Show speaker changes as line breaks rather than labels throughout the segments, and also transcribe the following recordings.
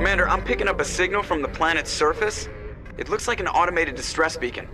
Commander, I'm picking up a signal from the planet's surface. It looks like an automated distress beacon.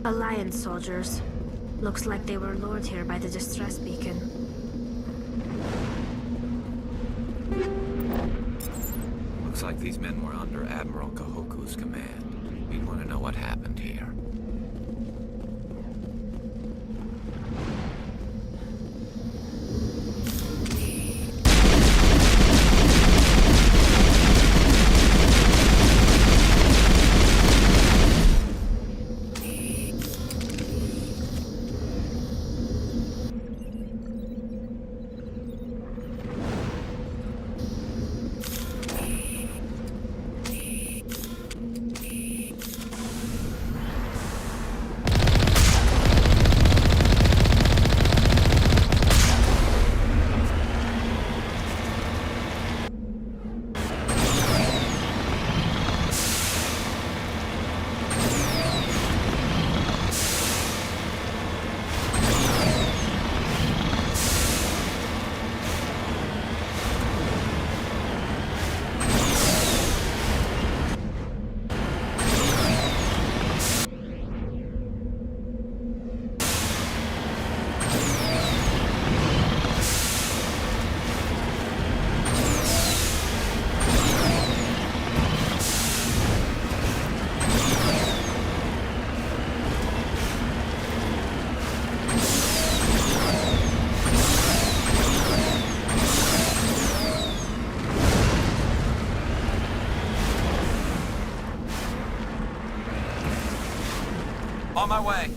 Alliance soldiers. Looks like they were lured here by the distress beacon.
Looks like these men were under Admiral Kahoku's command. We'd want to know what happened here. On my way.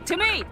To me!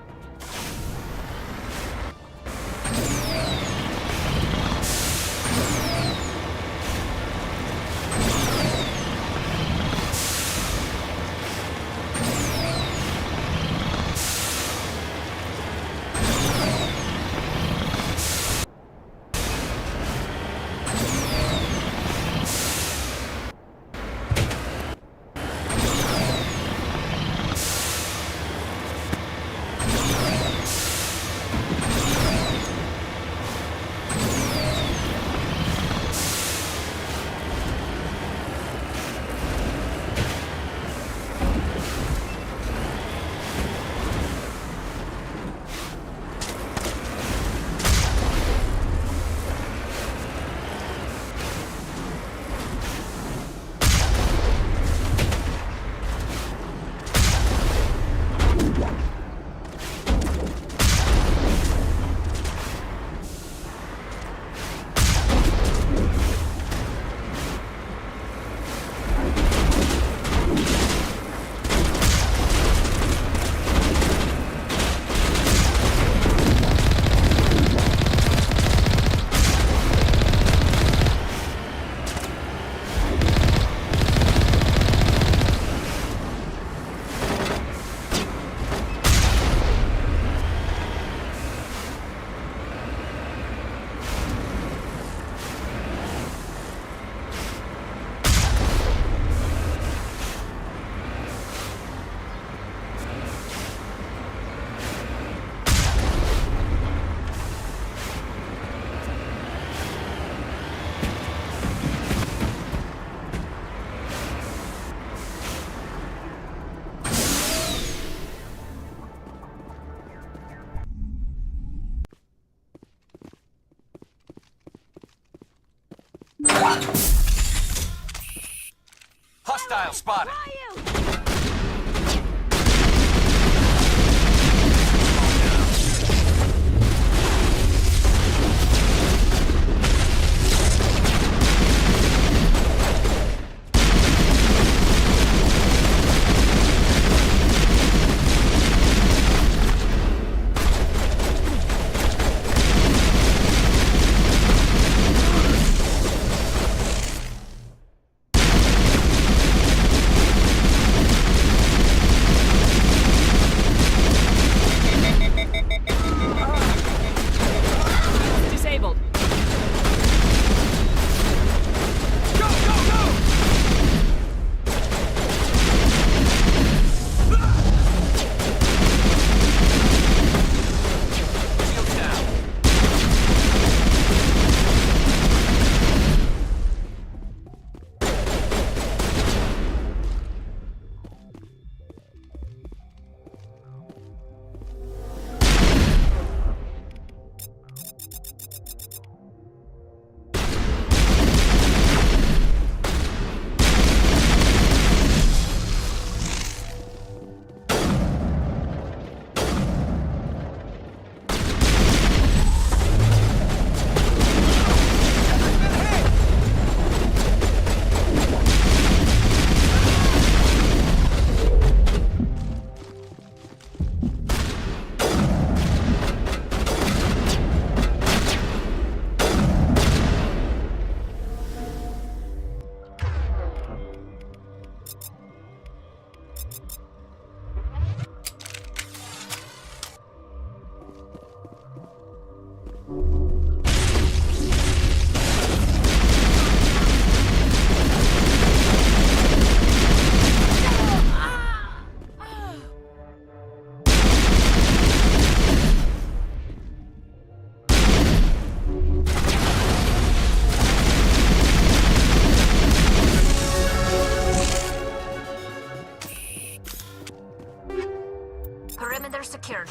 Hostile spotted!
Disabled.
Perimeter secured.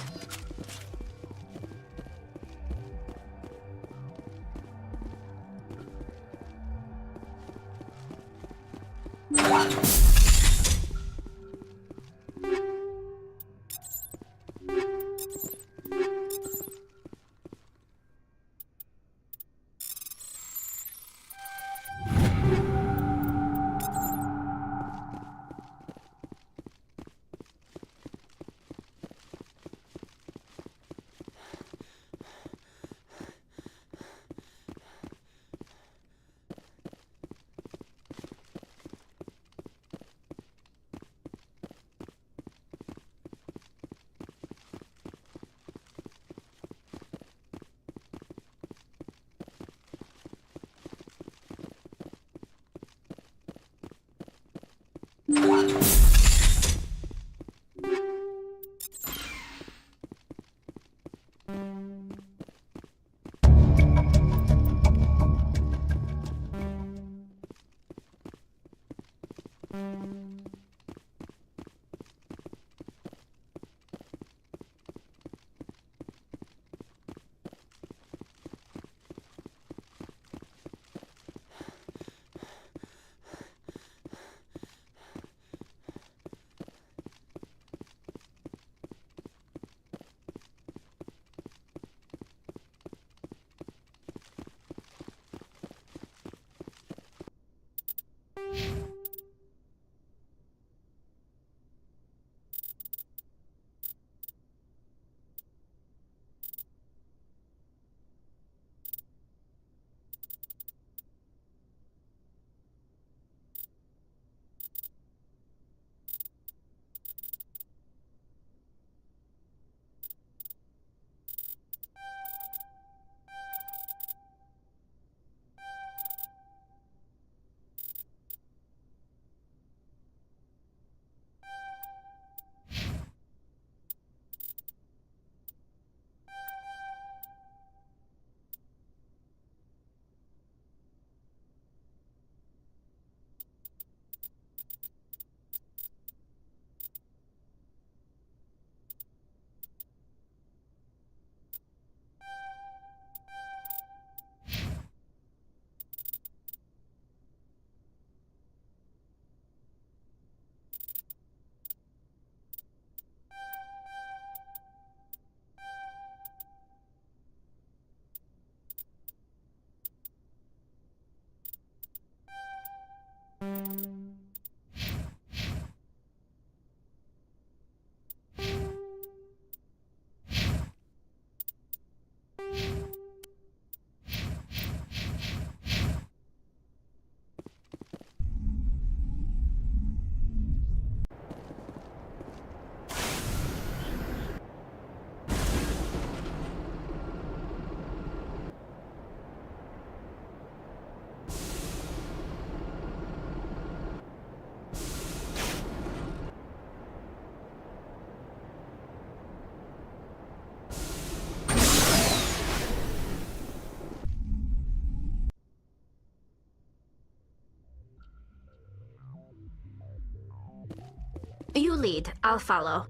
You lead, I'll follow.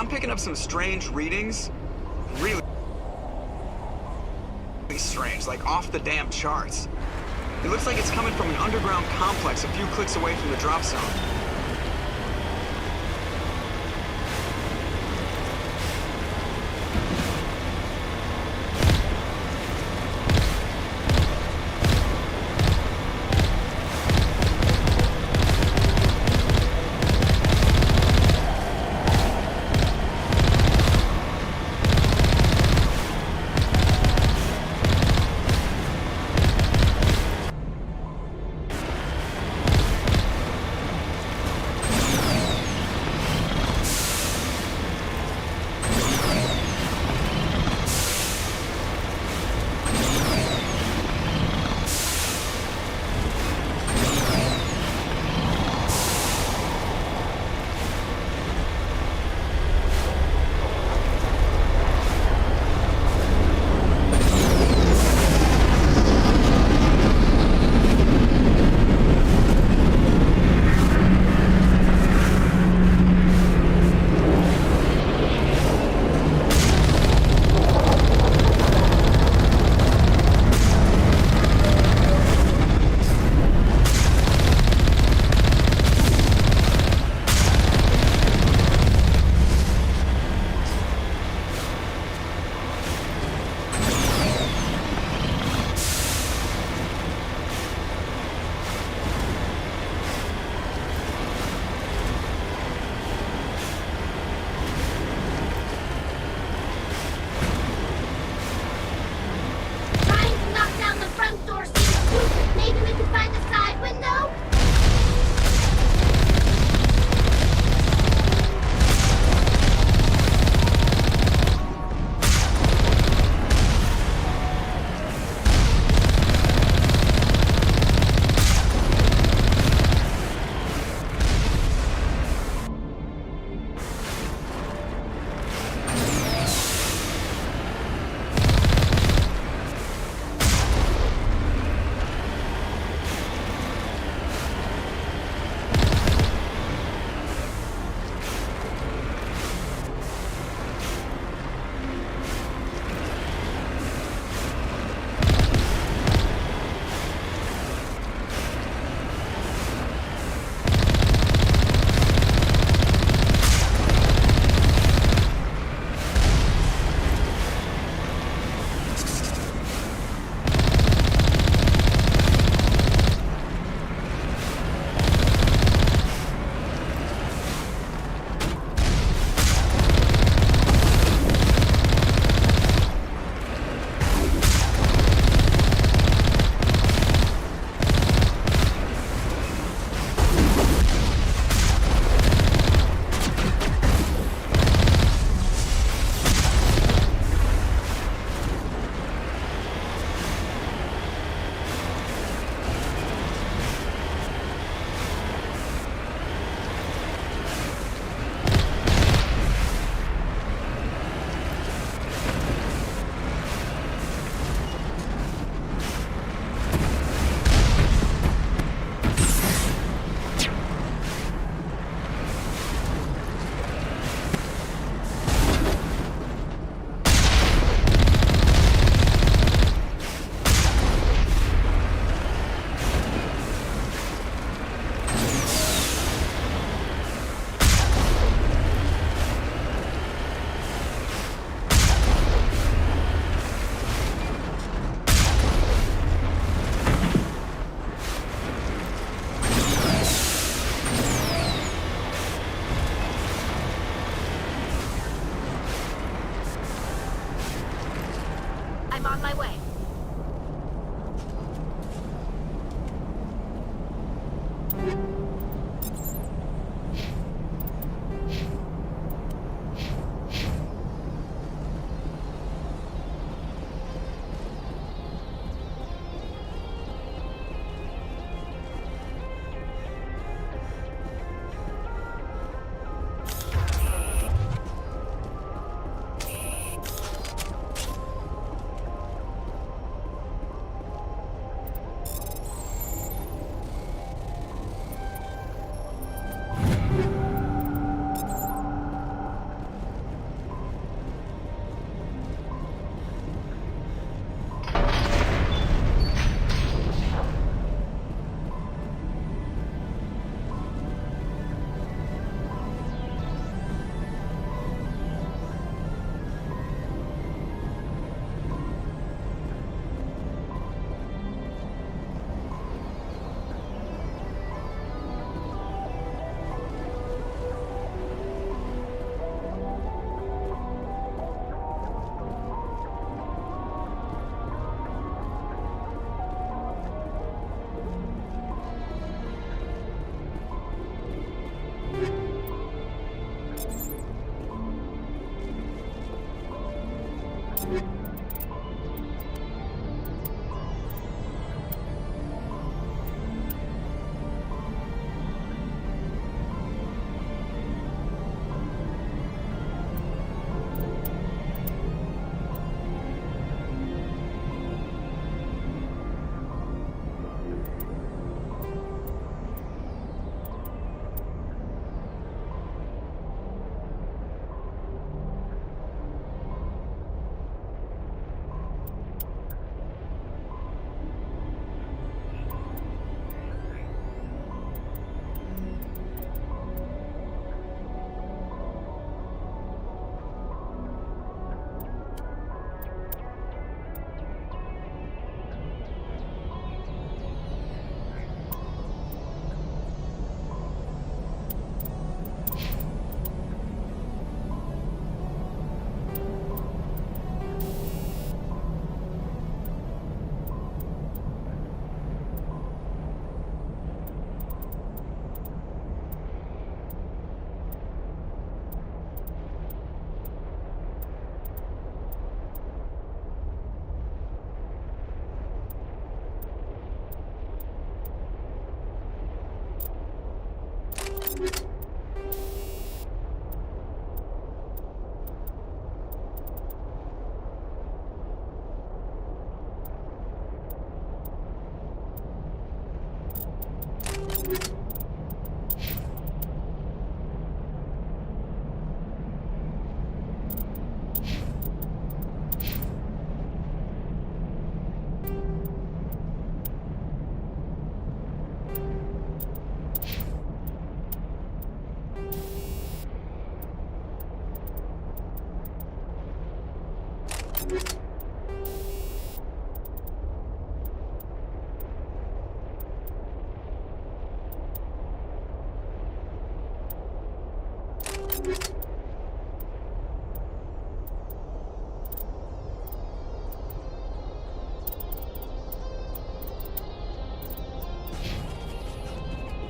I'm picking up some strange readings. Really strange, like off the damn charts. It looks like it's coming from an underground complex a few clicks away from the drop zone.
I'm on my way.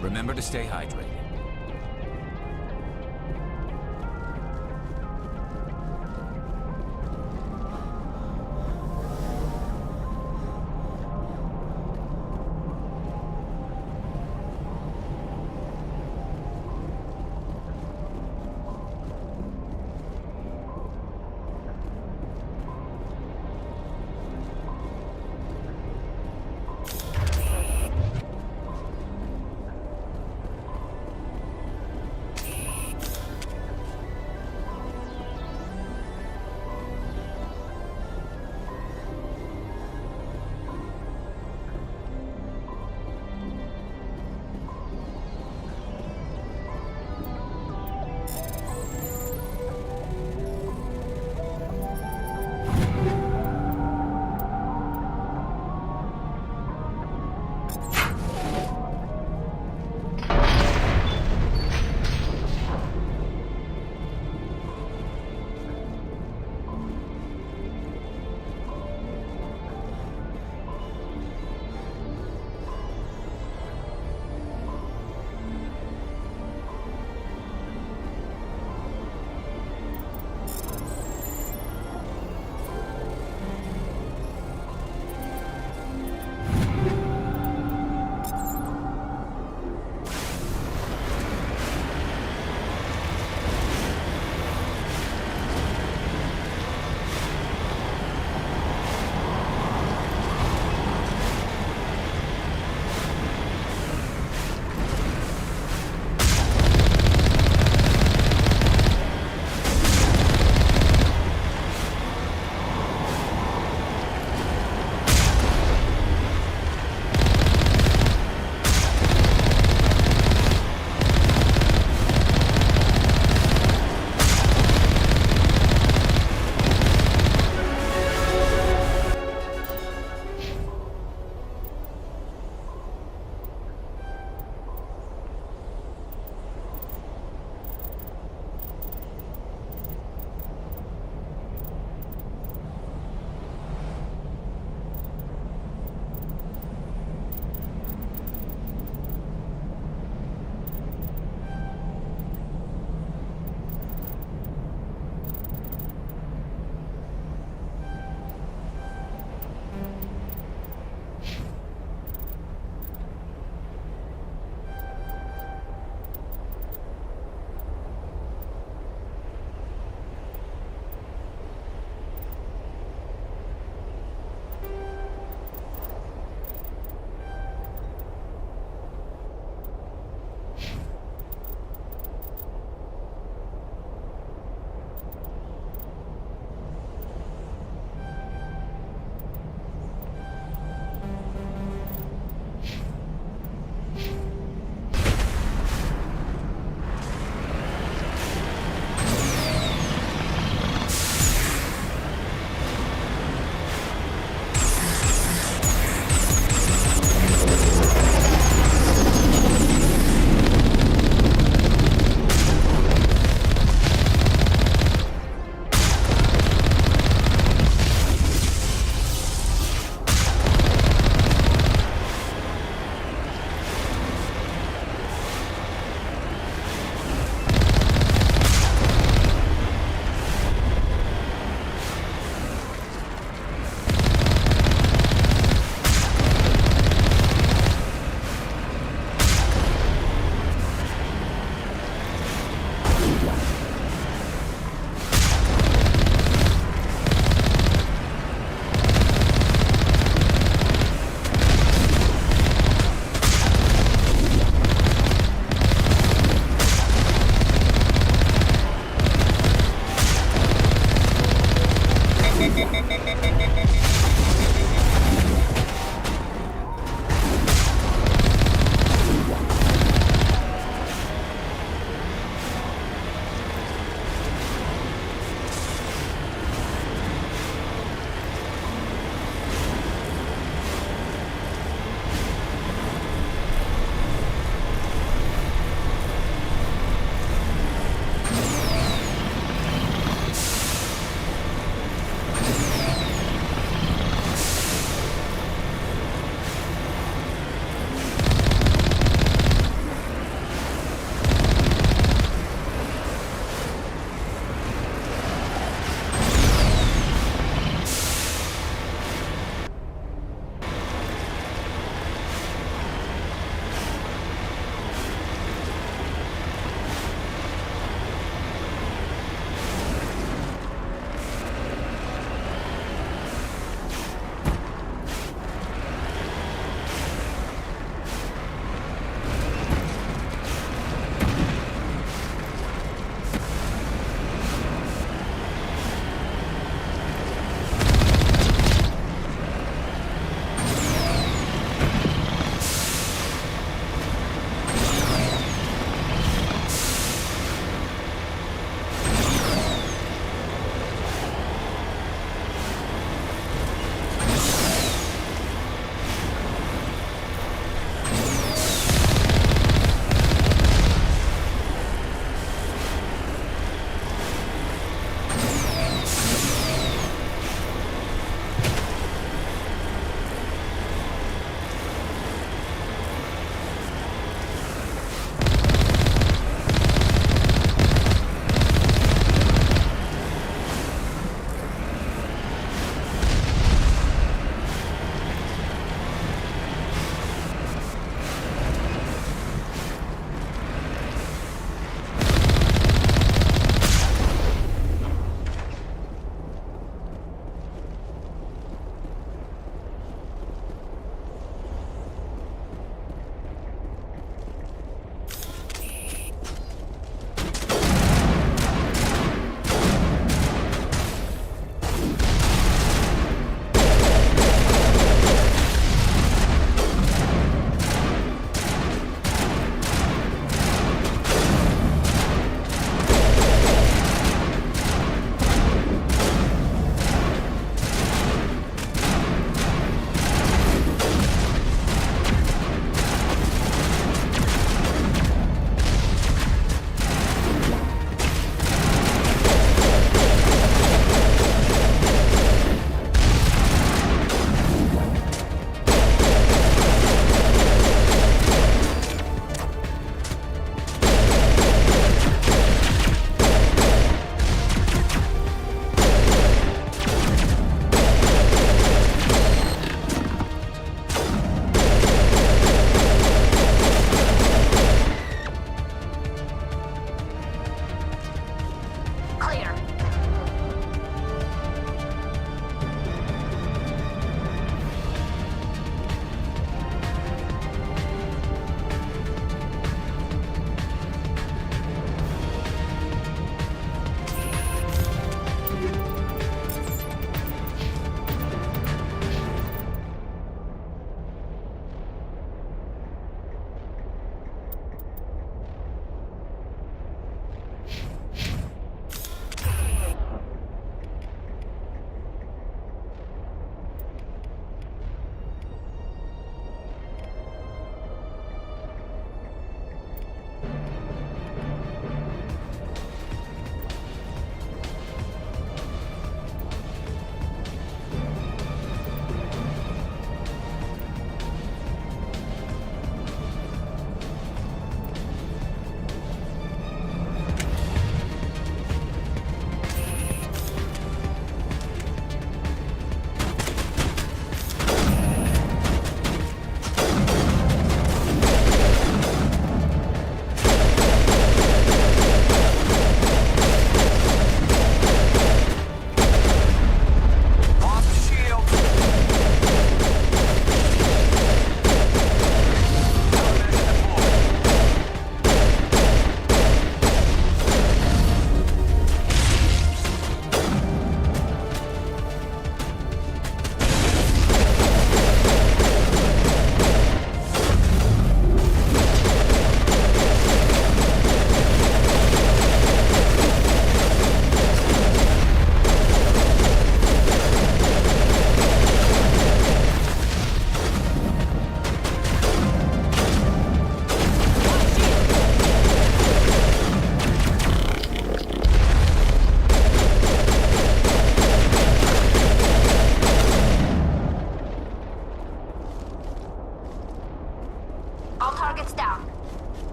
Remember to stay hydrated.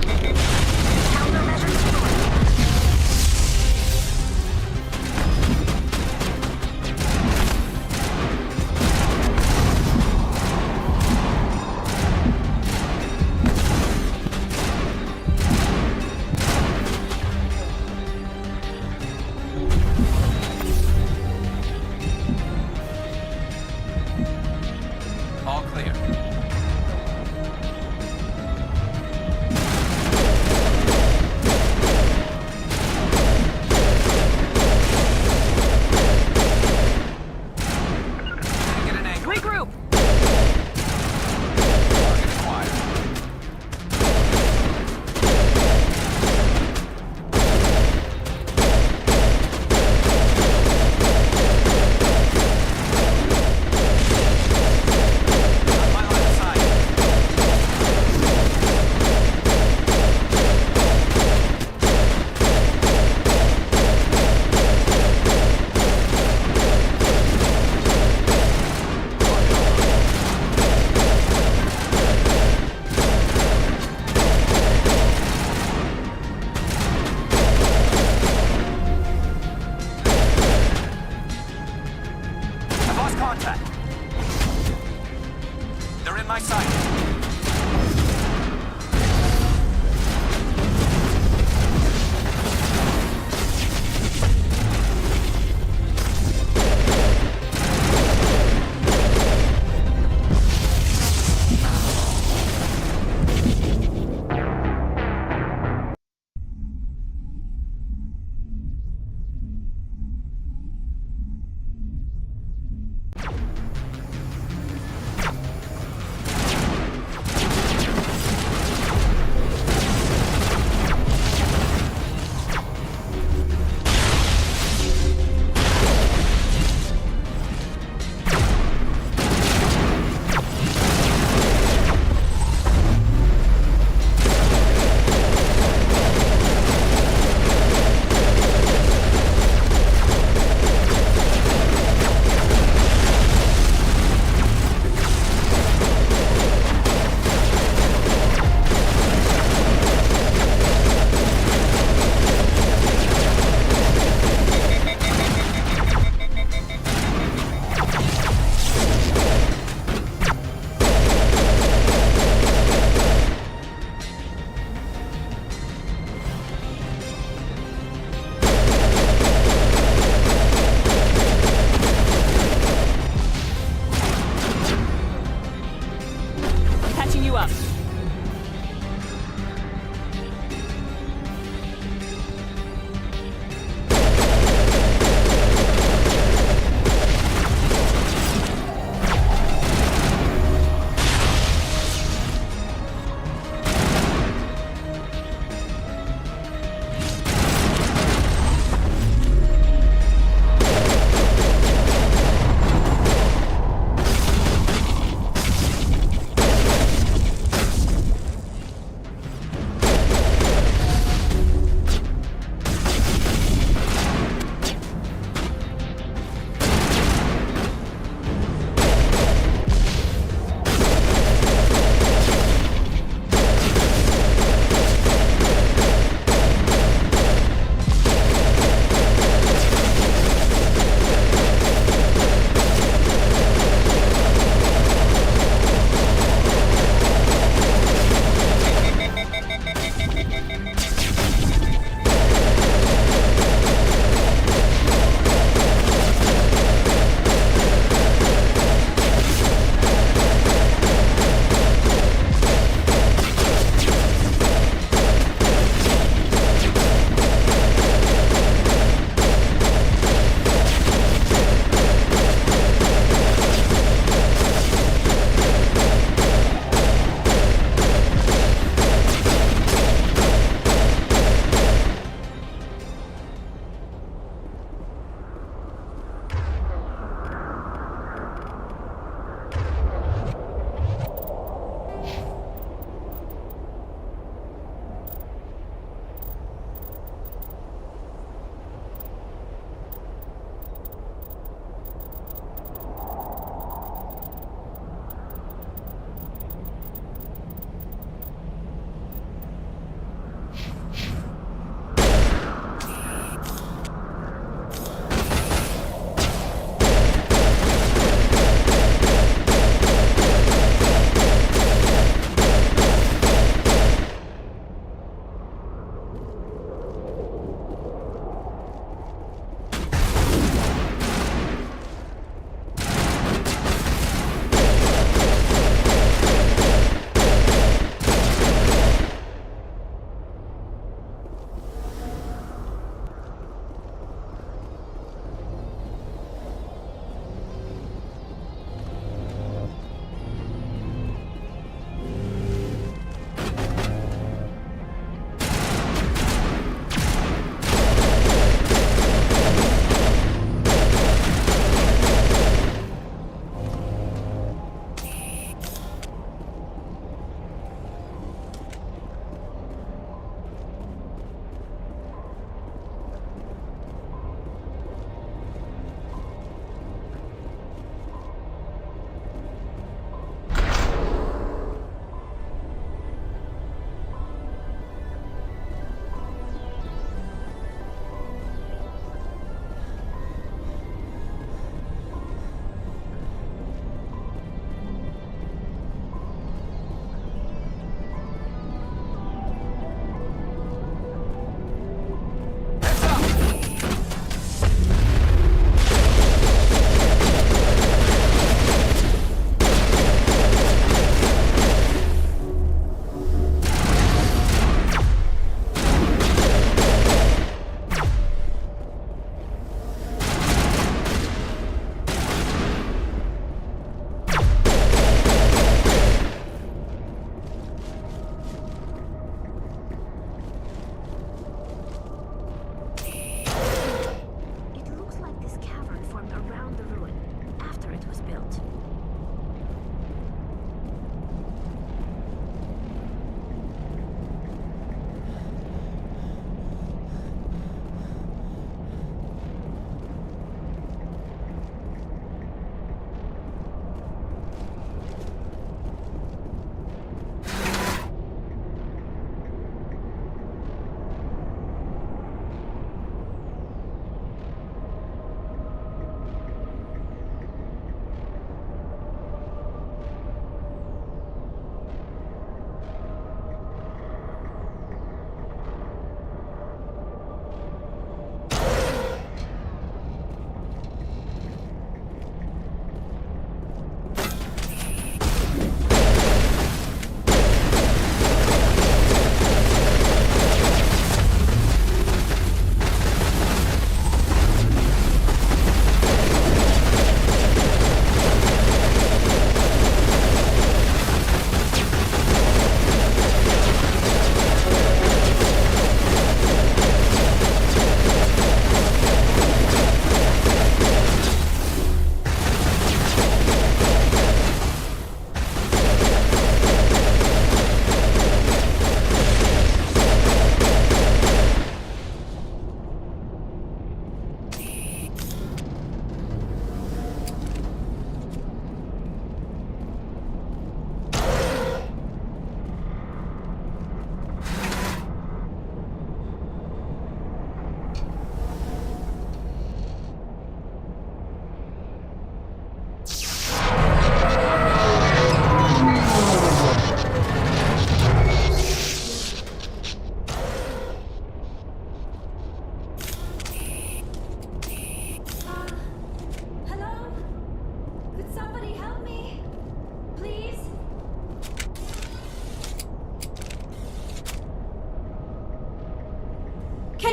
Countermeasures deployed.
All clear.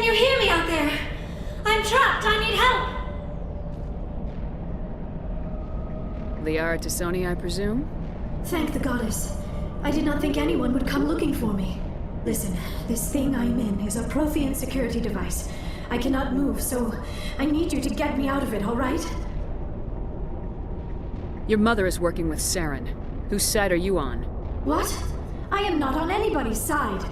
Can you hear me out there? I'm trapped. I need help.
Liara T'Soni, I presume?
Thank the goddess. I did not think anyone would come looking for me. Listen, this thing I'm in is a Prothean security device. I cannot move, so I need you to get me out of it, all right?
Your mother is working with Saren. Whose side are you on?
What? I am not on anybody's side.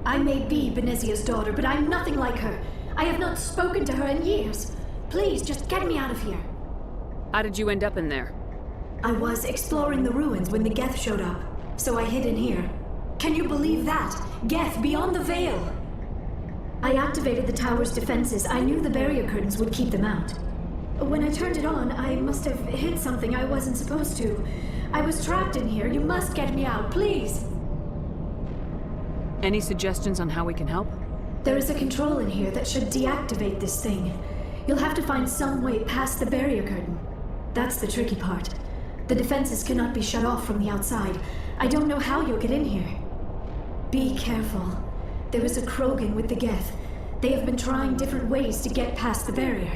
I may be Benezia's daughter, but I'm nothing like her. I have not spoken to her in years. Please, just get me out of here.
How did you end up in there?
I was exploring the ruins when the Geth showed up, so I hid in here. Can you believe that? Geth beyond the veil! I activated the tower's defenses. I knew the barrier curtains would keep them out. When I turned it on, I must have hit something I wasn't supposed to. I was trapped in here. You must get me out, please!
Any suggestions on how we can help?
There is a control in here that should deactivate this thing. You'll have to find some way past the barrier curtain. That's the tricky part. The defenses cannot be shut off from the outside. I don't know how you'll get in here. Be careful. There is a Krogan with the Geth. They have been trying different ways to get past the barrier.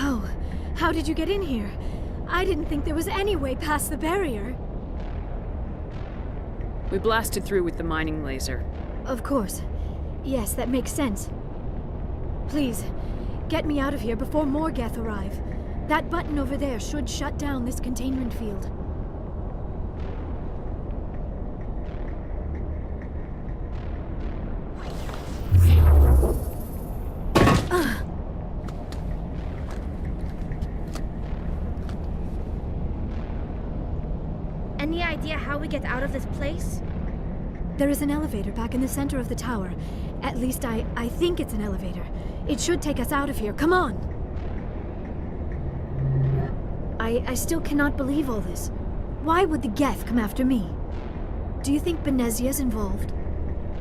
Oh, how did you get in here? I didn't think there was any way past the barrier.
We blasted through with the mining laser.
Of course. Yes, that makes sense. Please, get me out of here before more Geth arrive. That button over there should shut down this containment field.
Any idea how we get out of this place?
There is an elevator back in the center of the tower. At least I think it's an elevator. It should take us out of here. Come on! I still cannot believe all this. Why would the Geth come after me? Do you think Benezia's involved?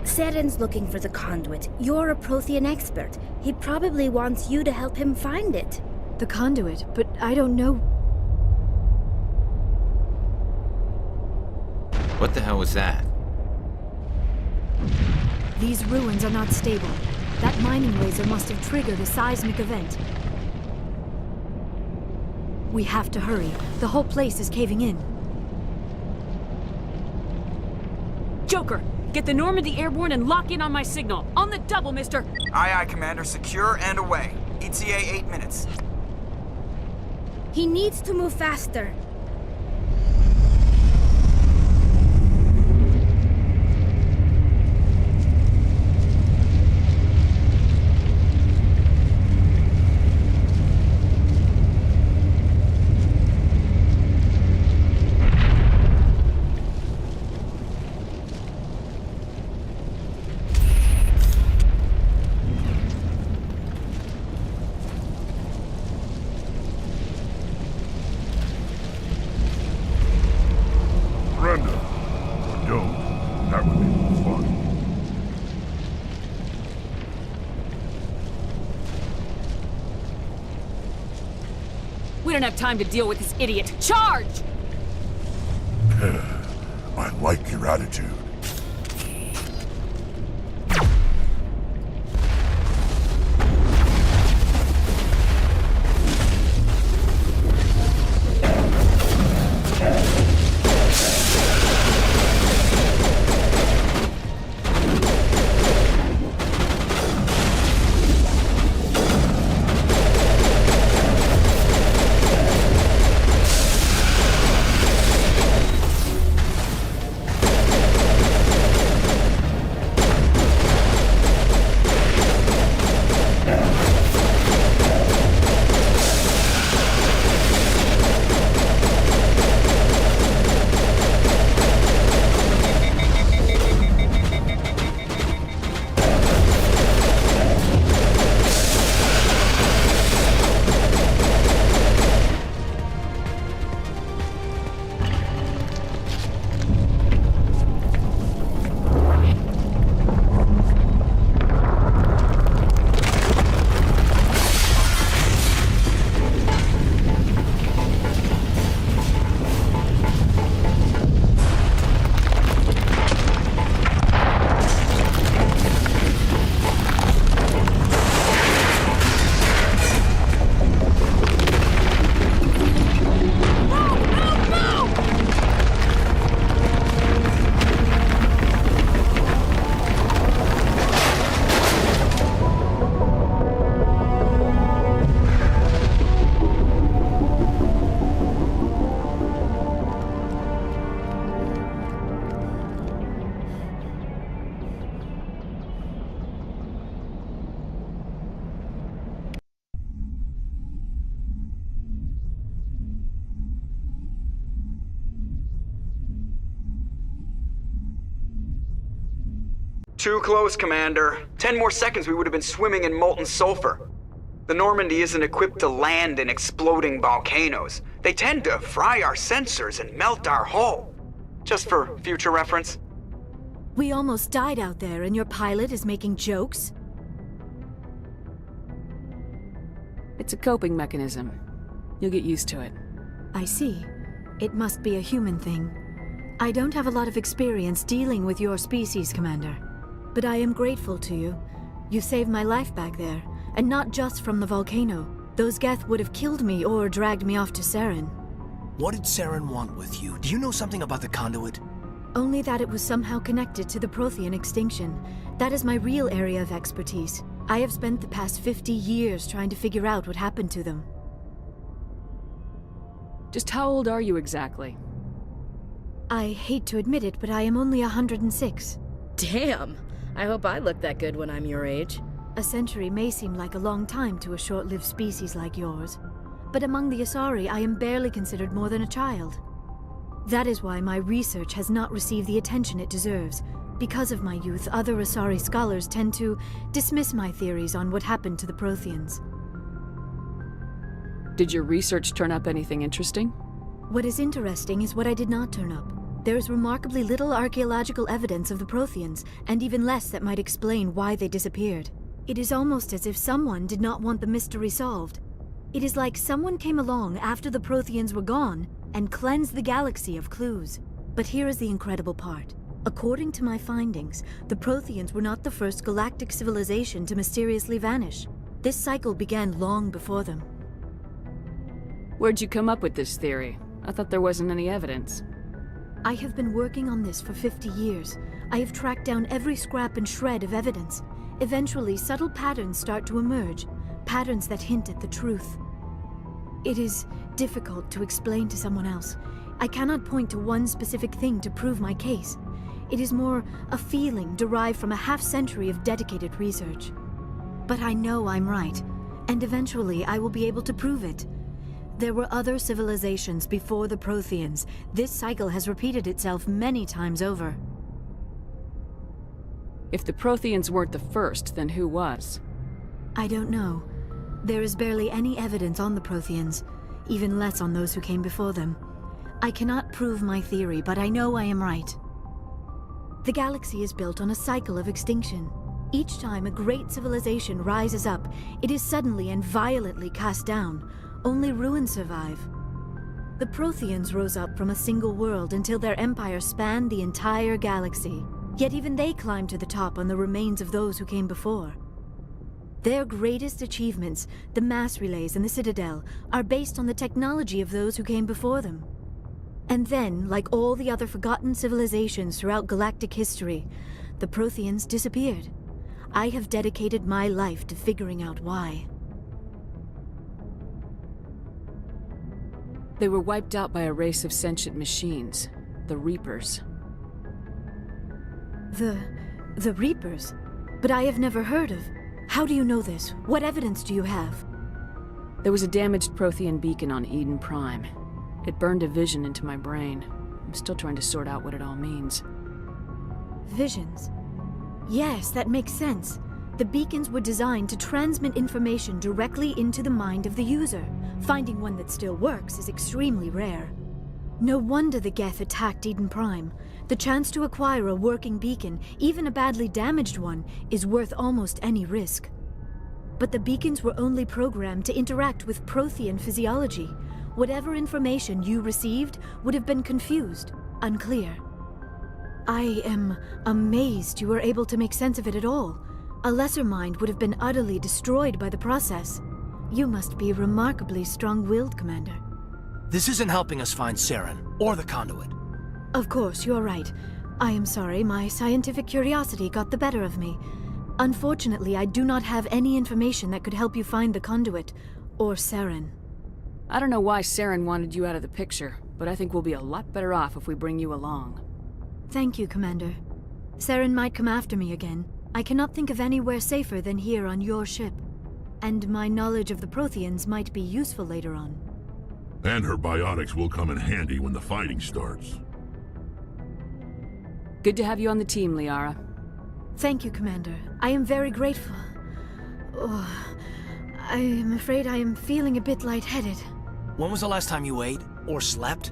Seren's looking for the conduit. You're a Prothean expert. He probably wants you to help him find it.
The conduit, but I don't know.
What the hell was that?
These ruins are not stable. That mining laser must have triggered a seismic event. We have to hurry. The whole place is caving in.
Joker, get the Normandy airborne and lock in on my signal. On the double, mister!
Aye, aye, Commander. Secure and away. ETA 8 minutes.
He needs to move faster.
Surrender. Or don't. That would be more fun.
We don't have time to deal with this idiot. Charge!
I like your attitude.
Too close, Commander. 10 more seconds we would have been swimming in molten sulfur. The Normandy isn't equipped to land in exploding volcanoes. They tend to fry our sensors and melt our hull. Just for future reference.
We almost died out there, and your pilot is making jokes?
It's a coping mechanism. You'll get used to it.
I see. It must be a human thing. I don't have a lot of experience dealing with your species, Commander. But I am grateful to you. You saved my life back there, and not just from the volcano. Those Geth would have killed me or dragged me off to Saren.
What did Saren want with you? Do you know something about the conduit?
Only that it was somehow connected to the Prothean extinction. That is my real area of expertise. I have spent the past 50 years trying to figure out what happened to them.
Just how old are you exactly?
I hate to admit it, but I am only 106.
Damn! I hope I look that good when I'm your age.
A century may seem like a long time to a short-lived species like yours, but among the Asari, I am barely considered more than a child. That is why my research has not received the attention it deserves. Because of my youth, other Asari scholars tend to dismiss my theories on what happened to the Protheans.
Did your research turn up anything interesting?
What is interesting is what I did not turn up. There is remarkably little archaeological evidence of the Protheans, and even less that might explain why they disappeared. It is almost as if someone did not want the mystery solved. It is like someone came along after the Protheans were gone and cleansed the galaxy of clues. But here is the incredible part. According to my findings, the Protheans were not the first galactic civilization to mysteriously vanish. This cycle began long before them.
Where'd you come up with this theory? I thought there wasn't any evidence.
I have been working on this for 50 years. I have tracked down every scrap and shred of evidence. Eventually, subtle patterns start to emerge, patterns that hint at the truth. It is difficult to explain to someone else. I cannot point to one specific thing to prove my case. It is more a feeling derived from a half-century of dedicated research. But I know I'm right, and eventually I will be able to prove it. There were other civilizations before the Protheans. This cycle has repeated itself many times over.
If the Protheans weren't the first, then who was?
I don't know. There is barely any evidence on the Protheans, even less on those who came before them. I cannot prove my theory, but I know I am right. The galaxy is built on a cycle of extinction. Each time a great civilization rises up, it is suddenly and violently cast down. Only ruins survive. The Protheans rose up from a single world until their empire spanned the entire galaxy. Yet even they climbed to the top on the remains of those who came before. Their greatest achievements, the mass relays and the Citadel, are based on the technology of those who came before them. And then, like all the other forgotten civilizations throughout galactic history, the Protheans disappeared. I have dedicated my life to figuring out why.
They were wiped out by a race of sentient machines, the Reapers.
The Reapers? But I have never heard of. How do you know this? What evidence do you have?
There was a damaged Prothean beacon on Eden Prime. It burned a vision into my brain. I'm still trying to sort out what it all means.
Visions? Yes, that makes sense. The beacons were designed to transmit information directly into the mind of the user. Finding one that still works is extremely rare. No wonder the Geth attacked Eden Prime. The chance to acquire a working beacon, even a badly damaged one, is worth almost any risk. But the beacons were only programmed to interact with Prothean physiology. Whatever information you received would have been confused, unclear. I am amazed you were able to make sense of it at all. A lesser mind would have been utterly destroyed by the process. You must be remarkably strong-willed, Commander.
This isn't helping us find Saren, or the conduit.
Of course, you're right. I am sorry, my scientific curiosity got the better of me. Unfortunately, I do not have any information that could help you find the conduit, or Saren.
I don't know why Saren wanted you out of the picture, but I think we'll be a lot better off if we bring you along.
Thank you, Commander. Saren might come after me again. I cannot think of anywhere safer than here on your ship. And my knowledge of the Protheans might be useful later on.
And her biotics will come in handy when the fighting starts.
Good to have you on the team, Liara.
Thank you, Commander. I am very grateful. Oh, I am afraid I am feeling a bit lightheaded.
When was the last time you ate or slept?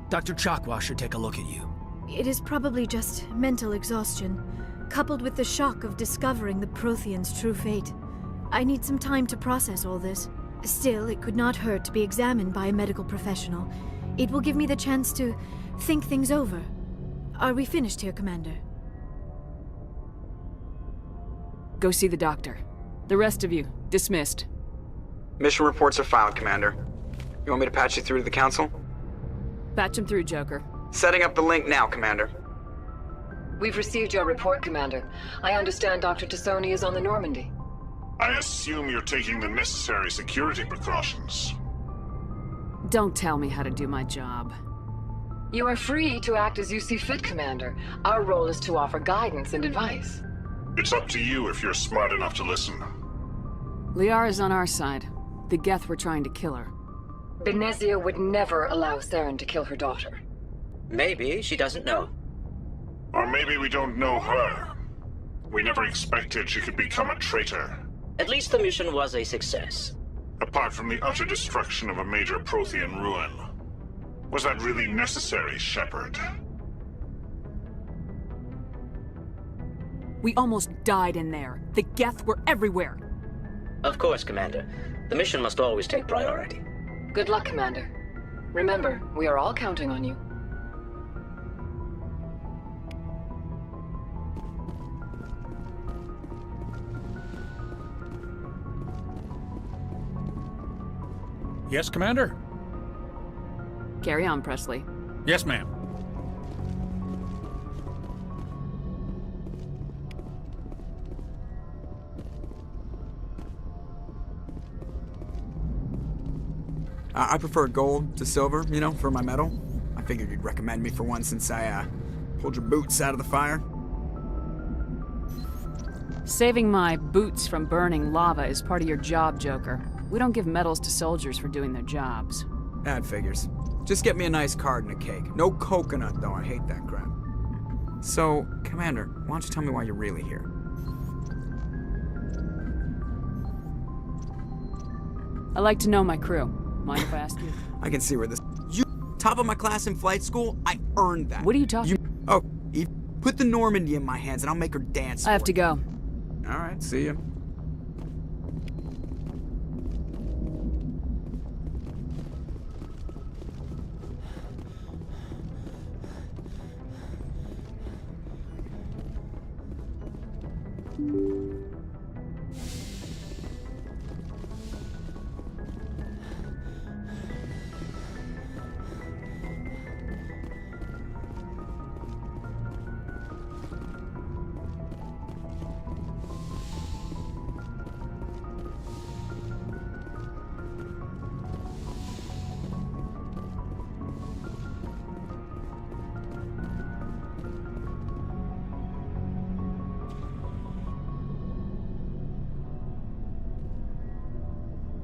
Dr. Chakwa should take a look at you.
It is probably just mental exhaustion, coupled with the shock of discovering the Prothean's true fate. I need some time to process all this. Still, it could not hurt to be examined by a medical professional. It will give me the chance to think things over. Are we finished here, Commander?
Go see the doctor. The rest of you, dismissed.
Mission reports are filed, Commander. You want me to patch you through to the Council?
Patch him through, Joker.
Setting up the link now, Commander.
We've received your report, Commander. I understand Dr. Tassoni is on the Normandy.
I assume you're taking the necessary security precautions.
Don't tell me how to do my job.
You are free to act as you see fit, Commander. Our role is to offer guidance and advice.
It's up to you if you're smart enough to listen.
Liara's on our side. The Geth were trying to kill her.
Benezia would never allow Saren to kill her daughter.
Maybe she doesn't know.
Or maybe we don't know her. We never expected she could become a traitor.
At least the mission was a success.
Apart from the utter destruction of a major Prothean ruin. Was that really necessary, Shepard?
We almost died in there. The Geth were everywhere.
Of course, Commander. The mission must always take priority.
Good luck, Commander. Remember, we are all counting on you.
Yes, Commander?
Carry on, Presley.
Yes, ma'am.
I prefer gold to silver, you know, for my medal. I figured you'd recommend me for one since I, pulled your boots out of the fire.
Saving my boots from burning lava is part of your job, Joker. We don't give medals to soldiers for doing their jobs.
That figures. Just get me a nice card and a cake. No coconut, though. I hate that crap. So, Commander, why don't you tell me why you're really here?
I like to know my crew. Mind if I ask you?
I can see where this... You top of my class in flight school? I earned that.
What are you talking...
Oh, Eve, put the Normandy in my hands and I'll make her dance.
I have to go.
All right, see ya.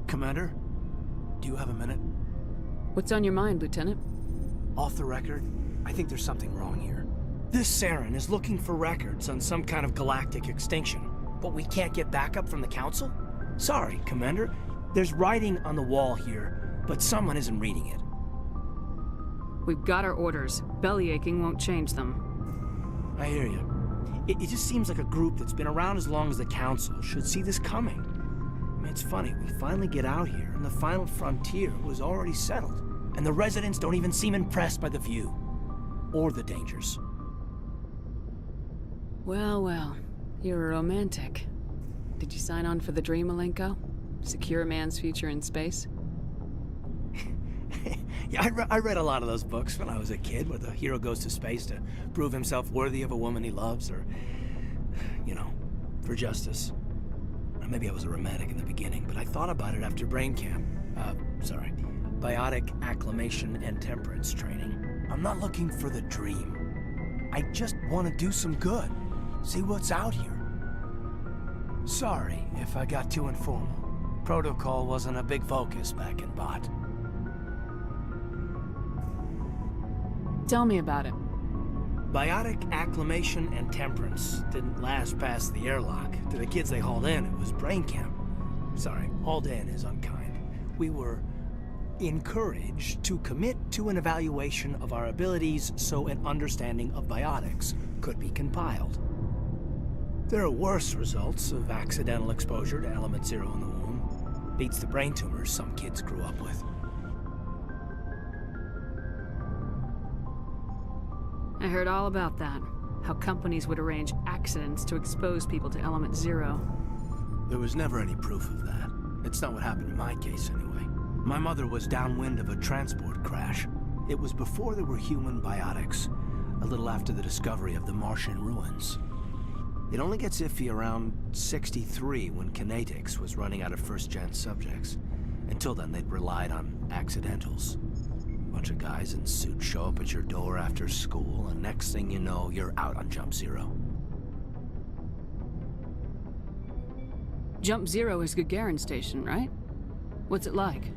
Commander, do you have a minute?
What's on your mind, Lieutenant?
Off the record, I think there's something wrong here. This Saren is looking for records on some kind of galactic extinction, but we can't get backup from the Council? Sorry, Commander. There's writing on the wall here, but someone isn't reading it.
We've got our orders. Belly aching won't change them.
I hear you. It just seems like a group that's been around as long as the Council should see this coming. I mean, it's funny, we finally get out here, and the final frontier was already settled. And the residents don't even seem impressed by the view. Or the dangers.
Well, well. You're a romantic. Did you sign on for the dream, Malenko? Secure a man's future in space?
Yeah, I read a lot of those books when I was a kid, where the hero goes to space to prove himself worthy of a woman he loves, or, you know, for justice. Maybe I was a romantic in the beginning, but I thought about it after brain camp. Biotic acclimation and temperance training. I'm not looking for the dream. I just want to do some good. See what's out here. Sorry if I got too informal. Protocol wasn't a big focus back in Bot.
Tell me about it.
Biotic acclimation and temperance didn't last past the airlock. To the kids they hauled in, it was brain camp. Sorry, hauled in is unkind. We were encouraged to commit to an evaluation of our abilities so an understanding of biotics could be compiled. There are worse results of accidental exposure to Element Zero in the womb. Beats the brain tumors some kids grew up with.
I heard all about that. How companies would arrange accidents to expose people to Element Zero.
There was never any proof of that. It's not what happened in my case, anyway. My mother was downwind of a transport crash. It was before there were human biotics, a little after the discovery of the Martian ruins. It only gets iffy around 63 when Kinetics was running out of first-gen subjects. Until then, they'd relied on accidentals. A bunch of guys in suits show up at your door after school, and next thing you know, you're out on Jump Zero.
Jump Zero is Gagarin Station, right? What's it like?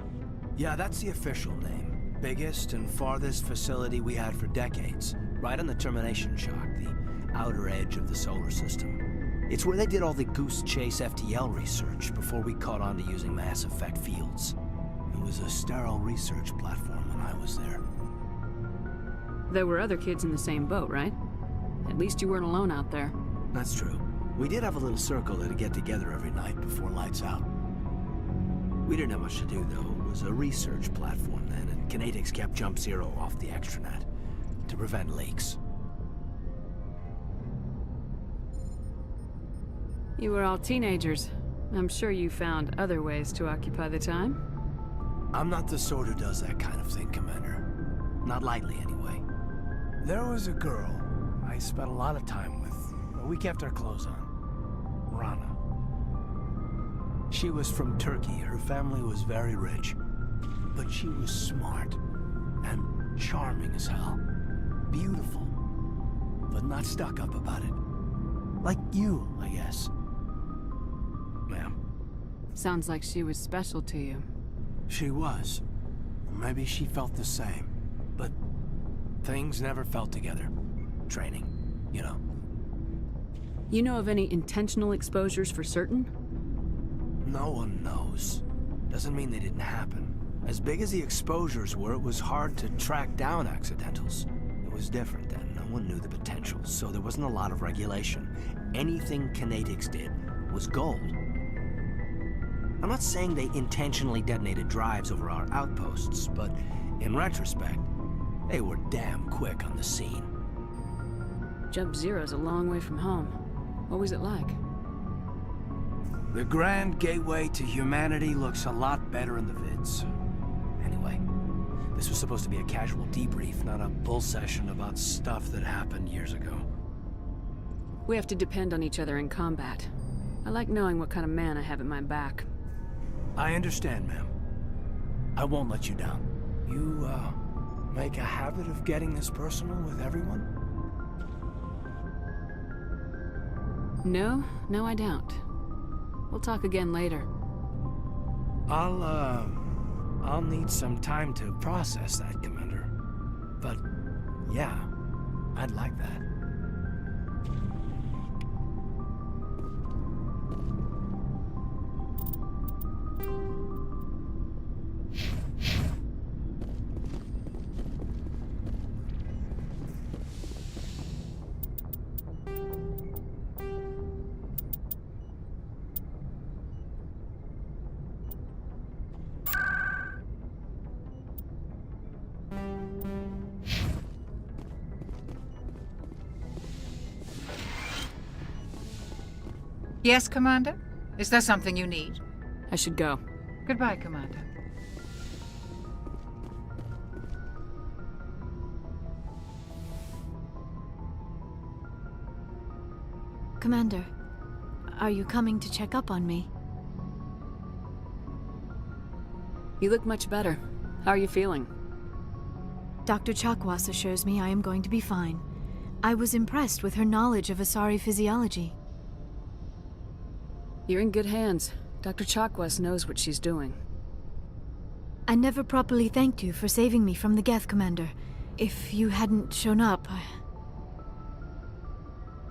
Yeah, that's the official name. Biggest and farthest facility we had for decades. Right on the termination shock, the outer edge of the solar system. It's where they did all the Goose Chase FTL research before we caught on to using mass effect fields. It was a sterile research platform when I was there.
There were other kids in the same boat, right? At least you weren't alone out there.
That's true. We did have a little circle that'd get together every night before lights out. We didn't have much to do, though. It was a research platform then, and Kinetics kept Jump Zero off the extranet to prevent leaks.
You were all teenagers. I'm sure you found other ways to occupy the time.
I'm not the sort who does that kind of thing, Commander. Not lightly, anyway. There was a girl I spent a lot of time with. We kept our clothes on. Rana. She was from Turkey. Her family was very rich. But she was smart and charming as hell. Beautiful. But not stuck up about it. Like you, I guess. Ma'am.
Sounds like she was special to you.
She was. Maybe she felt the same. But things never felt together. Training, you know.
You know of any intentional exposures for certain?
No one knows. Doesn't mean they didn't happen. As big as the exposures were, it was hard to track down accidentals. It was different then. No one knew the potential, so there wasn't a lot of regulation. Anything Kinetics did was gold. I'm not saying they intentionally detonated drives over our outposts, but in retrospect, they were damn quick on the scene.
Jump Zero's a long way from home. What was it like?
The grand gateway to humanity looks a lot better in the vids. Anyway, this was supposed to be a casual debrief, not a bull session about stuff that happened years ago.
We have to depend on each other in combat. I like knowing what kind of man I have at my back.
I understand, ma'am. I won't let you down. You, make a habit of getting this personal with everyone?
No, I don't. We'll talk again later.
I'll need some time to process that, Commander. But, yeah, I'd like that.
Yes, Commander? Is there something you need?
I should go.
Goodbye, Commander.
Commander, are you coming to check up on me?
You look much better. How are you feeling?
Dr. Chakwas assures me I am going to be fine. I was impressed with her knowledge of Asari physiology.
You're in good hands. Dr. Chakwas knows what she's doing.
I never properly thanked you for saving me from the Geth, Commander. If you hadn't shown up,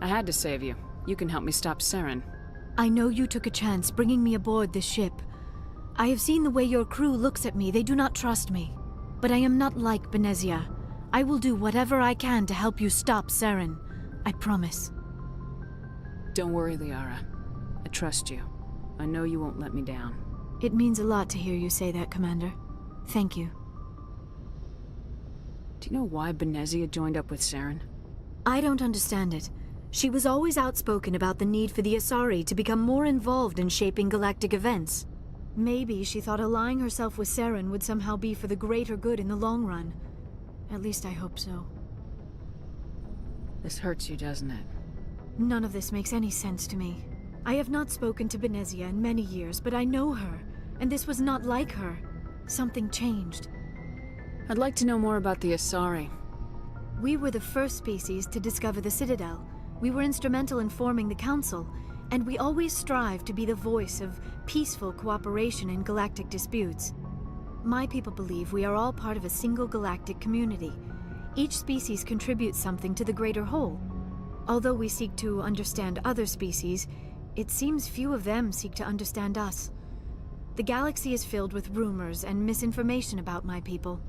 I had to save you. You can help me stop Saren.
I know you took a chance bringing me aboard this ship. I have seen the way your crew looks at me. They do not trust me. But I am not like Benezia. I will do whatever I can to help you stop Saren. I promise.
Don't worry, Liara. I trust you. I know you won't let me down.
It means a lot to hear you say that, Commander. Thank you.
Do you know why Benezia joined up with Saren?
I don't understand it. She was always outspoken about the need for the Asari to become more involved in shaping galactic events. Maybe she thought allying herself with Saren would somehow be for the greater good in the long run. At least I hope so.
This hurts you, doesn't it?
None of this makes any sense to me. I have not spoken to Benezia in many years, but I know her, and this was not like her. Something changed.
I'd like to know more about the Asari.
We were the first species to discover the Citadel. We were instrumental in forming the Council, and we always strive to be the voice of peaceful cooperation in galactic disputes. My people believe we are all part of a single galactic community. Each species contributes something to the greater whole. Although we seek to understand other species, it seems few of them seek to understand us. The galaxy is filled with rumors and misinformation about my people.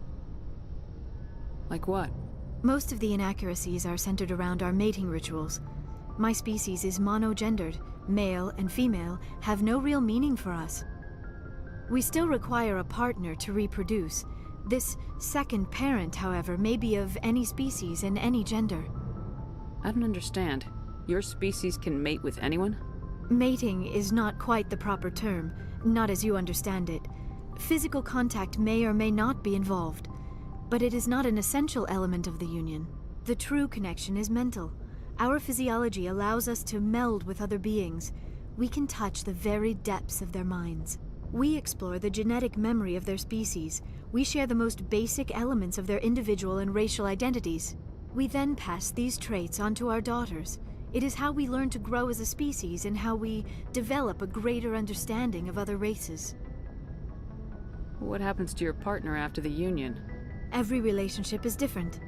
Like what?
Most of the inaccuracies are centered around our mating rituals. My species is monogendered. Male and female have no real meaning for us. We still require a partner to reproduce. This second parent, however, may be of any species and any gender.
I don't understand. Your species can mate with anyone?
Mating is not quite the proper term, not as you understand it. Physical contact may or may not be involved, but it is not an essential element of the union. The true connection is mental. Our physiology allows us to meld with other beings. We can touch the very depths of their minds. We explore the genetic memory of their species. We share the most basic elements of their individual and racial identities. We then pass these traits on to our daughters. It is how we learn to grow as a species and how we develop a greater understanding of other races.
What happens to your partner after the union?
Every relationship is different.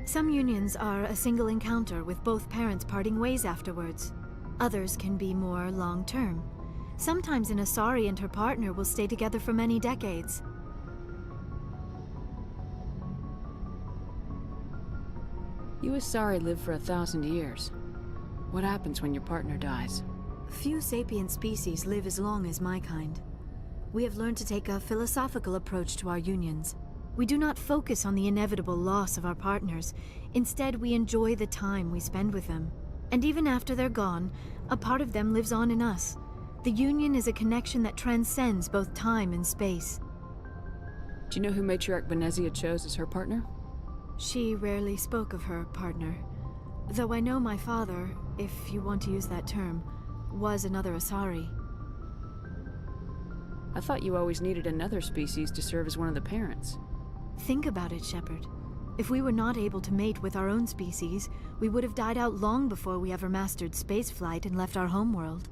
Some unions are a single encounter with both parents parting ways afterwards. Others can be more long-term. Sometimes an Asari and her partner will stay together for many decades.
You Asari live for 1,000 years. What happens when your partner dies?
Few sapient species live as long as my kind. We have learned to take a philosophical approach to our unions. We do not focus on the inevitable loss of our partners. Instead, we enjoy the time we spend with them. And even after they're gone, a part of them lives on in us. The union is a connection that transcends both time and space.
Do you know who Matriarch Benezia chose as her partner?
She rarely spoke of her partner. Though I know my father, if you want to use that term, was another Asari.
I thought you always needed another species to serve as one of the parents.
Think about it, Shepard. If we were not able to mate with our own species, we would have died out long before we ever mastered spaceflight and left our homeworld.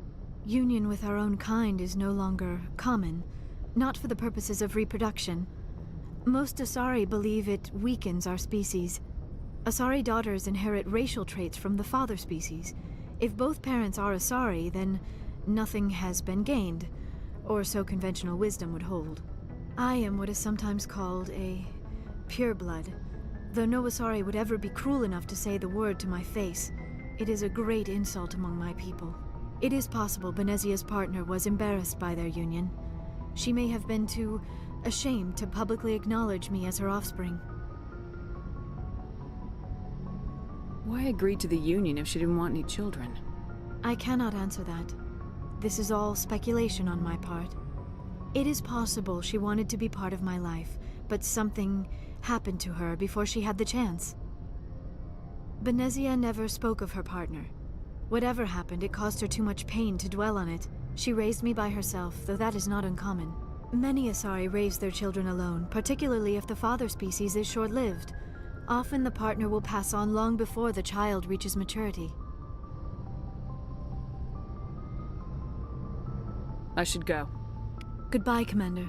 Union with our own kind is no longer common, not for the purposes of reproduction. Most Asari believe it weakens our species. Asari daughters inherit racial traits from the father species. If both parents are Asari, then nothing has been gained, or so conventional wisdom would hold. I am what is sometimes called a pureblood. Though no Asari would ever be cruel enough to say the word to my face, it is a great insult among my people. It is possible Benezia's partner was embarrassed by their union. She may have been too ashamed to publicly acknowledge me as her offspring.
Why agree to the union if she didn't want any children?
I cannot answer that. This is all speculation on my part. It is possible she wanted to be part of my life, but something happened to her before she had the chance. Benezia never spoke of her partner. Whatever happened, it caused her too much pain to dwell on it. She raised me by herself, though that is not uncommon. Many Asari raise their children alone, particularly if the father species is short-lived. Often the partner will pass on long before the child reaches maturity.
I should go.
Goodbye, Commander.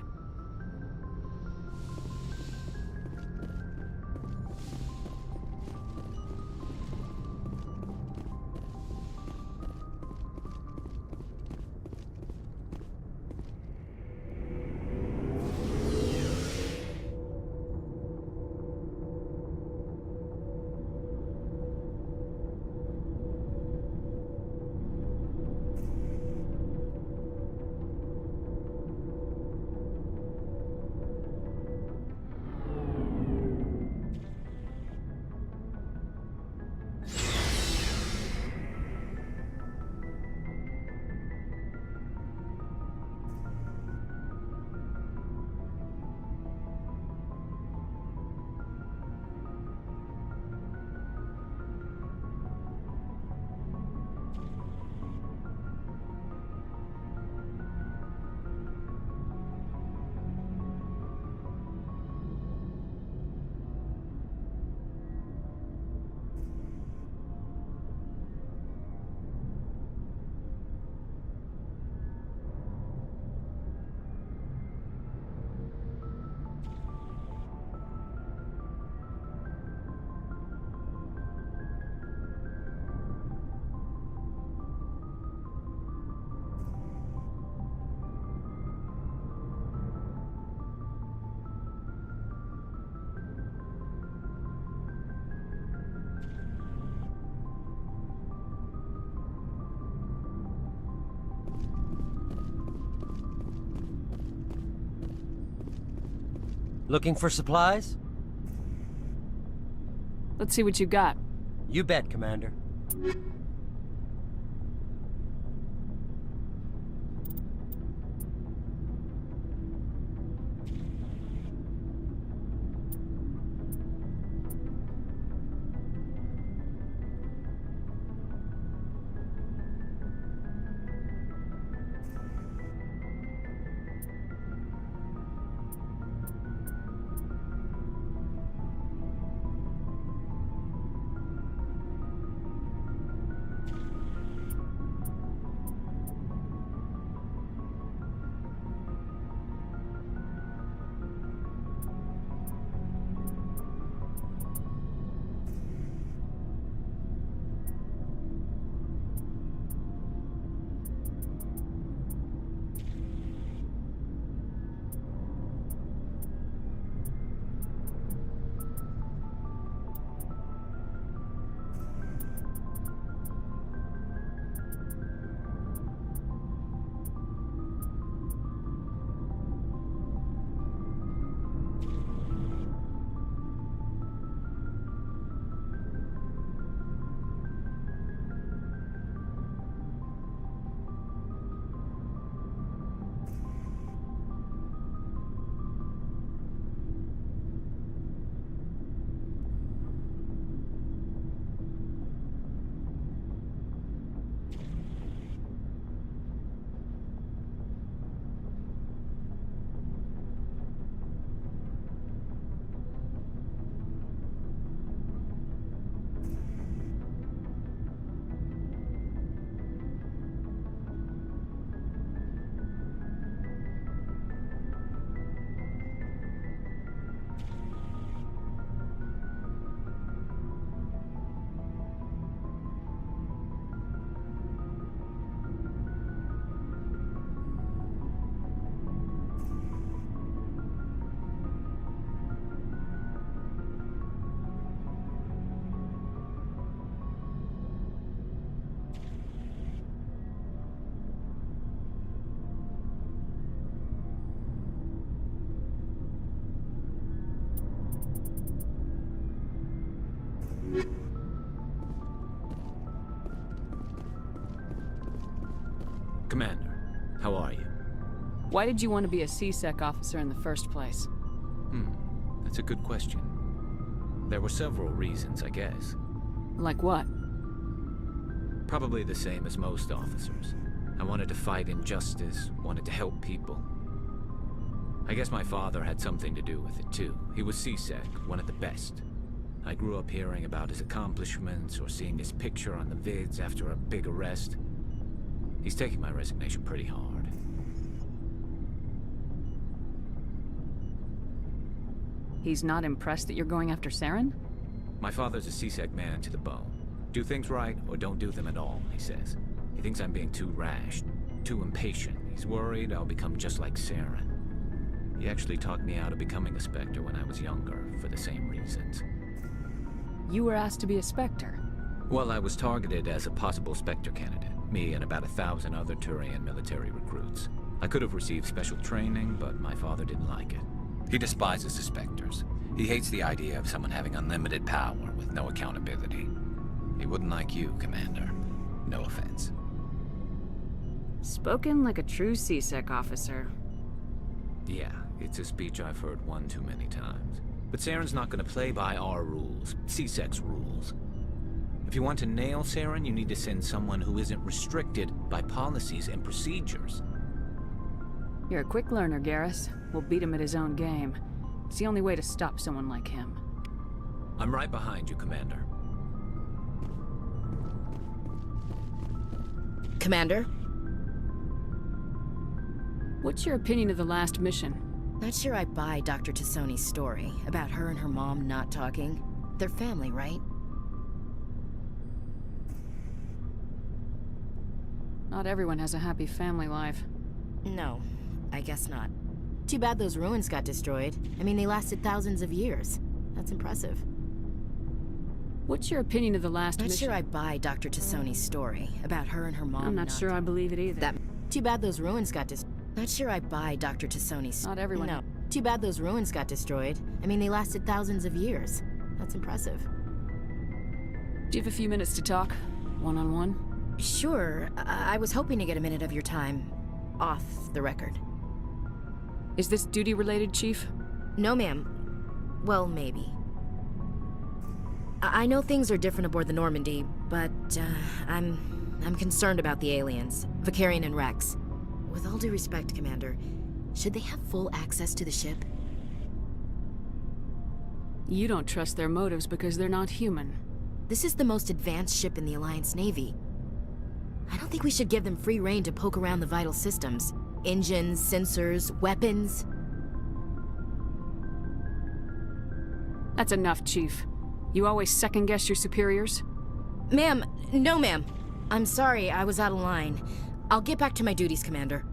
Looking for supplies?
Let's see what you got.
You bet, Commander.
Commander, how are you?
Why did you want to be a C-Sec officer in the first place?
That's a good question. There were several reasons, I guess.
Like what?
Probably the same as most officers. I wanted to fight injustice, wanted to help people. I guess my father had something to do with it too. He was C-Sec, one of the best. I grew up hearing about his accomplishments or seeing his picture on the vids after a big arrest. He's taking my resignation pretty hard.
He's not impressed that you're going after Saren?
My father's a C-Sec man to the bone. Do things right or don't do them at all, he says. He thinks I'm being too rash, too impatient. He's worried I'll become just like Saren. He actually talked me out of becoming a Spectre when I was younger, for the same reasons.
You were asked to be a Spectre?
Well, I was targeted as a possible Spectre candidate. Me and about 1,000 other Turian military recruits. I could have received special training, but my father didn't like it. He despises the Spectres. He hates the idea of someone having unlimited power with no accountability. He wouldn't like you, Commander. No offense.
Spoken like a true C-Sec officer.
Yeah, it's a speech I've heard one too many times. But Saren's not gonna play by our rules, C-Sec's rules. If you want to nail Saren, you need to send someone who isn't restricted by policies and procedures.
You're a quick learner, Garrus. We'll beat him at his own game. It's the only way to stop someone like him.
I'm right behind you, Commander.
Commander?
What's your opinion of the last mission?
Not sure I buy Dr. Tassoni's story about her and her mom not talking. They're family, right?
Not everyone has a happy family life.
No, I guess not. Too bad those ruins got destroyed. I mean, they lasted thousands of years. That's impressive.
What's your opinion of the last
Not
mission?
sure I buy Dr. Tassoni's story about her and her mom
I'm not sure I believe it either.
Too bad those ruins got Not sure I buy Dr. Tassoni's...
Not everyone...
No. Too bad those ruins got destroyed. I mean, they lasted thousands of years. That's impressive.
Do you have a few minutes to talk? One-on-one?
Sure. I was hoping to get a minute of your time off the record.
Is this duty-related, Chief?
No, ma'am. Well, maybe. I know things are different aboard the Normandy, but I'm concerned about the aliens, Vicarian and Rex. With all due respect, Commander, should they have full access to the ship?
You don't trust their motives because they're not human.
This is the most advanced ship in the Alliance Navy. I don't think we should give them free rein to poke around the vital systems. Engines, sensors, weapons.
That's enough, Chief. You always second-guess your superiors?
Ma'am, no ma'am. I'm sorry, I was out of line. I'll get back to my duties, Commander.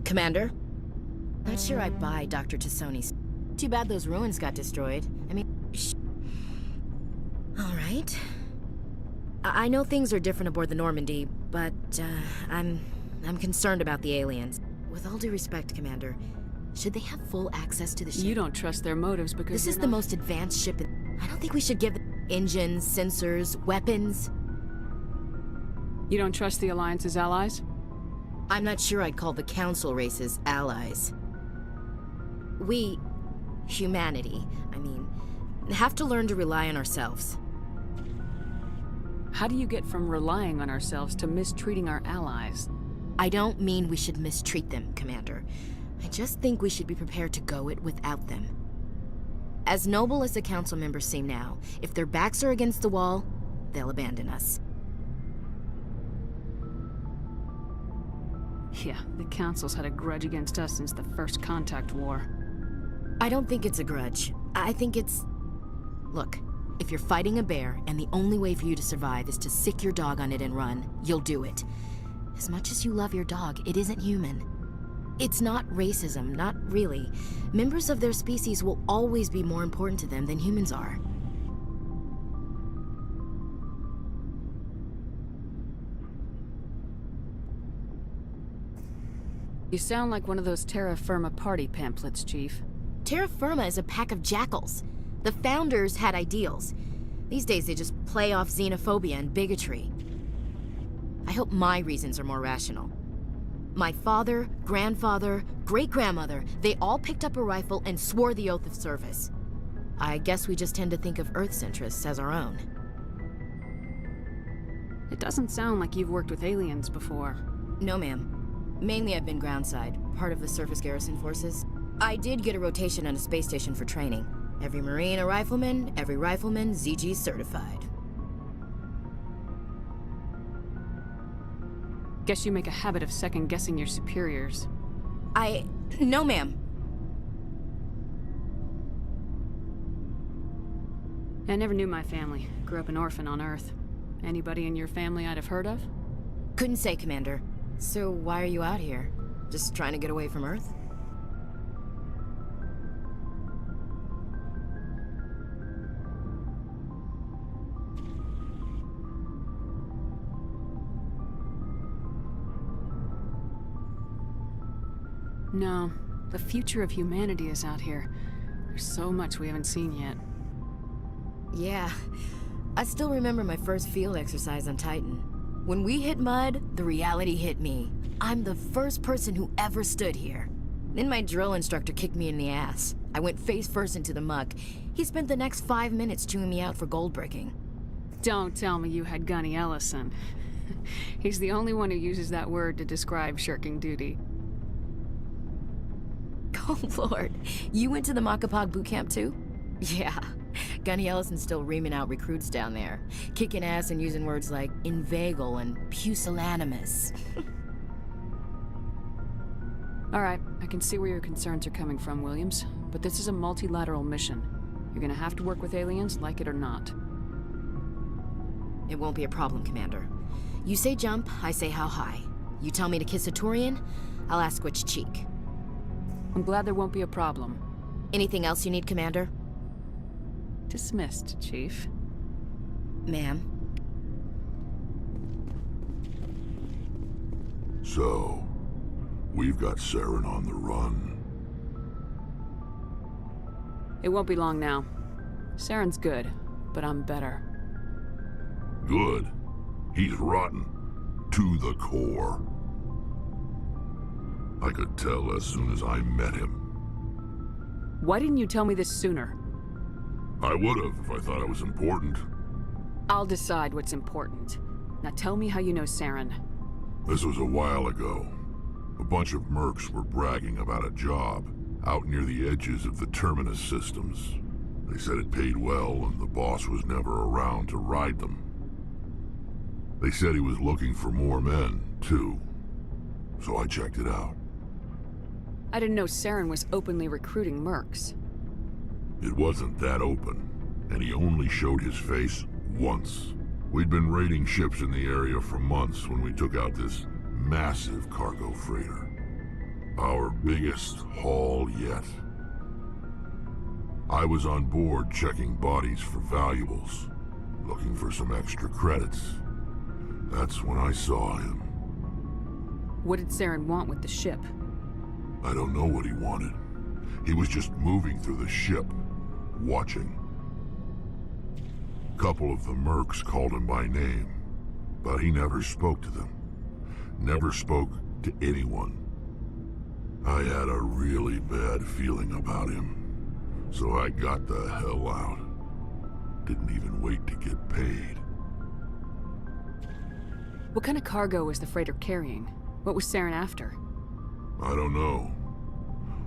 Commander? Not sure I buy Dr. Tassoni's. Too bad those ruins got destroyed. I mean, all right. I know things are different aboard the Normandy, but I'm concerned about the aliens. With all due respect, Commander, should they have full access to the ship?
You don't trust their motives because
this is the most advanced ship in... I don't think we should give them engines, sensors, weapons.
You don't trust the Alliance's allies?
I'm not sure I'd call the Council races allies. We, humanity, I mean, have to learn to rely on ourselves.
How do you get from relying on ourselves to mistreating our allies?
I don't mean we should mistreat them, Commander. I just think we should be prepared to go it without them. As noble as the Council members seem now, if their backs are against the wall, they'll abandon us.
Yeah, the Council's had a grudge against us since the First Contact War.
I don't think it's a grudge. I think it's... Look, if you're fighting a bear and the only way for you to survive is to sick your dog on it and run, you'll do it. As much as you love your dog, it isn't human. It's not racism, not really. Members of their species will always be more important to them than humans are.
You sound like one of those Terra Firma party pamphlets, Chief.
Terra Firma is a pack of jackals. The founders had ideals. These days they just play off xenophobia and bigotry. I hope my reasons are more rational. My father, grandfather, great-grandmother, they all picked up a rifle and swore the oath of service. I guess we just tend to think of Earth's interests as our own.
It doesn't sound like you've worked with aliens before.
No, ma'am. Mainly I've been groundside, part of the surface garrison forces. I did get a rotation on a space station for training. Every Marine a rifleman, every rifleman ZG certified.
Guess you make a habit of second-guessing your superiors.
No, ma'am.
I never knew my family. Grew up an orphan on Earth. Anybody in your family I'd have heard of?
Couldn't say, Commander. So why are you out here? Just trying to get away from Earth?
No. The future of humanity is out here. There's so much we haven't seen yet.
Yeah. I still remember my first field exercise on Titan. When we hit mud, the reality hit me. I'm the first person who ever stood here. Then my drill instructor kicked me in the ass. I went face first into the muck. He spent the next 5 minutes chewing me out for gold bricking.
Don't tell me you had Gunny Ellison. He's the only one who uses that word to describe shirking duty.
Oh, Lord. You went to the Makapog boot camp too? Yeah. Gunny Ellison's still reaming out recruits down there. Kicking ass and using words like inveigle and pusillanimous.
Alright, I can see where your concerns are coming from, Williams. But this is a multilateral mission. You're gonna have to work with aliens, like it or not.
It won't be a problem, Commander. You say jump, I say how high. You tell me to kiss a Turian, I'll ask which cheek.
I'm glad there won't be a problem.
Anything else you need, Commander?
Dismissed, Chief.
Ma'am.
So, we've got Saren on the run.
It won't be long now. Saren's good, but I'm better.
Good. He's rotten. To the core. I could tell as soon as I met him.
Why didn't you tell me this sooner?
I would've if I thought it was important.
I'll decide what's important. Now tell me how you know Saren.
This was a while ago. A bunch of mercs were bragging about a job out near the edges of the Terminus systems. They said it paid well and the boss was never around to ride them. They said he was looking for more men, too. So I checked it out.
I didn't know Saren was openly recruiting mercs.
It wasn't that open, and he only showed his face once. We'd been raiding ships in the area for months when we took out this massive cargo freighter. Our biggest haul yet. I was on board checking bodies for valuables, looking for some extra credits. That's when I saw him.
What did Saren want with the ship?
I don't know what he wanted. He was just moving through the ship, watching. A couple of the mercs called him by name, but he never spoke to them. Never spoke to anyone. I had a really bad feeling about him, so I got the hell out. Didn't even wait to get paid.
What kind of cargo was the freighter carrying? What was Saren after?
I don't know.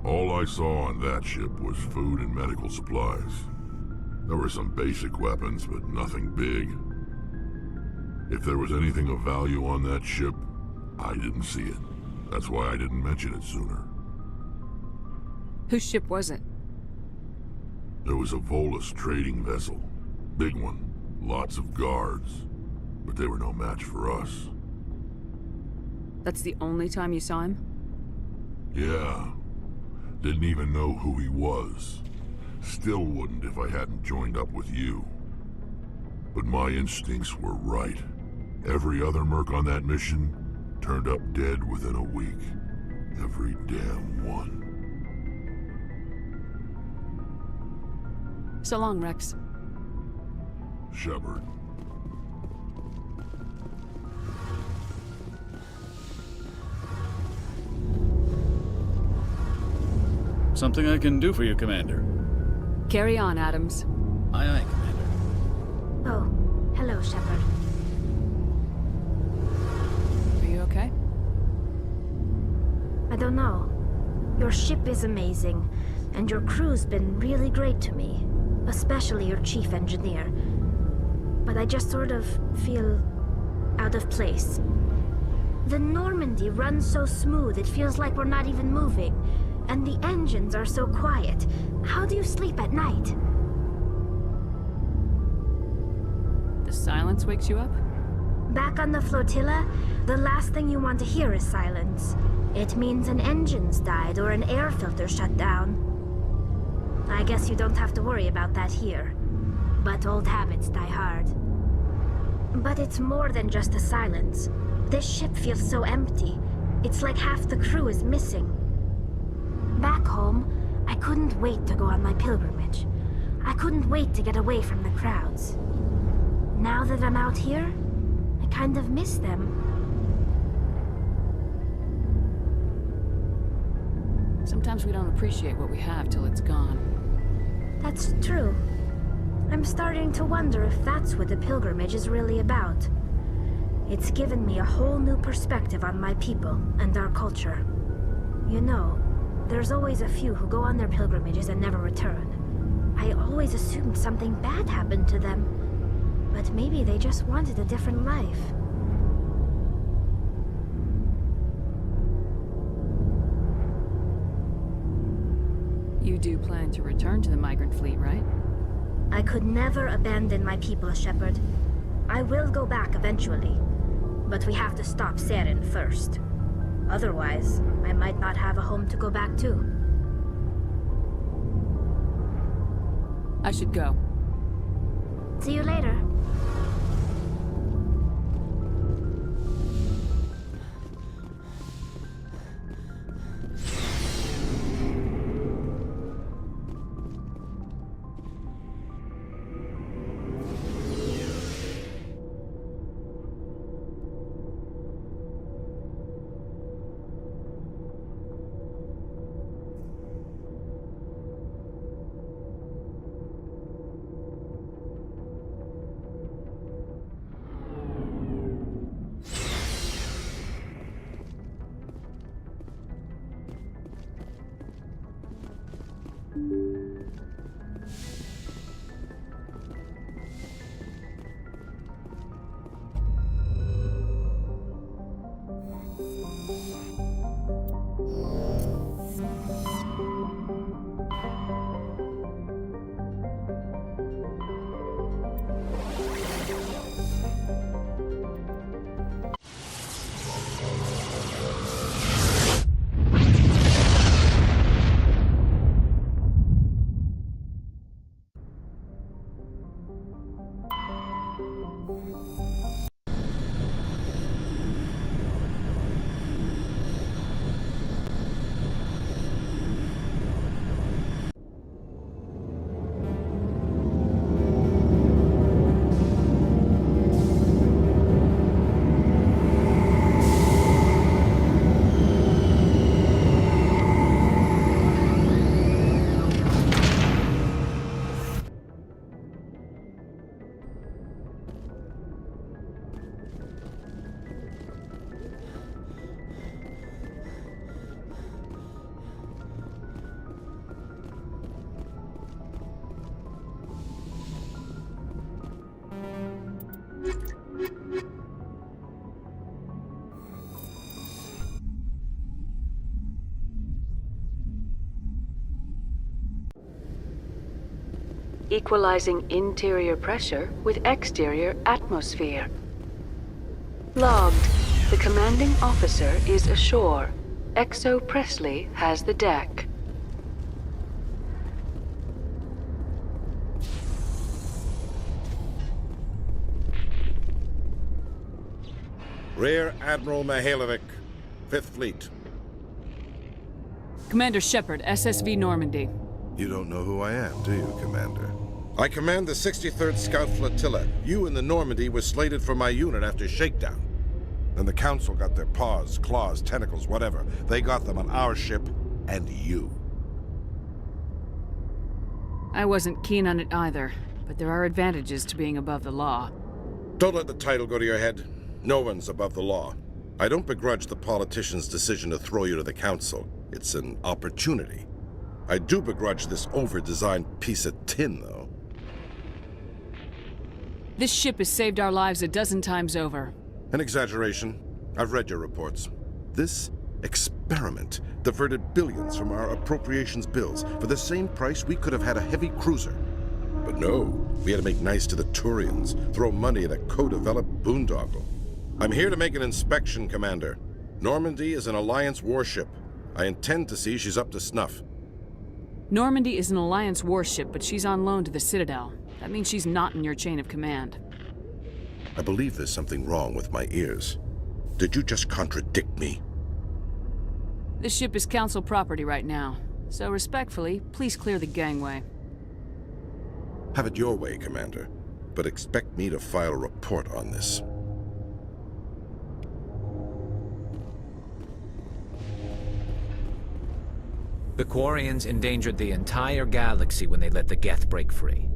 All I saw on that ship was food and medical supplies. There were some basic weapons, but nothing big. If there was anything of value on that ship, I didn't see it. That's why I didn't mention it sooner.
Whose ship was it?
There was a Volus trading vessel. Big one. Lots of guards. But they were no match for us.
That's the only time you saw him?
Yeah. Didn't even know who he was. Still wouldn't if I hadn't joined up with you. But my instincts were right. Every other merc on that mission turned up dead within a week. Every damn one.
So long, Rex.
Shepard.
Something I can do for you, Commander.
Carry on, Adams.
Aye, aye, Commander.
Oh, hello, Shepard.
Are you okay?
I don't know. Your ship is amazing, and your crew's been really great to me. Especially your chief engineer. But I just sort of feel out of place. The Normandy runs so smooth it feels like we're not even moving. And the engines are so quiet. How do you sleep at night?
The silence wakes you up?
Back on the flotilla, the last thing you want to hear is silence. It means an engine's died or an air filter shut down. I guess you don't have to worry about that here. But old habits die hard. But it's more than just the silence. This ship feels so empty. It's like half the crew is missing. Back home, I couldn't wait to go on my pilgrimage. I couldn't wait to get away from the crowds. Now that I'm out here, I kind of miss them.
Sometimes we don't appreciate what we have till it's gone.
That's true. I'm starting to wonder if that's what the pilgrimage is really about. It's given me a whole new perspective on my people and our culture. You know, there's always a few who go on their pilgrimages and never return. I always assumed something bad happened to them. But maybe they just wanted a different life.
You do plan to return to the migrant fleet, right?
I could never abandon my people, Shepard. I will go back eventually, but we have to stop Saren first. Otherwise, I might not have a home to go back to.
I should go.
See you later.
Equalizing interior pressure with exterior atmosphere. Logged. The commanding officer is ashore. Exo Presley has the deck.
Rear Admiral Mihailovic, 5th Fleet.
Commander Shepard, SSV Normandy.
You don't know who I am, do you, Commander?
I command the 63rd Scout Flotilla. You and the Normandy were slated for my unit after shakedown.
Then the Council got their paws, claws, tentacles, whatever. They got them on our ship, and you.
I wasn't keen on it either, but there are advantages to being above the law.
Don't let the title go to your head. No one's above the law. I don't begrudge the politician's decision to throw you to the Council. It's an opportunity. I do begrudge this over-designed piece of tin, though.
This ship has saved our lives a dozen times over.
An exaggeration. I've read your reports. This experiment diverted billions from our appropriations bills. For the same price, we could have had a heavy cruiser. But no, we had to make nice to the Turians, throw money at a co-developed boondoggle. I'm here to make an inspection, Commander. Normandy is an Alliance warship. I intend to see she's up to snuff.
Normandy is an Alliance warship, but she's on loan to the Citadel. That means she's not in your chain of command.
I believe there's something wrong with my ears. Did you just contradict me?
This ship is Council property right now, so respectfully, please clear the gangway.
Have it your way, Commander, but expect me to file a report on this.
The Quarians endangered the entire galaxy when they let the Geth break free.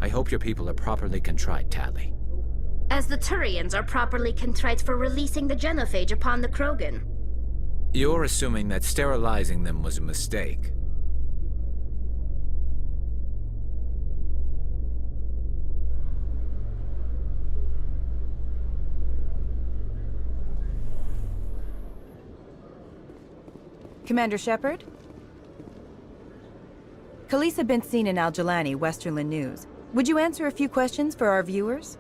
I hope your people are properly contrite, Tali.
As the Turians are properly contrite for releasing the genophage upon the Krogan.
You're assuming that sterilizing them was a mistake.
Commander Shepard? Khalisah bint seen in Al-Jalani, Westerland News. Would you answer a few questions for our viewers?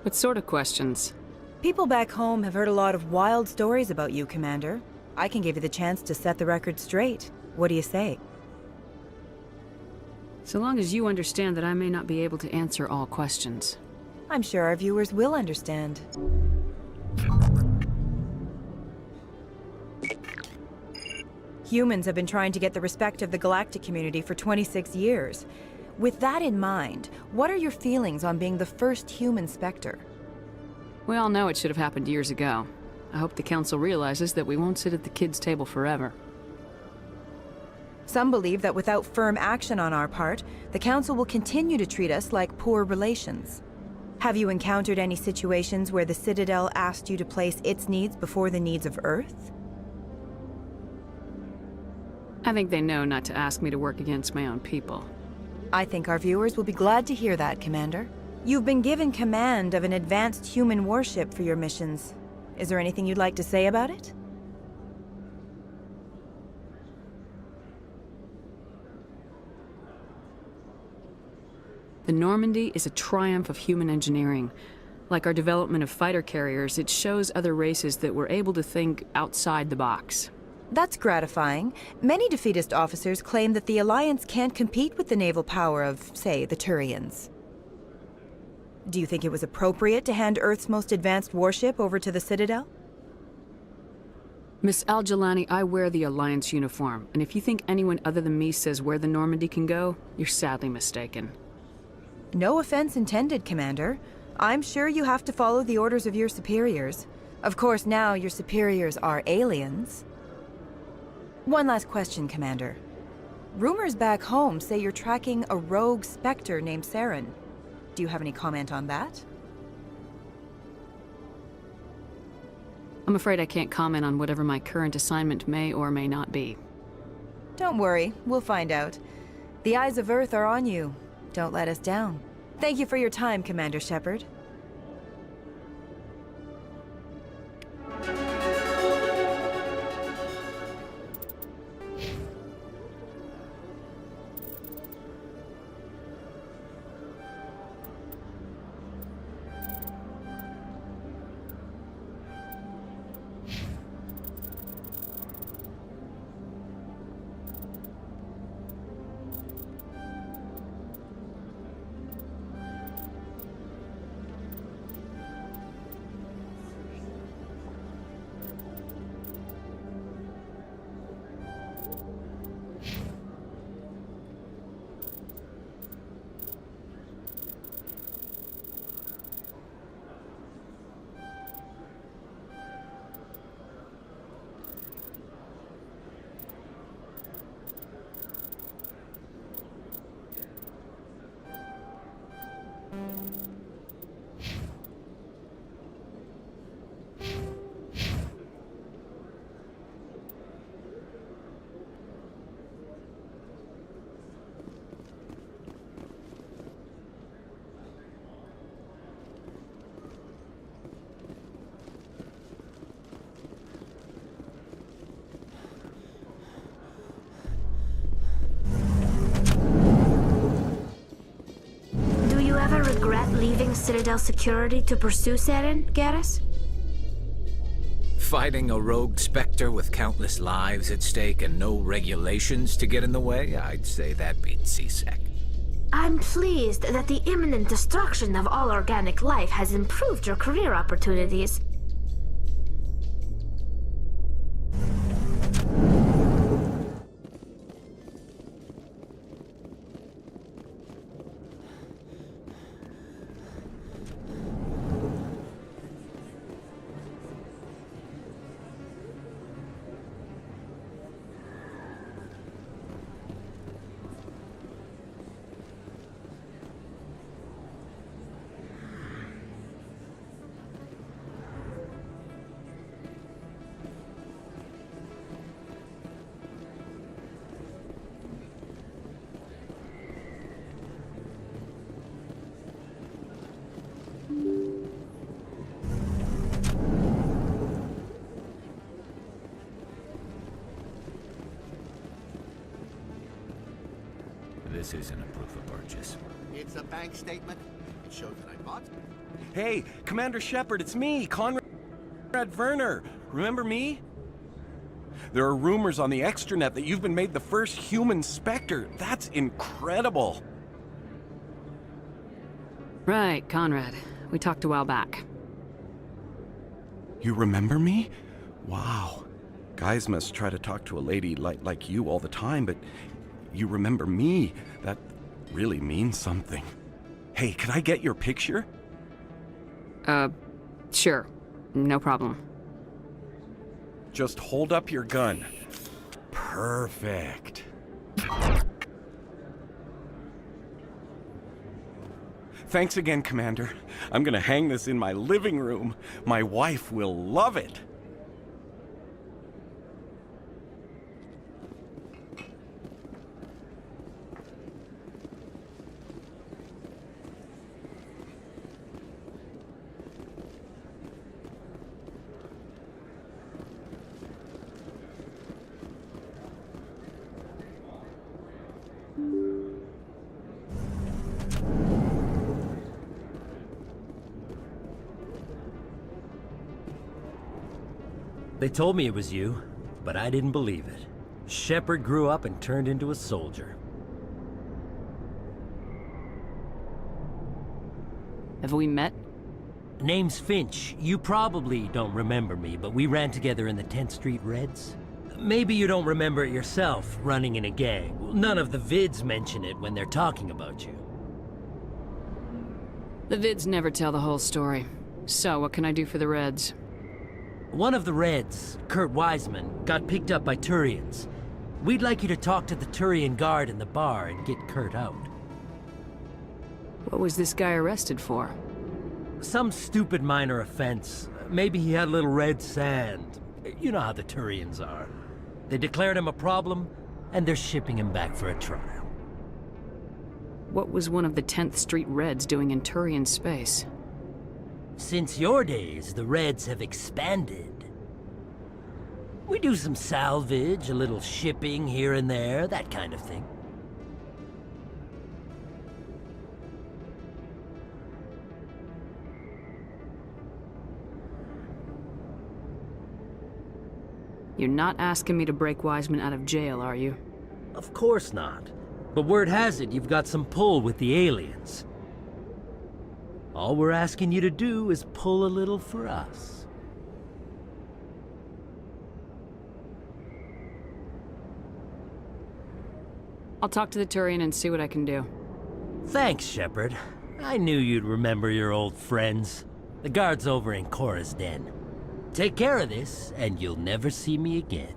What sort of questions?
People back home have heard a lot of wild stories about you, Commander. I can give you the chance to set the record straight. What do you say?
So long as you understand that I may not be able to answer all questions.
I'm sure our viewers will understand. Humans have been trying to get the respect of the galactic community for 26 years. With that in mind, what are your feelings on being the first human Spectre?
We all know it should have happened years ago. I hope the Council realizes that we won't sit at the kids' table forever.
Some believe that without firm action on our part, the Council will continue to treat us like poor relations. Have you encountered any situations where the Citadel asked you to place its needs before the needs of Earth?
I think they know not to ask me to work against my own people.
I think our viewers will be glad to hear that, Commander. You've been given command of an advanced human warship for your missions. Is there anything you'd like to say about it?
The Normandy is a triumph of human engineering. Like our development of fighter carriers, it shows other races that we're able to think outside the box.
That's gratifying. Many defeatist officers claim that the Alliance can't compete with the naval power of, say, the Turians. Do you think it was appropriate to hand Earth's most advanced warship over to the Citadel?
Miss Al-Jalani, I wear the Alliance uniform, and if you think anyone other than me says where the Normandy can go, you're sadly mistaken.
No offense intended, Commander. I'm sure you have to follow the orders of your superiors. Of course, now your superiors are aliens. One last question, Commander. Rumors back home say you're tracking a rogue Spectre named Saren. Do you have any comment on that?
I'm afraid I can't comment on whatever my current assignment may or may not be.
Don't worry, we'll find out. The eyes of Earth are on you. Don't let us down. Thank you for your time, Commander Shepard.
Regret leaving Citadel security to pursue Saren, Garrus?
Fighting a rogue Spectre with countless lives at stake and no regulations to get in the way? I'd say that beats CSEC.
I'm pleased that the imminent destruction of all organic life has improved your career opportunities.
This isn't a proof of purchase.
It's a bank statement. It shows that I bought. Hey, Commander Shepard, it's me, Conrad Werner. Remember me? There are rumors on the extranet that you've been made the first human Spectre. That's incredible.
Right, Conrad. We talked a while back.
You remember me? Wow. Guys must try to talk to a lady like you all the time, but you remember me. That really means something. Hey, could I get your picture?
Sure. No problem.
Just hold up your gun. Perfect. Thanks again, Commander. I'm gonna hang this in my living room. My wife will love it.
They told me it was you, but I didn't believe it. Shepard grew up and turned into a soldier.
Have we met?
Name's Finch. You probably don't remember me, but we ran together in the 10th Street Reds. Maybe you don't remember it yourself, running in a gang. None of the vids mention it when they're talking about you.
The vids never tell the whole story. So, what can I do for the Reds?
One of the Reds, Kurt Wiseman, got picked up by Turians. We'd like you to talk to the Turian guard in the bar and get Kurt out.
What was this guy arrested for?
Some stupid minor offense. Maybe he had a little red sand. You know how the Turians are. They declared him a problem, and they're shipping him back for a trial.
What was one of the 10th Street Reds doing in Turian space?
Since your days, the Reds have expanded. We do some salvage, a little shipping here and there, that kind of thing.
You're not asking me to break Wiseman out of jail, are you?
Of course not. But word has it you've got some pull with the aliens. All we're asking you to do is pull a little for us.
I'll talk to the Turian and see what I can do.
Thanks, Shepard. I knew you'd remember your old friends. The guard's over in Cora's den. Take care of this, and you'll never see me again.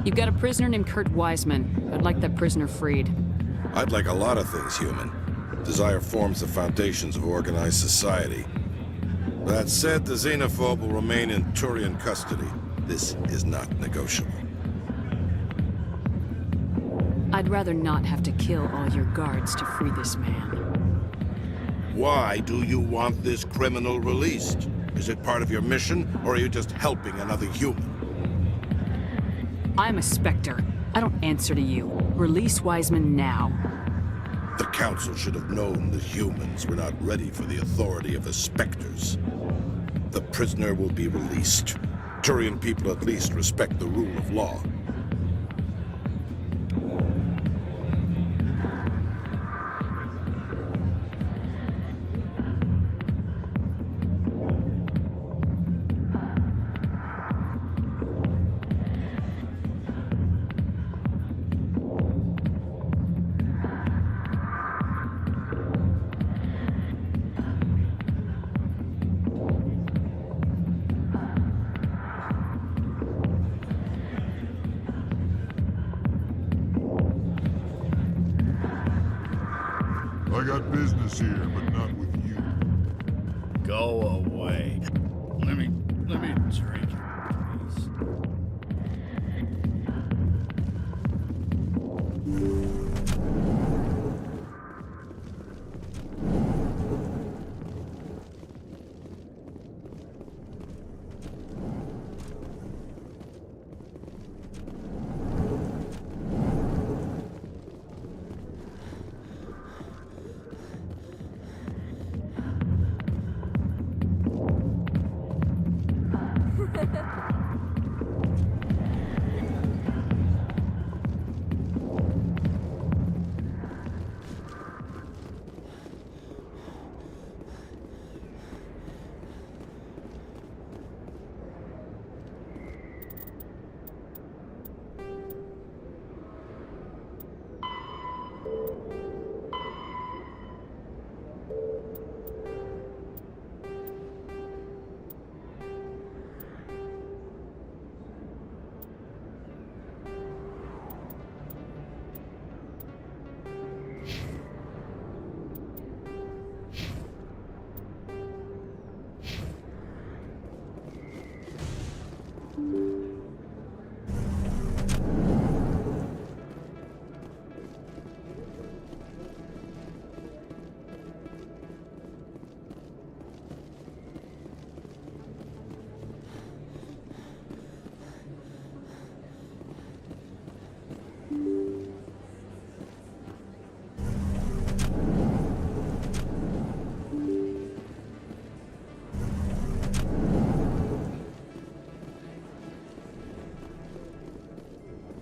You've got a prisoner named Kurt Wiseman. I'd like that prisoner freed.
I'd like a lot of things, human. Desire forms the foundations of organized society. That said, the xenophobe will remain in Turian custody. This is not negotiable.
I'd rather not have to kill all your guards to free this man.
Why do you want this criminal released? Is it part of your mission, or are you just helping another human?
I'm a Spectre. I don't answer to you. Release Wiseman now.
The Council should have known the humans were not ready for the authority of the Spectres. The prisoner will be released. Turian people at least respect the rule of law.
got business here, but not with you.
Go away. Let me drink.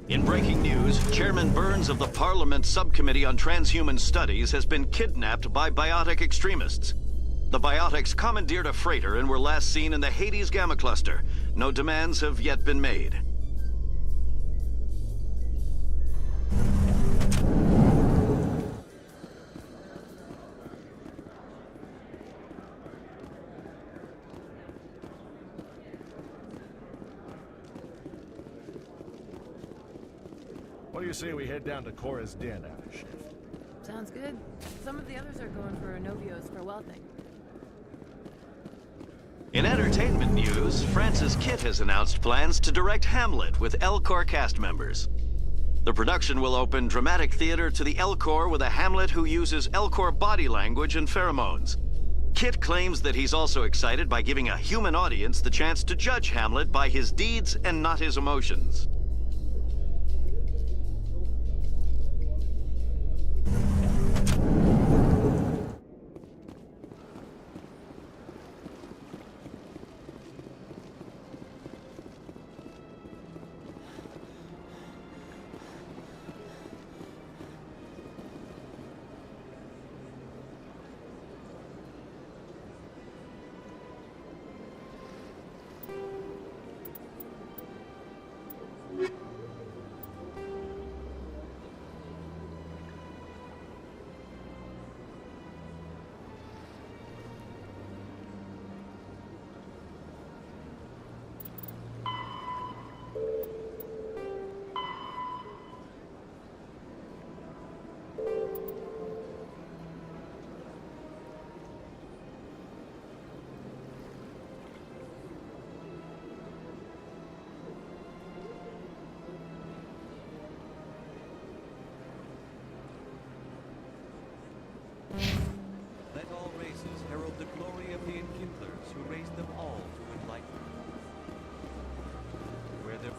In breaking news, Chairman Burns of the Parliament Subcommittee on Transhuman Studies has been kidnapped by biotic extremists. The biotics commandeered a freighter and were last seen in the Hades Gamma Cluster. No demands have yet been made.
What do you say we head down to Cora's Den after shift?
Sounds good. Some of the others are going for Inovio's farewell thing.
In entertainment news, Francis Kitt has announced plans to direct Hamlet with Elcor cast members. The production will open dramatic theater to the Elcor with a Hamlet who uses Elcor body language and pheromones. Kitt claims that he's also excited by giving a human audience the chance to judge Hamlet by his deeds and not his emotions.
Let all races herald the glory of the Enkindlers who raised them all to enlightenment. Where their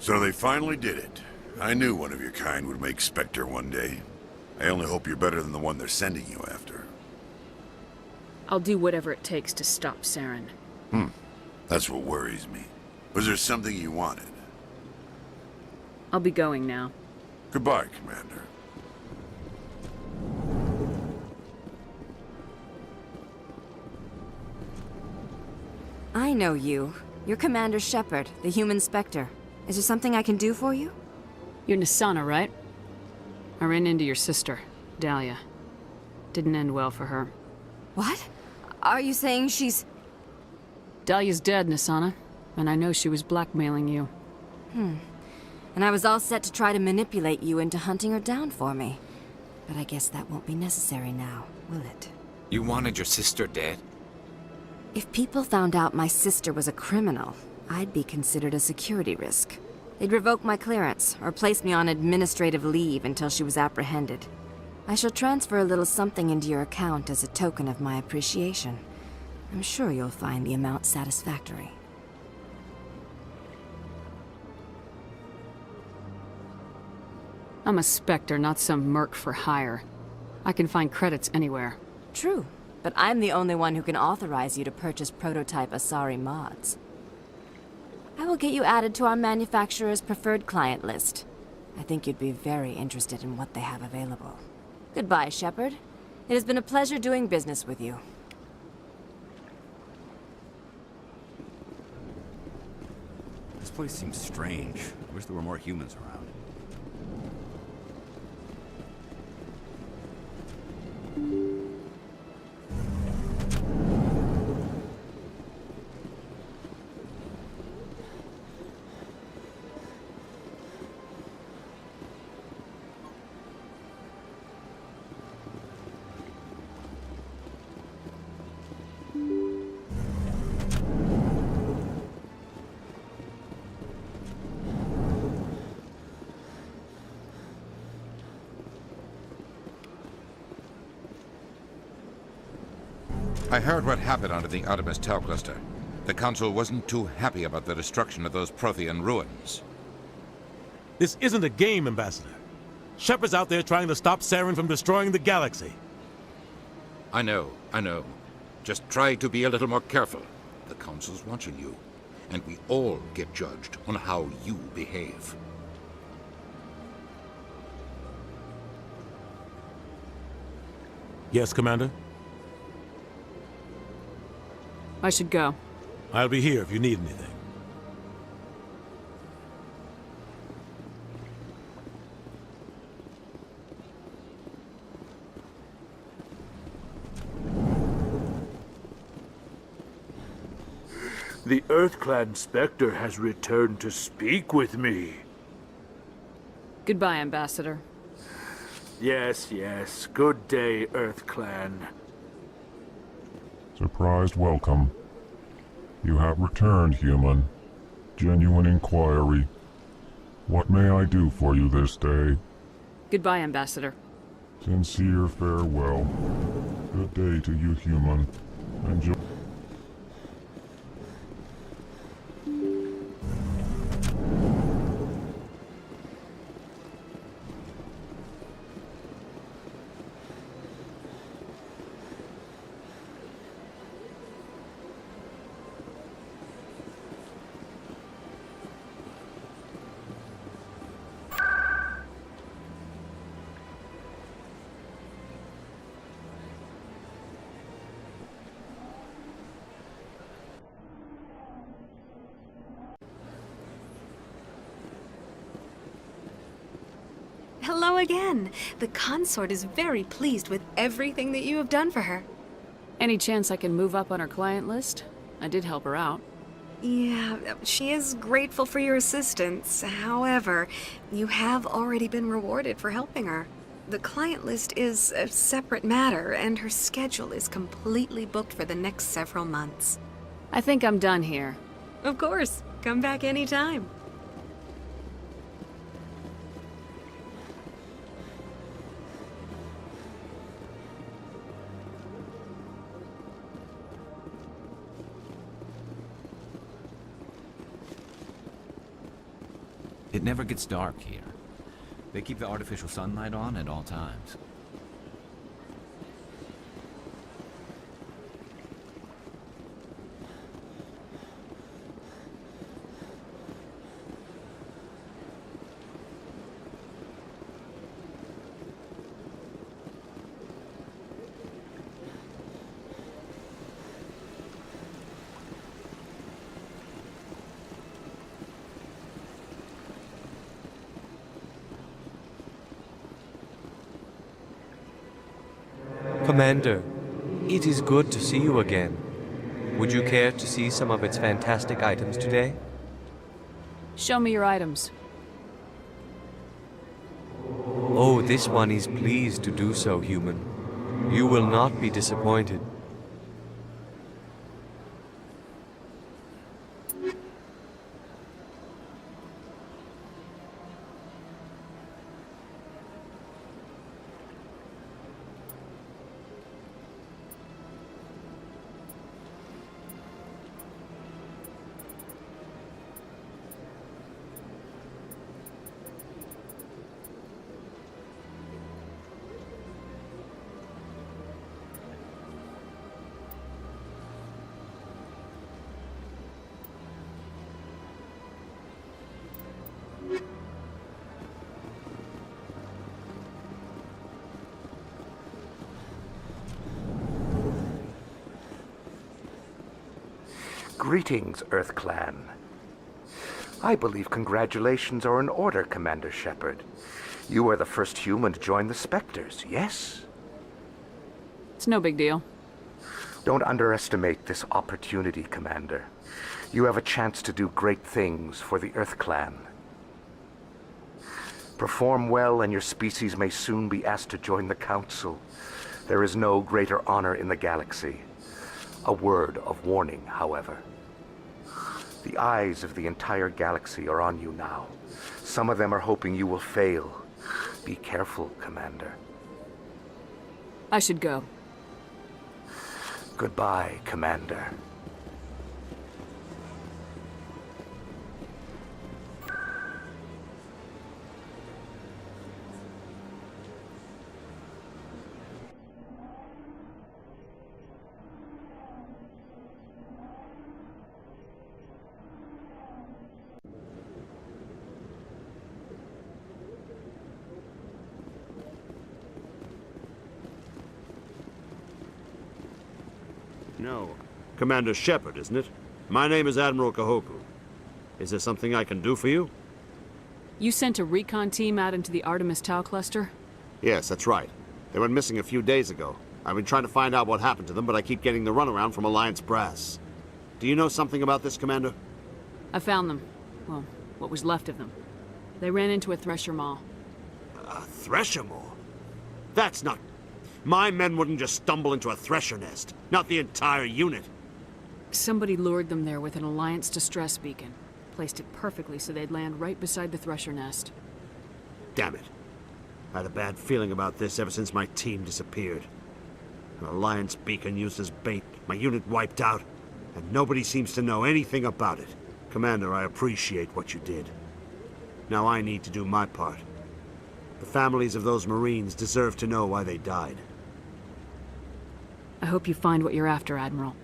So they finally did it. I knew one of your kind would make Spectre one day. I only hope you're better than the one they're sending you after.
I'll do whatever it takes to stop Saren.
That's what worries me. Was there something you wanted?
I'll be going now.
Goodbye, Commander.
I know you. You're Commander Shepard, the human Spectre. Is there something I can do for you?
You're Nassana, right? I ran into your sister, Dahlia. Didn't end well for her.
What? Are you saying she's...
Dahlia's dead, Nassana. And I know she was blackmailing you.
And I was all set to try to manipulate you into hunting her down for me. But I guess that won't be necessary now, will it?
You wanted your sister dead?
If people found out my sister was a criminal, I'd be considered a security risk. They'd revoke my clearance, or place me on administrative leave until she was apprehended. I shall transfer a little something into your account as a token of my appreciation. I'm sure you'll find the amount satisfactory.
I'm a Spectre, not some merc for hire. I can find credits anywhere.
True, but I'm the only one who can authorize you to purchase prototype Asari mods. I will get you added to our manufacturer's preferred client list. I think you'd be very interested in what they have available. Goodbye, Shepard. It has been a pleasure doing business with you.
This place seems strange. I wish there were more humans around.
I heard what happened under the Artemis Tau cluster. The Council wasn't too happy about the destruction of those Prothean ruins.
This isn't a game, Ambassador. Shepard's out there trying to stop Saren from destroying the galaxy.
I know. Just try to be a little more careful. The Council's watching you, and we all get judged on how you behave.
Yes, Commander?
I should go.
I'll be here if you need anything.
The EarthClan Spectre has returned to speak with me.
Goodbye, Ambassador.
Yes. Good day, EarthClan.
Surprised welcome. You have returned, human. Genuine inquiry. What may I do for you this day?
Goodbye, Ambassador.
Sincere farewell. Good day to you, human. Enjoy.
Hello again. The consort is very pleased with everything that you have done for her.
Any chance I can move up on her client list? I did help her out.
Yeah, she is grateful for your assistance. However, you have already been rewarded for helping her. The client list is a separate matter, and her schedule is completely booked for the next several months.
I think I'm done here.
Of course. Come back anytime.
It never gets dark here. They keep the artificial sunlight on at all times.
Commander, it is good to see you again. Would you care to see some of its fantastic items today?
Show me your items.
Oh, this one is pleased to do so, human. You will not be disappointed.
Greetings, Earth Clan. I believe congratulations are in order, Commander Shepard. You are the first human to join the Spectres, yes?
It's no big deal.
Don't underestimate this opportunity, Commander. You have a chance to do great things for the Earth Clan. Perform well and your species may soon be asked to join the Council. There is no greater honor in the galaxy. A word of warning, however. The eyes of the entire galaxy are on you now. Some of them are hoping you will fail. Be careful, Commander.
I should go.
Goodbye, Commander.
No. Commander Shepard, isn't it? My name is Admiral Kahoku. Is there something I can do for you?
You sent a recon team out into the Artemis Tau cluster?
Yes, that's right. They went missing a few days ago. I've been trying to find out what happened to them, but I keep getting the runaround from Alliance brass. Do you know something about this, Commander?
I found them. Well, what was left of them. They ran into a Thresher Maw.
A Thresher Maw? That's not... My men wouldn't just stumble into a Thresher nest. Not the entire unit.
Somebody lured them there with an Alliance distress beacon. Placed it perfectly so they'd land right beside the Thresher nest.
Damn it. I had a bad feeling about this ever since my team disappeared. An Alliance beacon used as bait, my unit wiped out, and nobody seems to know anything about it. Commander, I appreciate what you did. Now I need to do my part. The families of those Marines deserve to know why they died.
I hope you find what you're after, Admiral.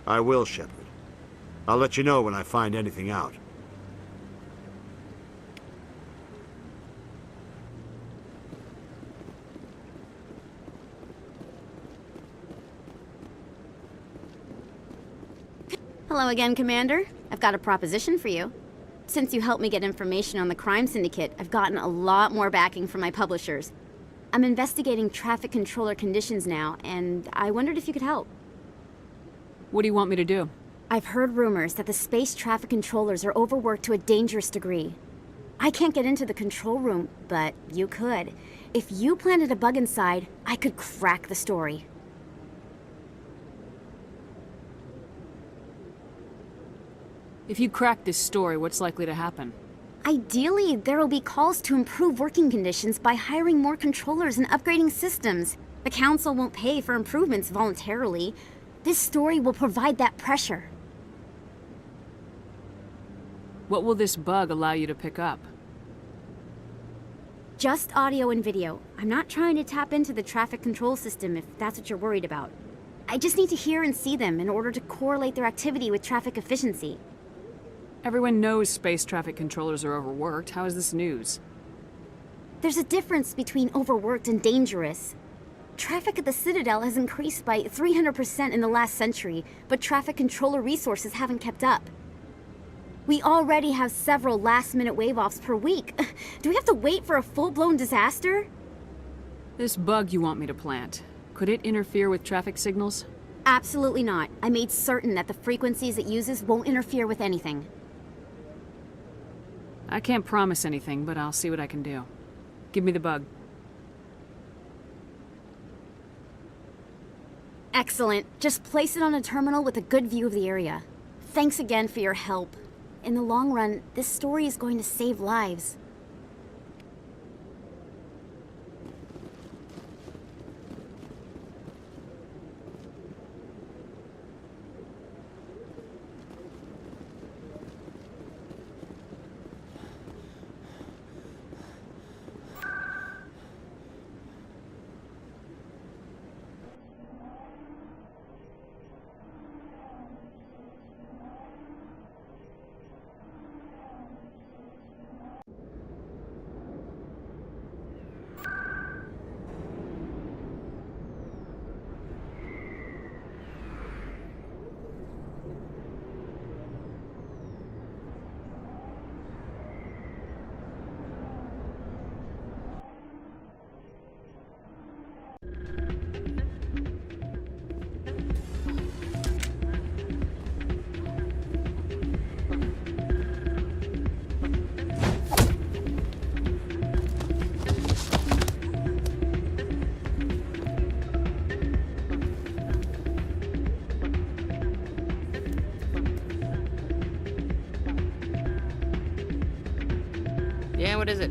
I will, Shepard. I'll let you know when I find anything out.
Hello again, Commander. I've got a proposition for you. Since you helped me get information on the crime syndicate, I've gotten a lot more backing from my publishers. I'm investigating traffic controller conditions now, and I wondered if you could help.
What do you want me to do?
I've heard rumors that the space traffic controllers are overworked to a dangerous degree. I can't get into the control room, but you could. If you planted a bug inside, I could crack the story.
If you crack this story, what's likely to happen?
Ideally, there will be calls to improve working conditions by hiring more controllers and upgrading systems. The Council won't pay for improvements voluntarily. This story will provide that pressure.
What will this bug allow you to pick up?
Just audio and video. I'm not trying to tap into the traffic control system if that's what you're worried about. I just need to hear and see them in order to correlate their activity with traffic efficiency.
Everyone knows space traffic controllers are overworked. How is this news?
There's a difference between overworked and dangerous. Traffic at the Citadel has increased by 300% in the last century, but traffic controller resources haven't kept up. We already have several last-minute wave-offs per week. Do we have to wait for a full-blown disaster?
This bug you want me to plant. Could it interfere with traffic signals?
Absolutely not. I made certain that the frequencies it uses won't interfere with anything.
I can't promise anything, but I'll see what I can do. Give me the bug.
Excellent. Just place it on a terminal with a good view of the area. Thanks again for your help. In the long run, this story is going to save lives.
Yeah, what is it?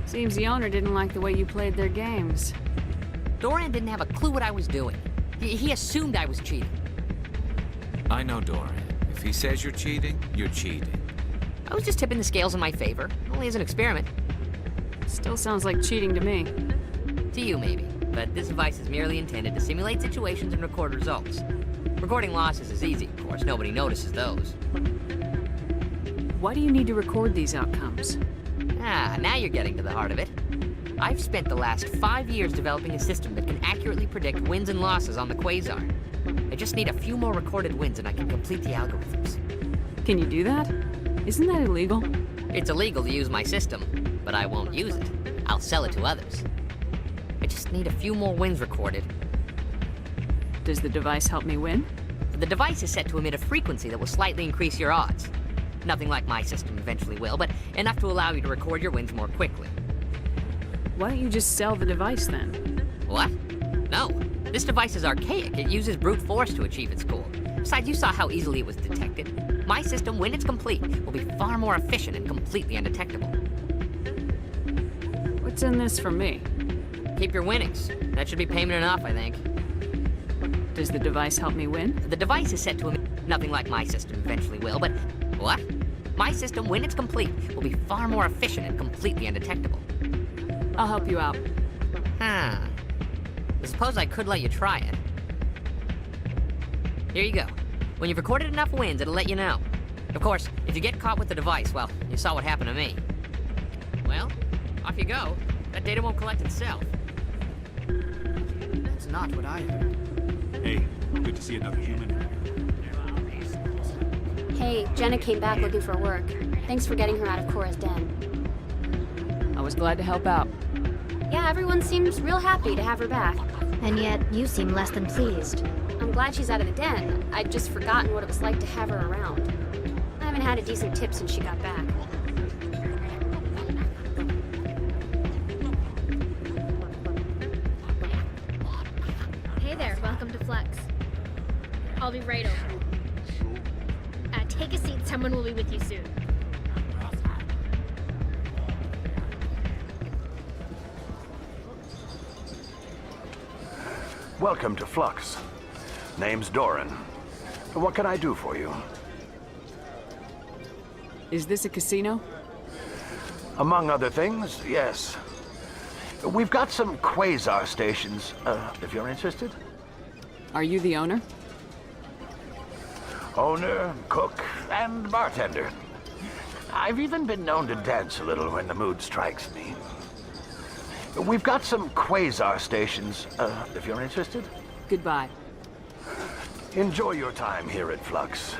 Seems the owner didn't like the way you played their games.
Doran didn't have a clue what I was doing. He assumed I was cheating.
I know Doran. If he says you're cheating, you're cheating.
I was just tipping the scales in my favor, only as an experiment.
Still sounds like cheating to me.
To you, maybe. But this device is merely intended to simulate situations and record results. Recording losses is easy, of course. Nobody notices those.
Why do you need to record these outcomes?
Ah, now you're getting to the heart of it. I've spent the last 5 years developing a system that can accurately predict wins and losses on the Quasar. I just need a few more recorded wins and I can complete the algorithms.
Can you do that? Isn't that illegal?
It's illegal to use my system, but I won't use it. I'll sell it to others. I just need a few more wins recorded.
Does the device help me win?
The device is set to emit a frequency that will slightly increase your odds. Nothing like my system eventually will, but enough to allow you to record your wins more quickly.
Why don't you just sell the device then?
What? No. This device is archaic. It uses brute force to achieve its goal. Besides, you saw how easily it was detected. My system, when it's complete, will be far more efficient and completely undetectable.
What's in this for me?
Keep your winnings. That should be payment enough, I think.
Does the device help me win?
The device is set to emit nothing like my system eventually will, but what? My system, when it's complete, will be far more efficient and completely undetectable.
I'll help you out.
Huh. I suppose I could let you try it. Here you go. When you've recorded enough wins, it'll let you know. Of course, if you get caught with the device, well, you saw what happened to me. Well, off you go. That data won't collect itself. That's not what I heard.
Hey, good to see another human.
Hey, Jenna came back looking for work. Thanks for getting her out of Cora's den.
I was glad to help out.
Yeah, everyone seems real happy to have her back.
And yet, you seem less than pleased.
I'm glad she's out of the den. I'd just forgotten what it was like to have her around. I haven't had a decent tip since she got back.
Hey there, welcome to Flex. I'll be right over. Take a seat, someone will be with you soon.
Welcome to Flux. Name's Doran. What can I do for you?
Is this a casino?
Among other things, yes. We've got some Quasar stations, if you're interested.
Are you the owner?
Owner, cook, and bartender. I've even been known to dance a little when the mood strikes me. We've got some Quasar stations, if you're interested.
Goodbye.
Enjoy your time here at Flux.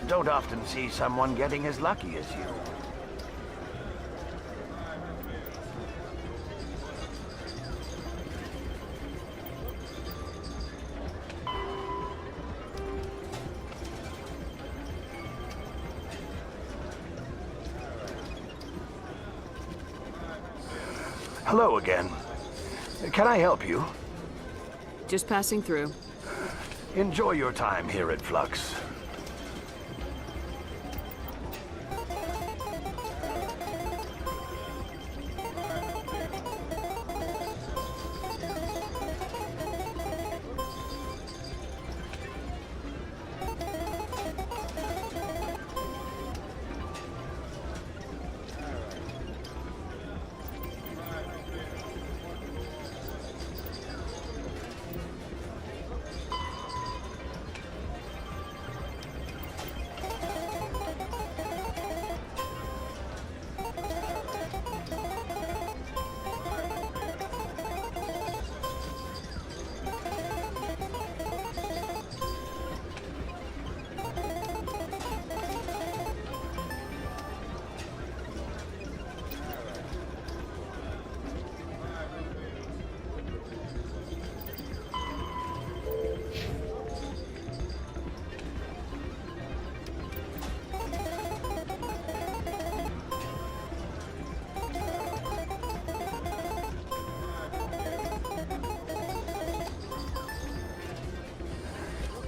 Don't often see someone getting as lucky as you. Hello again. Can I help you?
Just passing through.
Enjoy your time here at Flux.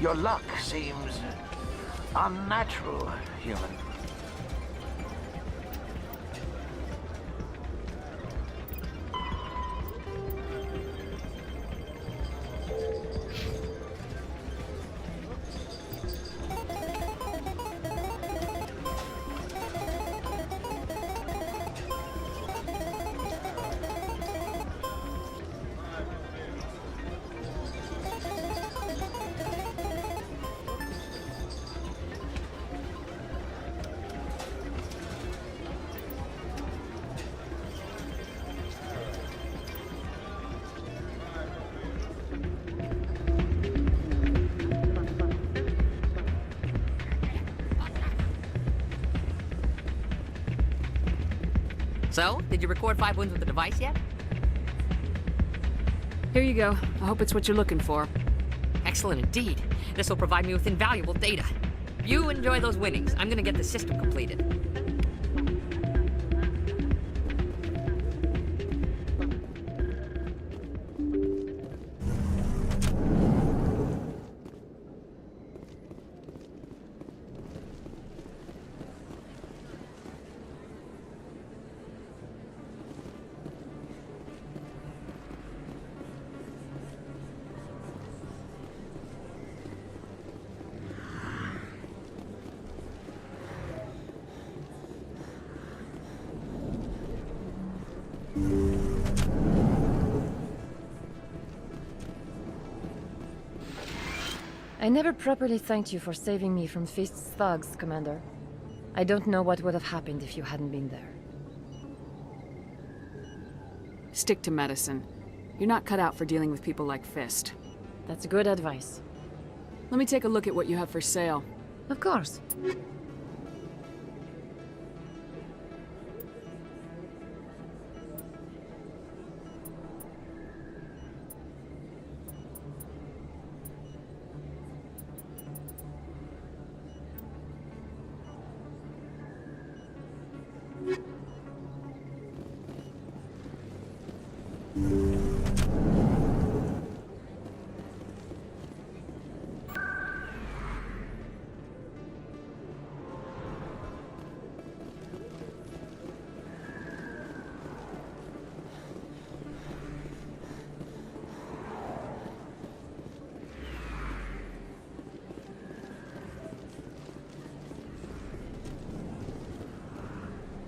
Your luck seems unnatural, human.
So, did you record 5 wins with the device yet?
Here you go. I hope it's what you're looking for.
Excellent indeed. This will provide me with invaluable data. You enjoy those winnings. I'm gonna get the system completed.
I never properly thanked you for saving me from Fist's thugs, Commander. I don't know what would have happened if you hadn't been there.
Stick to medicine. You're not cut out for dealing with people like Fist.
That's good advice.
Let me take a look at what you have for sale.
Of course.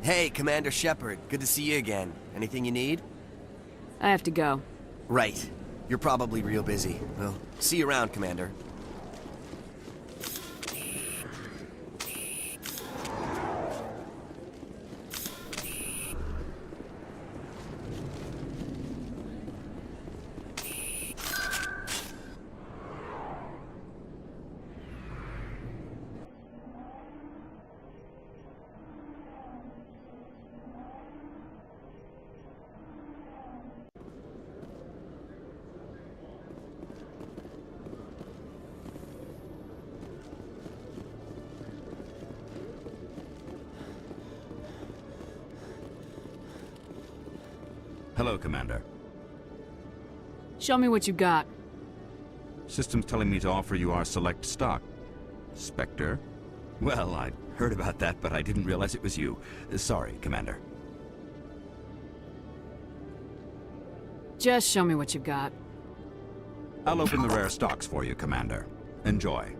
Hey, Commander Shepard. Good to see you again. Anything you need?
I have to go.
Right. You're probably real busy. Well, see you around, Commander.
Hello, Commander.
Show me what you got.
System's telling me to offer you our select stock. Spectre? Well, I heard about that, but I didn't realize it was you. Sorry, Commander.
Just show me what you've got.
I'll open the rare stocks for you, Commander. Enjoy.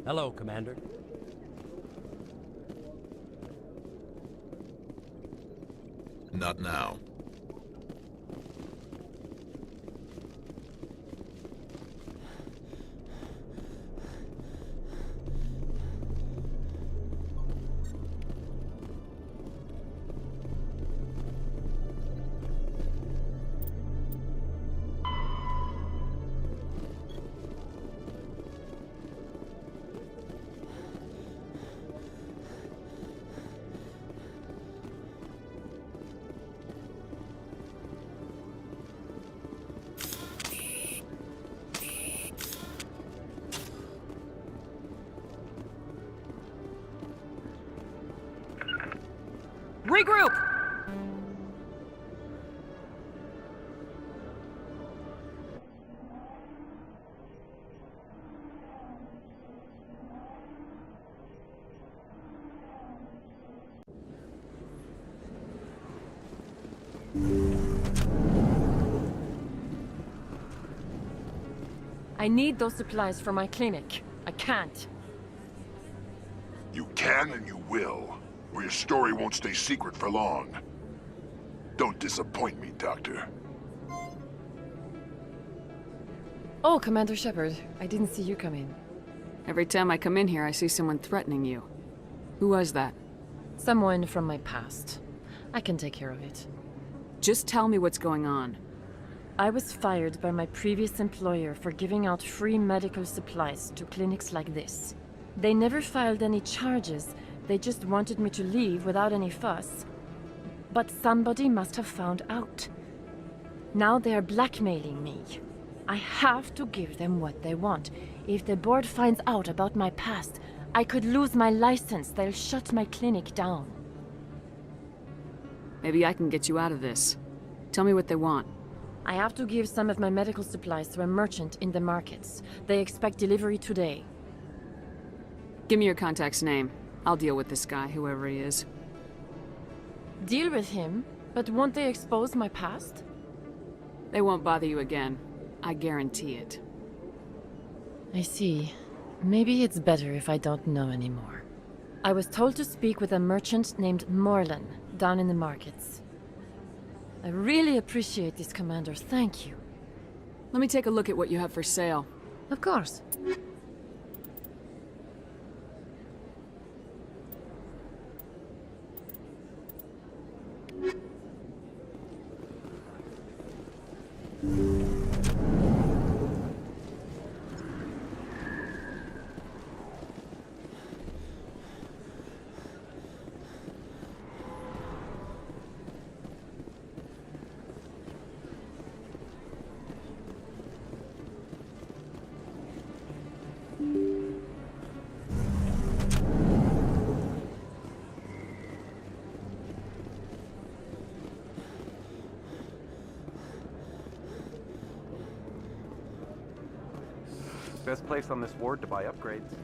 Hello, Commander.
Not now.
Regroup!
I need those supplies for my clinic. I can't.
You can and you will, or your story won't stay secret for long. Don't disappoint me, Doctor.
Oh, Commander Shepard. I didn't see you come in.
Every time I come in here, I see someone threatening you. Who was that?
Someone from my past. I can take care of it.
Just tell me what's going on.
I was fired by my previous employer for giving out free medical supplies to clinics like this. They never filed any charges. They just wanted me to leave without any fuss. But somebody must have found out. Now they are blackmailing me. I have to give them what they want. If the board finds out about my past, I could lose my license. They'll shut my clinic down.
Maybe I can get you out of this. Tell me what they want.
I have to give some of my medical supplies to a merchant in the markets. They expect delivery today.
Give me your contact's name. I'll deal with this guy, whoever he is.
Deal with him? But won't they expose my past?
They won't bother you again. I guarantee it.
I see. Maybe it's better if I don't know anymore. I was told to speak with a merchant named Morlan, down in the markets. I really appreciate this, Commander. Thank you.
Let me take a look at what you have for sale.
Of course.
Best place on this ward to buy upgrades.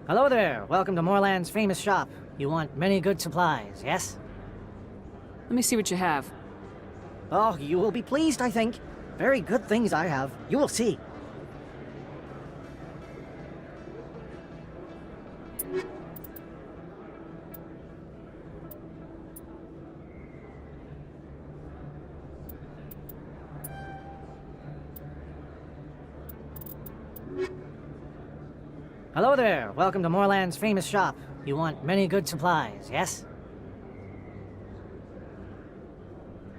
Hello there. Welcome to Moorland's famous shop. You want many good supplies, yes?
Let me see what you have.
Oh, you will be pleased, I think. Very good things I have. You will see. Hello there. Welcome to Moorland's famous shop. You want many good supplies, yes?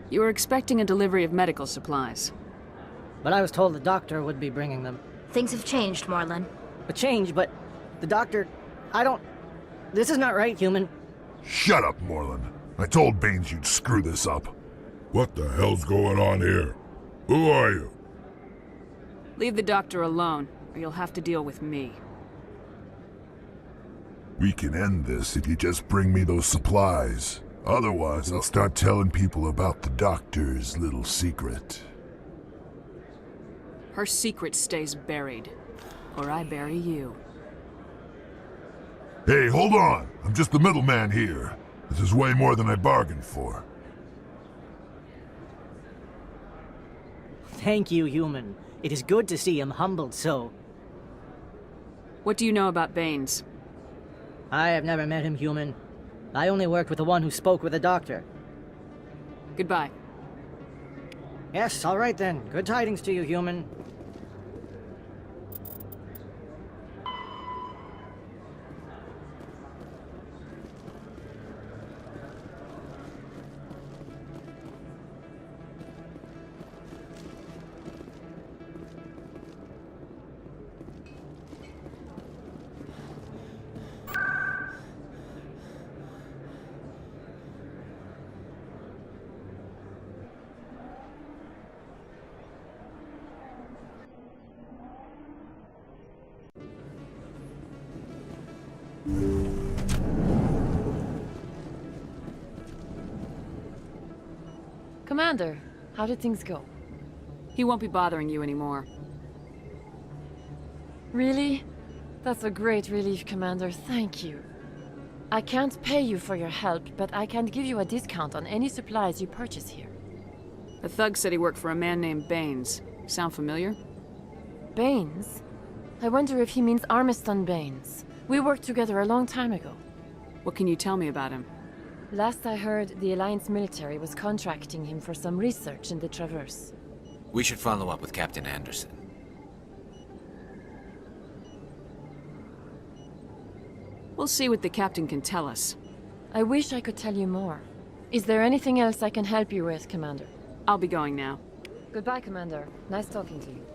You were expecting a delivery of medical supplies.
But I was told the doctor would be bringing them.
Things have changed, Moorland.
A change, but the doctor... I don't... This is not right, human.
Shut up, Moorland. I told Baines you'd screw this up. What the hell's going on here? Who are you?
Leave the doctor alone, or you'll have to deal with me.
We can end this if you just bring me those supplies. Otherwise, I'll start telling people about the doctor's little secret.
Her secret stays buried, or I bury you.
Hey, hold on! I'm just the middleman here. This is way more than I bargained for.
Thank you, human. It is good to see him humbled so.
What do you know about Baines?
I have never met him, human. I only worked with the one who spoke with the doctor.
Goodbye.
Yes, all right then. Good tidings to you, human.
Commander, how did things go?
He won't be bothering you anymore.
Really? That's a great relief, Commander. Thank you. I can't pay you for your help, but I can give you a discount on any supplies you purchase here.
The thug said he worked for a man named Baines. Sound familiar?
Baines? I wonder if he means Armiston Baines. We worked together a long time ago.
What can you tell me about him?
Last I heard, the Alliance military was contracting him for some research in the Traverse.
We should follow up with Captain Anderson.
We'll see what the captain can tell us.
I wish I could tell you more. Is there anything else I can help you with, Commander?
I'll be going now.
Goodbye, Commander. Nice talking to you.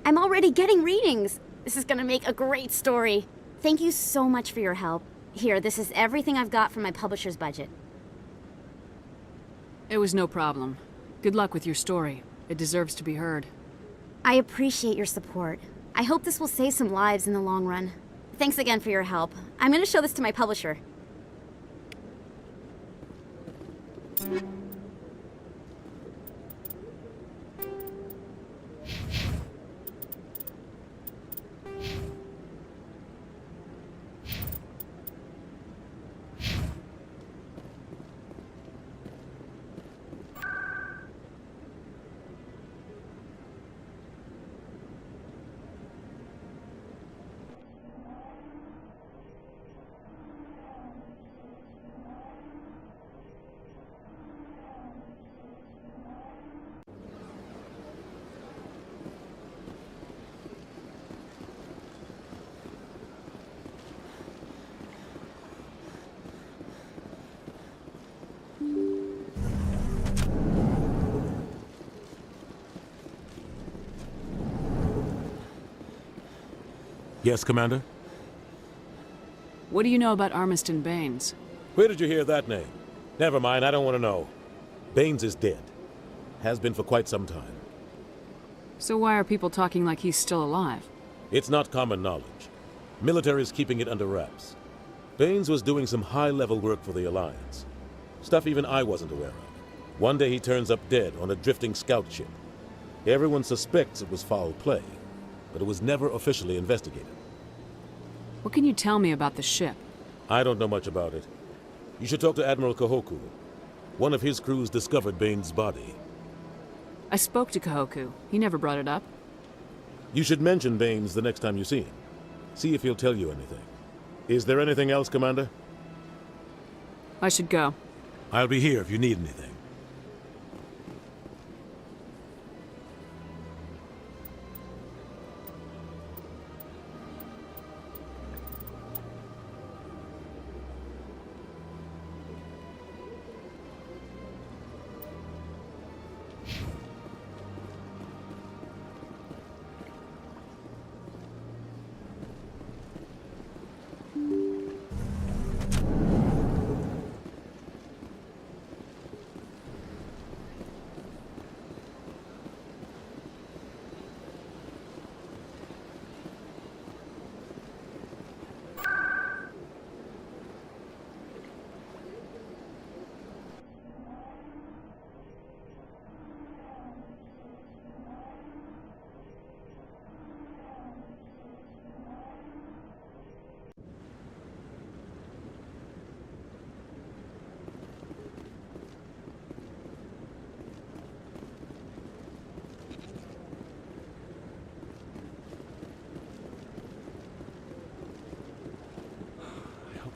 I'm already getting readings. This is gonna make a great story. Thank you so much for your help. Here, this is everything I've got from my publisher's budget.
It was no problem. Good luck with your story. It deserves to be heard.
I appreciate your support. I hope this will save some lives in the long run. Thanks again for your help. I'm gonna show this to my publisher.
Yes, Commander?
What do you know about Armiston Baines?
Where did you hear that name? Never mind, I don't want to know. Baines is dead. Has been for quite some time.
So why are people talking like he's still alive?
It's not common knowledge. Military is keeping it under wraps. Baines was doing some high-level work for the Alliance. Stuff even I wasn't aware of. One day he turns up dead on a drifting scout ship. Everyone suspects it was foul play, but it was never officially investigated.
What can you tell me about the ship?
I don't know much about it. You should talk to Admiral Kahoku. One of his crews discovered Baines' body.
I spoke to Kahoku. He never brought it up.
You should mention Baines the next time you see him. See if he'll tell you anything. Is there anything else, Commander?
I should go.
I'll be here if you need anything.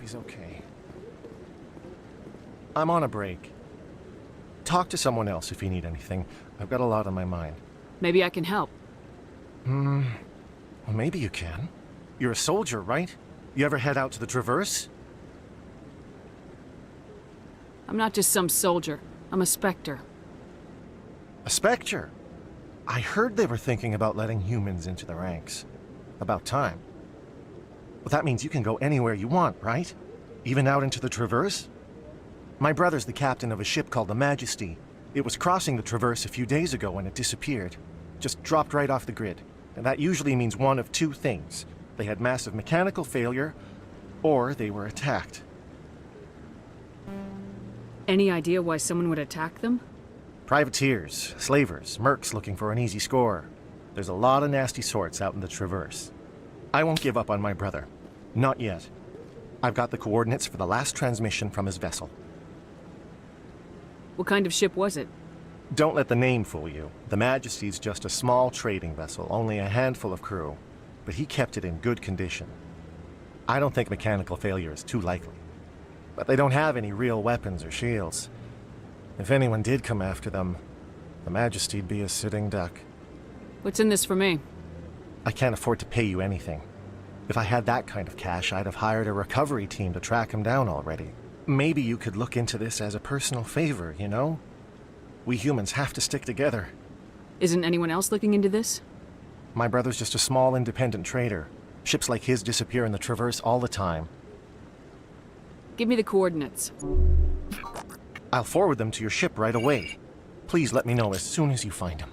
He's okay. I'm on a break. Talk to someone else if you need anything. I've got a lot on my mind.
Maybe I can help.
Well, maybe you can. You're a soldier, right? You ever head out to the Traverse?
I'm not just some soldier. I'm a Spectre.
A Spectre? I heard they were thinking about letting humans into the ranks. About time. Well, that means you can go anywhere you want, right? Even out into the Traverse? My brother's the captain of a ship called the Majesty. It was crossing the Traverse a few days ago when it disappeared. Just dropped right off the grid. And that usually means one of two things. They had massive mechanical failure, or they were attacked.
Any idea why someone would attack them?
Privateers, slavers, mercs looking for an easy score. There's a lot of nasty sorts out in the Traverse. I won't give up on my brother. Not yet. I've got the coordinates for the last transmission from his vessel.
What kind of ship was it?
Don't let the name fool you. The Majesty's just a small trading vessel, only a handful of crew. But he kept it in good condition. I don't think mechanical failure is too likely. But they don't have any real weapons or shields. If anyone did come after them, the Majesty'd be a sitting duck.
What's in this for me?
I can't afford to pay you anything. If I had that kind of cash, I'd have hired a recovery team to track him down already. Maybe you could look into this as a personal favor, you know? We humans have to stick together.
Isn't anyone else looking into this?
My brother's just a small independent trader. Ships like his disappear in the Traverse all the time.
Give me the coordinates.
I'll forward them to your ship right away. Please let me know as soon as you find them.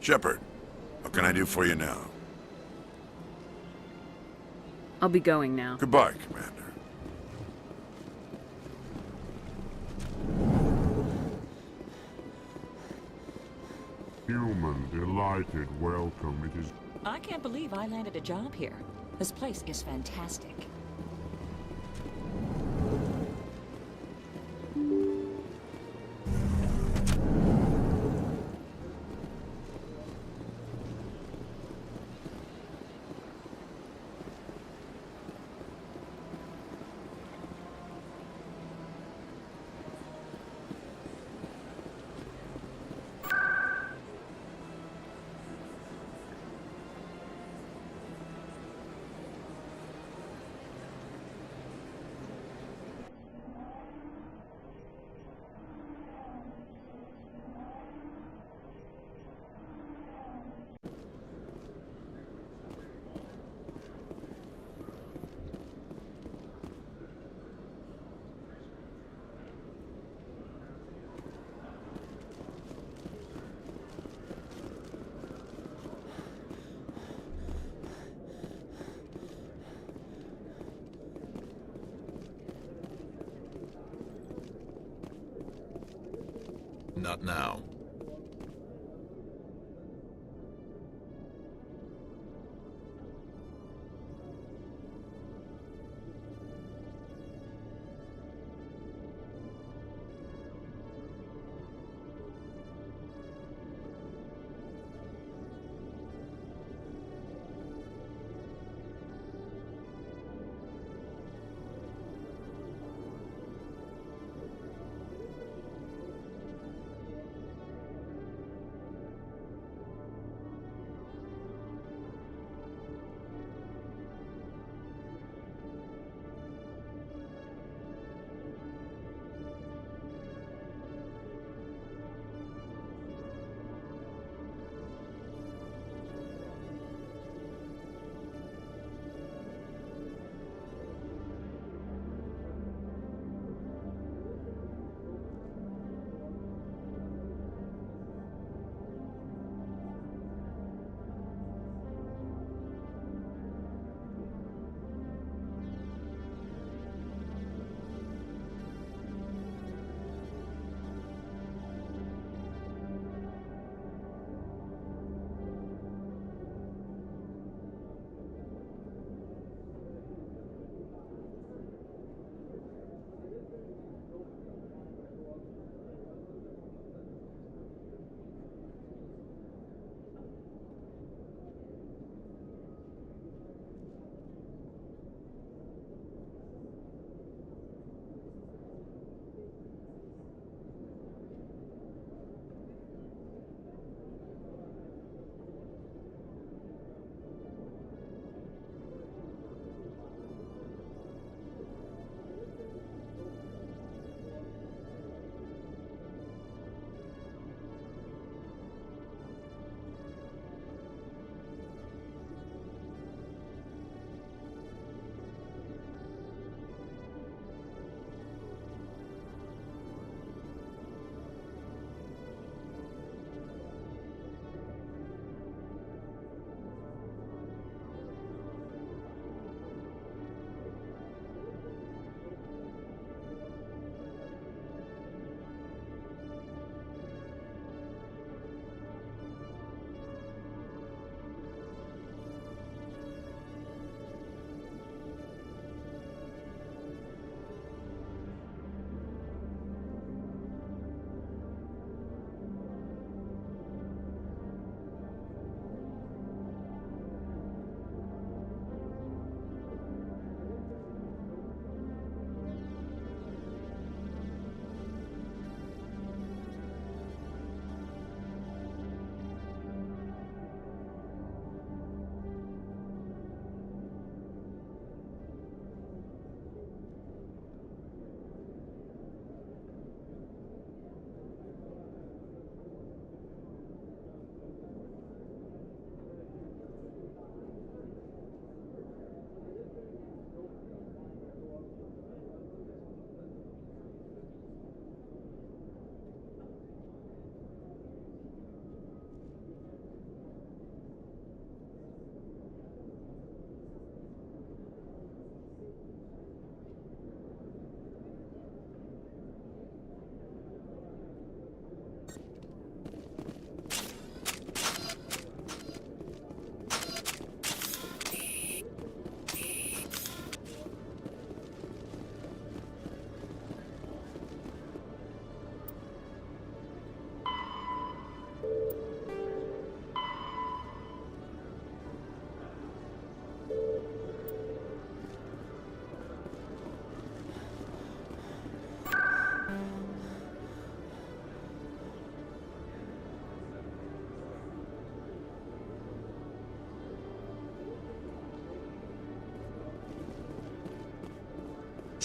Shepard, what can I do for you now?
I'll be going now.
Goodbye, Commander.
Human, delighted welcome. It is...
I can't believe I landed a job here. This place is fantastic.
Not now.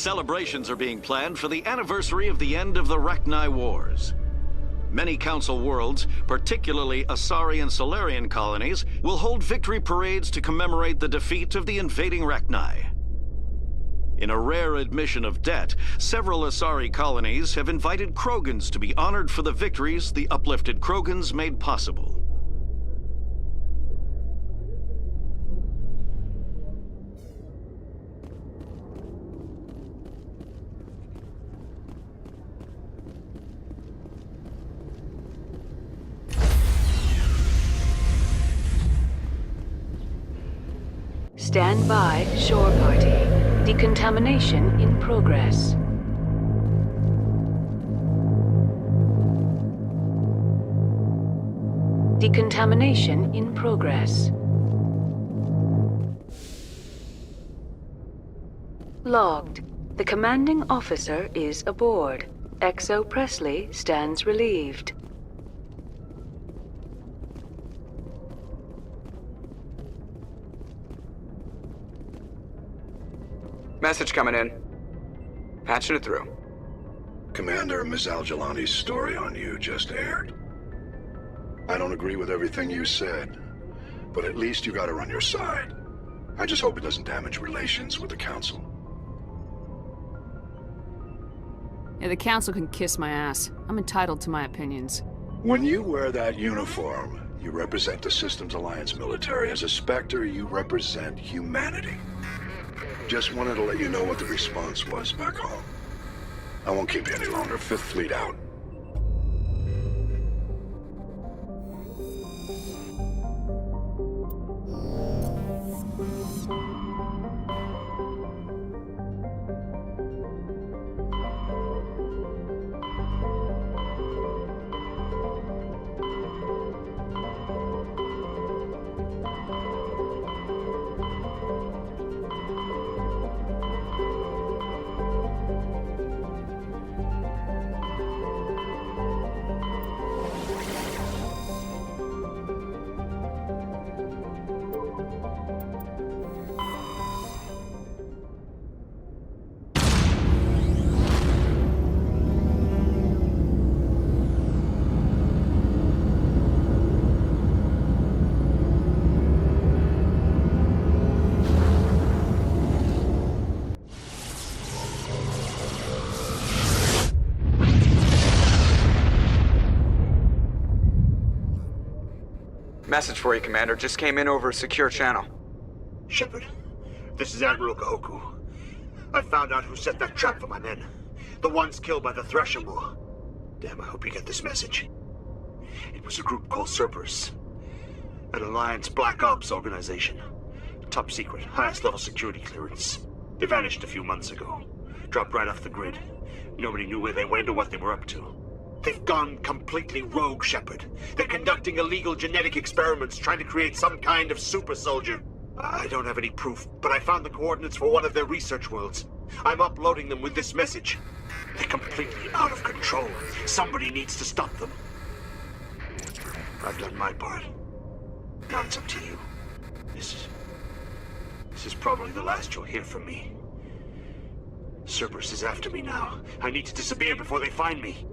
Celebrations are being planned for the anniversary of the end of the Rachni Wars. Many Council worlds, particularly Asari and Solarian colonies, will hold victory parades to commemorate the defeat of the invading Rachni. In a rare admission of debt, several Asari colonies have invited Krogans to be honored for the victories the uplifted Krogans made possible.
Stand by, shore party. Decontamination in progress. Decontamination in progress. Logged. The commanding officer is aboard. Exo Presley stands relieved.
Message coming in. Patching it through.
Commander, Ms. Al-Jalani's story on you just aired. I don't agree with everything you said, but at least you got her on your side. I just hope it doesn't damage relations with the Council.
Yeah, the Council can kiss my ass. I'm entitled to my opinions.
When you wear that uniform, you represent the Systems Alliance military. As a Spectre, you represent humanity. Just wanted to let you know what the response was back home. I won't keep you any longer. Fifth Fleet out.
Message for you, Commander. Just came in over a secure channel.
Shepard, this is Admiral Kahoku. I found out who set that trap for my men. The ones killed by the Thresher War. Damn, I hope you get this message. It was a group called Cerberus. An Alliance Black Ops organization. Top secret, highest level security clearance. They vanished a few months ago. Dropped right off the grid. Nobody knew where they went or what they were up to. They've gone completely rogue, Shepard. They're conducting illegal genetic experiments, trying to create some kind of super soldier. I don't have any proof, but I found the coordinates for one of their research worlds. I'm uploading them with this message. They're completely out of control. Somebody needs to stop them. I've done my part. Now it's up to you. This is probably the last you'll hear from me. Cerberus is after me now. I need to disappear before they find me.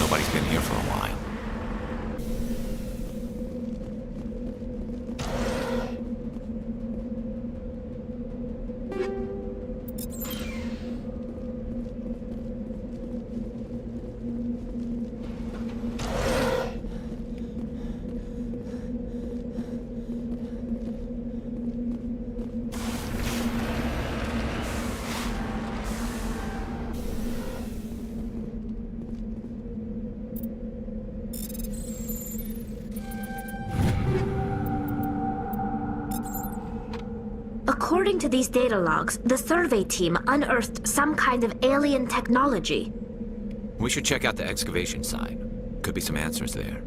Nobody's been here for a while.
According to these data logs, the survey team unearthed some kind of alien technology.
We should check out the excavation site. Could be some answers there.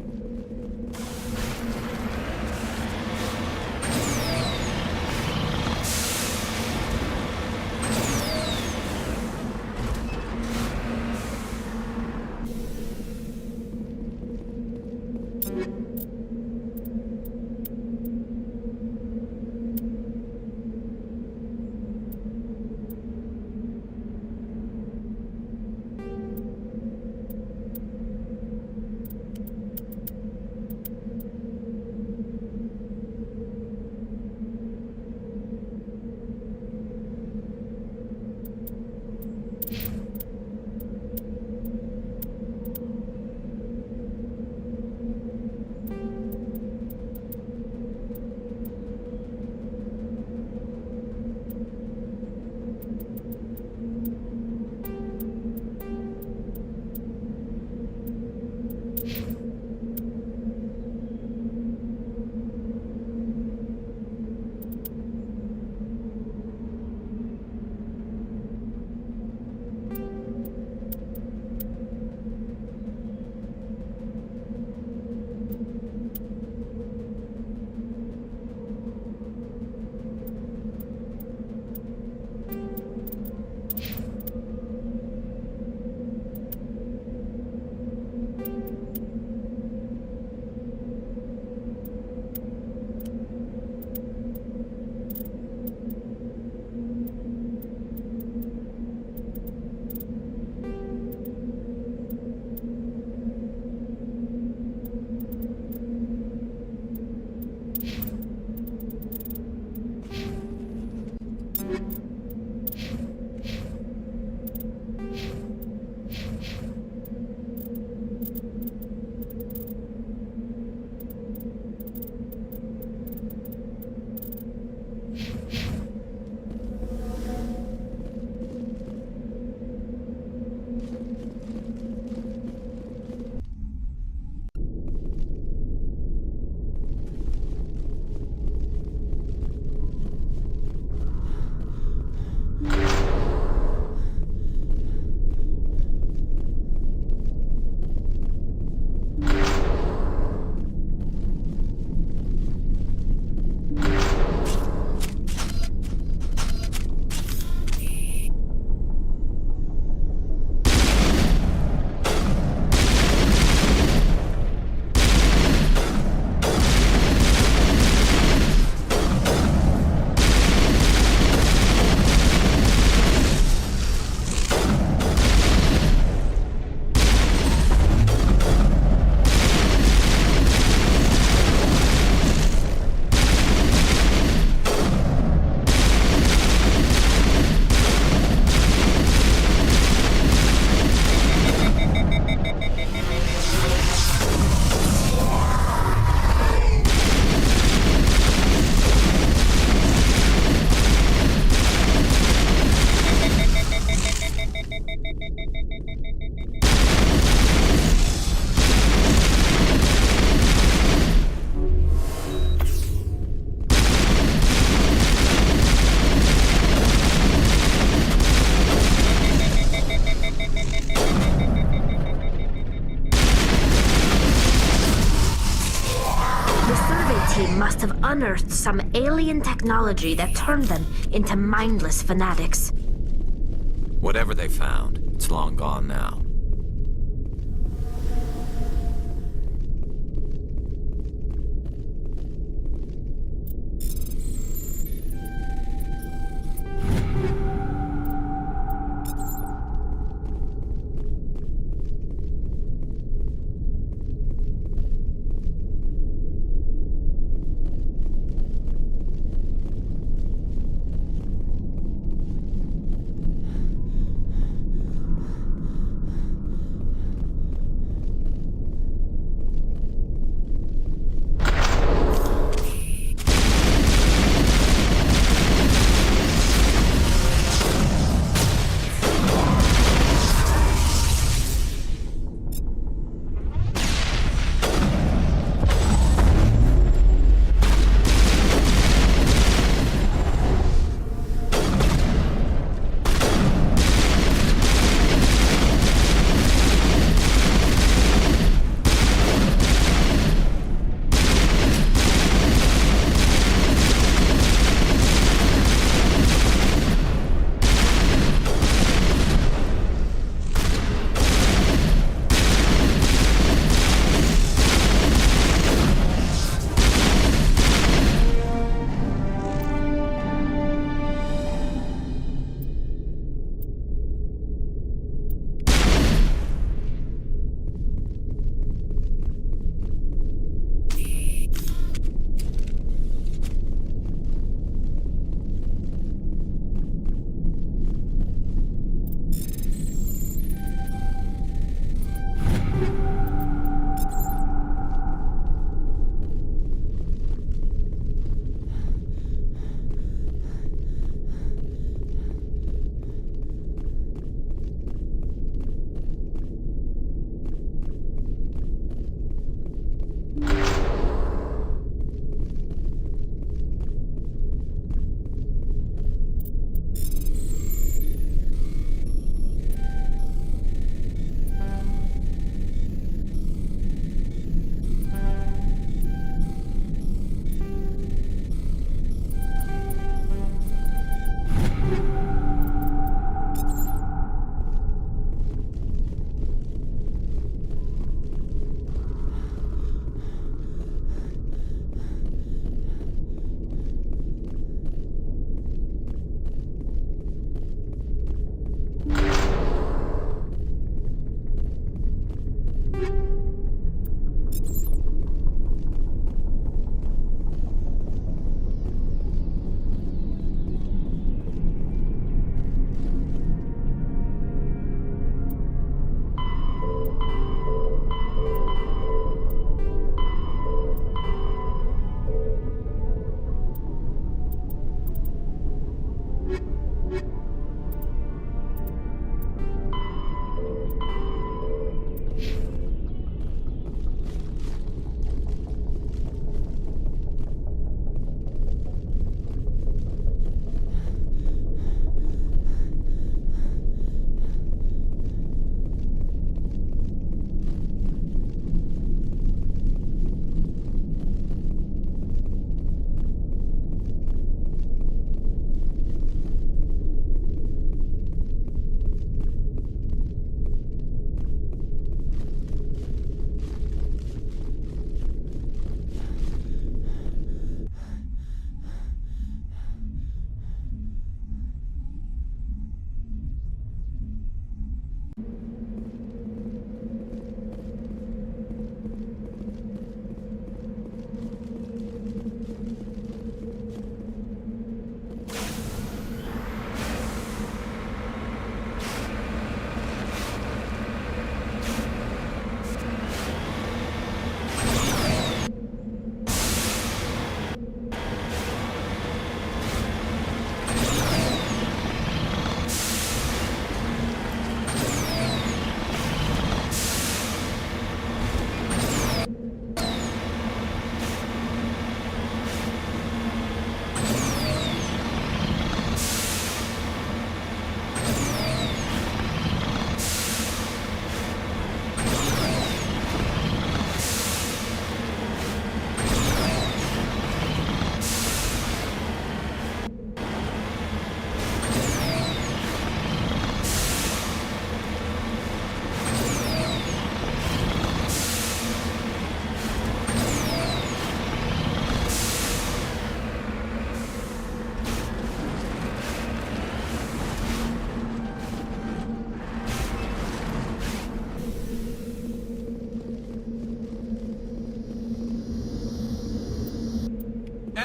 must have unearthed some alien technology that turned them into mindless fanatics.
Whatever they found, it's long gone now.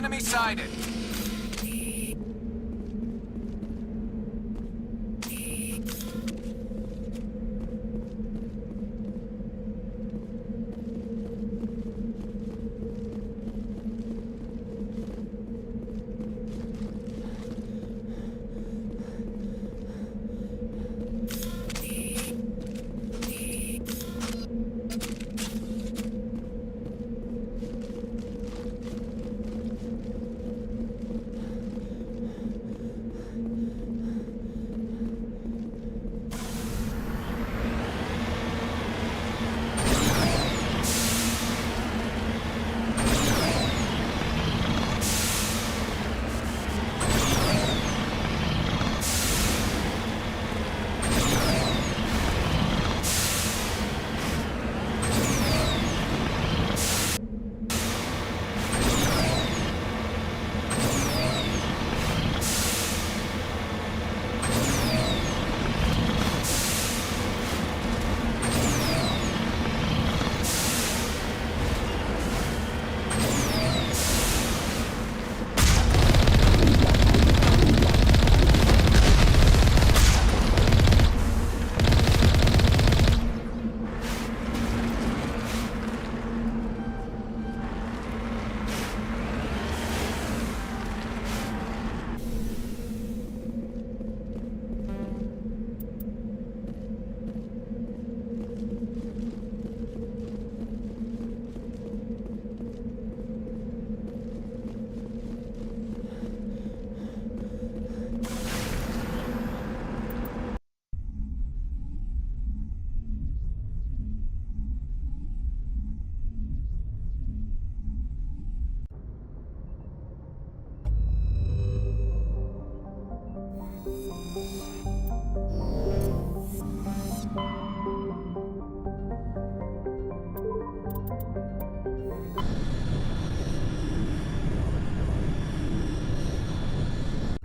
Enemy sighted.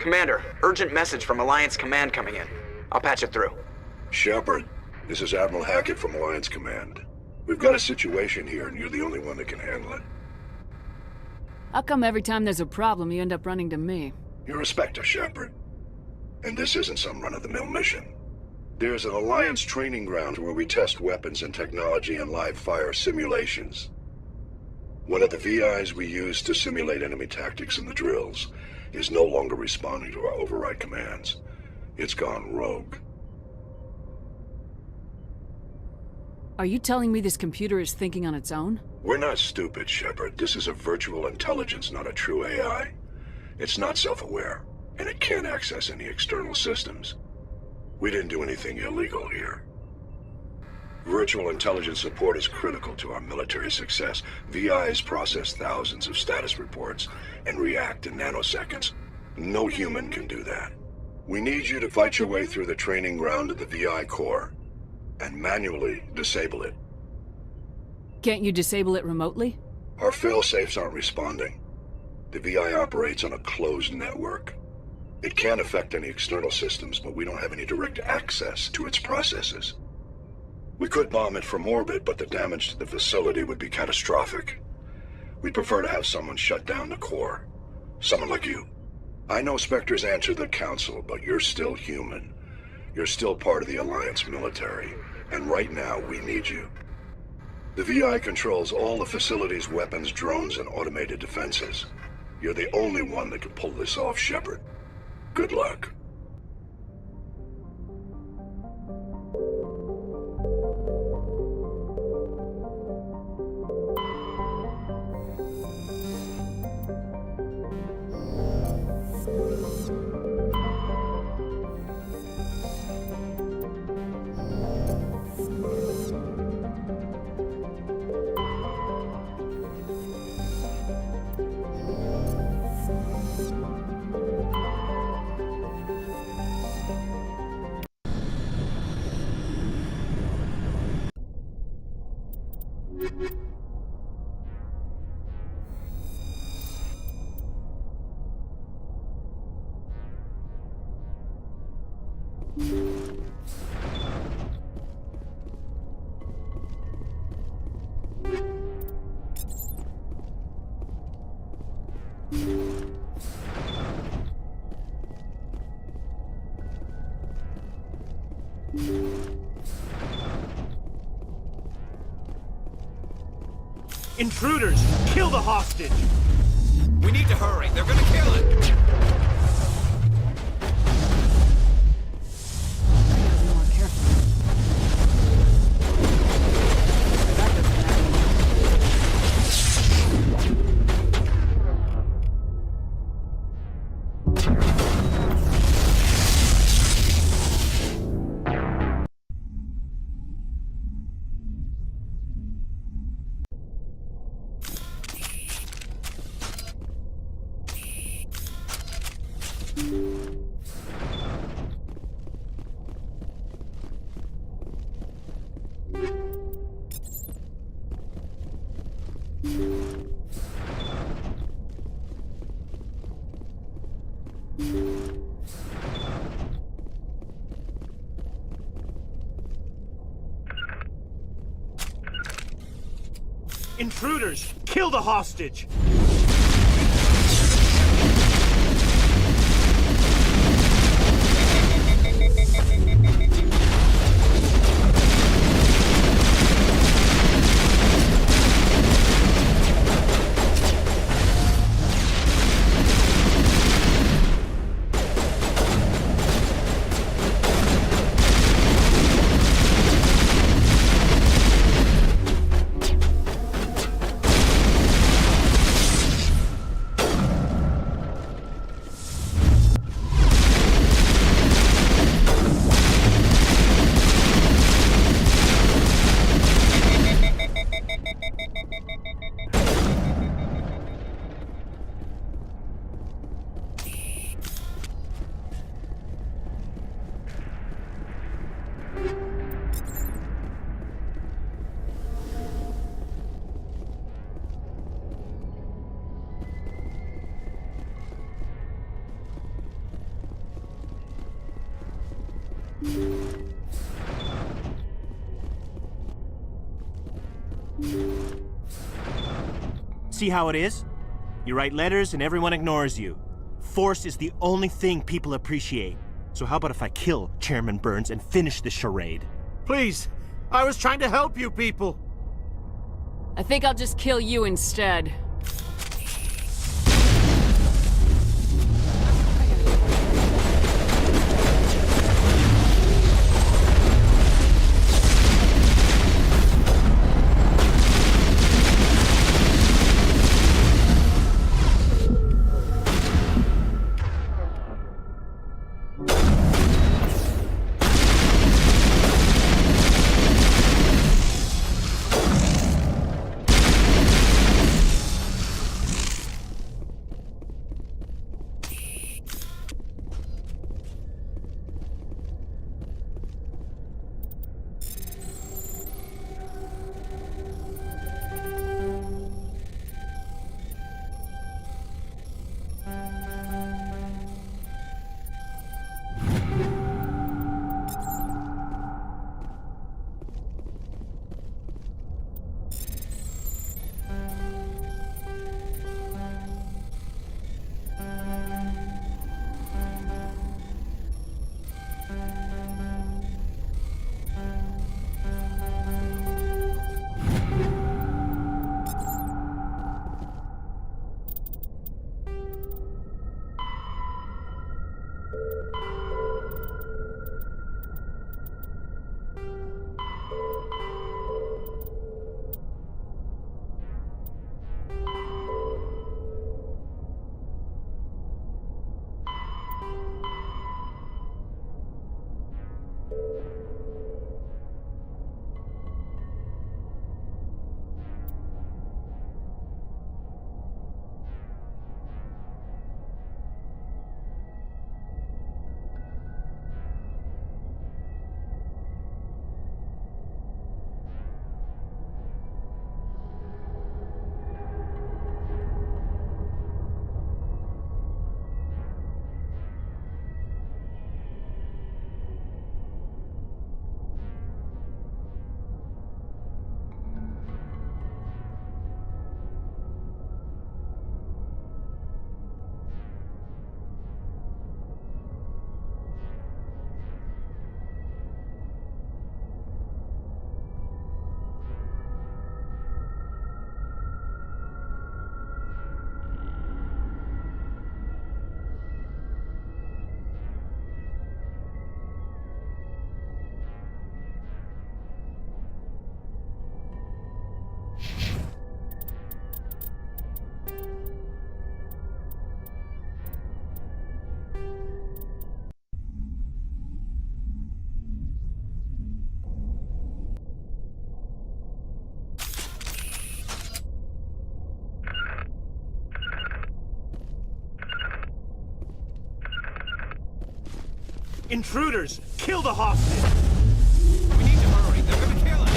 Commander, urgent message from Alliance Command coming in. I'll patch it through.
Shepard, this is Admiral Hackett from Alliance Command. We've got a situation here, and you're the only one that can handle it.
How come every time there's a problem, you end up running to me?
You're a Spectre, Shepard. And this isn't some run-of-the-mill mission. There's an Alliance training ground where we test weapons and technology in live-fire simulations. One of the VIs we use to simulate enemy tactics in the drills is no longer responding to our override commands. It's gone rogue.
Are you telling me this computer is thinking on its own?
We're not stupid, Shepard. This is a virtual intelligence, not a true AI. It's not self-aware, and it can't access any external systems. We didn't do anything illegal here. Virtual intelligence support is critical to our military success. VIs process thousands of status reports and react in nanoseconds. No human can do that. We need you to fight your way through the training ground of the VI core and manually disable it.
Can't you disable it remotely?
Our fail-safes aren't responding. The VI operates on a closed network. It can't affect any external systems, but we don't have any direct access to its processes. We could bomb it from orbit, but the damage to the facility would be catastrophic. We'd prefer to have someone shut down the core. Someone like you. I know Spectres answer the Council, but you're still human. You're still part of the Alliance military, and right now we need you. The VI controls all the facility's weapons, drones, and automated defenses. You're the only one that can pull this off, Shepard. Good luck.
Intruders! Kill the hostage!
We need to hurry. They're gonna kill it.
Intruders! Kill the hostage! See how it is? You write letters and everyone ignores you. Force is the only thing people appreciate. So how about if I kill Chairman Burns and finish this charade? Please! I was trying to help you people!
I think I'll just kill you instead.
Intruders! Kill the hostage!
We need to hurry. They're gonna kill us.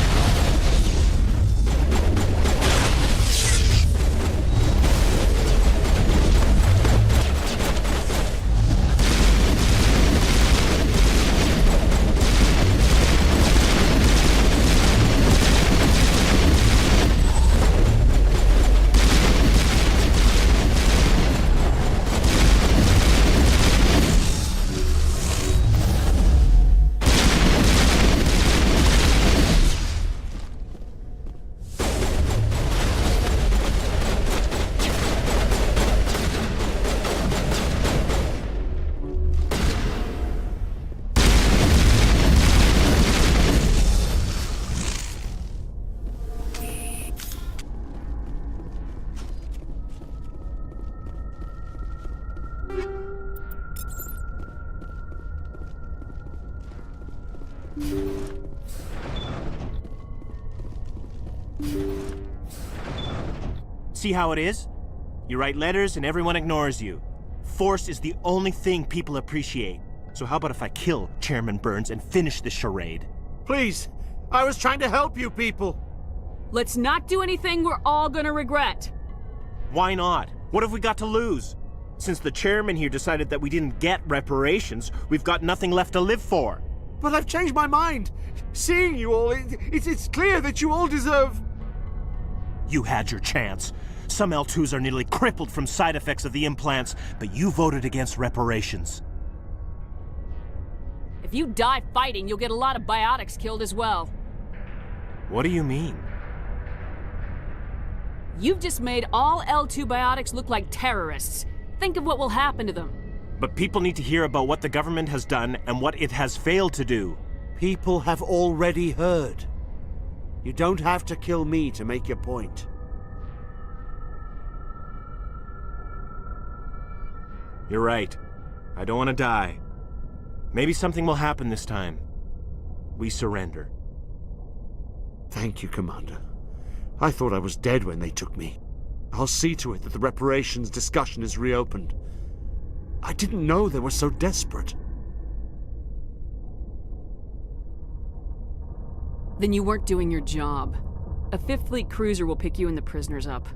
See how it is? You write letters and everyone ignores you. Force is the only thing people appreciate. So how about if I kill Chairman Burns and finish this charade? Please! I was trying to help you people!
Let's not do anything we're all gonna regret.
Why not? What have we got to lose? Since the chairman here decided that we didn't get reparations, we've got nothing left to live for.
But I've changed my mind. Seeing you all, it's clear that you all deserve...
You had your chance. Some L2s are nearly crippled from side effects of the implants, but you voted against reparations.
If you die fighting, you'll get a lot of biotics killed as well.
What do you mean?
You've just made all L2 biotics look like terrorists. Think of what will happen to them.
But people need to hear about what the government has done and what it has failed to do.
People have already heard. You don't have to kill me to make your point.
You're right. I don't want to die. Maybe something will happen this time. We surrender.
Thank you, Commander. I thought I was dead when they took me. I'll see to it that the reparations discussion is reopened. I didn't know they were so desperate.
Then you weren't doing your job. A 5th Fleet cruiser will pick you and the prisoners up.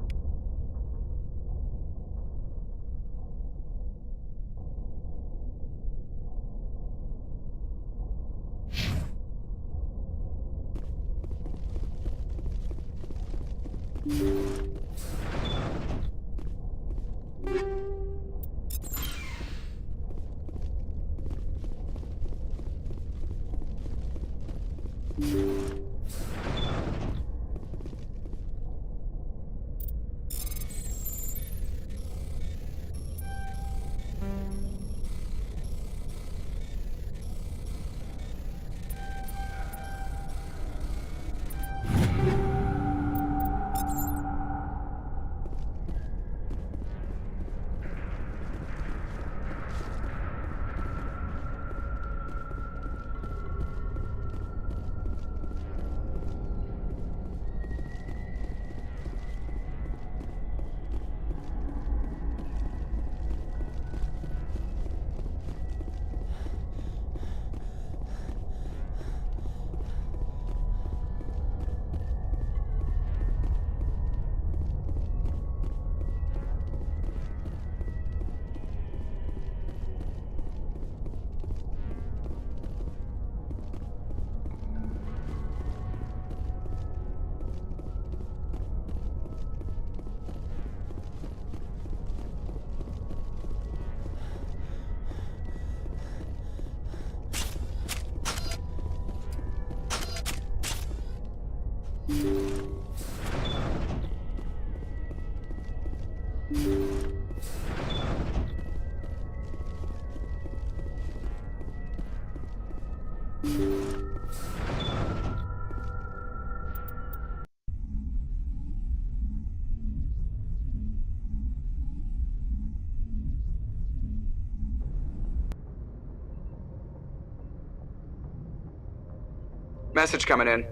Message coming in.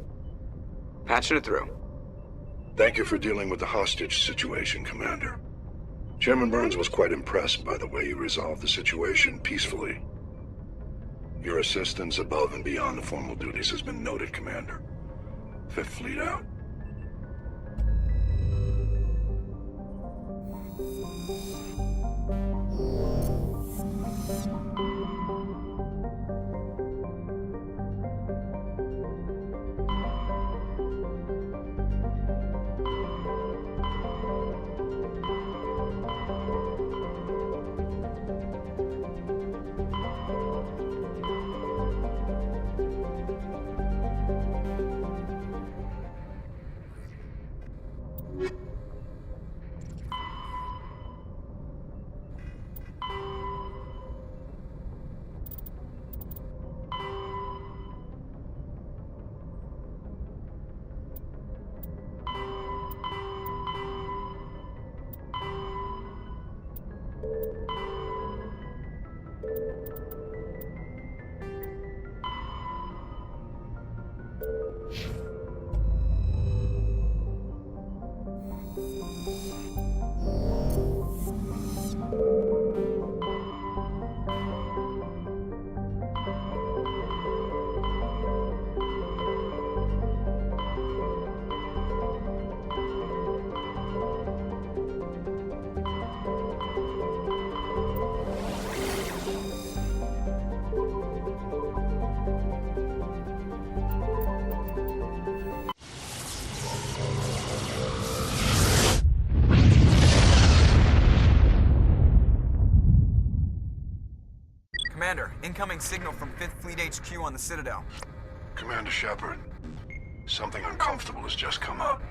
Patching it through.
Thank you for dealing with the hostage situation, Commander. Chairman Burns was quite impressed by the way you resolved the situation peacefully. Your assistance above and beyond the formal duties has been noted, Commander. Fifth Fleet out.
Commander, incoming signal from 5th Fleet HQ on the Citadel.
Commander Shepard, something uncomfortable has just come up.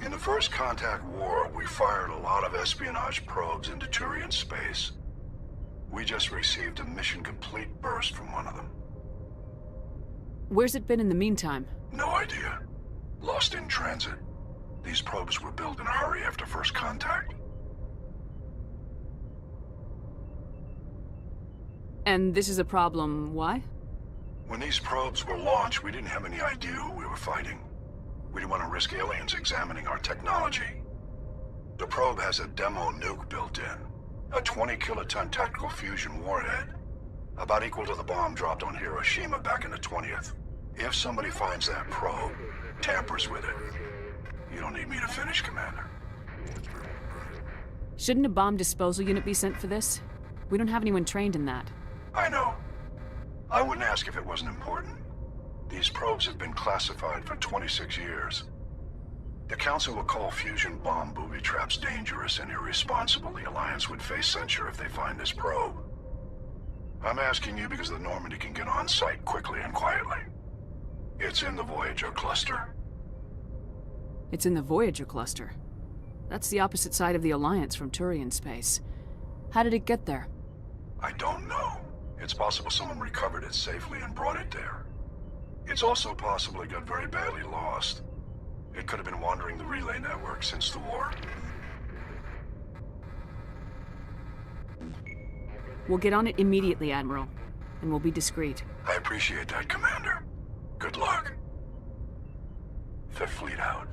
In the First Contact War, we fired a lot of espionage probes into Turian space. We just received a mission complete burst from one of them.
Where's it been in the meantime?
No idea. Lost in transit. These probes were built in a hurry after First Contact.
And this is a problem, why?
When these probes were launched, we didn't have any idea who we were fighting. We didn't want to risk aliens examining our technology. The probe has a demo nuke built in. A 20-kiloton tactical fusion warhead. About equal to the bomb dropped on Hiroshima back in the 20th. If somebody finds that probe, tampers with it, you don't need me to finish, Commander.
Shouldn't a bomb disposal unit be sent for this? We don't have anyone trained in that.
I know. I wouldn't ask if it wasn't important. These probes have been classified for 26 years. The Council will call fusion bomb booby traps dangerous and irresponsible. The Alliance would face censure if they find this probe. I'm asking you because the Normandy can get on site quickly and quietly. It's in the Voyager cluster.
It's in the Voyager cluster. That's the opposite side of the Alliance from Turian space. How did it get there?
I don't know. It's possible someone recovered it safely and brought it there. It's also possible it got very badly lost. It could have been wandering the relay network since the war.
We'll get on it immediately, Admiral. And we'll be discreet.
I appreciate that, Commander. Good luck. Fifth Fleet out.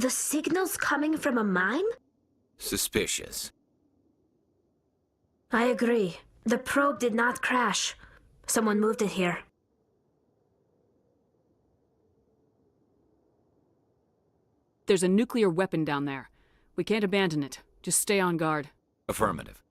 The signal's coming from a mine?
Suspicious.
I agree. The probe did not crash. Someone moved it here.
There's a nuclear weapon down there. We can't abandon it. Just stay on guard.
Affirmative.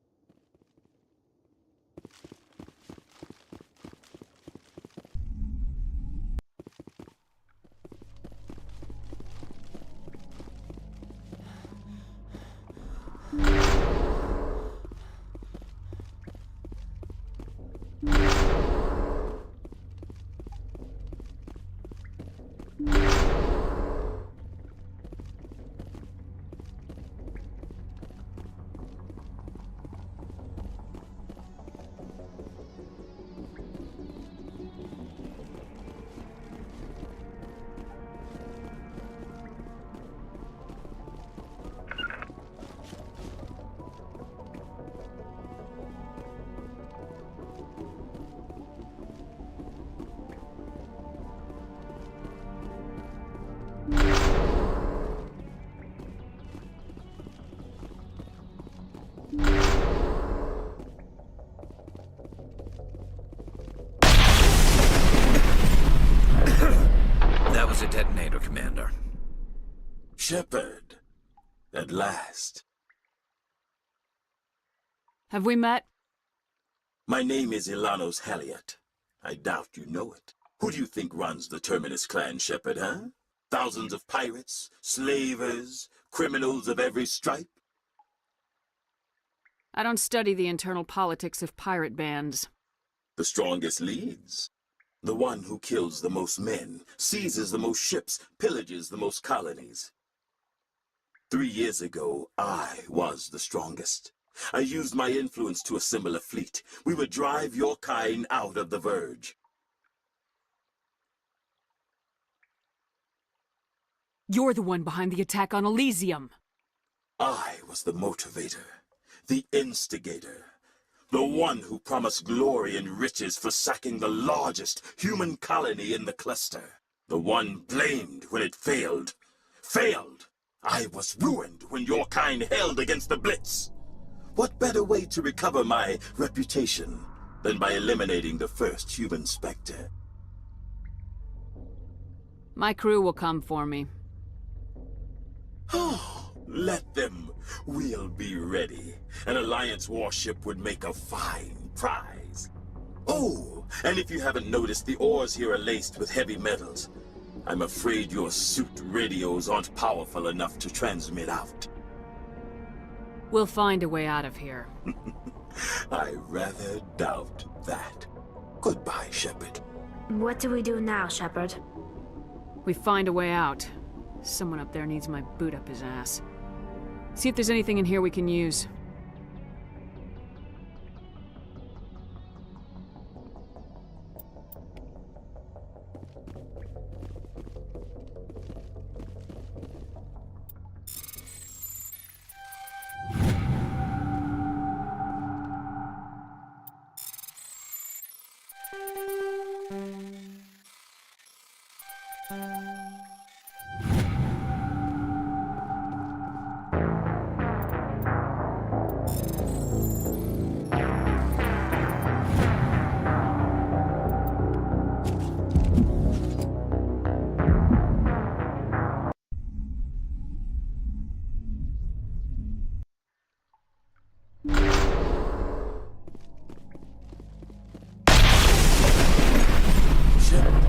That was a detonator, Commander.
Shepard. At last.
Have we met?
My name is Ilanos Halliot. I doubt you know it. Who do you think runs the Terminus clan, Shepard, huh? Thousands of pirates, slavers, criminals of every stripe?
I don't study the internal politics of pirate bands.
The strongest leads. The one who kills the most men, seizes the most ships, pillages the most colonies. 3 years ago, I was the strongest. I used my influence to assemble a fleet. We would drive your kind out of the Verge.
You're the one behind the attack on Elysium.
I was the motivator, the instigator. The one who promised glory and riches for sacking the largest human colony in the cluster. The one blamed when it failed. Failed! I was ruined when your kind held against the Blitz. What better way to recover my reputation than by eliminating the first human Spectre?
My crew will come for me.
Let them. We'll be ready. An Alliance warship would make a fine prize. Oh, and if you haven't noticed, the ores here are laced with heavy metals. I'm afraid your suit radios aren't powerful enough to transmit out.
We'll find a way out of here.
I rather doubt that. Goodbye, Shepard.
What do we do now, Shepard?
We find a way out. Someone up there needs my boot up his ass. See if there's anything in here we can use.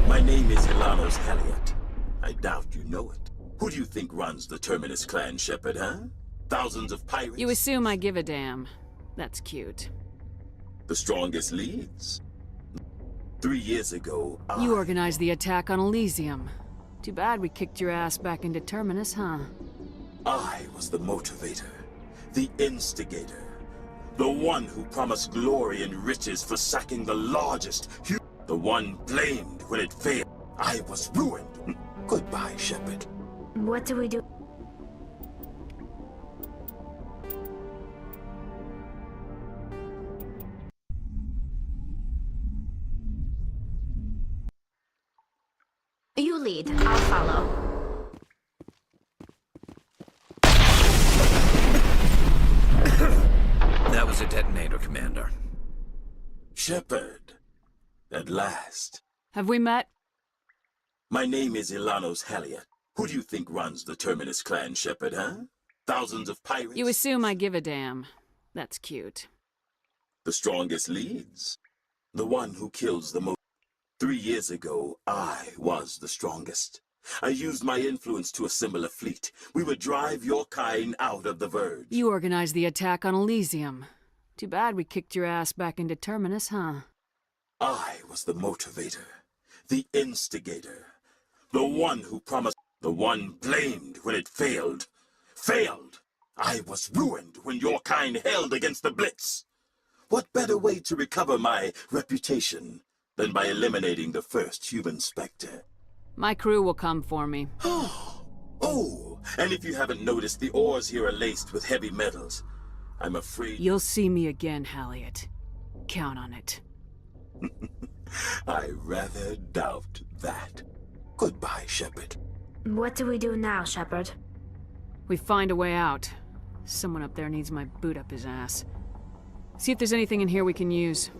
My name is Ilanos Halliot. I doubt you know it. Who do you think runs the Terminus clan, Shepard, huh? Thousands of pirates?
You assume I give a damn. That's cute.
The strongest leads. 3 years ago,
You organized the attack on Elysium. Too bad we kicked your ass back into Terminus, huh?
I was the motivator, the instigator. The one who promised glory and riches for sacking the largest the one blamed when it failed. I was ruined. Goodbye, Shepard.
What do we do? You lead. I'll follow.
Commander.
Shepard. At last.
Have we met?
My name is Ilanos Halliot. Who do you think runs the Terminus clan, Shepard, huh? Thousands of pirates?
You assume I give a damn. That's cute.
The strongest leads. The one who kills the most. 3 years ago, I was the strongest. I used my influence to assemble a fleet. We would drive your kind out of the Verge.
You organized the attack on Elysium. Too bad we kicked your ass back into Terminus, huh?
I was the motivator, the instigator, the one who promised, the one blamed when it failed. Failed! I was ruined when your kind held against the Blitz. What better way to recover my reputation than by eliminating the first human Spectre?
My crew will come for me.
Oh, and if you haven't noticed, the ores here are laced with heavy metals. I'm afraid...
You'll see me again, Halliot. Count on it.
I rather doubt that. Goodbye, Shepard.
What do we do now, Shepard?
We find a way out. Someone up there needs my boot up his ass. See if there's anything in here we can use.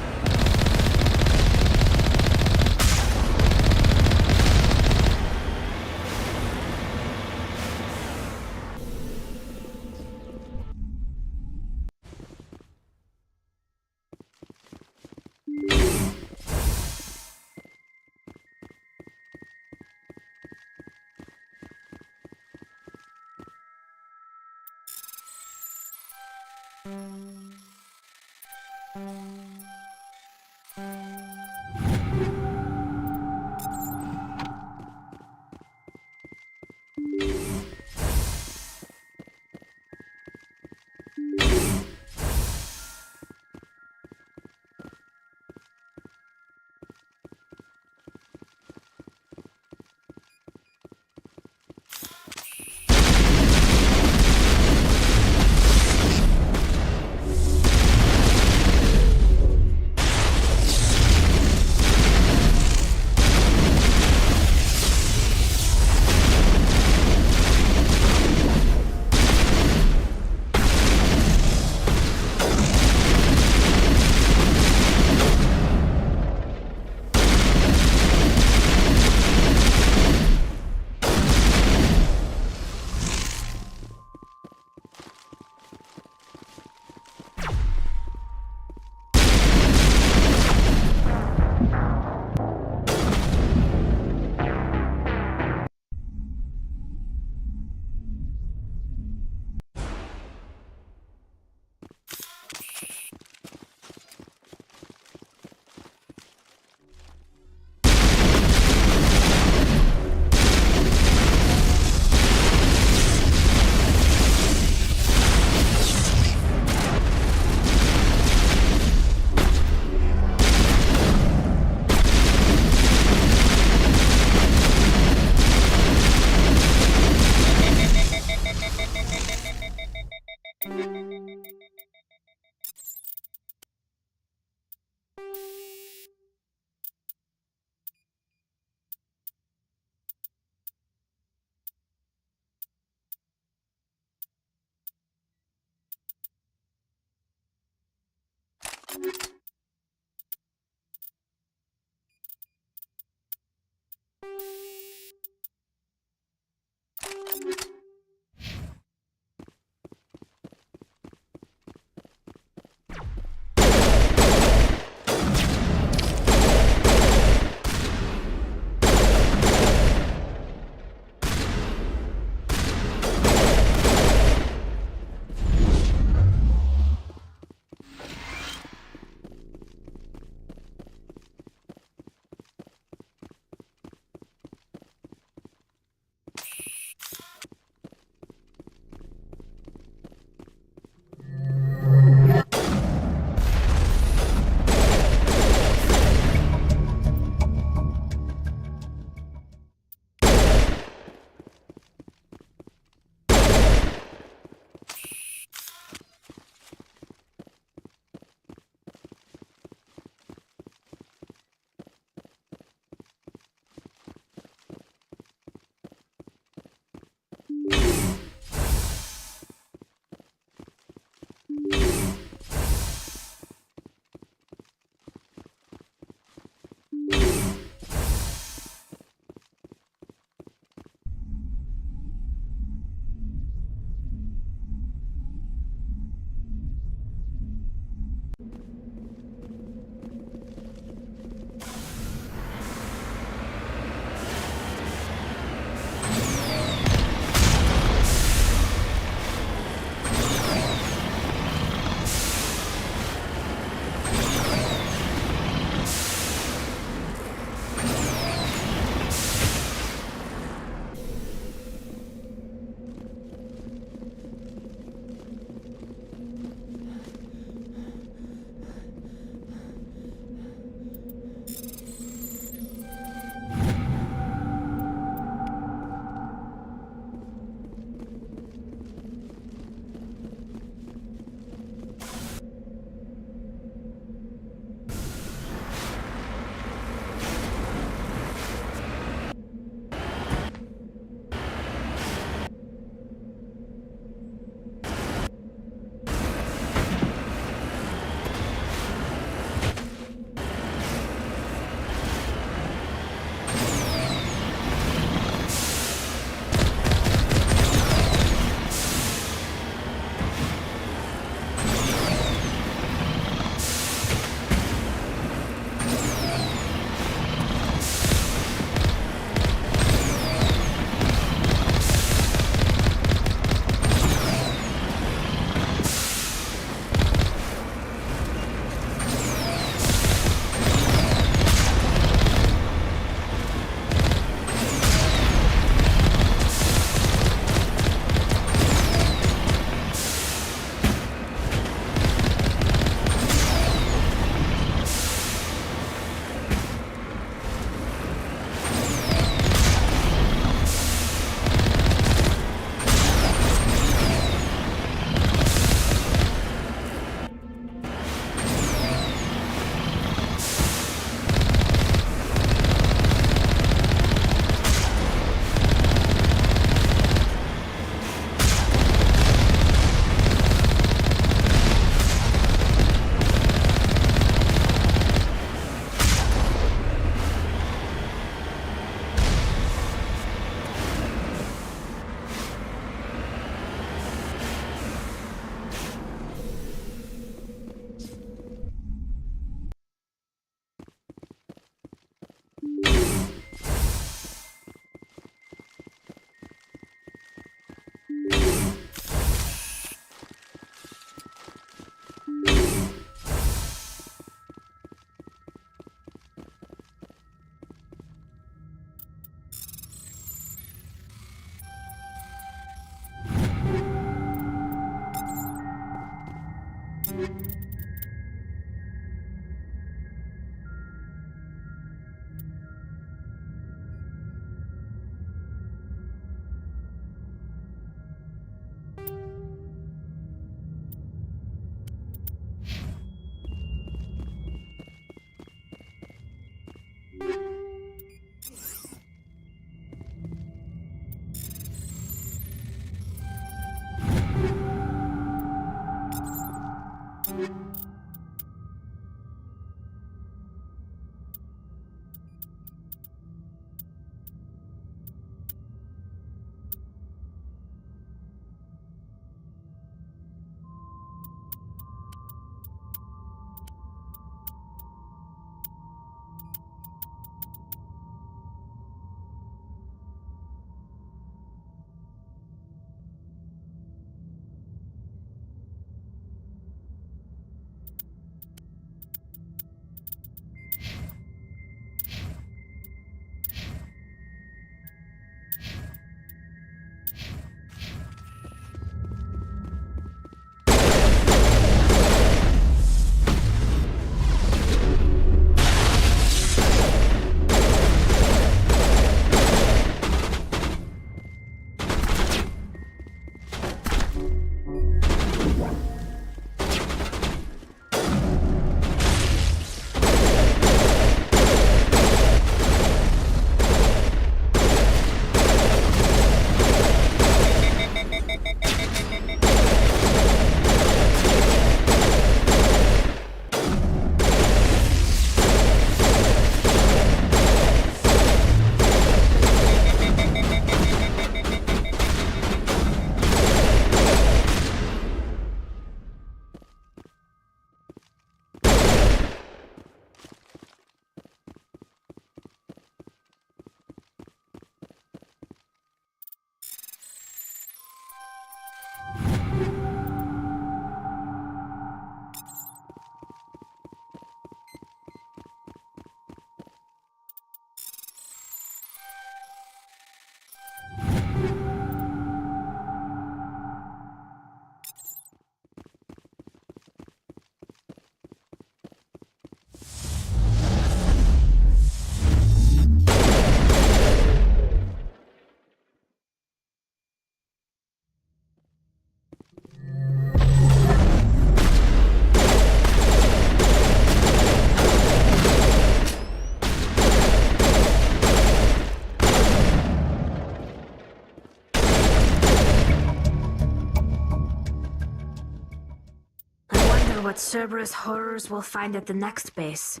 What Cerberus horrors we'll find at the next base.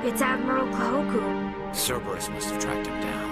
It's Admiral Kahoku.
Cerberus must have tracked him down.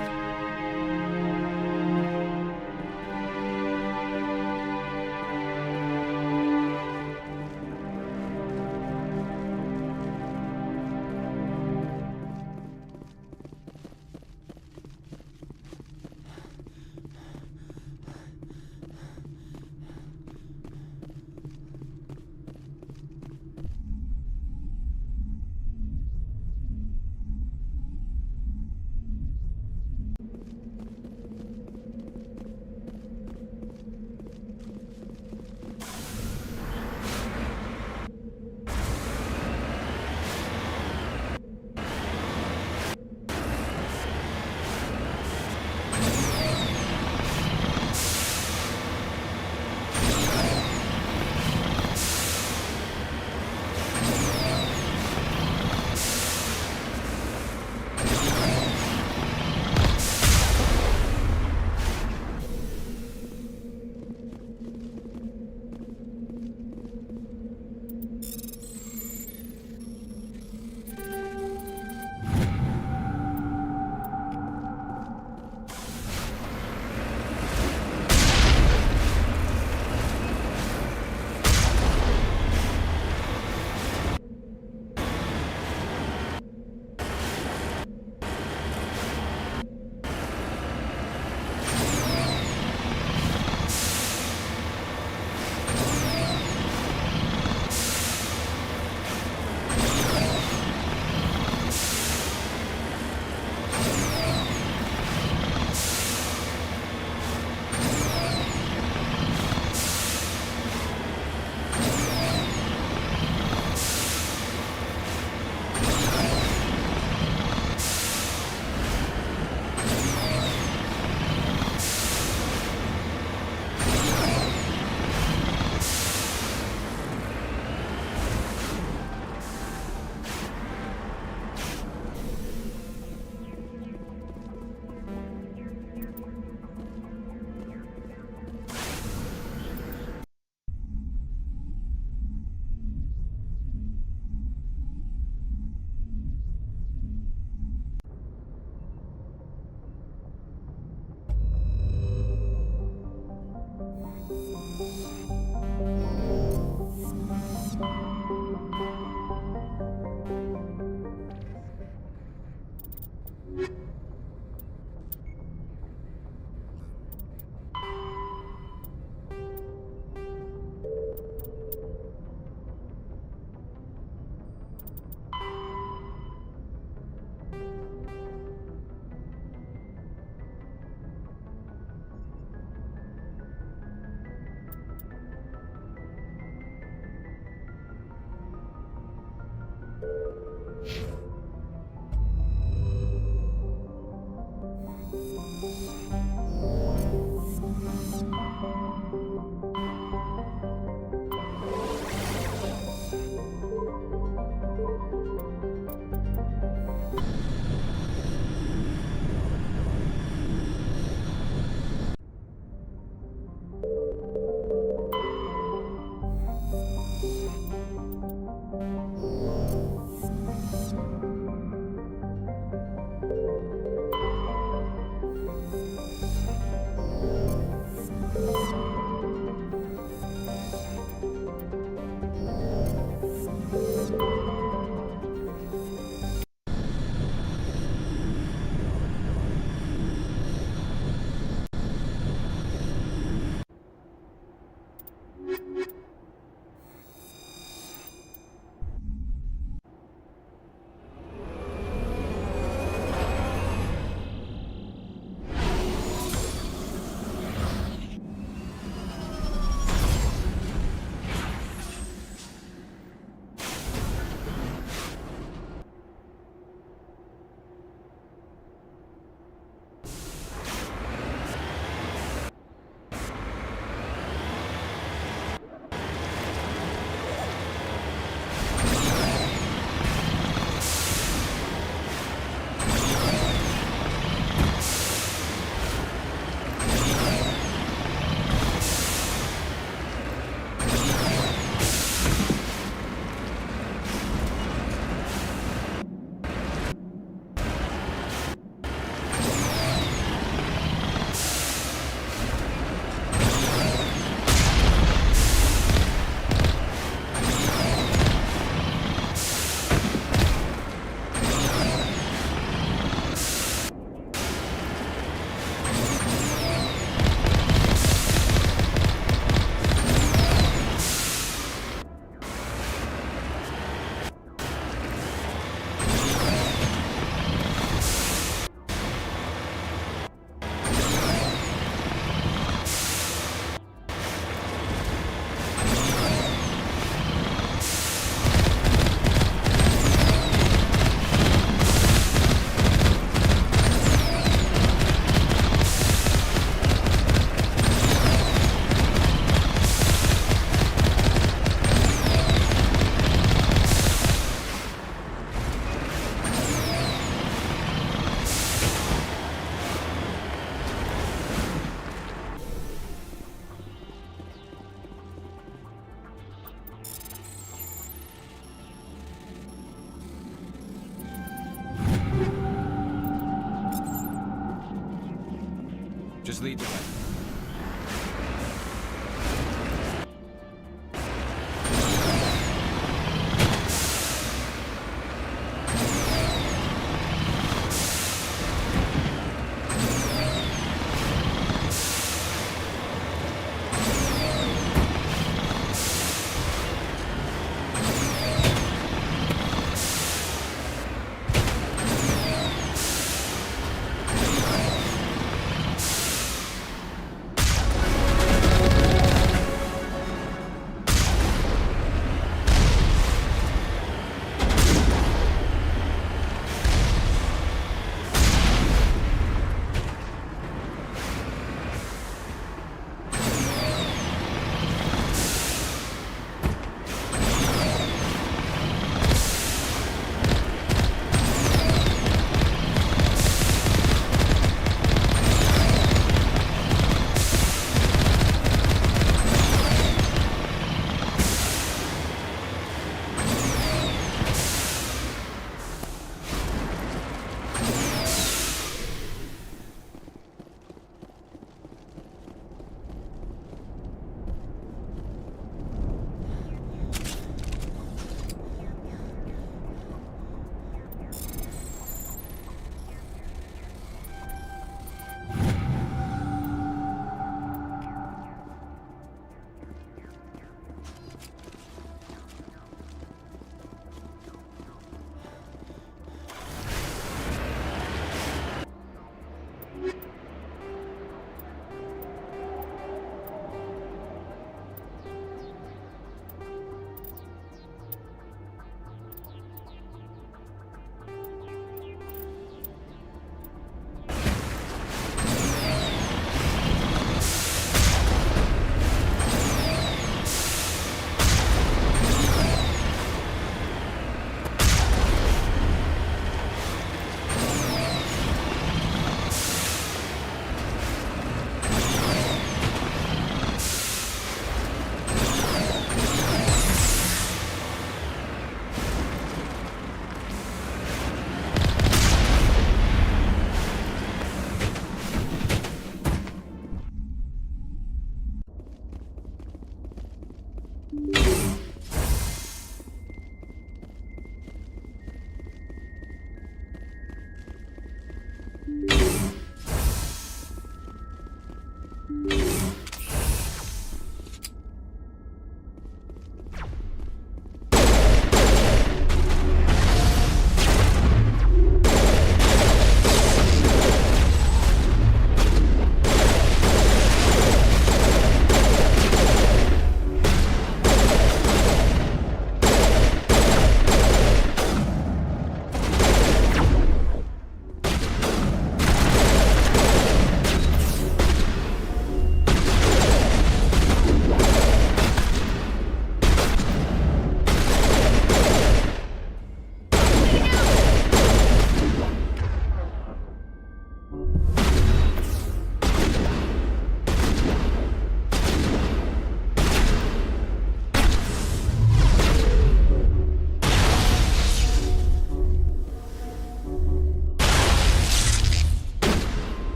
Just lead the way.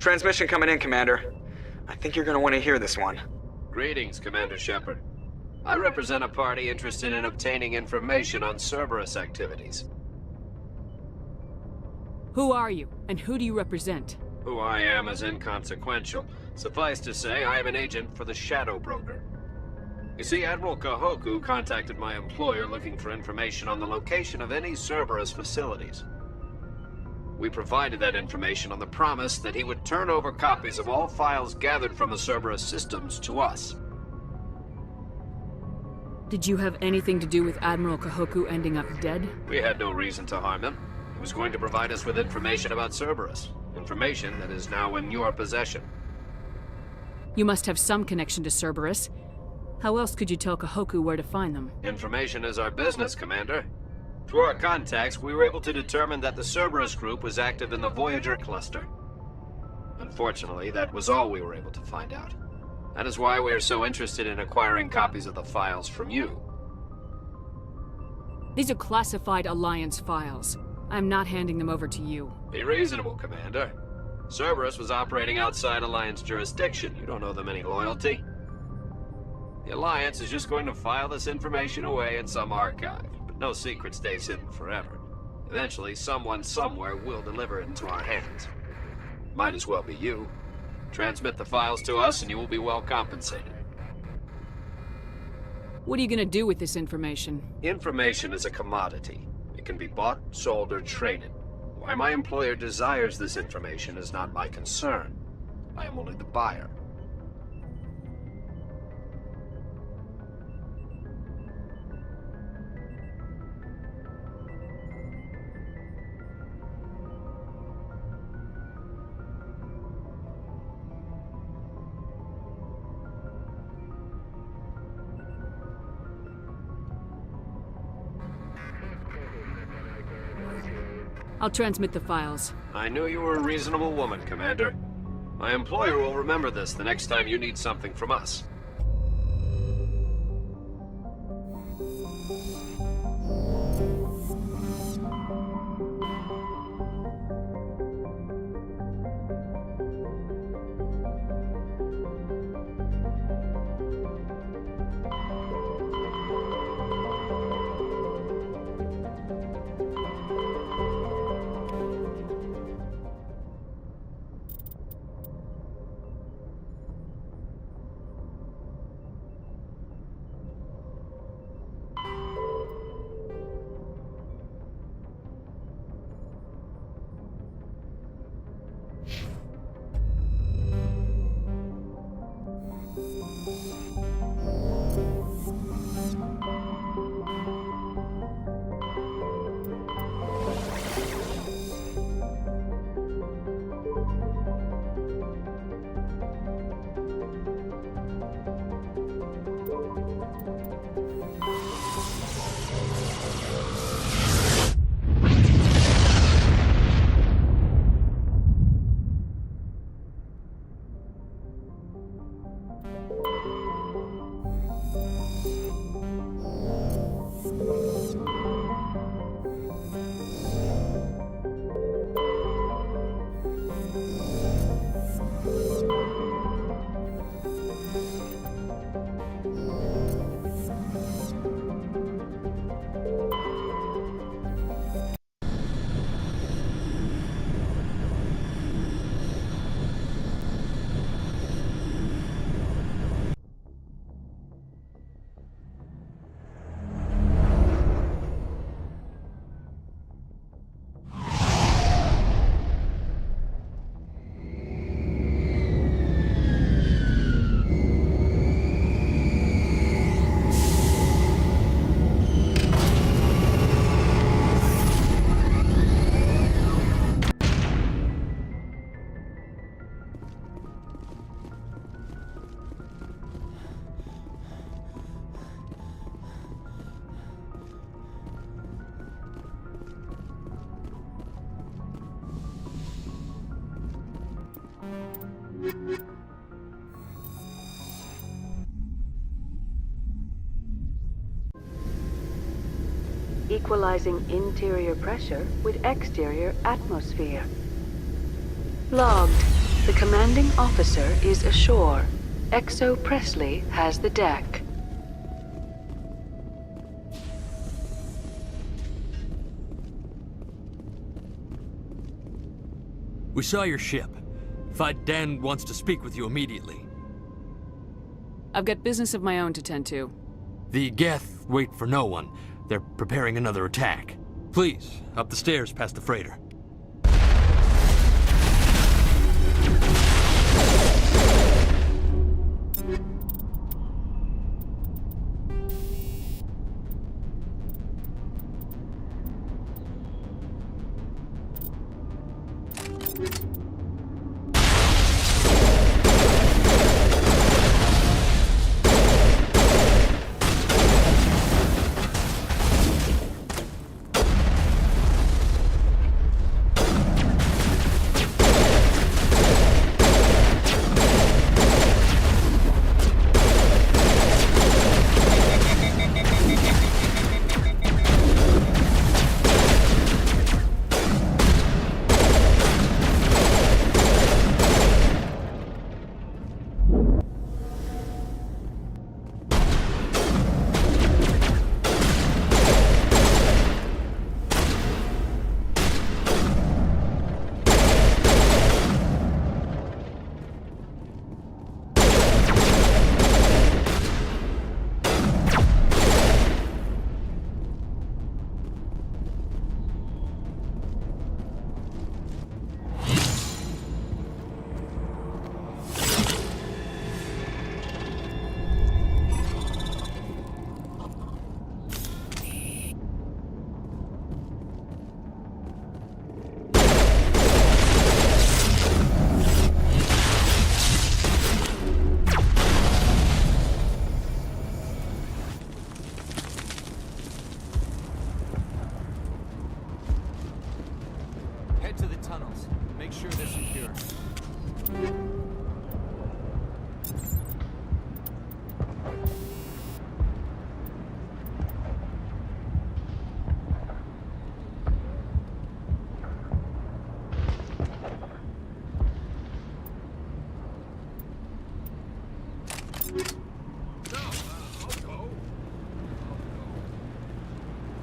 Transmission coming in, Commander. I think you're gonna want to hear this one.
Greetings, Commander Shepard. I represent a party interested in obtaining information on Cerberus activities.
Who are you, and who do you represent?
Who I am is inconsequential. Suffice to say, I am an agent for the Shadow Broker. You see, Admiral Kahoku contacted my employer looking for information on the location of any Cerberus facilities. We provided that information on the promise that he would turn over copies of all files gathered from the Cerberus systems to us.
Did you have anything to do with Admiral Kahoku ending up dead?
We had no reason to harm him. He was going to provide us with information about Cerberus. Information that is now in your possession.
You must have some connection to Cerberus. How else could you tell Kahoku where to find them?
Information is our business, Commander. Through our contacts, we were able to determine that the Cerberus group was active in the Voyager cluster. Unfortunately, that was all we were able to find out. That is why we are so interested in acquiring copies of the files from you.
These are classified Alliance files. I'm not handing them over to you.
Be reasonable, Commander. Cerberus was operating outside Alliance jurisdiction. You don't owe them any loyalty. The Alliance is just going to file this information away in some archive. But no secret stays hidden forever. Eventually, someone somewhere will deliver it into our hands. Might as well be you. Transmit the files to us and you will be well compensated.
What are you gonna do with this information?
Information is a commodity. It can be bought, sold, or traded. Why my employer desires this information is not my concern. I am only the buyer.
I'll transmit the files.
I knew you were a reasonable woman, Commander. My employer will remember this the next time you need something from us.
Equalizing interior pressure with exterior atmosphere. Logged. The commanding officer is ashore. Exo Presley has the deck.
We saw your ship. Dan wants to speak with you immediately.
I've got business of my own to tend to.
The Geth wait for no one. They're preparing another attack. Please, up the stairs past the freighter.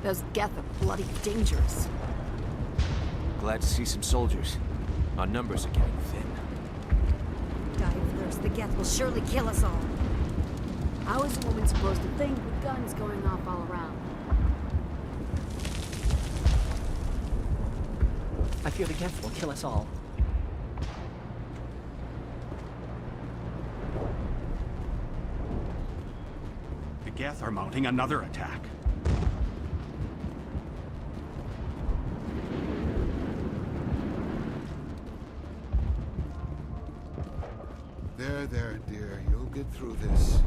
Those Geth are bloody dangerous.
Glad to see some soldiers. Our numbers are getting thin.
Die of thirst, the Geth will surely kill us all.
How is a woman supposed to think with guns going off all around?
I fear the Geth will kill us all.
The Geth are mounting another attack.
There, dear. You'll get through this.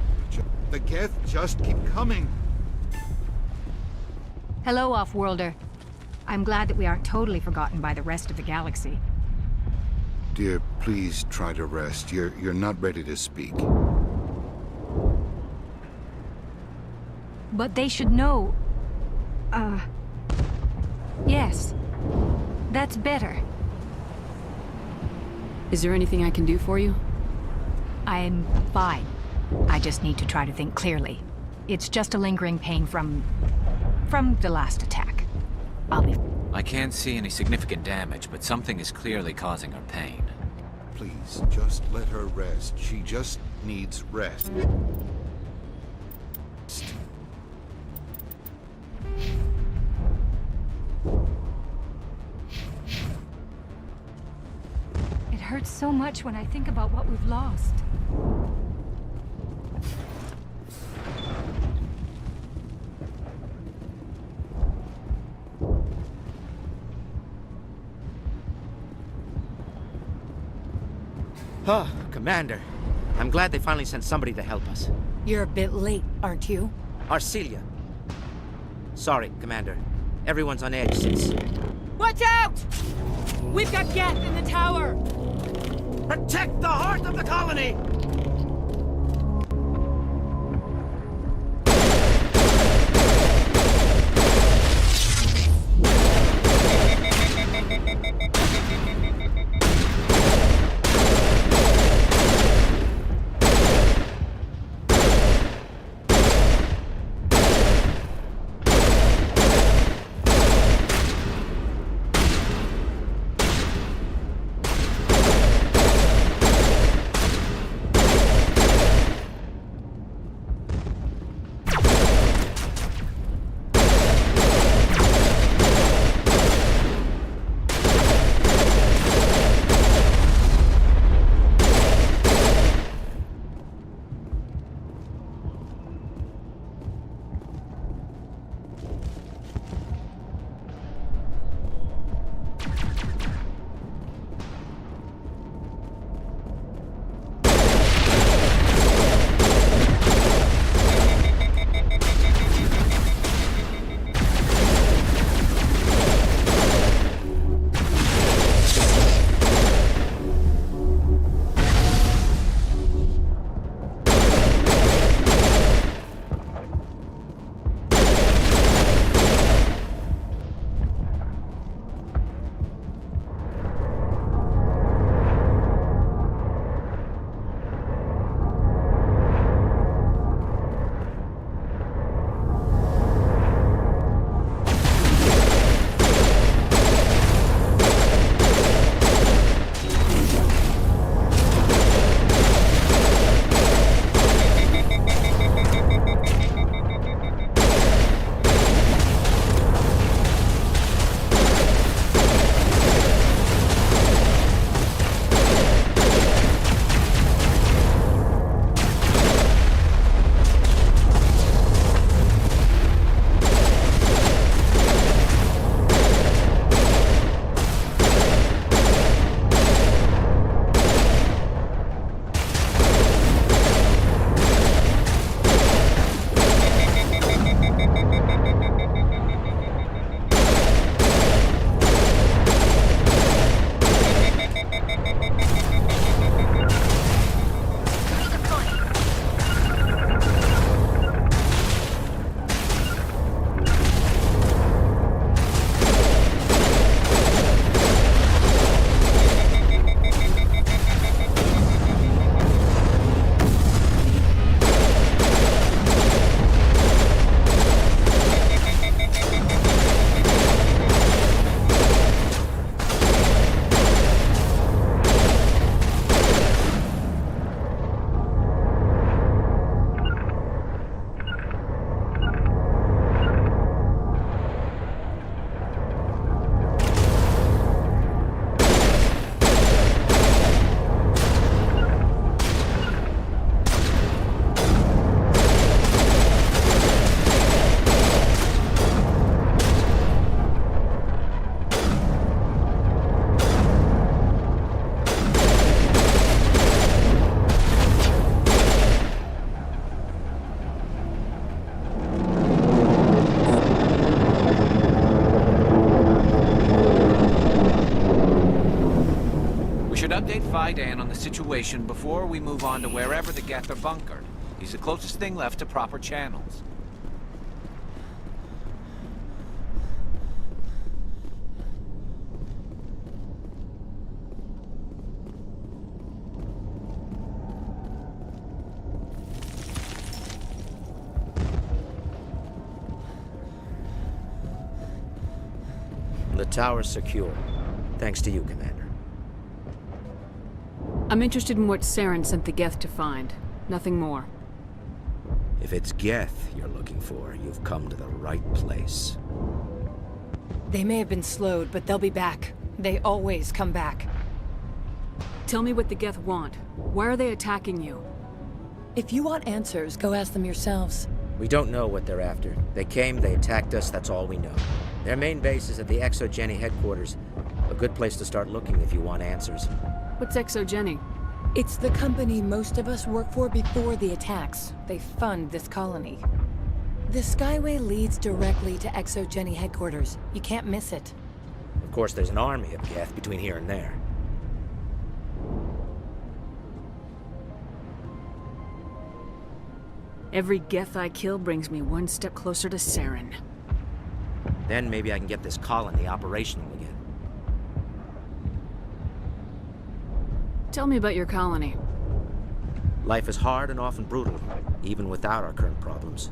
The Geth just keep coming.
Hello, Off-Worlder. I'm glad that we aren't totally forgotten by the rest of the galaxy.
Dear, please try to rest. You're not ready to speak.
But they should know... Yes. That's better.
Is there anything I can do for you?
I'm fine. I just need to try to think clearly. It's just a lingering pain from the last attack. I'll be...
I can't see any significant damage, but something is clearly causing her pain.
Please, just let her rest. She just needs rest.
It hurts so much when I think about what we've lost.
Ah, Commander. I'm glad they finally sent somebody to help us.
You're a bit late, aren't you?
Arcelia. Sorry, Commander. Everyone's on edge since...
Watch out! We've got Geth in the tower!
Protect the heart of the colony!
update Faidan on the situation before we move on to wherever the Geth are bunkered. He's the closest thing left to proper channels.
The tower's secure. Thanks to you, Commander.
I'm interested in what Saren sent the Geth to find. Nothing more.
If it's Geth you're looking for, you've come to the right place.
They may have been slowed, but they'll be back. They always come back.
Tell me what the Geth want. Why are they attacking you?
If you want answers, go ask them yourselves.
We don't know what they're after. They came, they attacked us, that's all we know. Their main base is at the ExoGeni headquarters. A good place to start looking if you want answers.
What's ExoGeni?
It's the company most of us work for before the attacks. They fund this colony. The Skyway leads directly to ExoGeni headquarters. You can't miss it.
Of course, there's an army of Geth between here and there.
Every Geth I kill brings me one step closer to Saren.
Then maybe I can get this colony operational again.
Tell me about your colony.
Life is hard and often brutal, even without our current problems.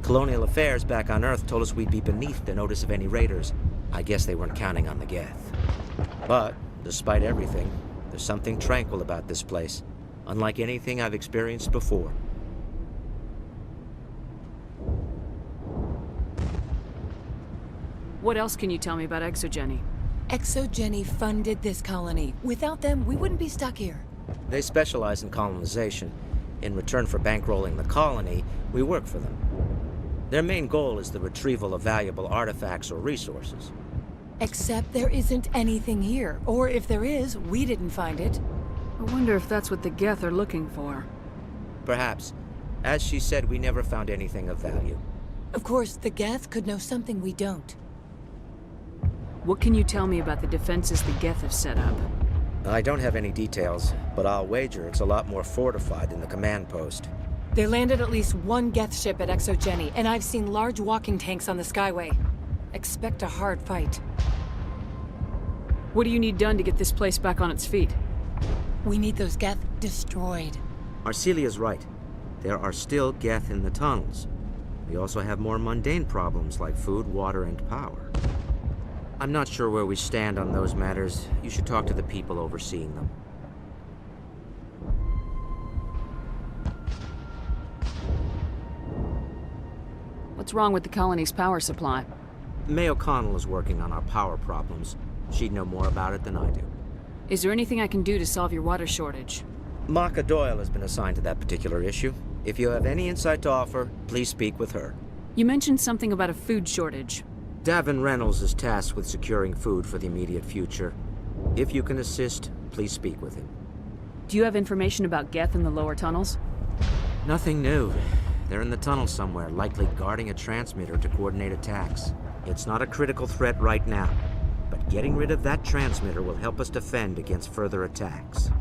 Colonial affairs back on Earth told us we'd be beneath the notice of any raiders. I guess they weren't counting on the Geth. But, despite everything, there's something tranquil about this place, unlike anything I've experienced before.
What else can you tell me about ExoGeni?
ExoGeni funded this colony. Without them, we wouldn't be stuck here.
They specialize in colonization. In return for bankrolling the colony, we work for them. Their main goal is the retrieval of valuable artifacts or resources.
Except there isn't anything here. Or if there is, we didn't find it.
I wonder if that's what the Geth are looking for.
Perhaps. As she said, we never found anything of value.
Of course, the Geth could know something we don't.
What can you tell me about the defenses the Geth have set up?
I don't have any details, but I'll wager it's a lot more fortified than the command post.
They landed at least one Geth ship at ExoGeni, and I've seen large walking tanks on the Skyway. Expect a hard fight.
What do you need done to get this place back on its feet?
We need those Geth destroyed.
Arcelia's right. There are still Geth in the tunnels. We also have more mundane problems like food, water, and power. I'm not sure where we stand on those matters. You should talk to the people overseeing them.
What's wrong with the colony's power supply?
May O'Connell is working on our power problems. She'd know more about it than I do.
Is there anything I can do to solve your water shortage?
Maka Doyle has been assigned to that particular issue. If you have any insight to offer, please speak with her.
You mentioned something about a food shortage.
Davin Reynolds is tasked with securing food for the immediate future. If you can assist, please speak with him.
Do you have information about Geth in the lower tunnels?
Nothing new. They're in the tunnel somewhere, likely guarding a transmitter to coordinate attacks. It's not a critical threat right now, but getting rid of that transmitter will help us defend against further attacks.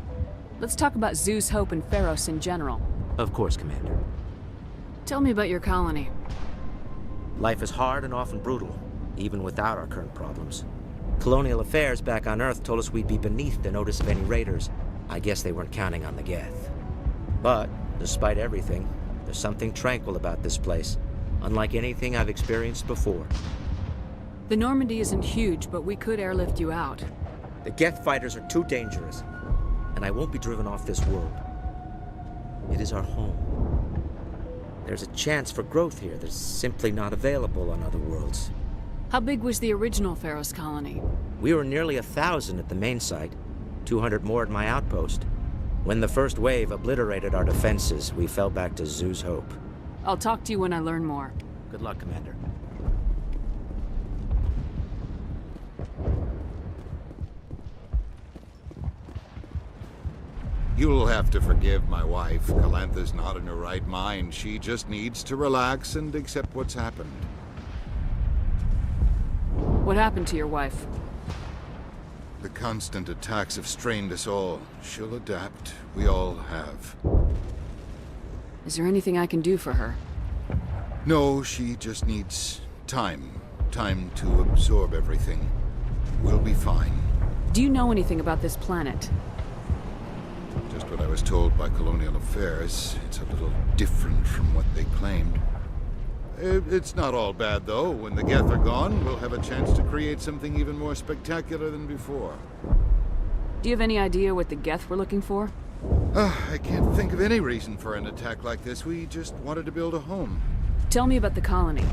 Let's talk about Zeus, Hope, and Pharos in general.
Of course, Commander.
Tell me about your colony.
Life is hard and often brutal, even without our current problems. Colonial affairs back on Earth told us we'd be beneath the notice of any raiders. I guess they weren't counting on the Geth. But, despite everything, there's something tranquil about this place, unlike anything I've experienced before.
The Normandy isn't huge, but we could airlift you out.
The Geth fighters are too dangerous, and I won't be driven off this world. It is our home. There's a chance for growth here that's simply not available on other worlds.
How big was the original Pharos colony?
We were nearly 1,000 at the main site, 200 more at my outpost. When the first wave obliterated our defenses, we fell back to Zeus Hope.
I'll talk to you when I learn more.
Good luck, Commander.
You'll have to forgive my wife. Calantha's not in her right mind. She just needs to relax and accept what's happened.
What happened to your wife?
The constant attacks have strained us all. She'll adapt. We all have.
Is there anything I can do for her?
No, she just needs time. Time to absorb everything. We'll be fine.
Do you know anything about this planet?
Just what I was told by Colonial Affairs. It's a little different from what they claimed. It's not all bad, though. When the Geth are gone, we'll have a chance to create something even more spectacular than before.
Do you have any idea what the Geth were looking for?
I can't think of any reason for an attack like this. We just wanted to build a home.
Tell me about the colony.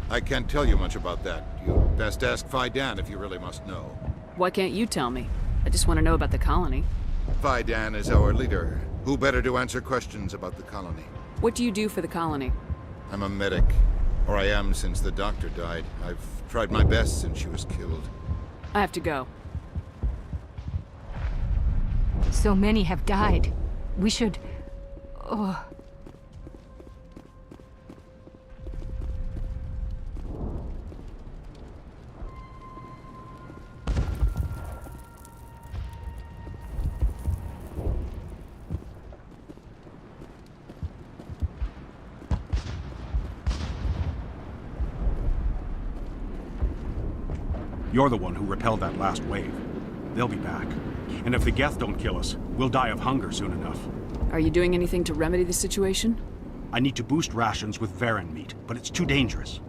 I can't tell you much about that. You'd best ask Faidan if you really must know.
Why can't you tell me? I just want to know about the colony.
Faidan is our leader. Who better to answer questions about the colony?
What do you do for the colony?
I'm a medic. Or I am since the doctor died. I've tried my best since she was killed.
I have to go.
So many have died. We should... Oh...
You're the one who repelled that last wave. They'll be back. And if the Geth don't kill us, we'll die of hunger soon enough.
Are you doing anything to remedy the situation?
I need to boost rations with Varren meat, but it's too dangerous.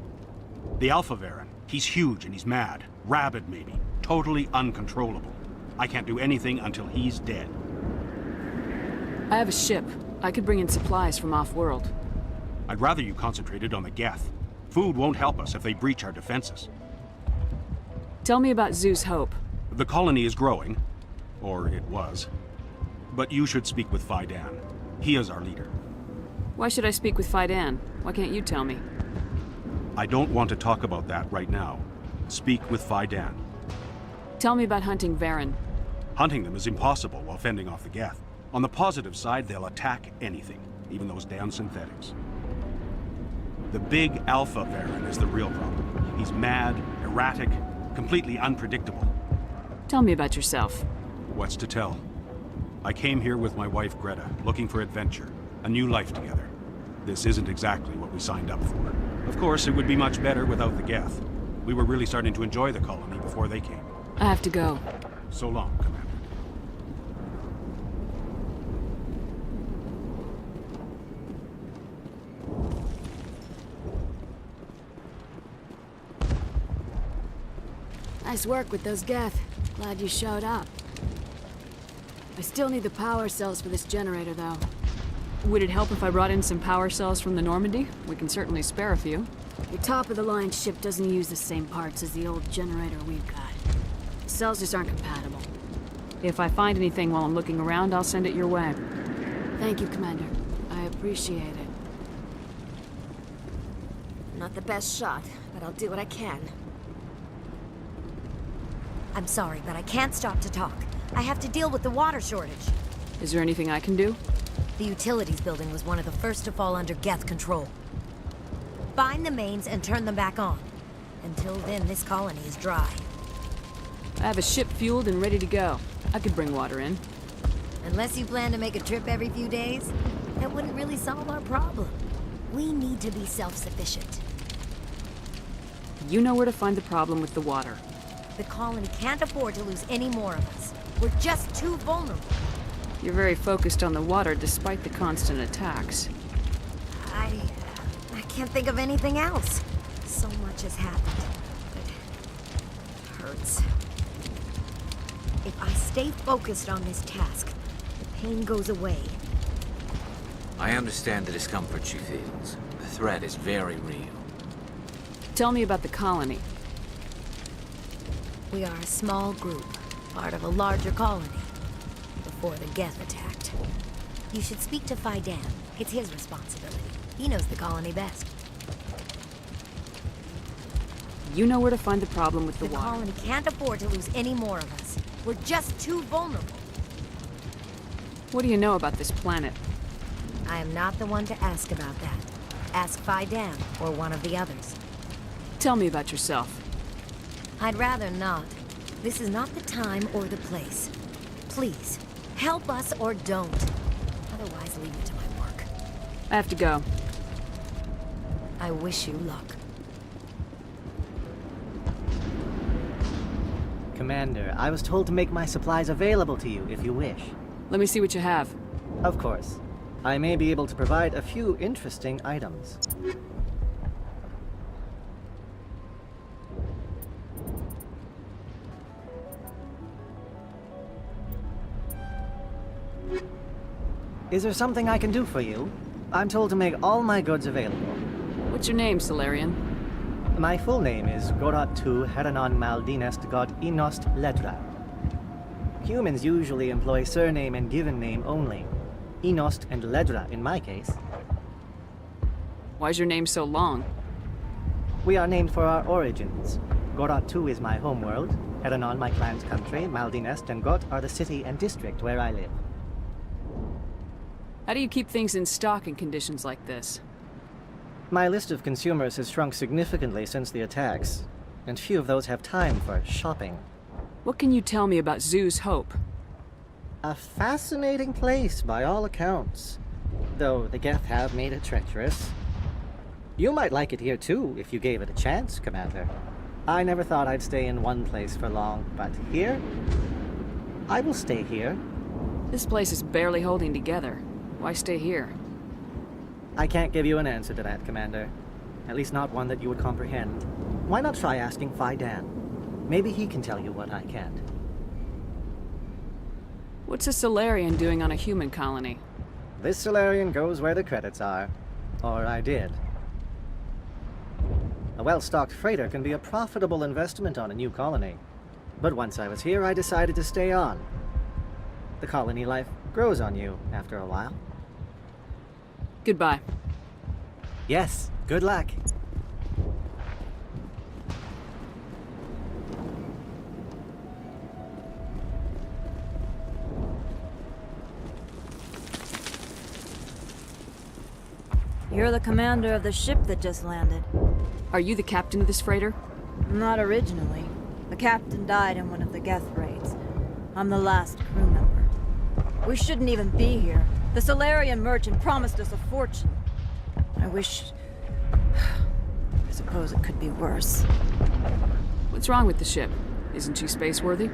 The Alpha Varren, he's huge and he's mad. Rabid, maybe. Totally uncontrollable. I can't do anything until he's dead.
I have a ship. I could bring in supplies from off-world.
I'd rather you concentrated on the Geth. Food won't help us if they breach our defenses.
Tell me about Zeus Hope.
The colony is growing. Or it was. But you should speak with Faidan. He is our leader.
Why should I speak with Faidan? Why can't you tell me?
I don't want to talk about that right now. Speak with Faidan.
Tell me about hunting Varren.
Hunting them is impossible while fending off the Geth. On the positive side, they'll attack anything, even those damn synthetics. The big Alpha Varren is the real problem. He's mad, erratic, completely unpredictable.
Tell me about yourself.
What's to tell? I came here with my wife Greta, looking for adventure, a new life together. This isn't exactly what we signed up for. Of course, it would be much better without the Geth. We were really starting to enjoy the colony before they came.
I have to go.
So long, Commander.
Nice work with those Geth. Glad you showed up. I still need the power cells for this generator, though.
Would it help if I brought in some power cells from the Normandy? We can certainly spare a few.
Your top-of-the-line ship doesn't use the same parts as the old generator we've got. The cells just aren't compatible.
If I find anything while I'm looking around, I'll send it your way.
Thank you, Commander. I appreciate it. Not the best shot, but I'll do what I can.
I'm sorry, but I can't stop to talk. I have to deal with the water shortage.
Is there anything I can do?
The utilities building was one of the first to fall under Geth control. Find the mains and turn them back on. Until then, this colony is dry.
I have a ship fueled and ready to go. I could bring water in.
Unless you plan to make a trip every few days, that wouldn't really solve our problem. We need to be self-sufficient.
You know where to find the problem with the water.
The colony can't afford to lose any more of us. We're just too vulnerable.
You're very focused on the water despite the constant attacks.
I can't think of anything else. So much has happened. It hurts. If I stay focused on this task, the pain goes away.
I understand the discomfort she feels. The threat is very real.
Tell me about the colony.
We are a small group, part of a larger colony, before the Geth attacked. You should speak to Faidan. It's his responsibility. He knows the colony best.
You know where to find the problem with the water.
The colony can't afford to lose any more of us. We're just too vulnerable.
What do you know about this planet?
I am not the one to ask about that. Ask Faidan or one of the others.
Tell me about yourself.
I'd rather not. This is not the time or the place. Please, help us or don't. Otherwise, leave me to my work.
I have to go.
I wish you luck.
Commander, I was told to make my supplies available to you if you wish.
Let me see what you have.
Of course. I may be able to provide a few interesting items. Is there something I can do for you? I'm told to make all my goods available.
What's your name, Solarian?
My full name is Gorat Tu Heranon Maldinest God Inost Ledra. Humans usually employ surname and given name only. Inost and Ledra in my case.
Why's your name so long?
We are named for our origins. Gorat Tu is my homeworld, Heranon my clan's country, Maldinest and Got are the city and district where I live.
How do you keep things in stock in conditions like this?
My list of consumers has shrunk significantly since the attacks, and few of those have time for shopping.
What can you tell me about Zoo's Hope?
A fascinating place by all accounts, though the Geth have made it treacherous. You might like it here too, if you gave it a chance, Commander. I never thought I'd stay in one place for long, but here? I will stay here.
This place is barely holding together. Why stay here?
I can't give you an answer to that, Commander. At least not one that you would comprehend. Why not try asking Phi Dan? Maybe he can tell you what I can't.
What's a Solarian doing on a human colony?
This Solarian goes where the credits are. Or I did. A well-stocked freighter can be a profitable investment on a new colony. But once I was here, I decided to stay on. The colony life grows on you after a while.
Goodbye.
Yes, good luck.
You're the commander of the ship that just landed.
Are you the captain of this freighter?
Not originally. The captain died in one of the Geth raids. I'm the last crew member. We shouldn't even be here. The Solarian merchant promised us a fortune. I wish... I suppose it could be worse.
What's wrong with the ship? Isn't she space-worthy?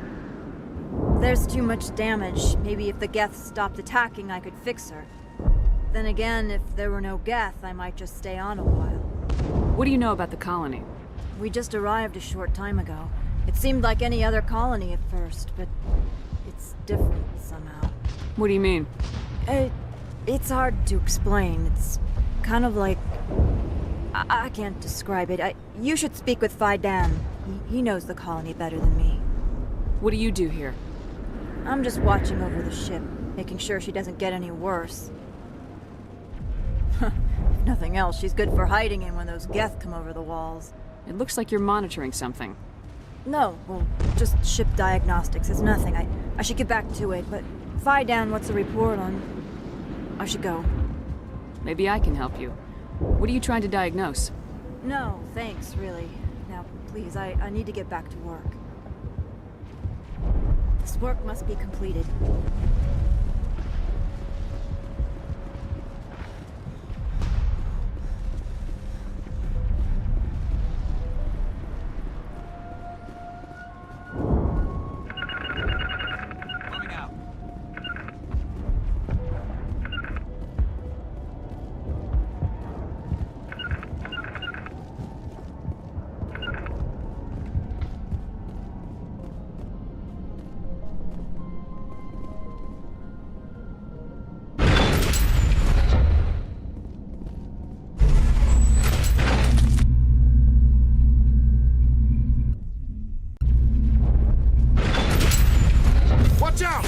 There's too much damage. Maybe if the Geth stopped attacking, I could fix her. Then again, if there were no Geth, I might just stay on a while.
What do you know about the colony?
We just arrived a short time ago. It seemed like any other colony at first, but it's different somehow.
What do you mean?
It's hard to explain. It's kind of like... I can't describe it. You should speak with Phi Dan. He knows the colony better than me.
What do you do here?
I'm just watching over the ship, making sure she doesn't get any worse. If nothing else, she's good for hiding in when those Geth come over the walls.
It looks like you're monitoring something.
No, well, just ship diagnostics. It's nothing. I should get back to it, but Phi Dan, what's the report on... I should go.
Maybe I can help you. What are you trying to diagnose?
No, thanks, really. Now, please, I need to get back to work. This work must be completed.
Watch out!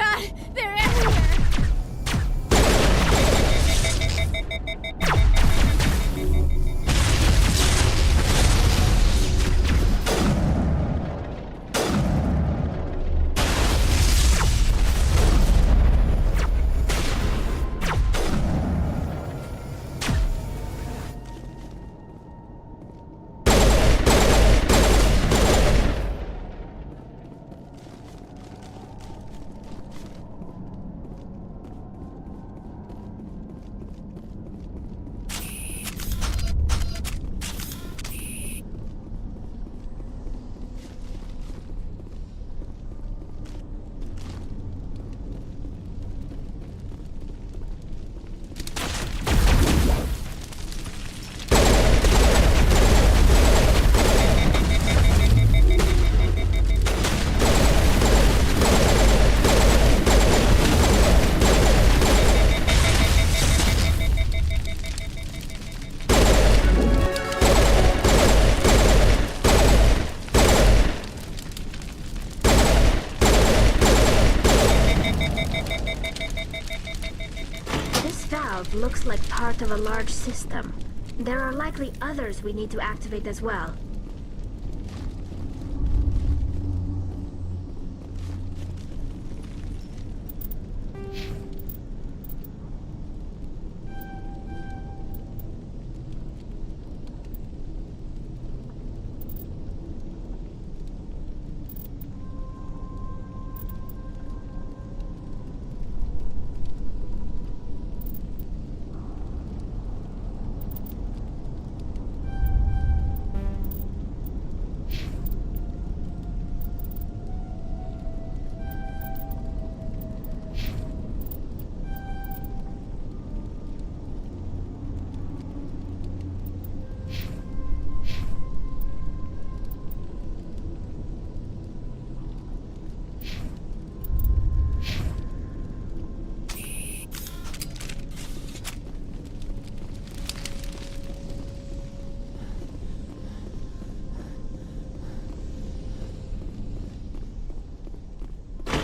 God, they're everywhere!
Looks like part of a large system. There are likely others we need to activate as well.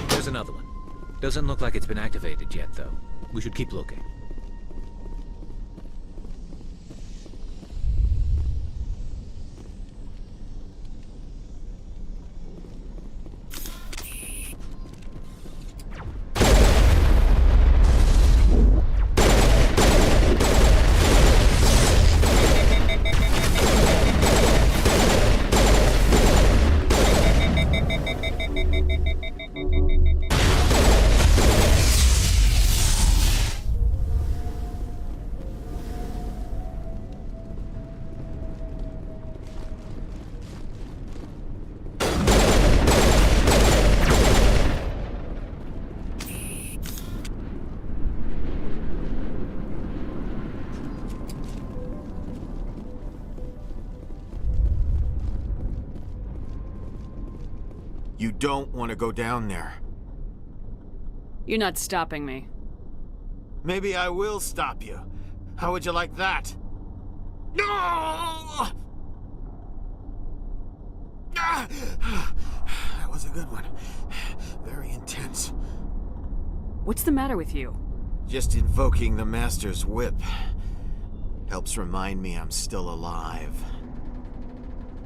There's another one. Doesn't look like it's been activated yet, though. We should keep looking.
You don't want to go down there.
You're not stopping me.
Maybe I will stop you. How would you like that? No! That was a good one. Very intense.
What's the matter with you?
Just invoking the Master's whip helps remind me I'm still alive.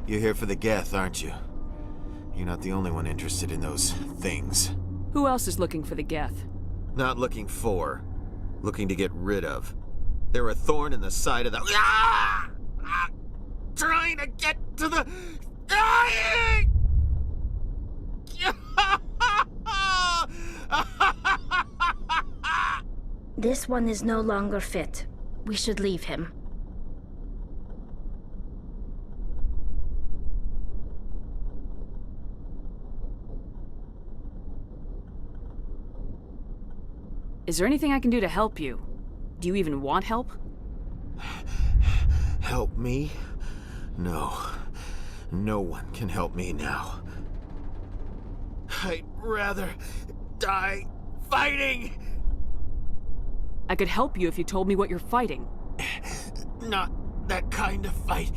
You're here for the Geth, aren't you? You're not the only one interested in those things.
Who else is looking for the Geth?
Not looking for. Looking to get rid of. They're a thorn in the side of the... Trying to get to the...
This one is no longer fit. We should leave him.
Is there anything I can do to help you? Do you even want help?
Help me? No. No one can help me now. I'd rather die fighting!
I could help you if you told me what you're fighting.
Not that kind of fight.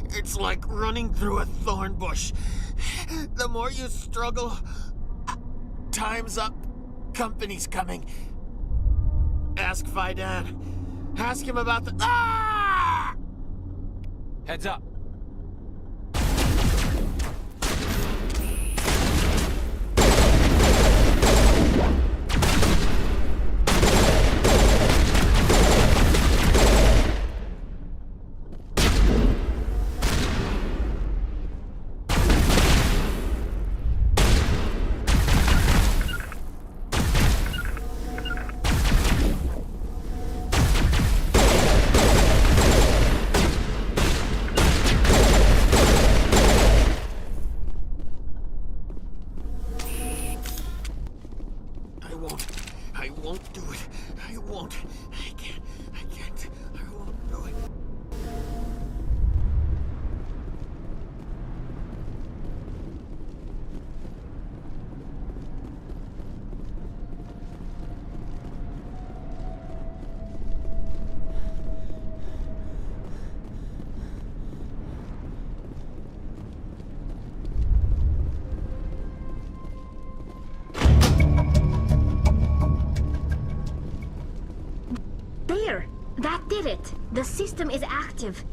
It's like running through a thorn bush. The more you struggle, time's up, company's coming. Ask Faidan. Ask him about the... Ah!
Heads up.
I won't do it. I won't. I can't. I won't do it.
There! That did it! The system is active.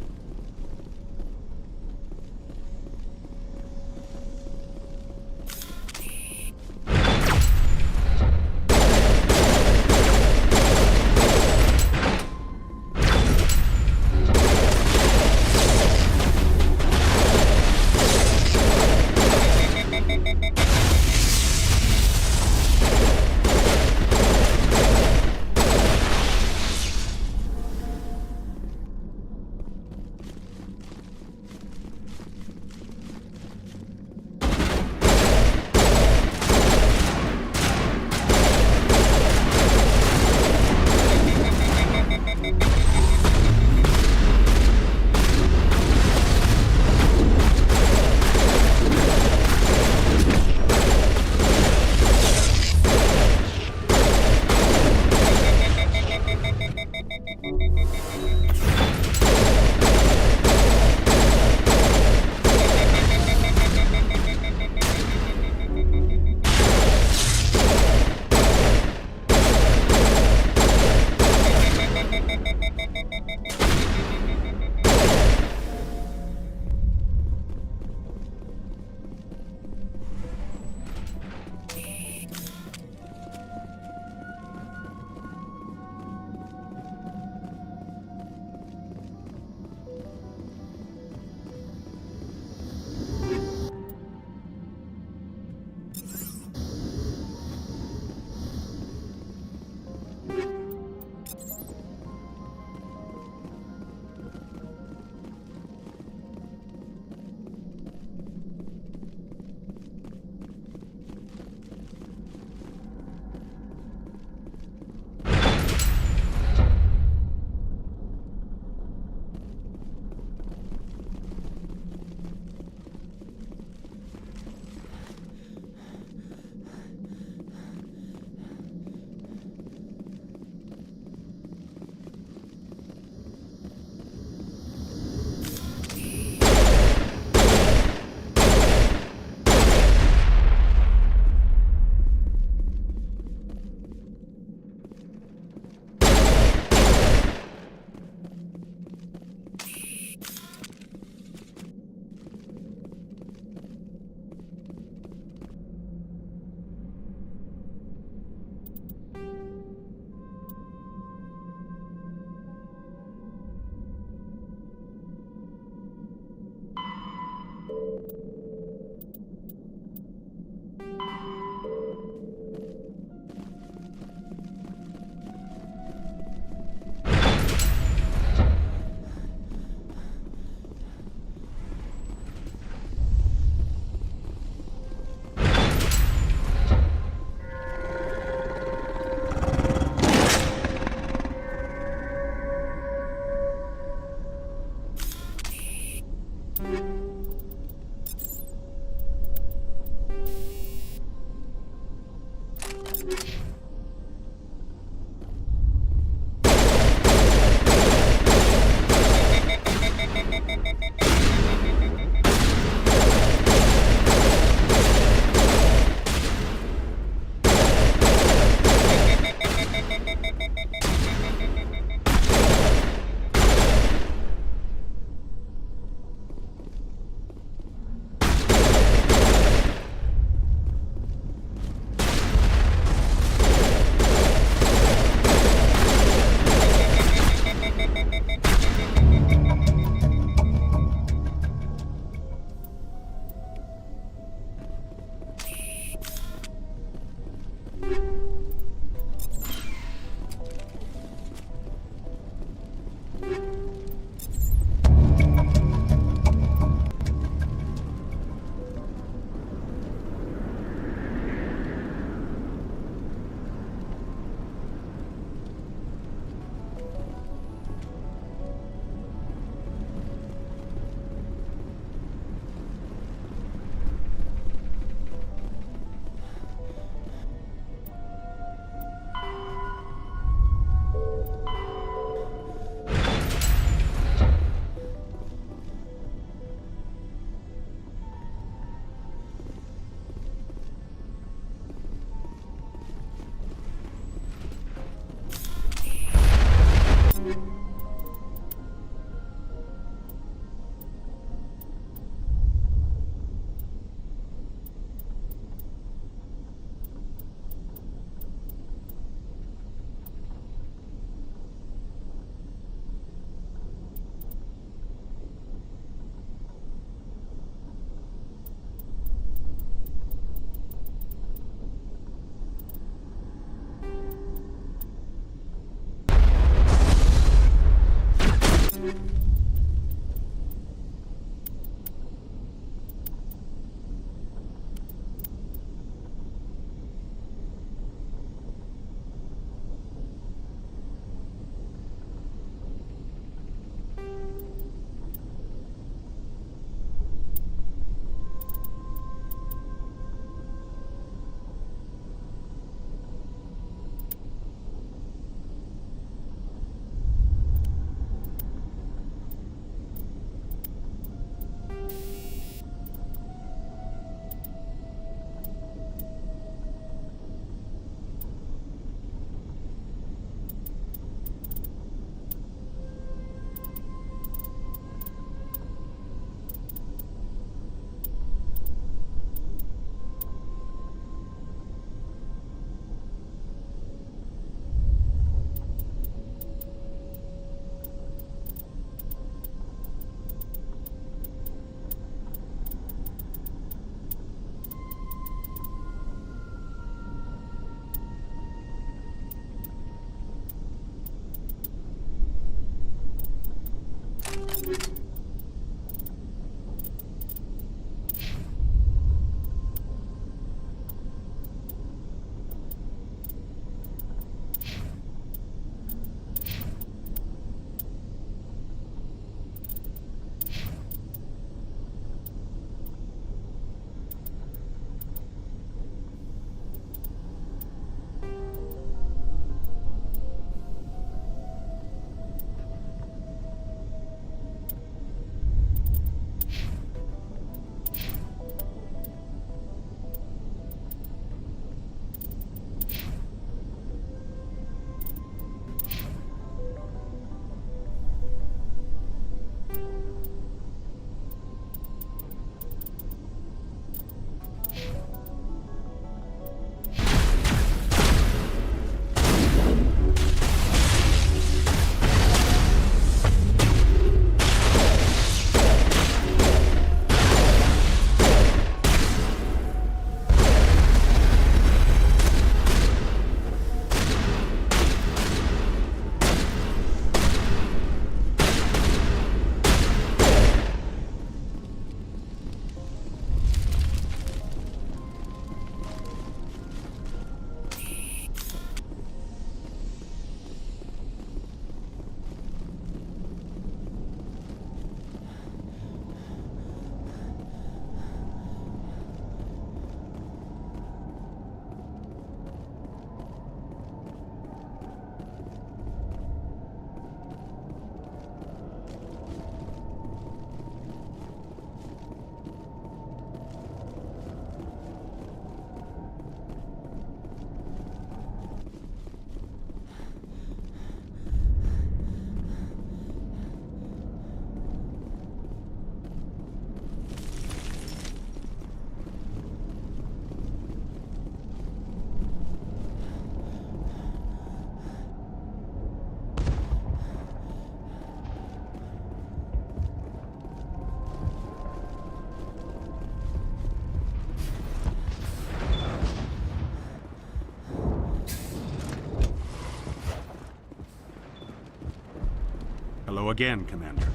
Hello again, Commander.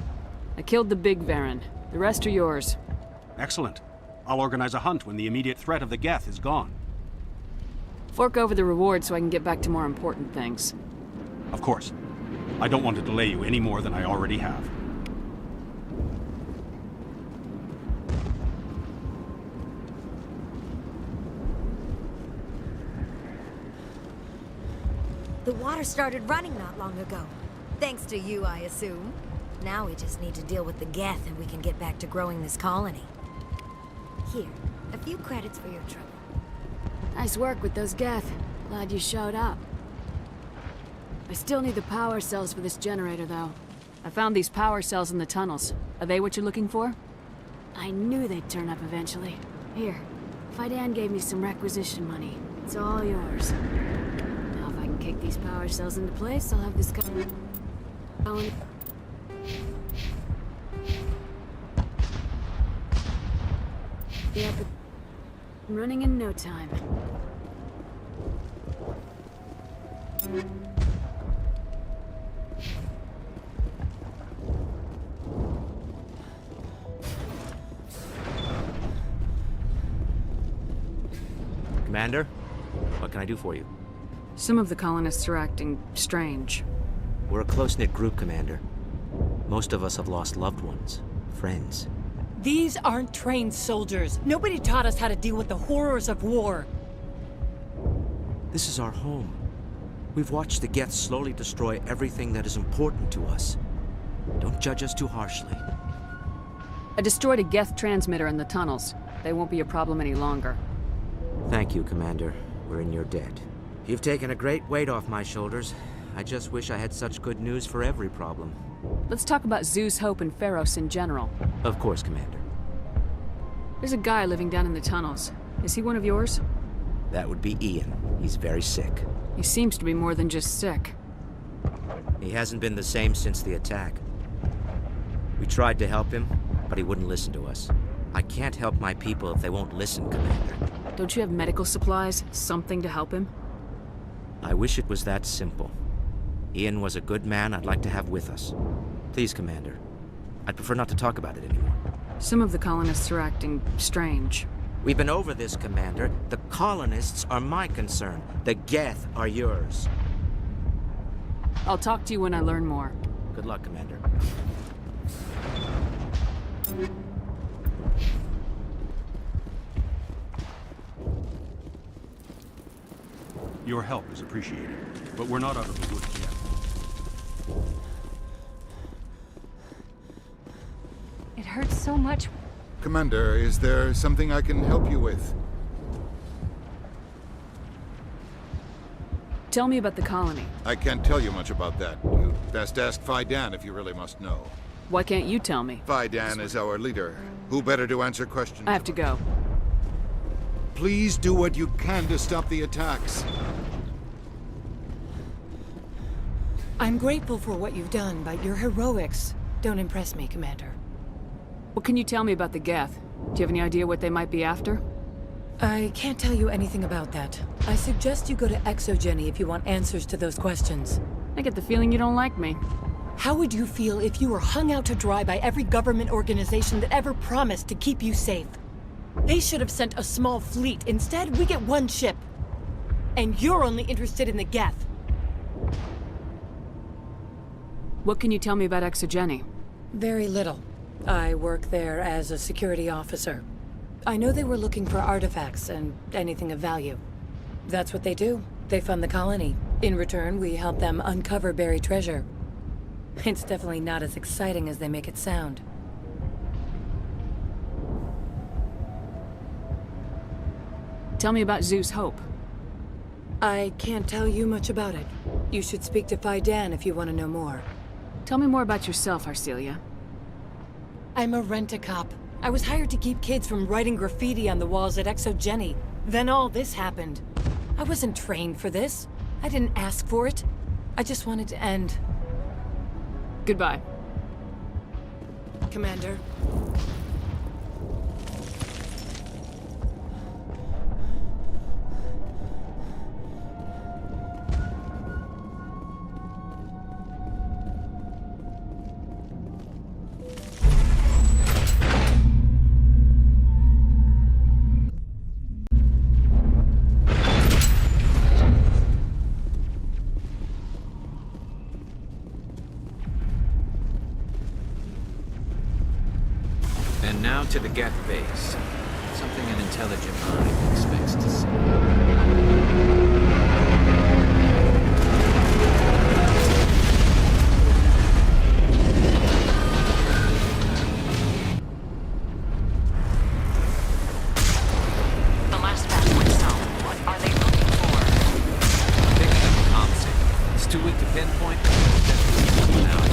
I killed the big Varen. The rest are yours.
Excellent. I'll organize a hunt when the immediate threat of the Geth is gone.
Fork over the reward so I can get back to more important things.
Of course. I don't want to delay you any more than I already have.
The water started running not long ago. Thanks to you, I assume. Now we just need to deal with the Geth and we can get back to growing this colony. Here, a few credits for your trouble.
Nice work with those Geth. Glad you showed up. I still need the power cells for this generator, though.
I found these power cells in the tunnels. Are they what you're looking for?
I knew they'd turn up eventually. Here, Faidan gave me some requisition money. It's all yours. Now if I can kick these power cells into place, I'll have this colony. Yep, running in no time.
Commander, what can I do for you?
Some of the colonists are acting strange.
We're a close-knit group, Commander. Most of us have lost loved ones, friends.
These aren't trained soldiers. Nobody taught us how to deal with the horrors of war.
This is our home. We've watched the Geth slowly destroy everything that is important to us. Don't judge us too harshly.
I destroyed a Geth transmitter in the tunnels. They won't be a problem any longer.
Thank you, Commander. We're in your debt. You've taken a great weight off my shoulders. I just wish I had such good news for every problem.
Let's talk about Zeus, Hope, and Pharos in general.
Of course, Commander.
There's a guy living down in the tunnels. Is he one of yours?
That would be Ian. He's very sick.
He seems to be more than just sick.
He hasn't been the same since the attack. We tried to help him, but he wouldn't listen to us. I can't help my people if they won't listen, Commander.
Don't you have medical supplies? Something to help him?
I wish it was that simple. Ian was a good man I'd like to have with us. Please, Commander. I'd prefer not to talk about it anymore.
Some of the colonists are acting strange.
We've been over this, Commander. The colonists are my concern. The Geth are yours.
I'll talk to you when I learn more.
Good luck, Commander.
Your help is appreciated, but we're not out of the woods yet.
It hurts so much.
Commander, is there something I can help you with?
Tell me about the colony.
I can't tell you much about that. You'd best ask Faidan if you really must know.
Why can't you tell me?
Faidan is our leader. Who better to answer questions?
I have to go.
Please do what you can to stop the attacks.
I'm grateful for what you've done, but your heroics don't impress me, Commander.
What can you tell me about the Geth? Do you have any idea what they might be after?
I can't tell you anything about that. I suggest you go to Exogeny if you want answers to those questions.
I get the feeling you don't like me.
How would you feel if you were hung out to dry by every government organization that ever promised to keep you safe? They should have sent a small fleet. Instead, we get one ship. And you're only interested in the Geth.
What can you tell me about Exogeny?
Very little. I work there as a security officer. I know they were looking for artifacts and anything of value. That's what they do. They fund the colony. In return, we help them uncover buried treasure. It's definitely not as exciting as they make it sound.
Tell me about Zeus Hope.
I can't tell you much about it. You should speak to Faidan if you want to know more.
Tell me more about yourself, Arcelia.
I'm a rent-a-cop. I was hired to keep kids from writing graffiti on the walls at Exogeny. Then all this happened. I wasn't trained for this. I didn't ask for it. I just wanted to end.
Goodbye.
Commander.
And now to the Geth base. Something an intelligent mind expects to see.
The last batch went south. What are they looking for?
Picking up a comm signal. It's too weak to pinpoint, but there's definitely something out.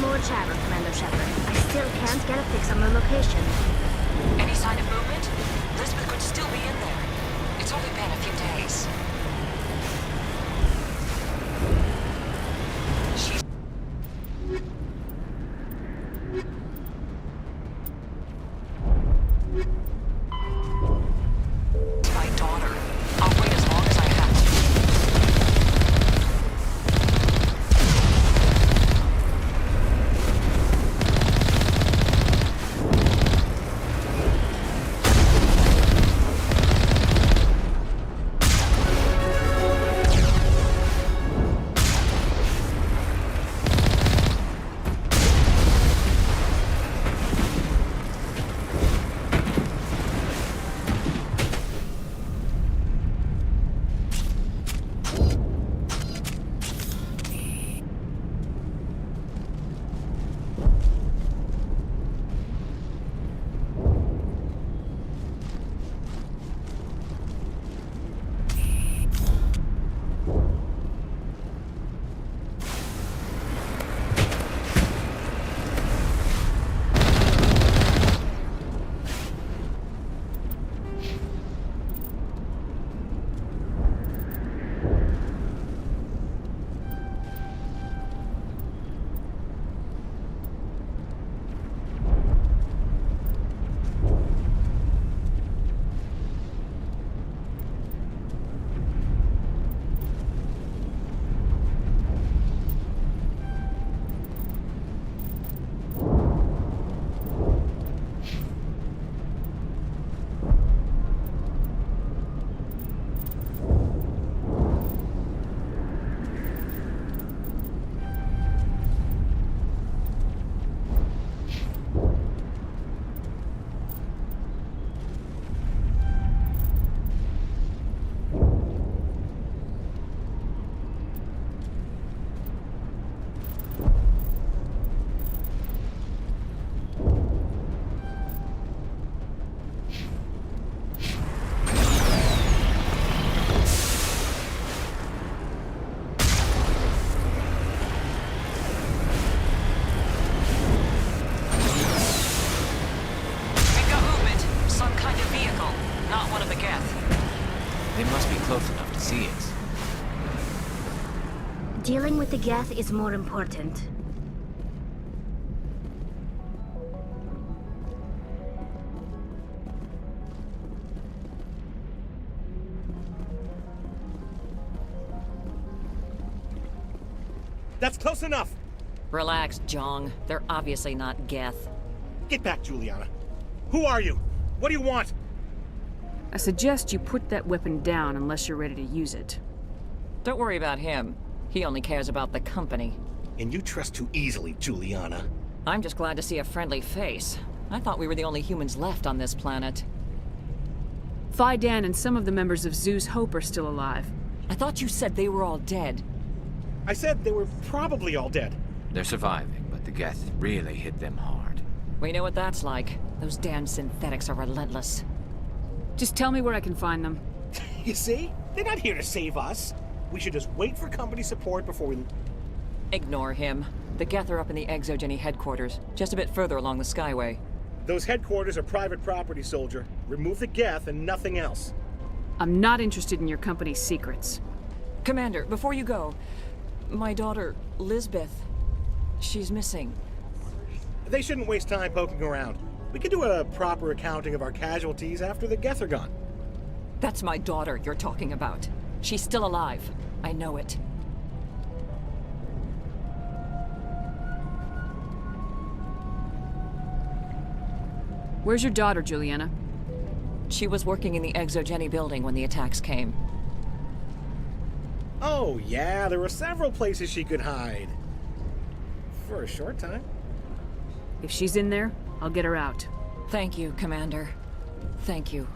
More chatter, Commander Shepard. I still can't get a fix on the location.
Any sign of movement? Lisbeth could still be in there. It's only been a few days. She's... my daughter. I'll wait as long as I have to.
Dealing with the Geth is more important.
That's close enough!
Relax, Jong. They're obviously not Geth.
Get back, Juliana. Who are you? What do you want?
I suggest you put that weapon down unless you're ready to use it.
Don't worry about him. He only cares about the company.
And you trust too easily, Juliana.
I'm just glad to see a friendly face. I thought we were the only humans left on this planet.
Phi Dan and some of the members of Zoo's Hope are still alive.
I thought you said they were all dead.
I said they were probably all dead.
They're surviving, but the Geth really hit them hard.
We know what that's like. Those damn synthetics are relentless.
Just tell me where I can find them.
You see? They're not here to save us. We should just wait for company support before we...
Ignore him. The Geth are up in the Exogeny headquarters, just a bit further along the Skyway.
Those headquarters are private property, soldier. Remove the Geth and nothing else.
I'm not interested in your company's secrets.
Commander, before you go, my daughter, Lisbeth, she's missing.
They shouldn't waste time poking around. We can do a proper accounting of our casualties after the Geth are gone.
That's my daughter you're talking about. She's still alive. I know it.
Where's your daughter, Juliana?
She was working in the Exogeny building when the attacks came.
Oh, yeah, there were several places she could hide. For a short time.
If she's in there, I'll get her out.
Thank you, Commander. Thank you.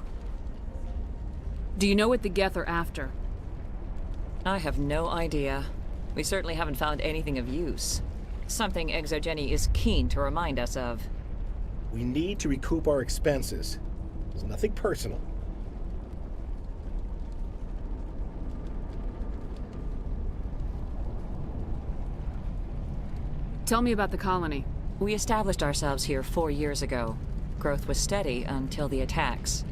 Do you know what the Geth are after?
I have no idea. We certainly haven't found anything of use. Something Exogeny is keen to remind us of.
We need to recoup our expenses. It's nothing personal.
Tell me about the colony.
We established ourselves here 4 years ago. Growth was steady until the attacks.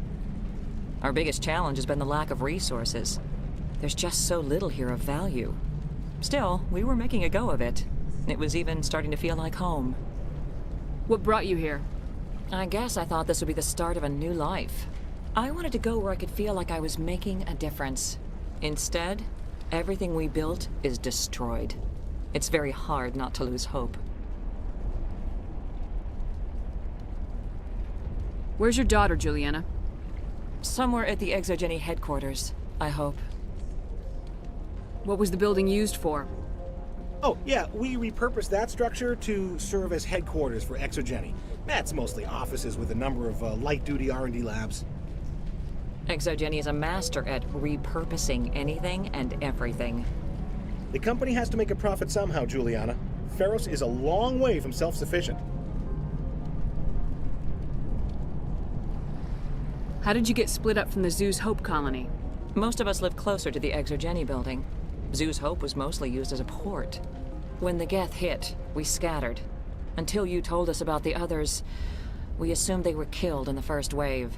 Our biggest challenge has been the lack of resources. There's just so little here of value. Still, we were making a go of it. It was even starting to feel like home.
What brought you here?
I guess I thought this would be the start of a new life. I wanted to go where I could feel like I was making a difference. Instead, everything we built is destroyed. It's very hard not to lose hope.
Where's your daughter, Juliana?
Somewhere at the Exogeny headquarters, I hope.
What was the building used for?
Oh, yeah, we repurposed that structure to serve as headquarters for Exogeny. That's mostly offices with a number of light-duty R&D labs.
Exogeny is a master at repurposing anything and everything.
The company has to make a profit somehow, Juliana. Feros is a long way from self-sufficient.
How did you get split up from the Zoo's Hope colony?
Most of us live closer to the Exogeny building. Zoo's Hope was mostly used as a port. When the Geth hit, we scattered. Until you told us about the others, we assumed they were killed in the first wave.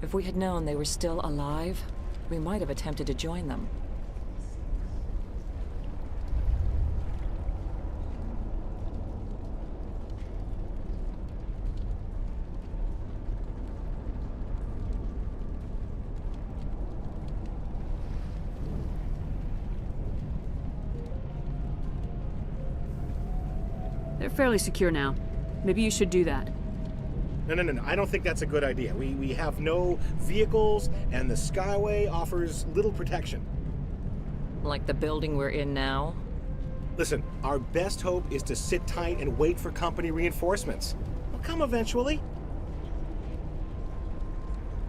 If we had known they were still alive, we might have attempted to join them.
They're fairly secure now. Maybe you should do that.
No. I don't think that's a good idea. We have no vehicles, and the Skyway offers little protection.
Like the building we're in now?
Listen, our best hope is to sit tight and wait for company reinforcements. They'll come eventually.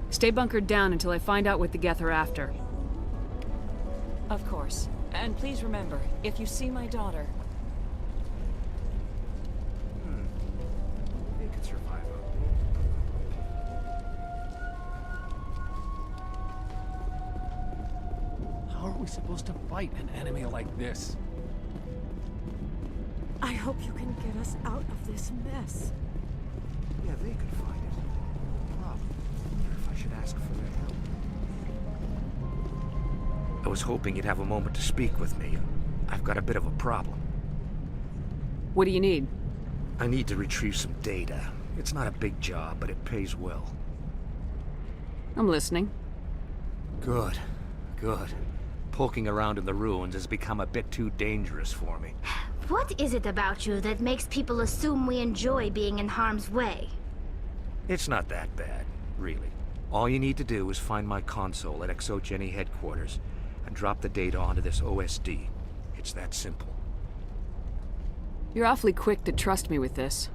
Stay bunkered down until I find out what the Geth are after.
Of course. And please remember, if you see my daughter...
They could survive.
How are we supposed to fight an enemy like this?
I hope you can get us out of this mess.
Yeah, they could fight it. I wonder if I should ask for their help.
I was hoping you'd have a moment to speak with me. I've got a bit of a problem.
What do you need?
I need to retrieve some data. It's not a big job, but it pays well.
I'm listening.
Good. Poking around in the ruins has become a bit too dangerous for me.
What is it about you that makes people assume we enjoy being in harm's way?
It's not that bad, really. All you need to do is find my console at Exogeny headquarters and drop the data onto this OSD. It's that simple.
You're awfully quick to trust me with this.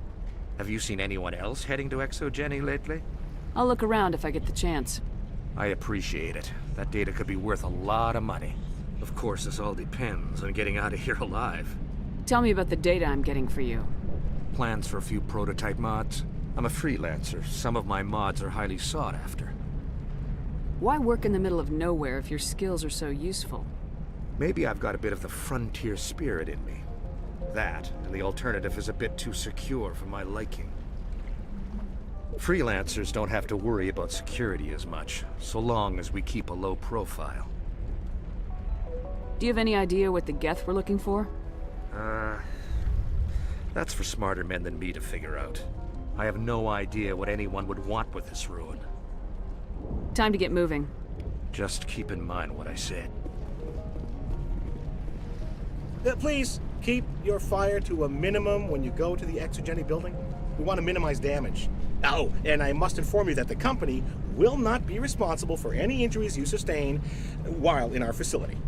Have you seen anyone else heading to Exogeny lately?
I'll look around if I get the chance.
I appreciate it. That data could be worth a lot of money. Of course, this all depends on getting out of here alive.
Tell me about the data I'm getting for you.
Plans for a few prototype mods? I'm a freelancer. Some of my mods are highly sought after.
Why work in the middle of nowhere if your skills are so useful?
Maybe I've got a bit of the frontier spirit in me. That, and the alternative is a bit too secure for my liking. Freelancers don't have to worry about security as much, so long as we keep a low profile.
Do you have any idea what the Geth were looking for?
That's for smarter men than me to figure out. I have no idea what anyone would want with this ruin.
Time to get moving.
Just keep in mind what I said.
Please, keep your fire to a minimum when you go to the Exogeny building. We want to minimize damage. Oh, and I must inform you that the company will not be responsible for any injuries you sustain while in our facility.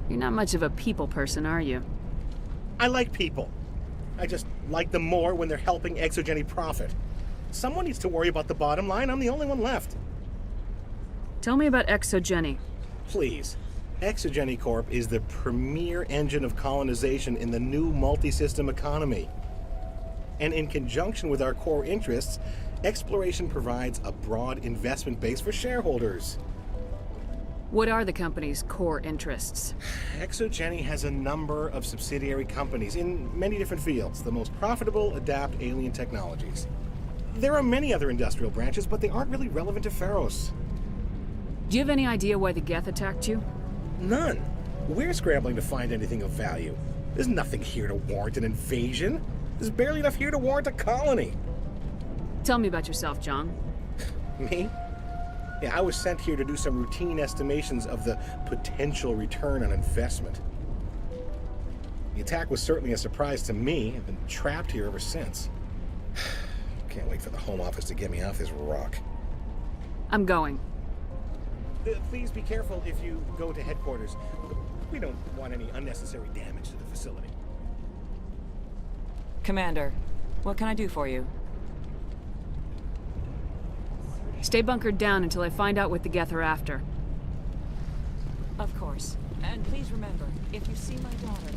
You're not much of a people person, are you?
I like people. I just like them more when they're helping Exogeny profit. Someone needs to worry about the bottom line. I'm the only one left.
Tell me about Exogeny.
Please. Exogeny Corp is the premier engine of colonization in the new multi-system economy. And in conjunction with our core interests, exploration provides a broad investment base for shareholders.
What are the company's core interests?
Exogeny has a number of subsidiary companies in many different fields. The most profitable adapt alien technologies. There are many other industrial branches, but they aren't really relevant to Feros.
Do you have any idea why the Geth attacked you?
None. We're scrambling to find anything of value. There's nothing here to warrant an invasion. There's barely enough here to warrant a colony.
Tell me about yourself, John.
Me? Yeah, I was sent here to do some routine estimations of the potential return on investment. The attack was certainly a surprise to me. I've been trapped here ever since. Can't wait for the Home Office to get me off this rock.
I'm going.
Please be careful if you go to headquarters. We don't want any unnecessary damage to the facility.
Commander, what can I do for you?
Stay bunkered down until I find out what the Geth are after.
Of course. And please remember, if you see my daughter...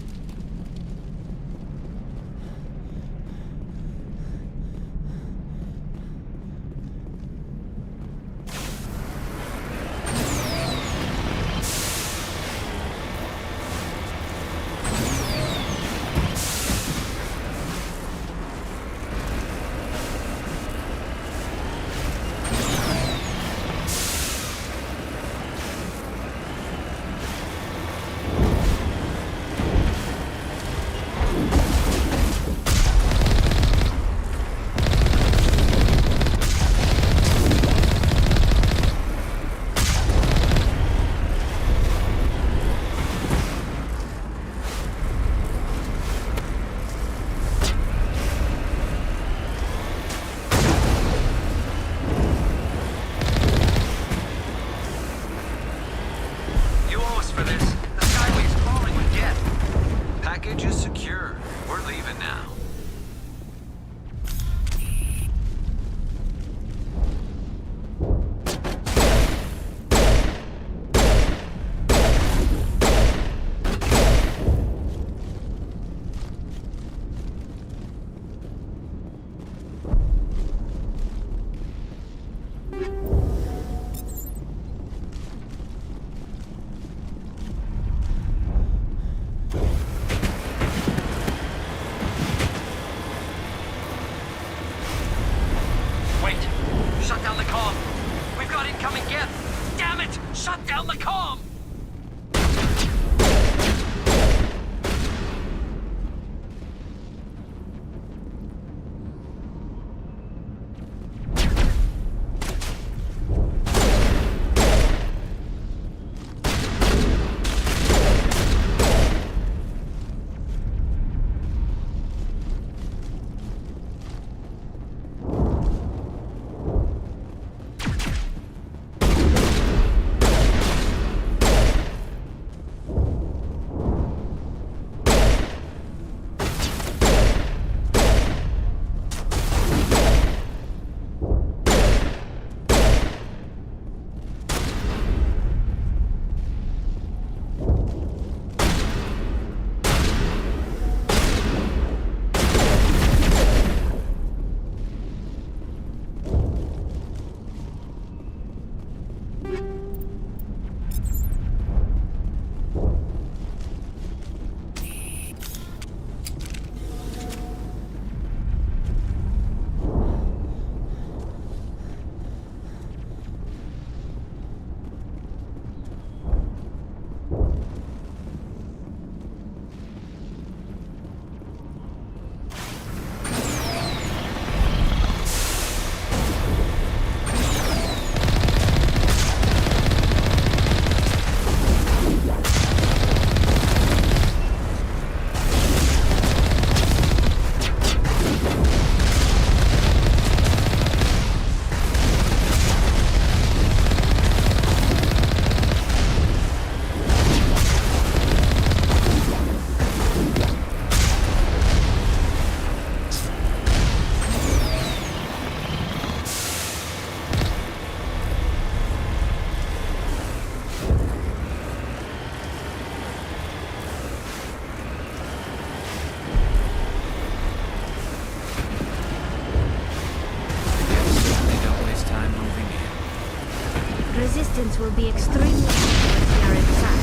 machines will be extremely dangerous here inside.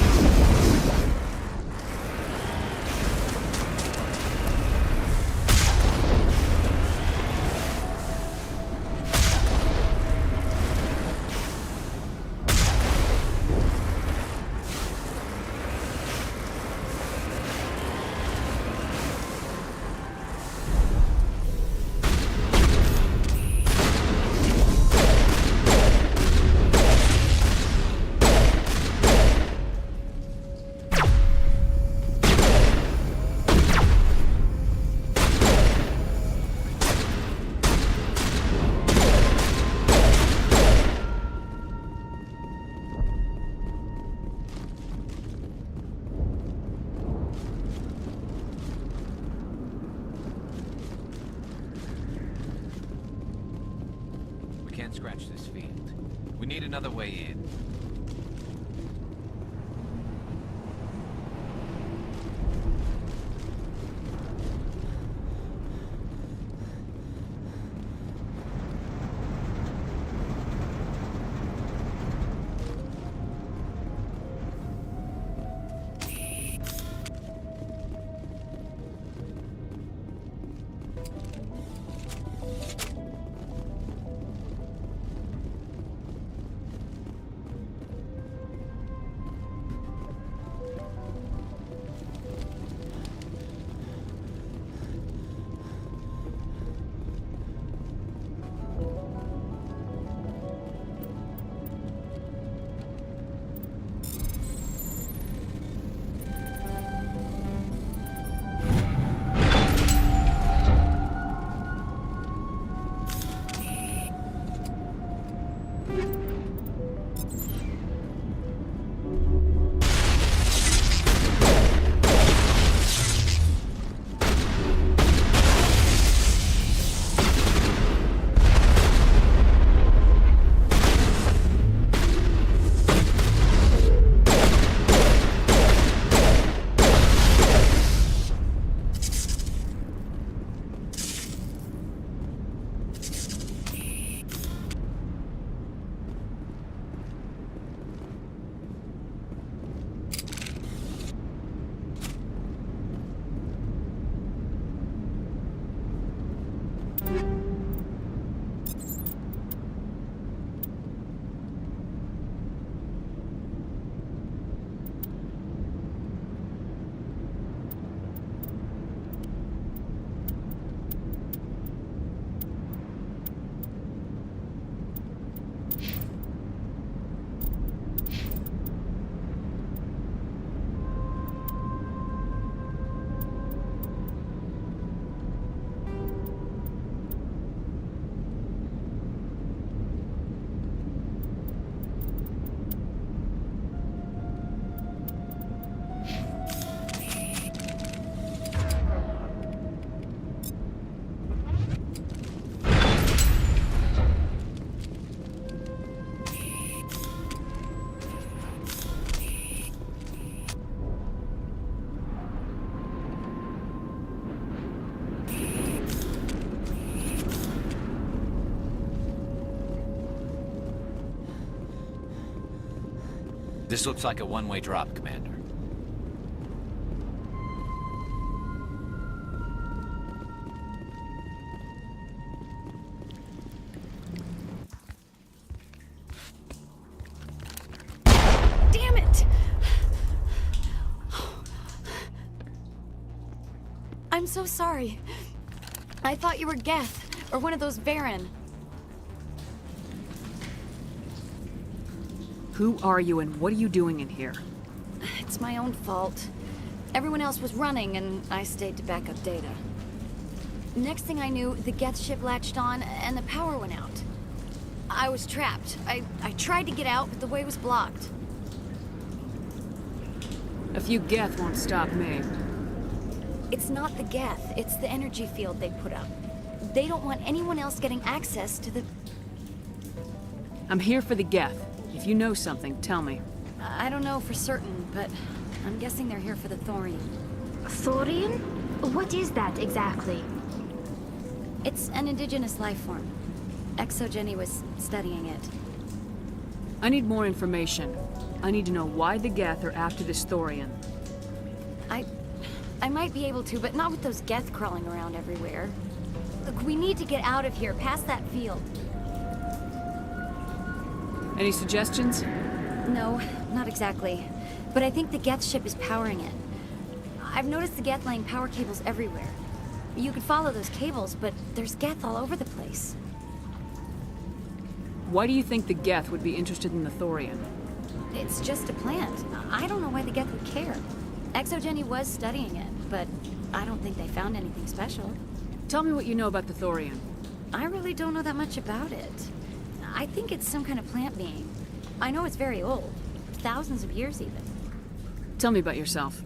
Can't scratch this field. We need another way in. This looks like a one-way drop, Commander.
Damn it! I'm so sorry. I thought you were Geth, or one of those Varen.
Who are you and what are you doing in here?
It's my own fault. Everyone else was running, and I stayed to back up data. Next thing I knew, the Geth ship latched on, and the power went out. I was trapped. I tried to get out, but the way was blocked.
A few Geth won't stop me.
It's not the Geth, it's the energy field they put up. They don't want anyone else getting access to the...
I'm here for the Geth. If you know something, tell me.
I don't know for certain, but I'm guessing they're here for the Thorium.
Thorium? What is that exactly?
It's an indigenous life form. Exogeny was studying it.
I need more information. I need to know why the Geth are after this Thorian.
I might be able to, but not with those Geth crawling around everywhere. Look, we need to get out of here, past that field.
Any suggestions?
No, not exactly. But I think the Geth ship is powering it. I've noticed the Geth laying power cables everywhere. You could follow those cables, but there's Geth all over the place.
Why do you think the Geth would be interested in the Thorian?
It's just a plant. I don't know why the Geth would care. ExoGeni was studying it, but I don't think they found anything special.
Tell me what you know about the Thorian.
I really don't know that much about it. I think it's some kind of plant being. I know it's very old. Thousands of years, even.
Tell me about yourself.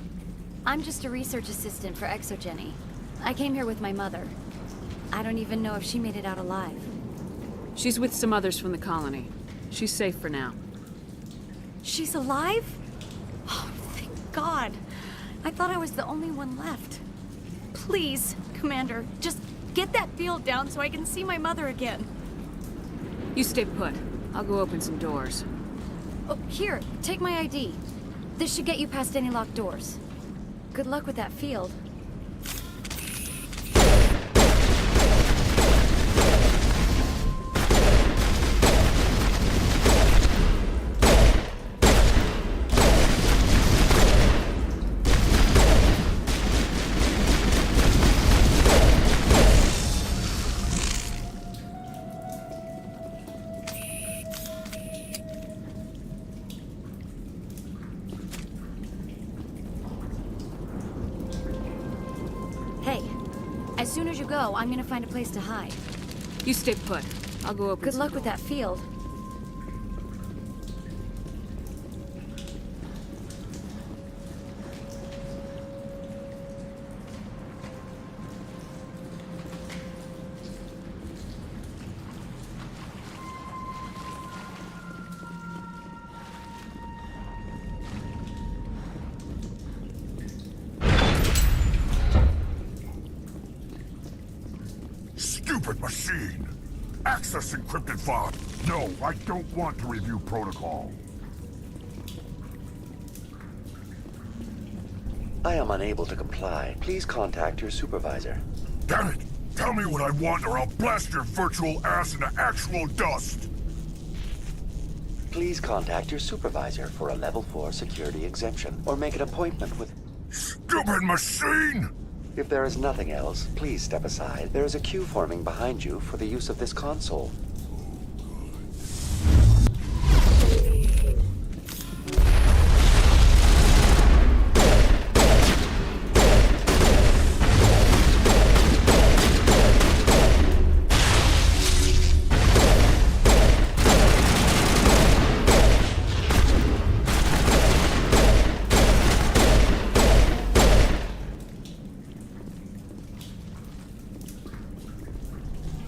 I'm just a research assistant for ExoGeni. I came here with my mother. I don't even know if she made it out alive.
She's with some others from the colony. She's safe for now.
She's alive? Oh, thank God. I thought I was the only one left. Please, Commander, just get that field down so I can see my mother again.
You stay put. I'll go open some doors.
Oh, here, take my ID. This should get you past any locked doors. Good luck with that field. As soon as you go, I'm gonna find a place to hide.
You stay put. I'll go open.
Good luck with that field.
Stupid machine! Access encrypted file. No, I don't want to review protocol.
I am unable to comply. Please contact your supervisor.
Damn it! Tell me what I want or I'll blast your virtual ass into actual dust!
Please contact your supervisor for a level 4 security exemption, or make an appointment with...
Stupid machine!
If there is nothing else, please step aside. There is a queue forming behind you for the use of this console.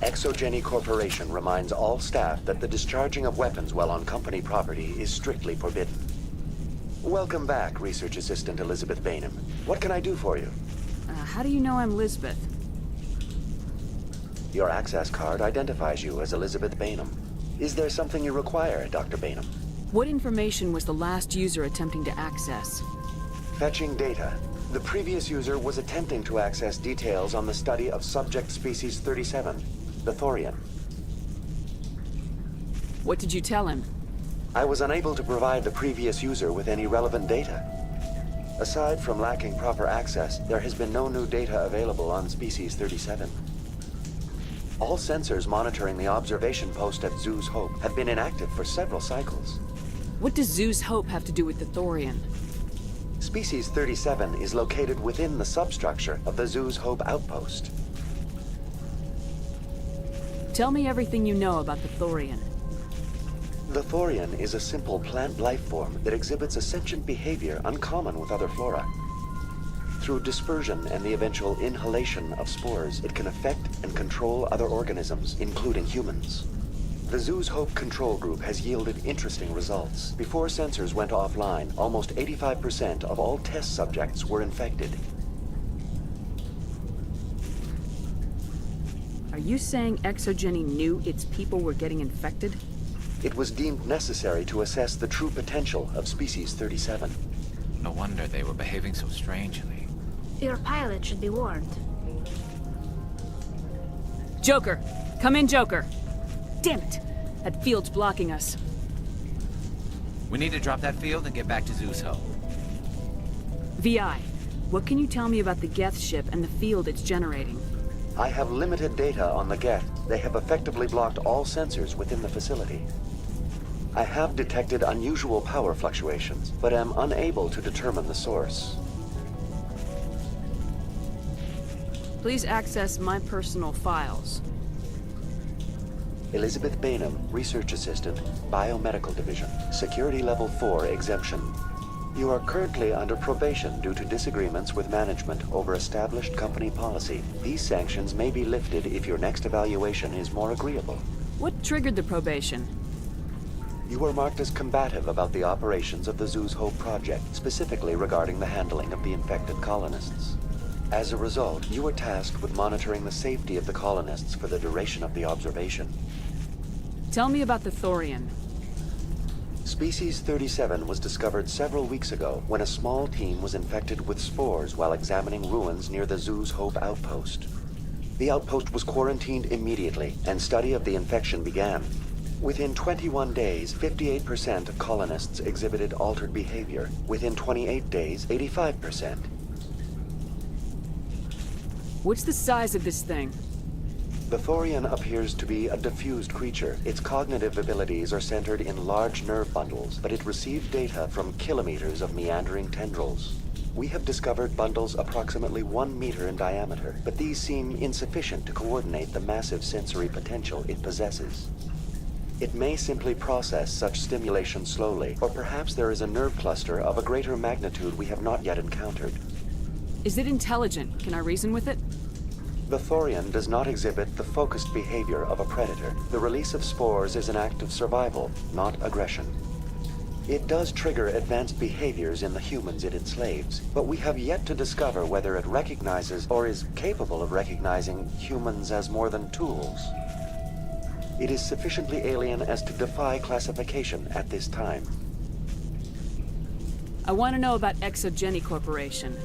ExoGeni Corporation reminds all staff that the discharging of weapons while on company property is strictly forbidden. Welcome back, Research Assistant Elizabeth Bainham. What can I do for you?
How do you know I'm Lisbeth?
Your access card identifies you as Elizabeth Bainham. Is there something you require, Dr. Bainham?
What information was the last user attempting to access?
Fetching data. The previous user was attempting to access details on the study of subject species 37. The Thorian.
What did you tell him?
I was unable to provide the previous user with any relevant data. Aside from lacking proper access, there has been no new data available on Species 37. All sensors monitoring the observation post at Zoo's Hope have been inactive for several cycles.
What does Zoo's Hope have to do with the Thorian?
Species 37 is located within the substructure of the Zoo's Hope outpost.
Tell me everything you know about the Thorian.
The Thorian is a simple plant life form that exhibits a sentient behavior uncommon with other flora. Through dispersion and the eventual inhalation of spores, it can affect and control other organisms, including humans. The Zoo's Hope control group has yielded interesting results. Before sensors went offline, almost 85% of all test subjects were infected.
Are you saying ExoGeni knew its people were getting infected?
It was deemed necessary to assess the true potential of Species 37.
No wonder they were behaving so strangely.
Your pilot should be warned.
Joker! Come in, Joker! Damn it! That field's blocking us.
We need to drop that field and get back to Zeus Hope.
VI, what can you tell me about the Geth ship and the field it's generating?
I have limited data on the Geth. They have effectively blocked all sensors within the facility. I have detected unusual power fluctuations, but am unable to determine the source.
Please access my personal files.
Elizabeth Bainham, Research Assistant, Biomedical Division, Security Level 4 exemption. You are currently under probation due to disagreements with management over established company policy. These sanctions may be lifted if your next evaluation is more agreeable.
What triggered the probation?
You were marked as combative about the operations of the Zeus Hope project, specifically regarding the handling of the infected colonists. As a result, you were tasked with monitoring the safety of the colonists for the duration of the observation.
Tell me about the Thorian.
Species 37 was discovered several weeks ago when a small team was infected with spores while examining ruins near the Zeus Hope outpost. The outpost was quarantined immediately, and study of the infection began. Within 21 days, 58% of colonists exhibited altered behavior. Within 28 days, 85%.
What's the size of this thing?
The Thorian appears to be a diffused creature. Its cognitive abilities are centered in large nerve bundles, but it received data from kilometers of meandering tendrils. We have discovered bundles approximately 1 meter in diameter, but these seem insufficient to coordinate the massive sensory potential it possesses. It may simply process such stimulation slowly, or perhaps there is a nerve cluster of a greater magnitude we have not yet encountered.
Is it intelligent? Can I reason with it?
The Thorian does not exhibit the focused behavior of a predator. The release of spores is an act of survival, not aggression. It does trigger advanced behaviors in the humans it enslaves, but we have yet to discover whether it recognizes or is capable of recognizing humans as more than tools. It is sufficiently alien as to defy classification at this time.
I want to know about Exogeny Corporation.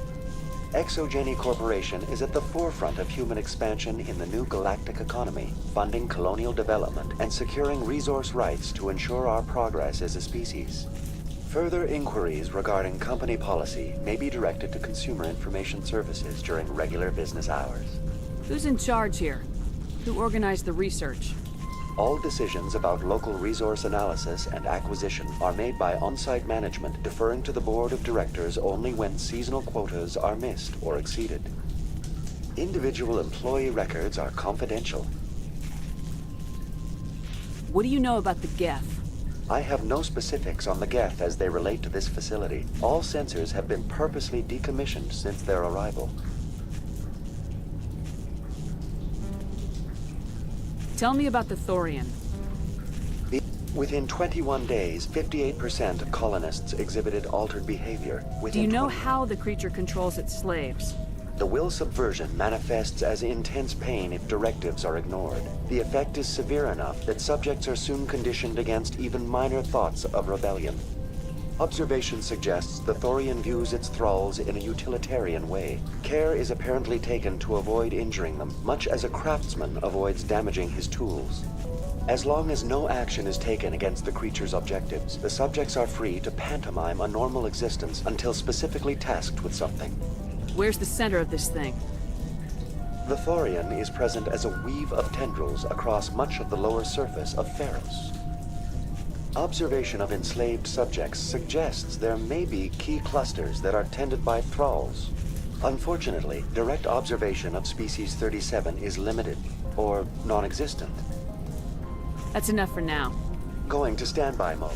Exogeny Corporation is at the forefront of human expansion in the new galactic economy, funding colonial development and securing resource rights to ensure our progress as a species. Further inquiries regarding company policy may be directed to Consumer Information Services during regular business hours.
Who's in charge here? Who organized the research?
All decisions about local resource analysis and acquisition are made by on-site management, deferring to the board of directors only when seasonal quotas are missed or exceeded. Individual employee records are confidential.
What do you know about the Geth?
I have no specifics on the Geth as they relate to this facility. All sensors have been purposely decommissioned since their arrival.
Tell me about the Thorian.
Within 21 days, 58% of colonists exhibited altered behavior.
Do you know how the creature controls its slaves?
The will subversion manifests as intense pain if directives are ignored. The effect is severe enough that subjects are soon conditioned against even minor thoughts of rebellion. Observation suggests the Thorian views its thralls in a utilitarian way. Care is apparently taken to avoid injuring them, much as a craftsman avoids damaging his tools. As long as no action is taken against the creature's objectives, the subjects are free to pantomime a normal existence until specifically tasked with something.
Where's the center of this thing?
The Thorian is present as a weave of tendrils across much of the lower surface of Pharos. Observation of enslaved subjects suggests there may be key clusters that are tended by thralls. Unfortunately, direct observation of Species 37 is limited, or non-existent.
That's enough for now.
Going to standby mode.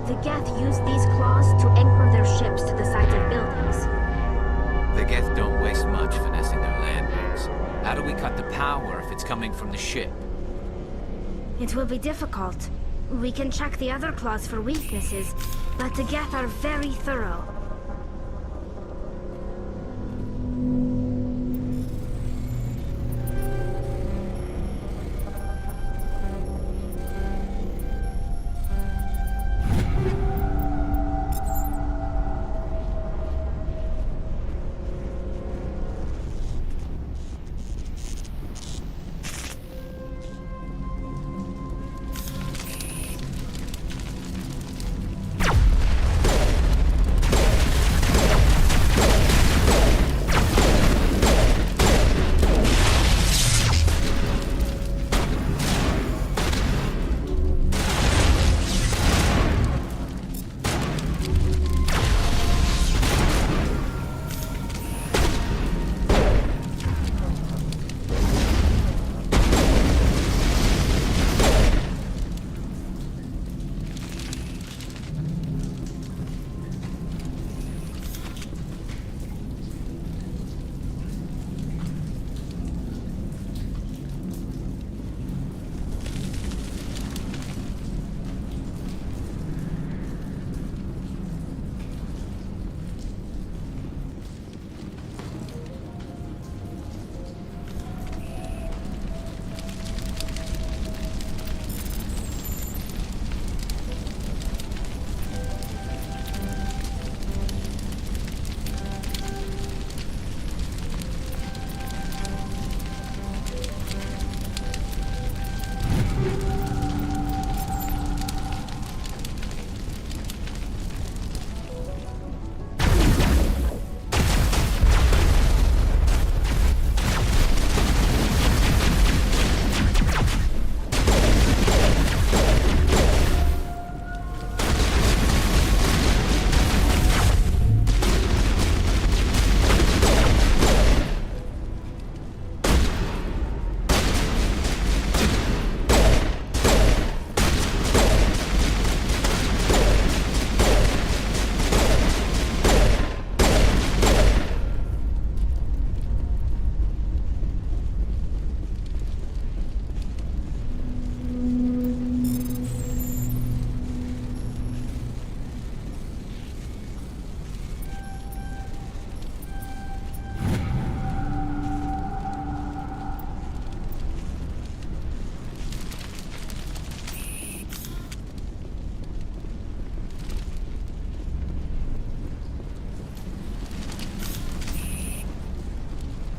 The Geth use these claws to anchor their ships to the sides of buildings.
The Geth don't waste much finessing their landings. How do we cut the power if it's coming from the ship?
It will be difficult. We can check the other claws for weaknesses, but the Geth are very thorough.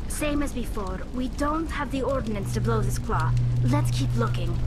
Same as before, we don't have the ordnance to blow this claw. Let's keep looking.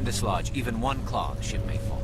Dislodge even one claw, the ship may fall.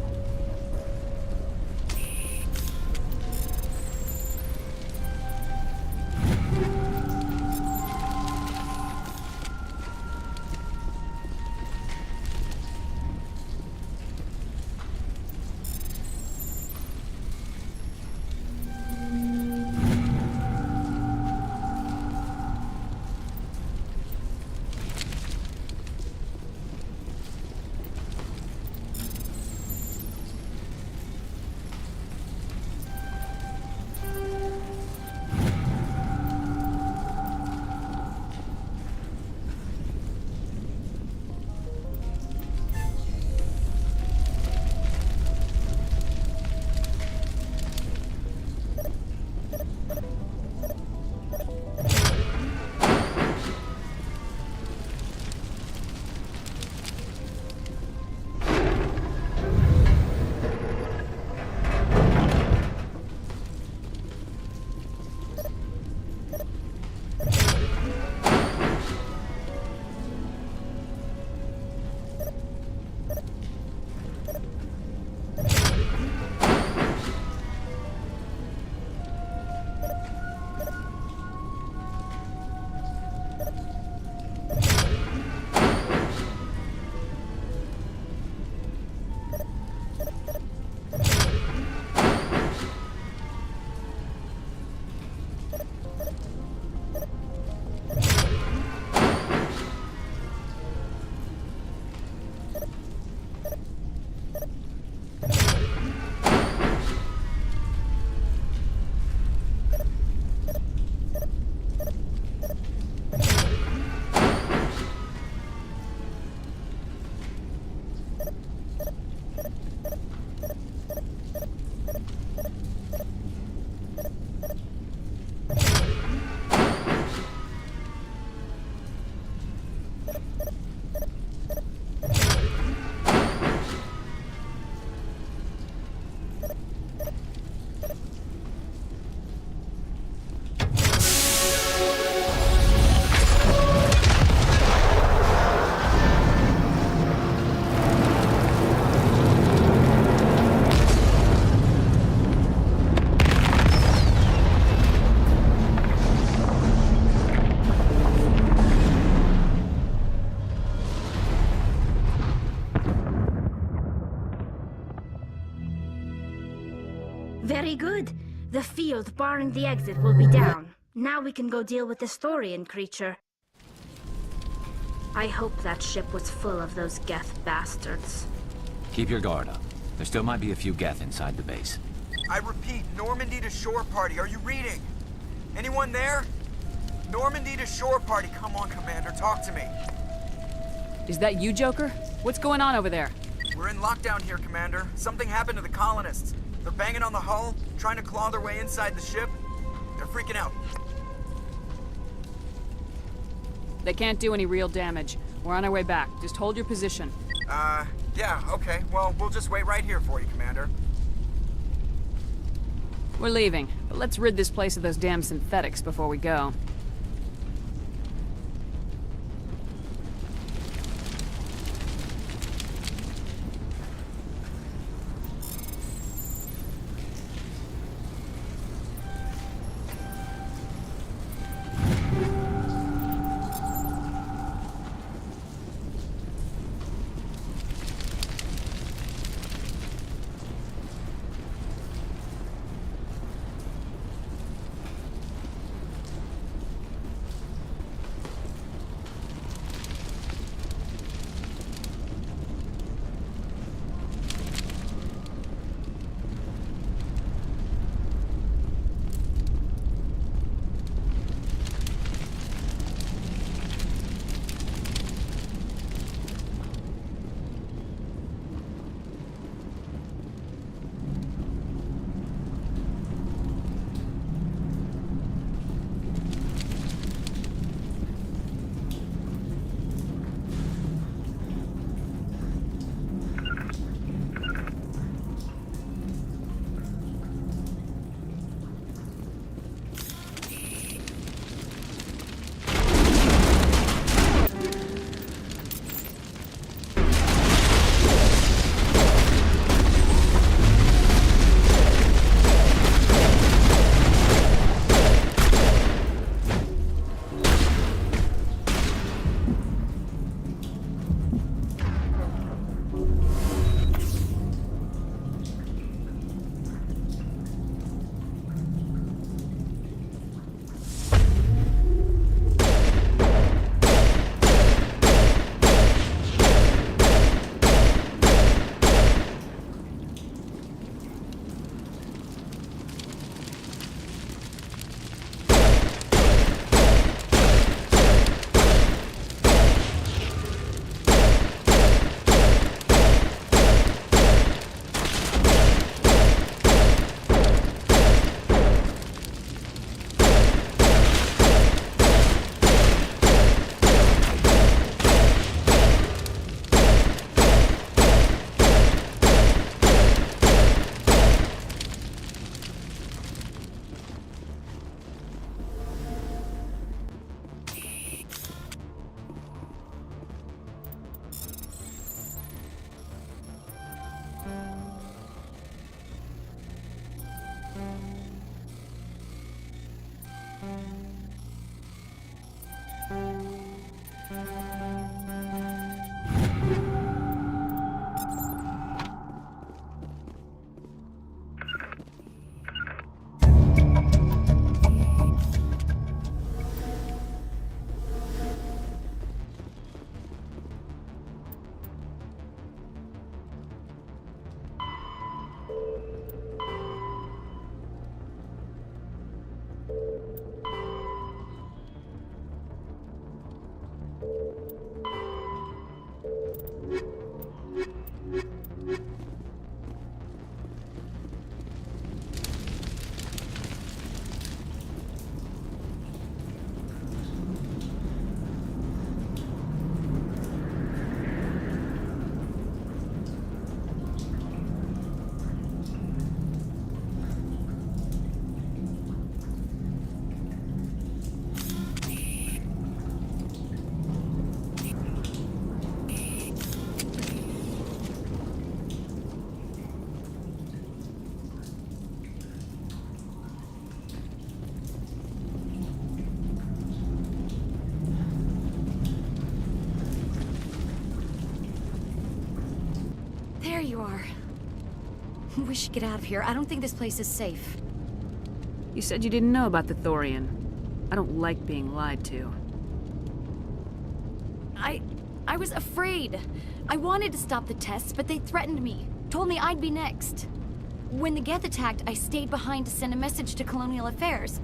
Very good. The field barring the exit will be down. Now we can go deal with the Storian creature. I hope that ship was full of those Geth bastards.
Keep your guard up. There still might be a few Geth inside the base.
I repeat, Normandy to shore party. Are you reading? Anyone there? Normandy to shore party. Come on, Commander. Talk to me.
Is that you, Joker? What's going on over there?
We're in lockdown here, Commander. Something happened to the colonists. They're banging on the hull, trying to claw their way inside the ship. They're freaking out.
They can't do any real damage. We're on our way back. Just hold your position.
Yeah, okay. Well, we'll just wait right here for you, Commander.
We're leaving, but let's rid this place of those damn synthetics before we go.
There you are.
We should get out of here. I don't think this place is safe.
You said you didn't know about the Thorian. I don't like being lied to.
I was afraid. I wanted to stop the tests, but they threatened me. Told me I'd be next. When the Geth attacked, I stayed behind to send a message to Colonial Affairs.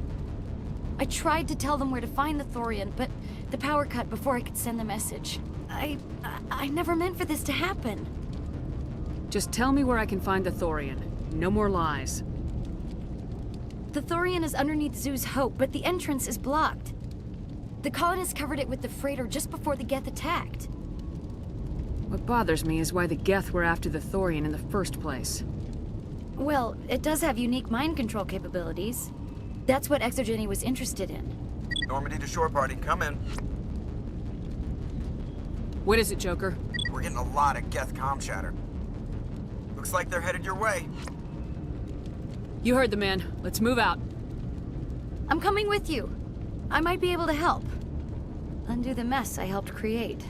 I tried to tell them where to find the Thorian, but the power cut before I could send the message. I never meant for this to happen.
Just tell me where I can find the Thorian. No more lies.
The Thorian is underneath Zoo's Hope, but the entrance is blocked. The colonists covered it with the freighter just before the Geth attacked.
What bothers me is why the Geth were after the Thorian in the first place.
Well, it does have unique mind control capabilities. That's what Exogeny was interested in.
Normandy to shore party, come in.
What is it, Joker?
We're getting a lot of Geth comm chatter. Looks like they're headed your way.
You heard the man. Let's move out.
I'm coming with you. I might be able to help. Undo the mess I helped create.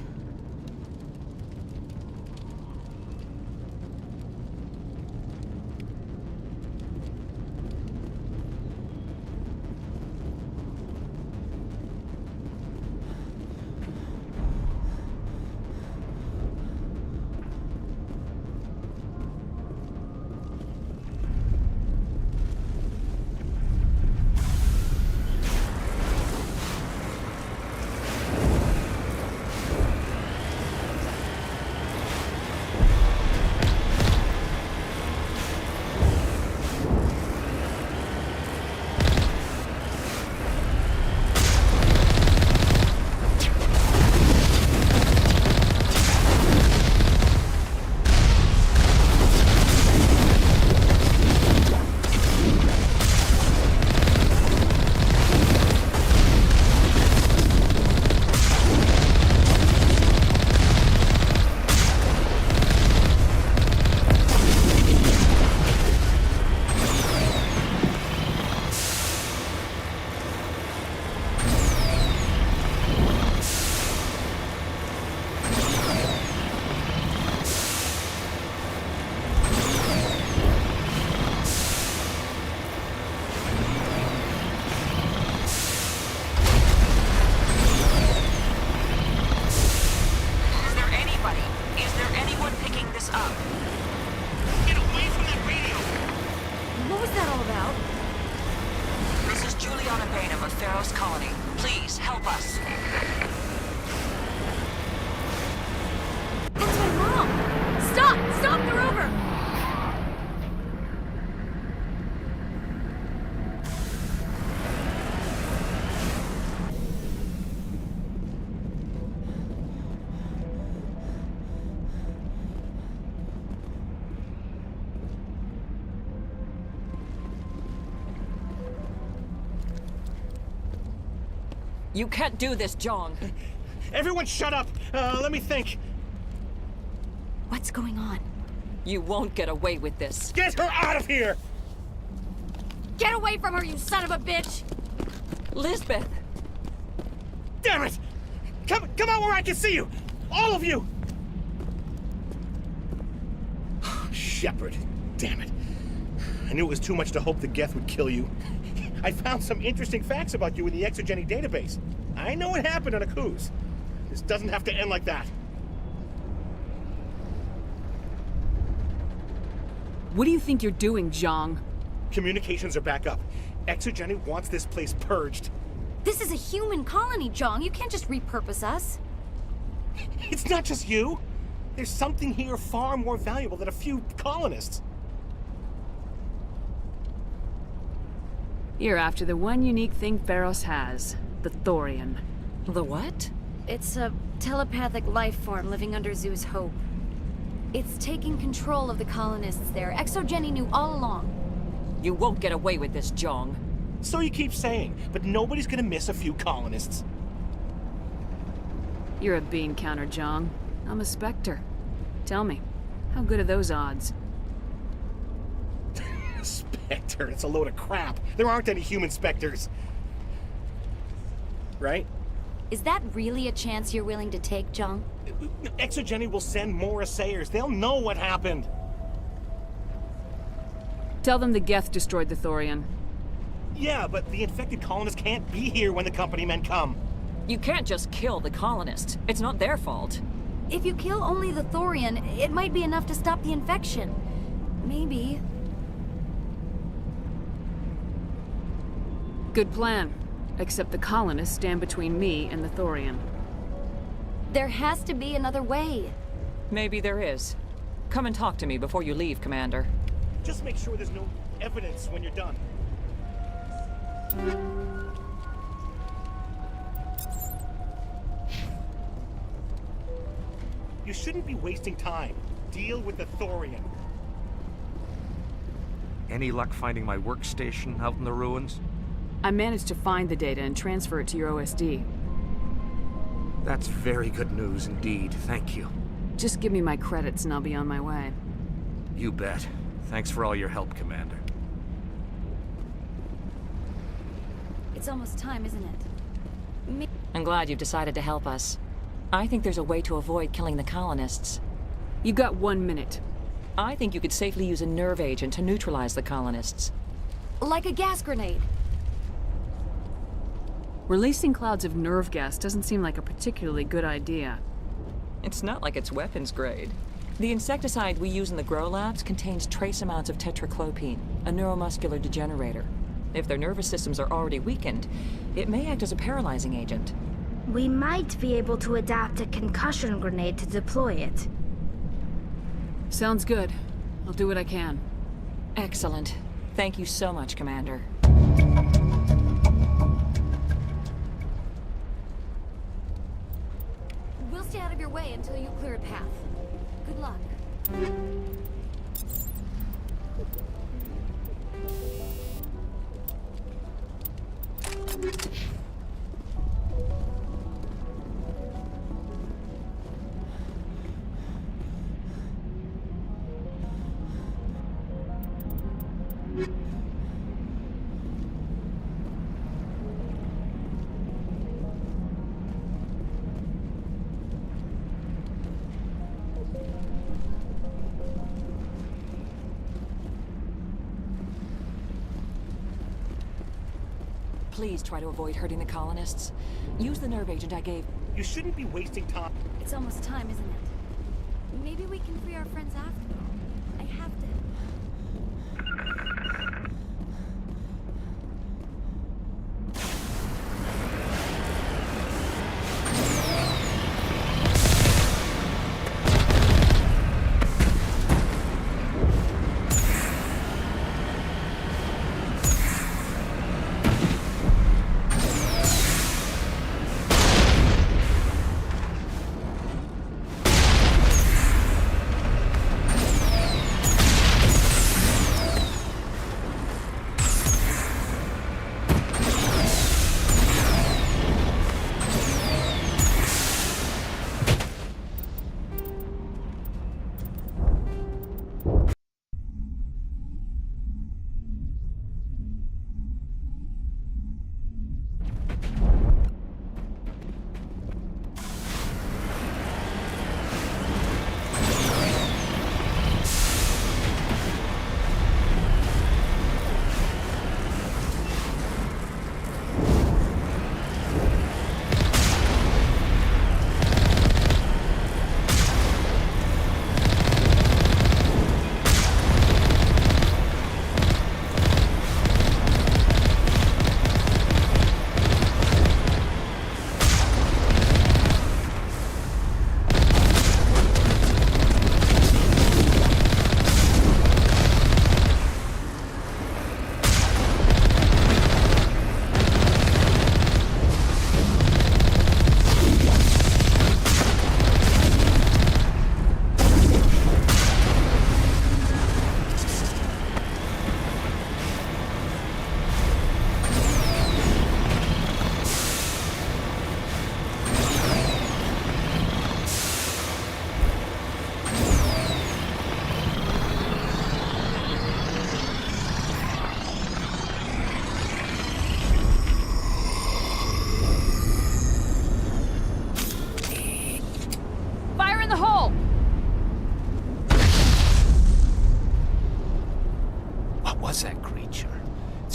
You can't do this, Jong.
Everyone shut up! Let me think.
What's going on?
You won't get away with this.
Get her out of here!
Get away from her, you son of a bitch!
Lisbeth!
Damn it! Come out where I can see you! All of you! Shepard, damn it. I knew it was too much to hope the Geth would kill you. I found some interesting facts about you in the Exogeny database. I know what happened on Akuz. This doesn't have to end like that.
What do you think you're doing, Jong?
Communications are back up. Exogeny wants this place purged.
This is a human colony, Jong. You can't just repurpose us.
It's not just you. There's something here far more valuable than a few colonists.
You're after the one unique thing Feros has, the Thorian.
The what?
It's a telepathic life form living under Zoo's Hope. It's taking control of the colonists there. Exogeny knew all along.
You won't get away with this, Jong.
So you keep saying, but nobody's gonna miss a few colonists.
You're a bean counter, Jong. I'm a Spectre. Tell me, how good are those odds?
Spectre, it's a load of crap. There aren't any human Spectres. Right?
Is that really a chance you're willing to take, Jong?
Exogeny will send more assayers. They'll know what happened.
Tell them the Geth destroyed the Thorian.
Yeah, but the infected colonists can't be here when the company men come.
You can't just kill the colonists. It's not their fault.
If you kill only the Thorian, it might be enough to stop the infection. Maybe.
Good plan. Except the colonists stand between me and the Thorian.
There has to be another way.
Maybe there is. Come and talk to me before you leave, Commander.
Just make sure there's no evidence when you're done. You shouldn't be wasting time. Deal with the Thorian.
Any luck finding my workstation out in the ruins?
I managed to find the data and transfer it to your OSD.
That's very good news indeed. Thank you.
Just give me my credits and I'll be on my way.
You bet. Thanks for all your help, Commander.
It's almost time, isn't it?
I'm glad you've decided to help us. I think there's a way to avoid killing the colonists.
You got 1 minute.
I think you could safely use a nerve agent to neutralize the colonists.
Like a gas grenade.
Releasing clouds of nerve gas doesn't seem like a particularly good idea.
It's not like it's weapons grade. The insecticide we use in the Grow Labs contains trace amounts of tetraclopine, a neuromuscular degenerator. If their nervous systems are already weakened, it may act as a paralyzing agent.
We might be able to adapt a concussion grenade to deploy it.
Sounds good. I'll do what I can.
Excellent. Thank you so much, Commander.
We'll stay out of your way until you clear a path. Good luck.
Please try to avoid hurting the colonists. Use the nerve agent I gave.
You shouldn't be wasting time.
It's almost time, isn't it? Maybe we can free our friends after all. I have to.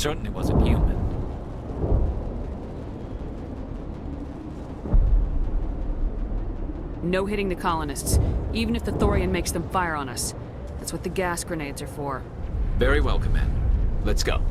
certainly wasn't human.
No hitting the colonists, even if the Thorian makes them fire on us. That's what the gas grenades are for.
Very well, Commander. Let's go.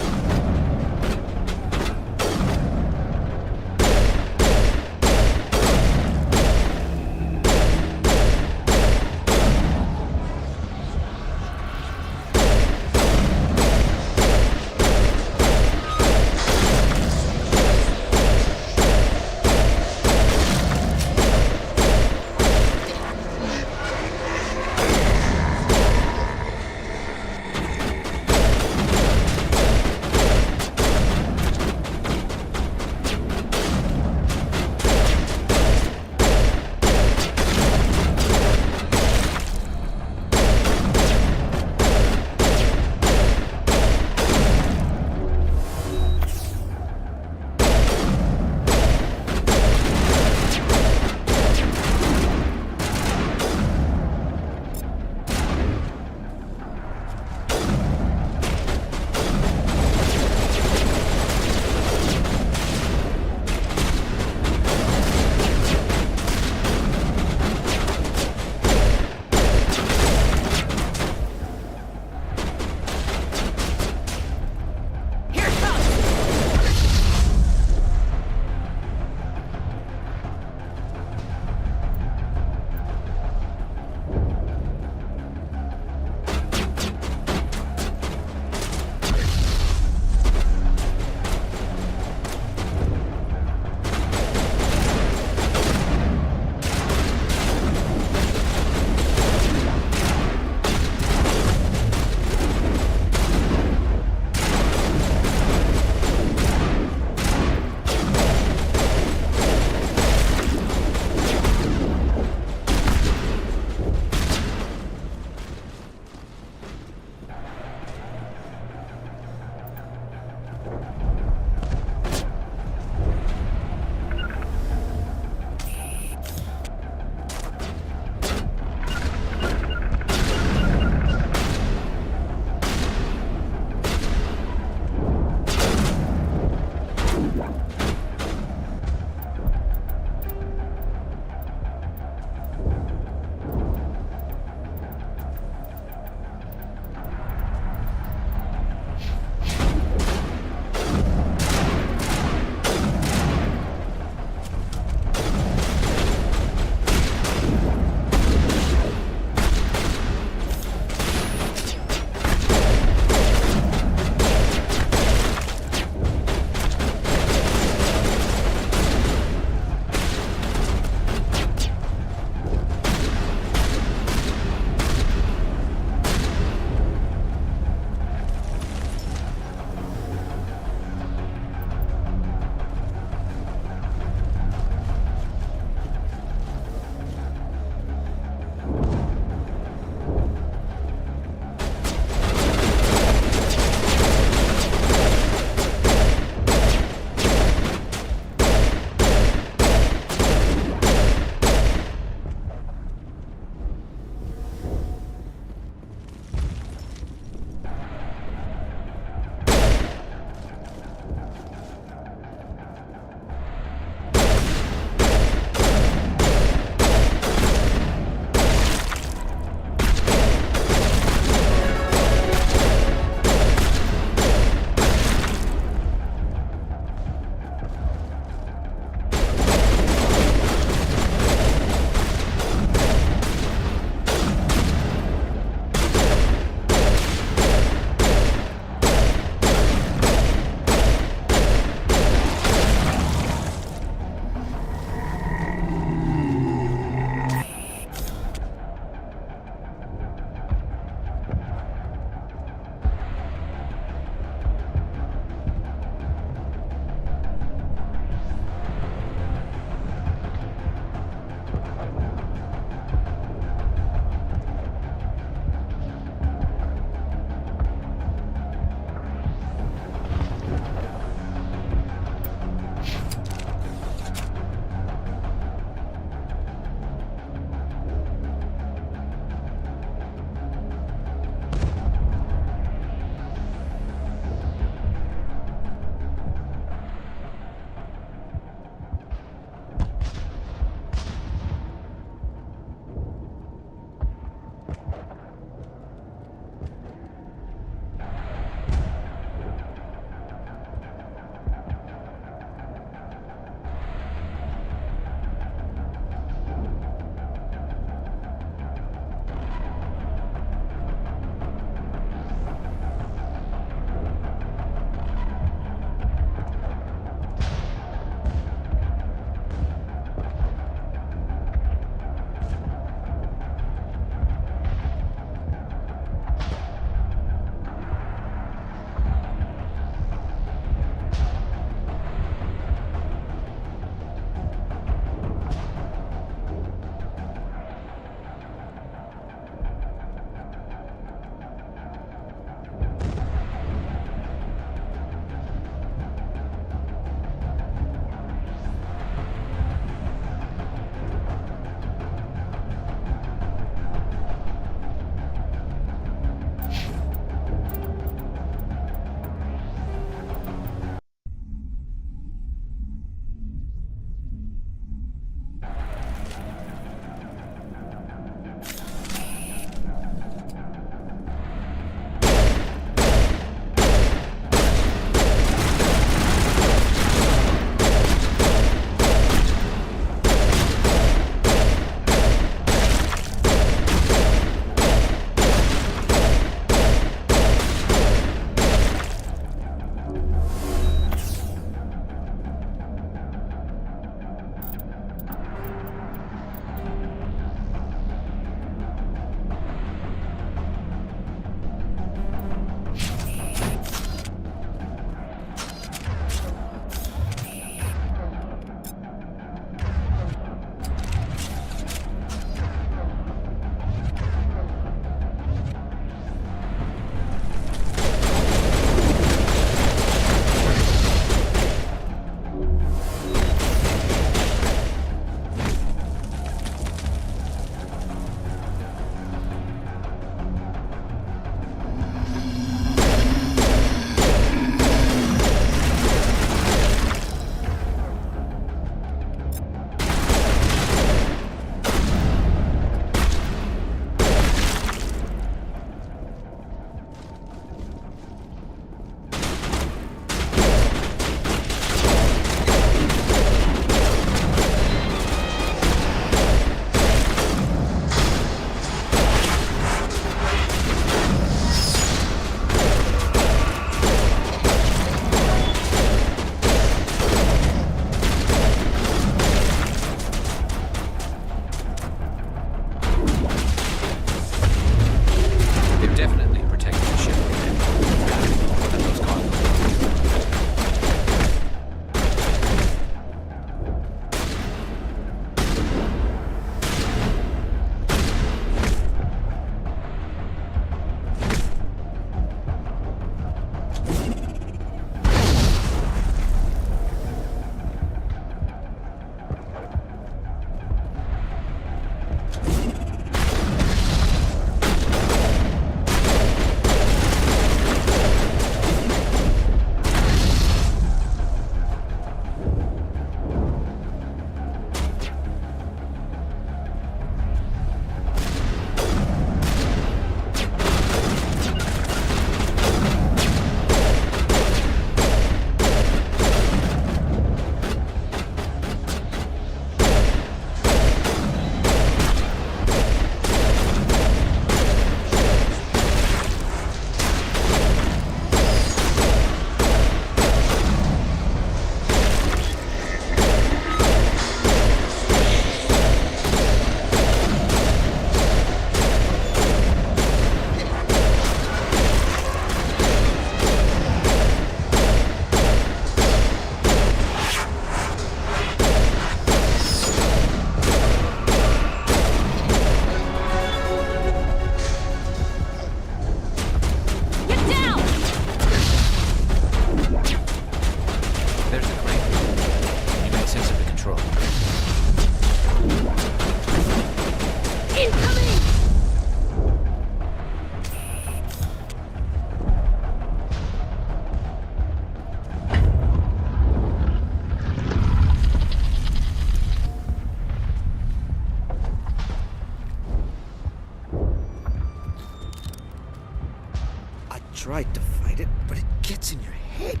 tried to fight it, but it gets in your head.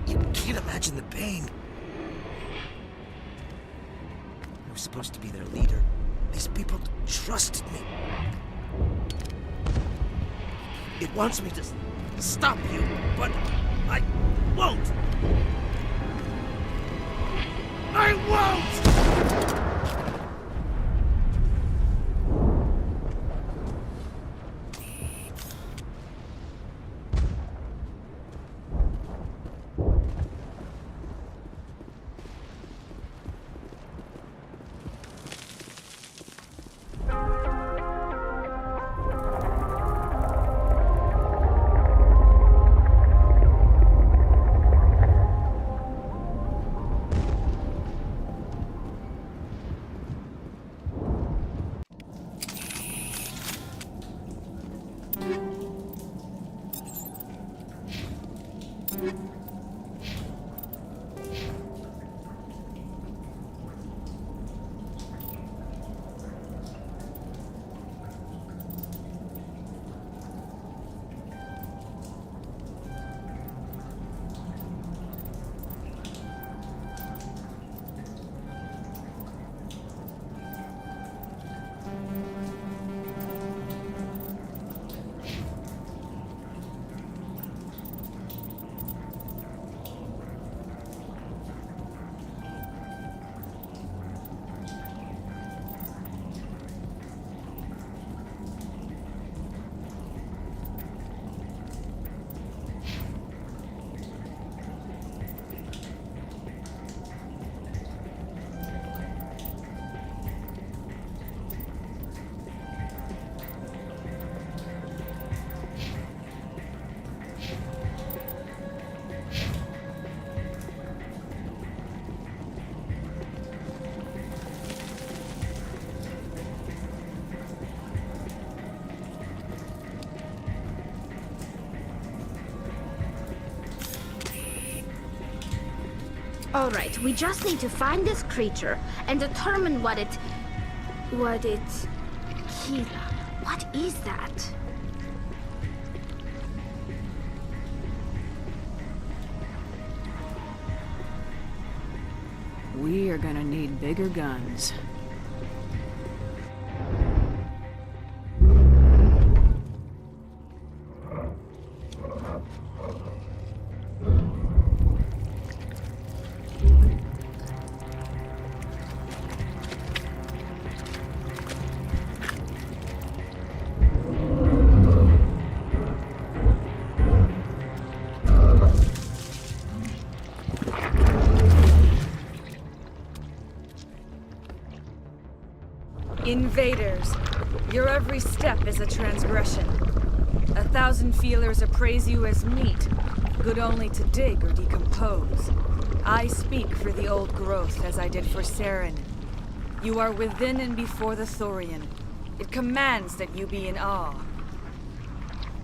You can't imagine the pain. I was supposed to be their leader. These people trusted me. It wants me to stop you, but I won't. I won't!
All right, we just need to find this creature and determine what it... Kira, what is that?
We are gonna need bigger guns.
Invaders, your every step is a transgression. 1,000 feelers appraise you as meat, good only to dig or decompose. I speak for the old growth as I did for Saren. You are within and before the Thorian. It commands that you be in awe.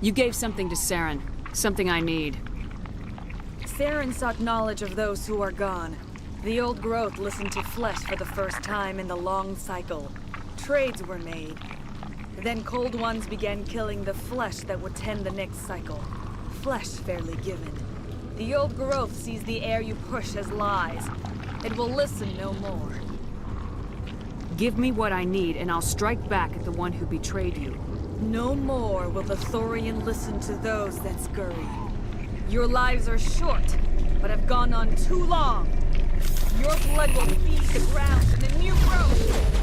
You gave something to Saren, something I need.
Saren sought knowledge of those who are gone. The old growth listened to flesh for the first time in the long cycle. Trades were made. Then Cold Ones began killing the flesh that would tend the next cycle. Flesh fairly given. The old growth sees the air you push as lies. It will listen no more.
Give me what I need, and I'll strike back at the one who betrayed you.
No more will the Thorian listen to those that scurry. Your lives are short, but have gone on too long. Your blood will feed the ground and the new growth.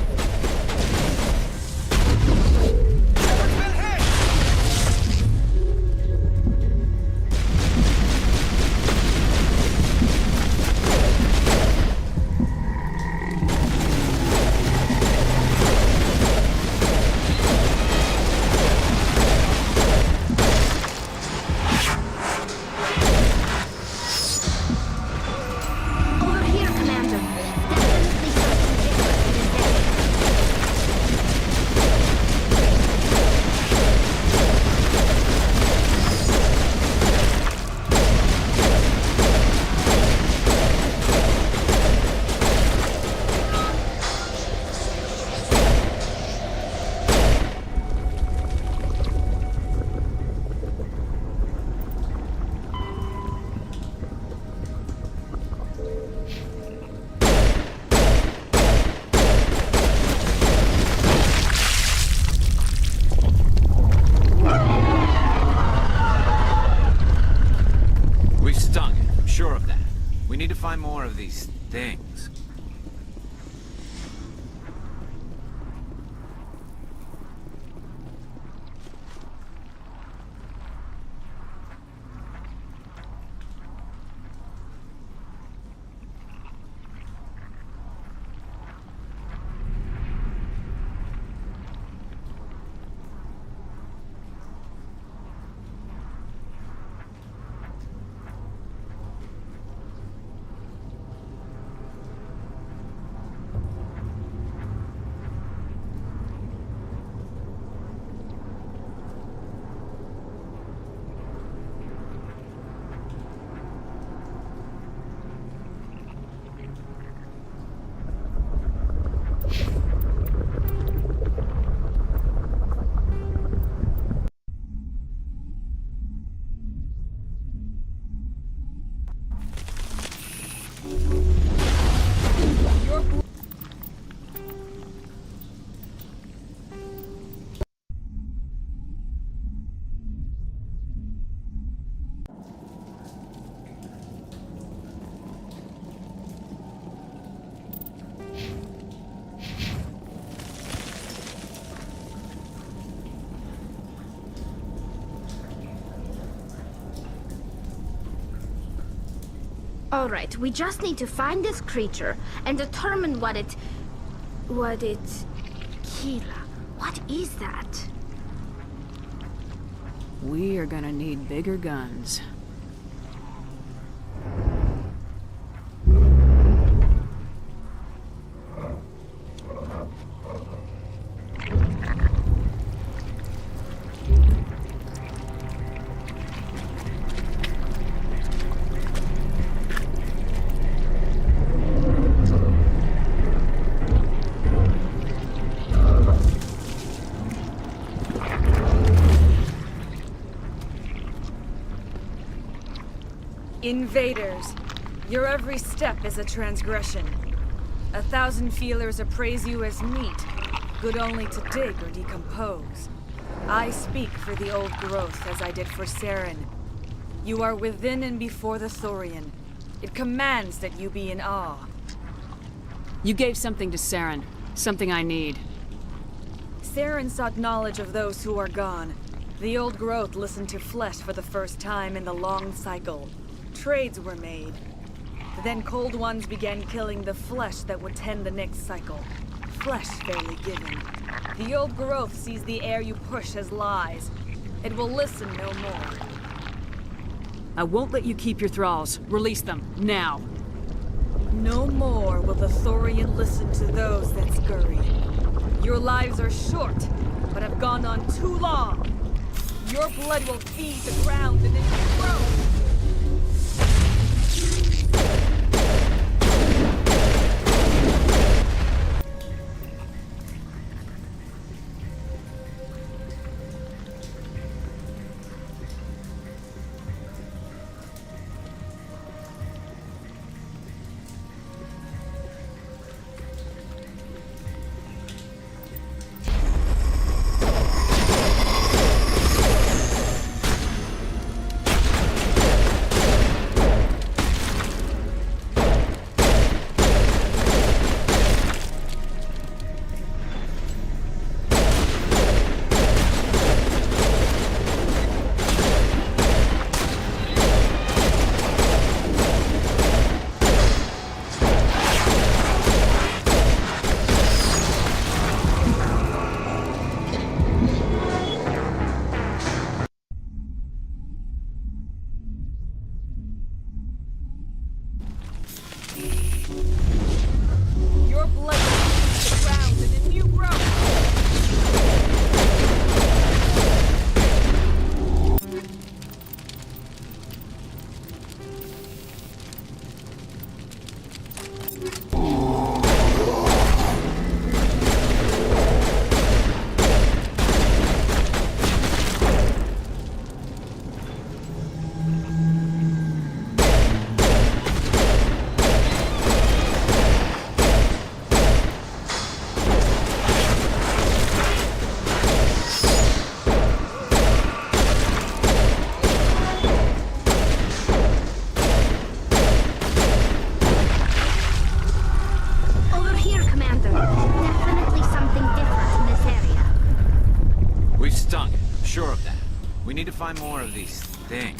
Over here, Commander. Definitely something different in this area.
things.
All right, we just need to find this creature and determine what it... Keela, what is that?
We are gonna need bigger guns.
Invaders, your every step is a transgression. 1,000 feelers appraise you as meat, good only to dig or decompose. I speak for the old growth as I did for Saren. You are within and before the Thorian. It commands that you be in awe.
You gave something to Saren, something I need.
Saren sought knowledge of those who are gone. The old growth listened to flesh for the first time in the long cycle. Trades were made. Then Cold Ones began killing the flesh that would tend the next cycle. Flesh fairly given. The old growth sees the air you push as lies. It will listen no more.
I won't let you keep your thralls. Release them, now.
No more will the Thorian listen to those that scurry. Your lives are short, but have gone on too long. Your blood will feed the ground and it will grow.
need to find more of these things.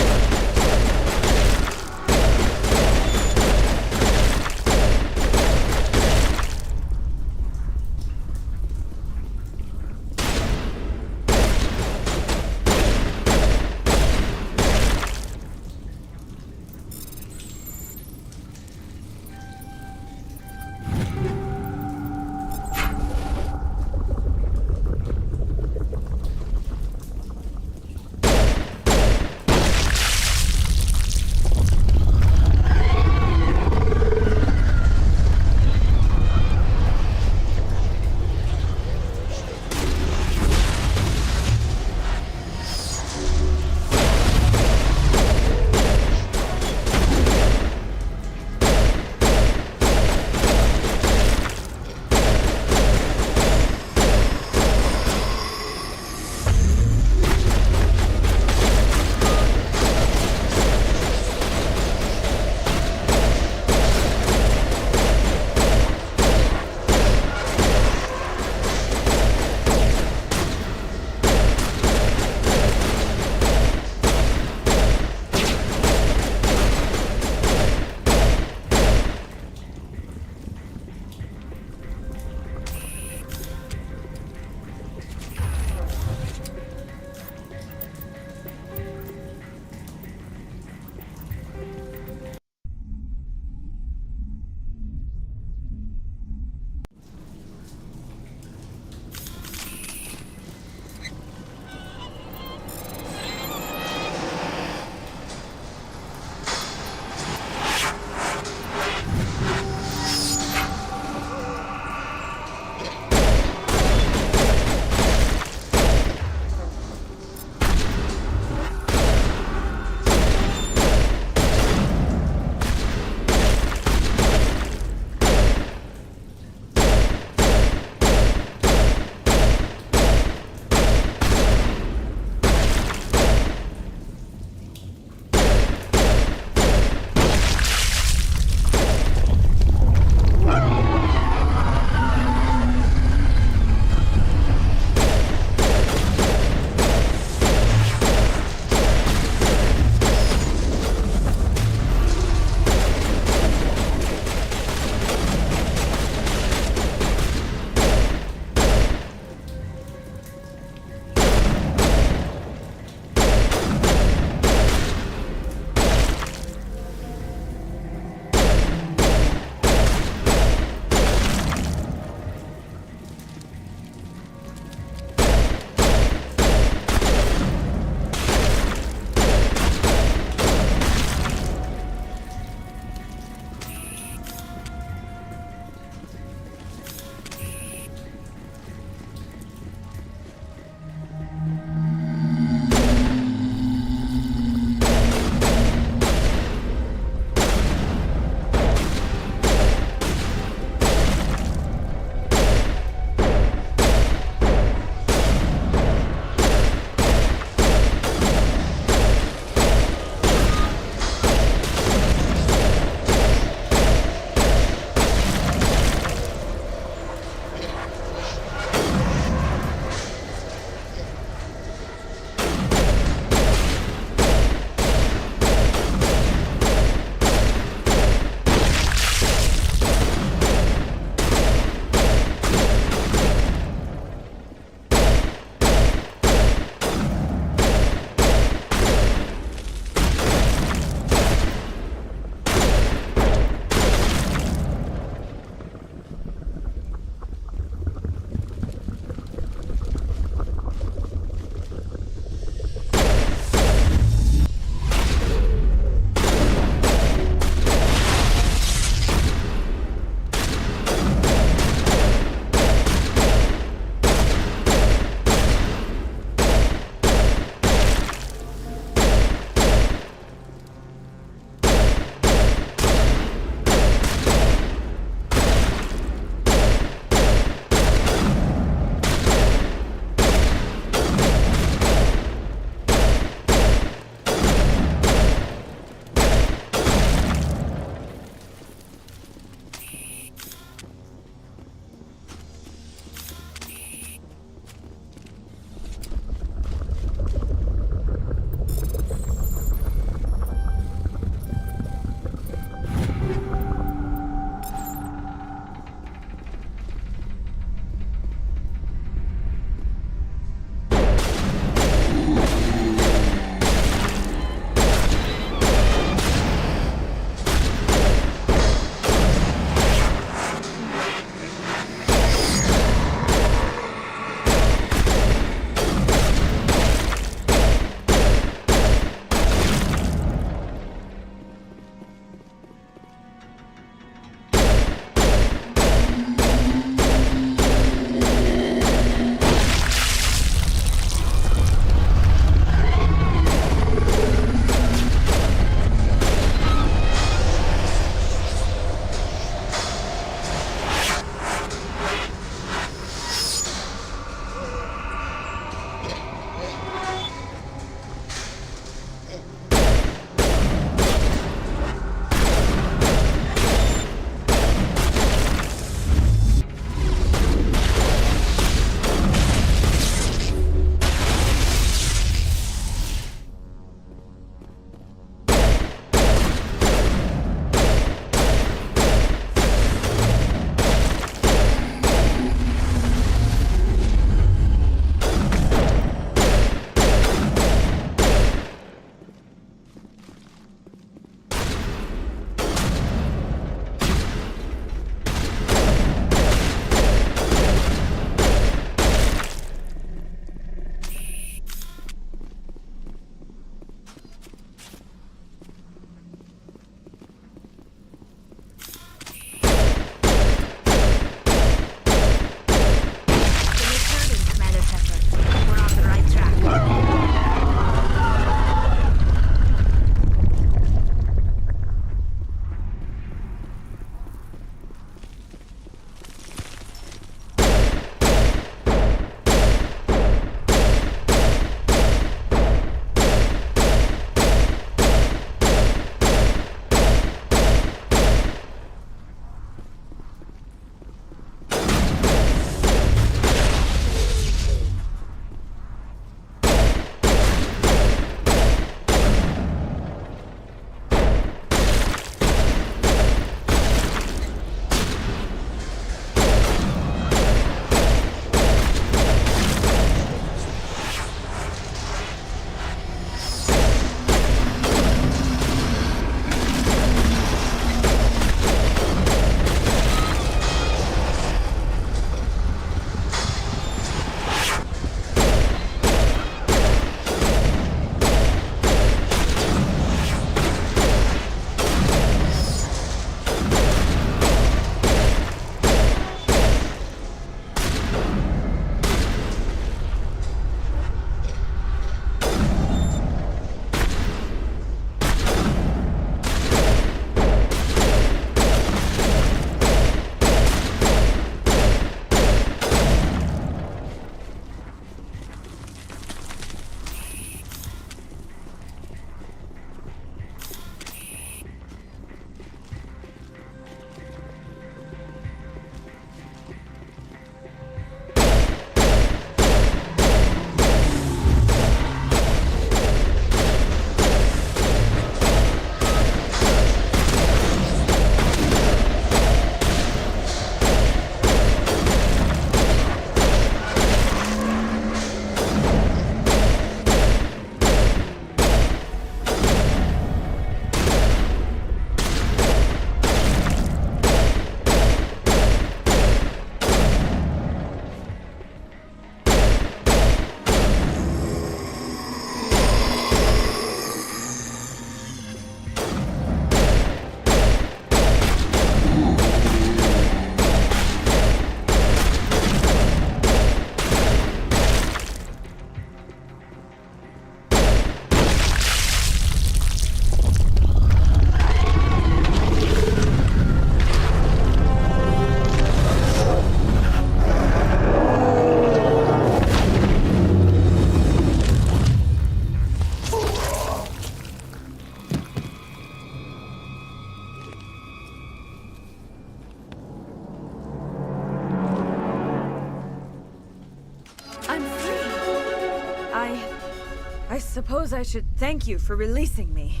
suppose I should thank you for releasing me.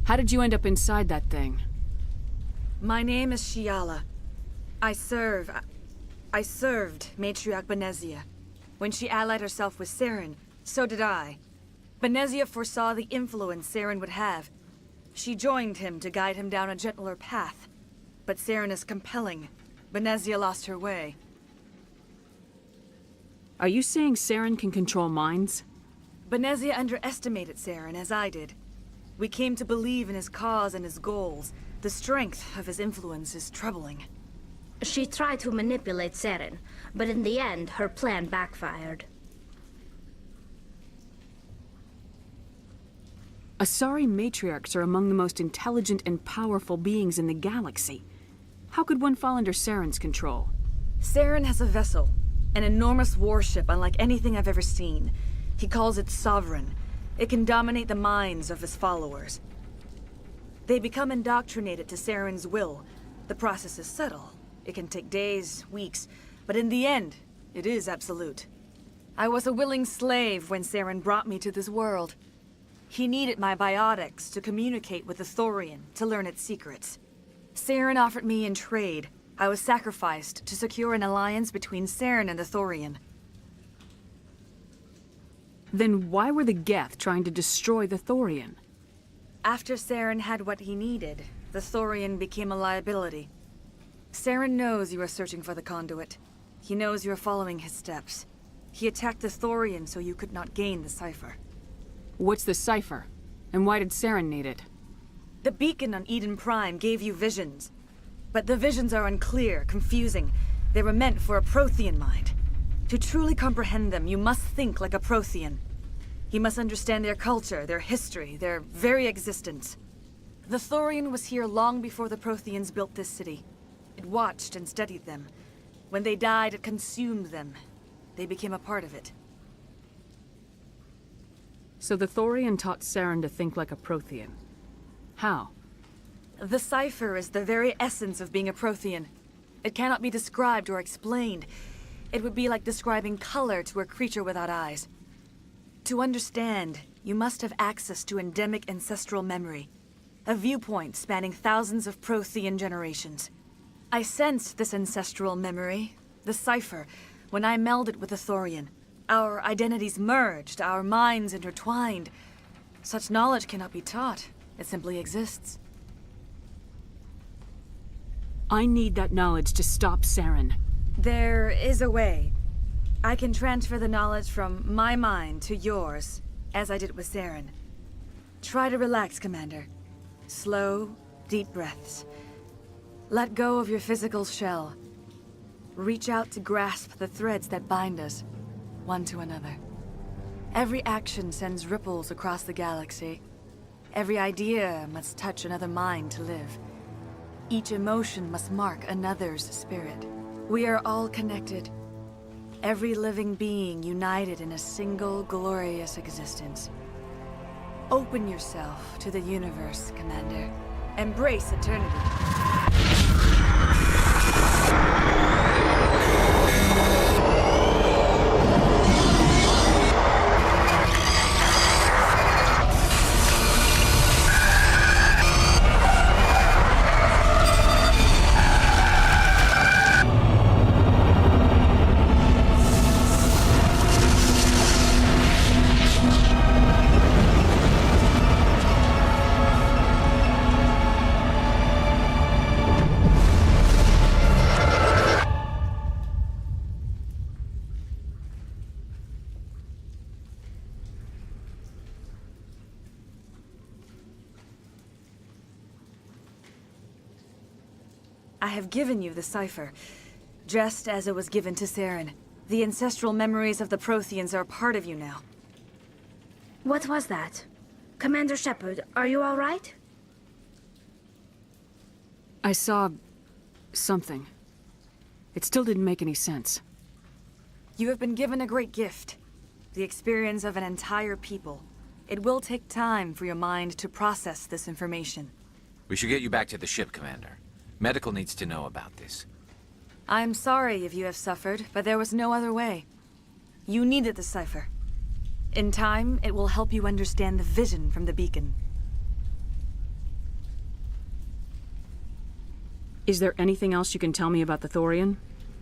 How did you end up inside that thing?
My name is Shiala. I served Matriarch Benezia. When she allied herself with Saren, so did I. Benezia foresaw the influence Saren would have. She joined him to guide him down a gentler path. But Saren is compelling. Benezia lost her way.
Are you saying Saren can control minds?
Benezia underestimated Saren, as I did. We came to believe in his cause and his goals. The strength of his influence is troubling.
She tried to manipulate Saren, but in the end, her plan backfired.
Asari matriarchs are among the most intelligent and powerful beings in the galaxy. How could one fall under Saren's control?
Saren has a vessel, an enormous warship unlike anything I've ever seen. He calls it Sovereign. It can dominate the minds of his followers. They become indoctrinated to Saren's will. The process is subtle. It can take days, weeks, but in the end, it is absolute. I was a willing slave when Saren brought me to this world. He needed my biotics to communicate with the Thorian, to learn its secrets. Saren offered me in trade. I was sacrificed to secure an alliance between Saren and the Thorian.
Then why were the Geth trying to destroy the Thorian?
After Saren had what he needed, the Thorian became a liability. Saren knows you are searching for the conduit. He knows you are following his steps. He attacked the Thorian so you could not gain the cipher.
What's the cipher? And why did Saren need it?
The beacon on Eden Prime gave you visions. But the visions are unclear, confusing. They were meant for a Prothean mind. To truly comprehend them, you must think like a Prothean. You must understand their culture, their history, their very existence. The Thorian was here long before the Protheans built this city. It watched and studied them. When they died, it consumed them. They became a part of it.
So the Thorian taught Saren to think like a Prothean. How?
The cipher is the very essence of being a Prothean. It cannot be described or explained. It would be like describing color to a creature without eyes. To understand, you must have access to endemic ancestral memory, a viewpoint spanning thousands of Prothean generations. I sensed this ancestral memory, the cipher, when I melded with the Thorian. Our identities merged, our minds intertwined. Such knowledge cannot be taught. It simply exists.
I need that knowledge to stop Saren.
There is a way. I can transfer the knowledge from my mind to yours, as I did with Saren. Try to relax, Commander. Slow, deep breaths. Let go of your physical shell. Reach out to grasp the threads that bind us, one to another. Every action sends ripples across the galaxy. Every idea must touch another mind to live. Each emotion must mark another's spirit. We are all connected. Every living being united in a single glorious existence. Open yourself to the universe, Commander. Embrace eternity. I have given you the cipher, just as it was given to Saren. The ancestral memories of the Protheans are a part of you now.
What was that? Commander Shepard, are you all right?
I saw something. It still didn't make any sense.
You have been given a great gift. The experience of an entire people. It will take time for your mind to process this information.
We should get you back to the ship, Commander. Medical needs to know about this.
I'm sorry if you have suffered, but there was no other way. You needed the cipher. In time, it will help you understand the vision from the beacon.
Is there anything else you can tell me about the Thorian?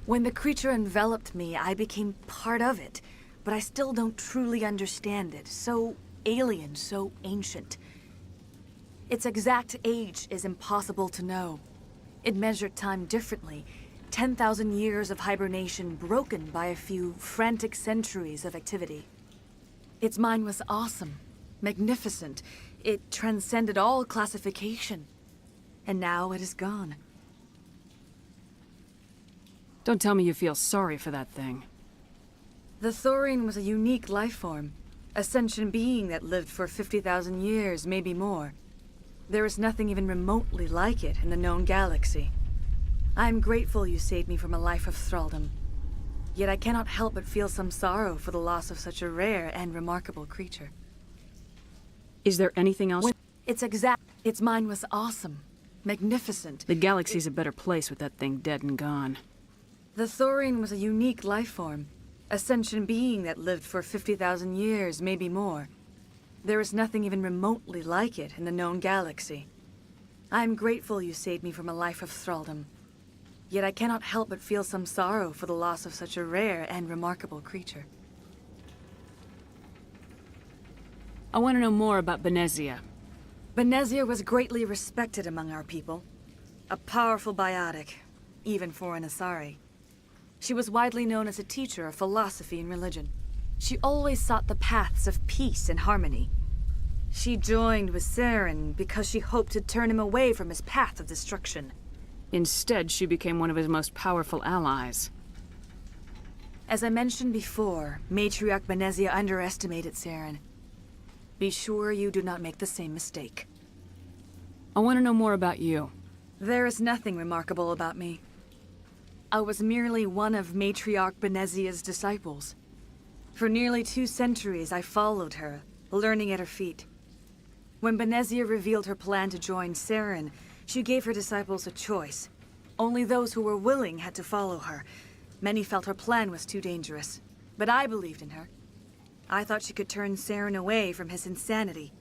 When the creature enveloped me, I became part of it, but I still don't truly understand it. So alien, so ancient. Its exact age is impossible to know. It measured time differently. 10,000 years of hibernation broken by a few frantic centuries of activity. Its mind was awesome, magnificent. It transcended all classification. And now it is gone.
Don't tell me you feel sorry for that thing.
The Thorian was a unique life form. A sentient being that lived for 50,000 years, maybe more. There is nothing even remotely like it in the known galaxy. I am grateful you saved me from a life of thraldom. Yet I cannot help but feel some sorrow for the loss of such a rare and remarkable creature.
Is there anything else?
Its mind was awesome. Magnificent.
The galaxy's a better place with that thing dead and gone.
The Thorian was a unique life form. A sentient being that lived for 50,000 years, maybe more. There is nothing even remotely like it in the known galaxy. I am grateful you saved me from a life of thraldom. Yet I cannot help but feel some sorrow for the loss of such a rare and remarkable creature.
I want to know more about Benezia.
Benezia was greatly respected among our people. A powerful biotic, even for an Asari. She was widely known as a teacher of philosophy and religion. She always sought the paths of peace and harmony. She joined with Saren because she hoped to turn him away from his path of destruction.
Instead, she became one of his most powerful allies.
As I mentioned before, Matriarch Benezia underestimated Saren. Be sure you do not make the same mistake.
I want to know more about you.
There is nothing remarkable about me. I was merely one of Matriarch Benezia's disciples. For nearly 2 centuries, I followed her, learning at her feet. When Benezia revealed her plan to join Saren, she gave her disciples a choice. Only those who were willing had to follow her. Many felt her plan was too dangerous, but I believed in her. I thought she could turn Saren away from his insanity.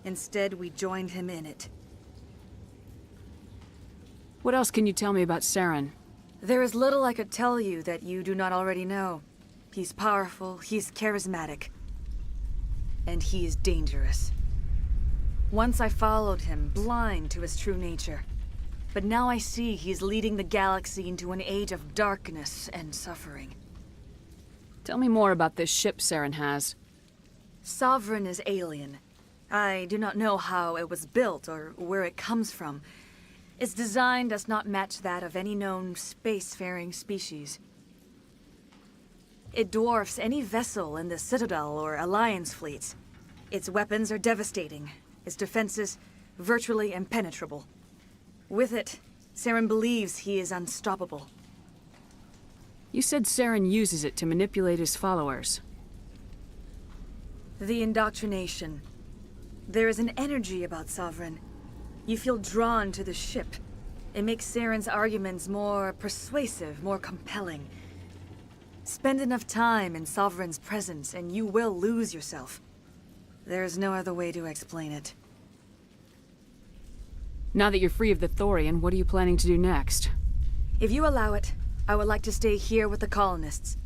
Instead, we joined him in it.
What else can you tell me about Saren?
There is little I could tell you that you do not already know. He's powerful, he's charismatic, and he is dangerous. Once I followed him, blind to his true nature. But now I see he's leading the galaxy into an age of darkness and suffering.
Tell me more about this ship Saren has.
Sovereign is alien. I do not know how it was built or where it comes from. Its design does not match that of any known spacefaring species. It dwarfs any vessel in the Citadel or Alliance fleets. Its weapons are devastating, its defenses virtually impenetrable. With it, Saren believes he is unstoppable.
You said Saren uses it to manipulate his followers.
The indoctrination. There is an energy about Sovereign. You feel drawn to the ship. It makes Saren's arguments more persuasive, more compelling. Spend enough time in Sovereign's presence and you will lose yourself. There is no other way to explain it.
Now that you're free of the Thorian, what are you planning to do next?
If you allow it, I would like to stay here with the colonists.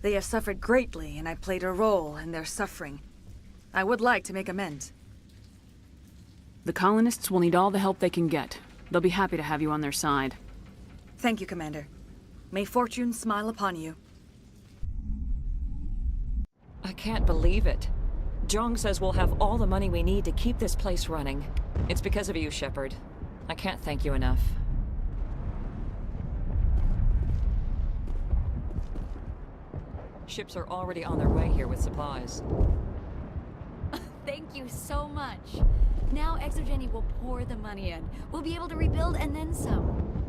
They have suffered greatly and I played a role in their suffering. I would like to make amends.
The colonists will need all the help they can get. They'll be happy to have you on their side.
Thank you, Commander. May fortune smile upon you.
I can't believe it. Jong says we'll have all the money we need to keep this place running. It's because of you, Shepard. I can't thank you enough. Ships are already on their way here with supplies.
Thank you so much. Now Exogeny will pour the money in. We'll be able to rebuild and then some.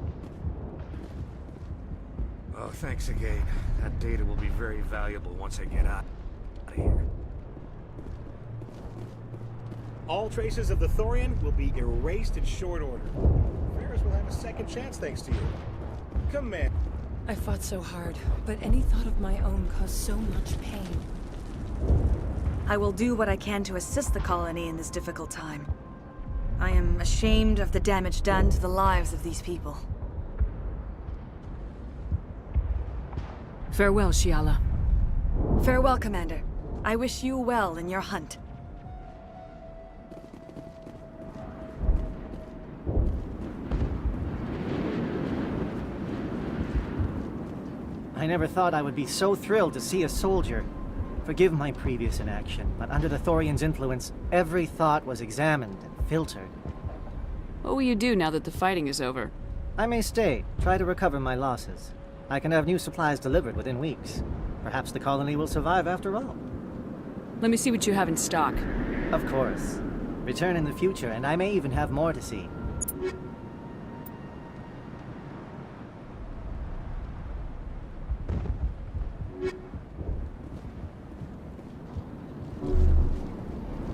Oh, thanks again. That data will be very valuable once I get out of here.
All traces of the Thorian will be erased in short order. Ferris will have a second chance thanks to you. Come, man.
I fought so hard, but any thought of my own caused so much pain.
I will do what I can to assist the colony in this difficult time. I am ashamed of the damage done to the lives of these people.
Farewell, Shiala.
Farewell, Commander. I wish you well in your hunt.
I never thought I would be so thrilled to see a soldier. Forgive my previous inaction, but under the Thorian's influence, every thought was examined and filtered.
What will you do now that the fighting is over?
I may stay, try to recover my losses. I can have new supplies delivered within weeks. Perhaps the colony will survive after all.
Let me see what you have in stock.
Of course. Return in the future, and I may even have more to see.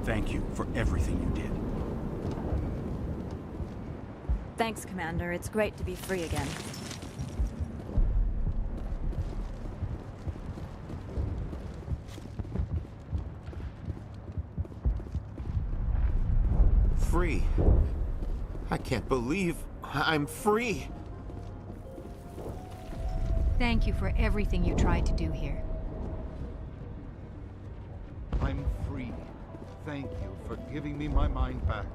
Thank you for everything you did.
Thanks, Commander. It's great to be free again.
Free. I can't believe I'm free.
Thank you for everything you tried to do here.
I'm free. Thank you for giving me my mind back.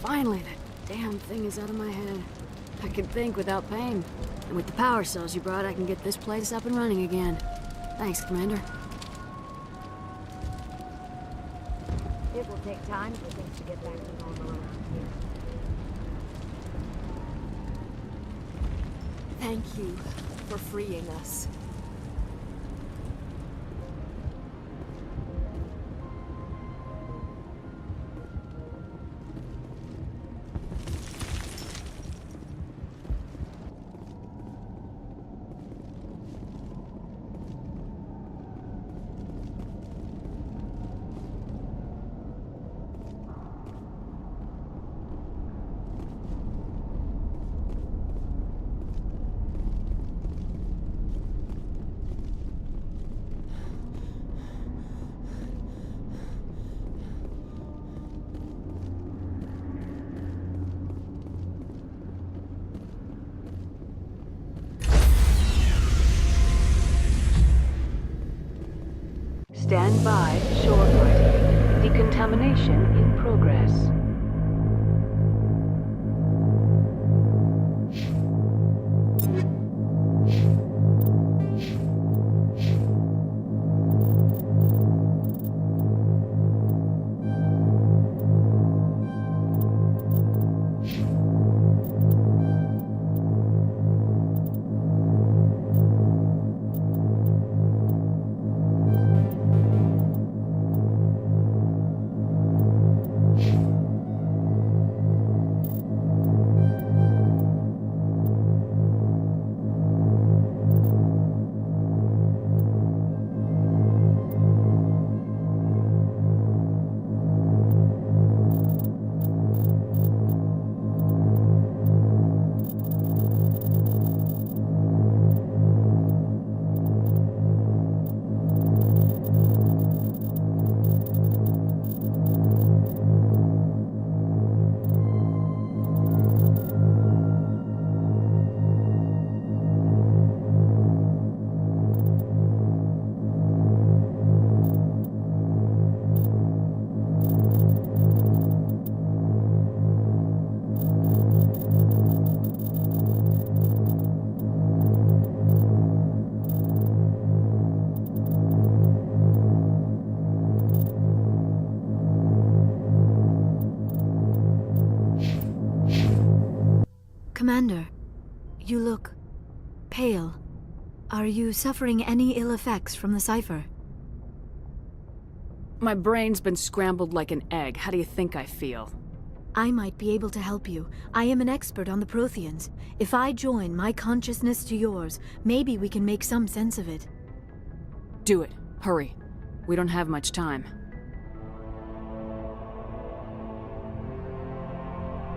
Finally, that damn thing is out of my head. I can think without pain. And with the power cells you brought, I can get this place up and running again. Thanks, Commander.
It will take time for things to get back to normal around here.
Thank you for freeing us.
Stand by, shore party. Decontamination in progress.
Commander, you look pale. Are you suffering any ill effects from the cipher?
My brain's been scrambled like an egg. How do you think I feel?
I might be able to help you. I am an expert on the Protheans. If I join my consciousness to yours, maybe we can make some sense of it.
Do it. Hurry. We don't have much time.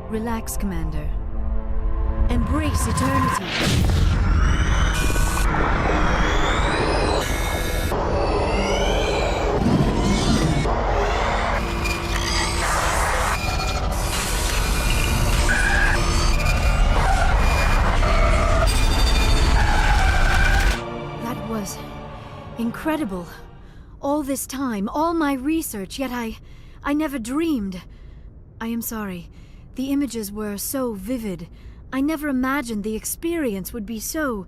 Relax, Commander. Embrace eternity. That was incredible. All this time, all my research, yet I never dreamed. I am sorry. The images were so vivid. I never imagined the experience would be so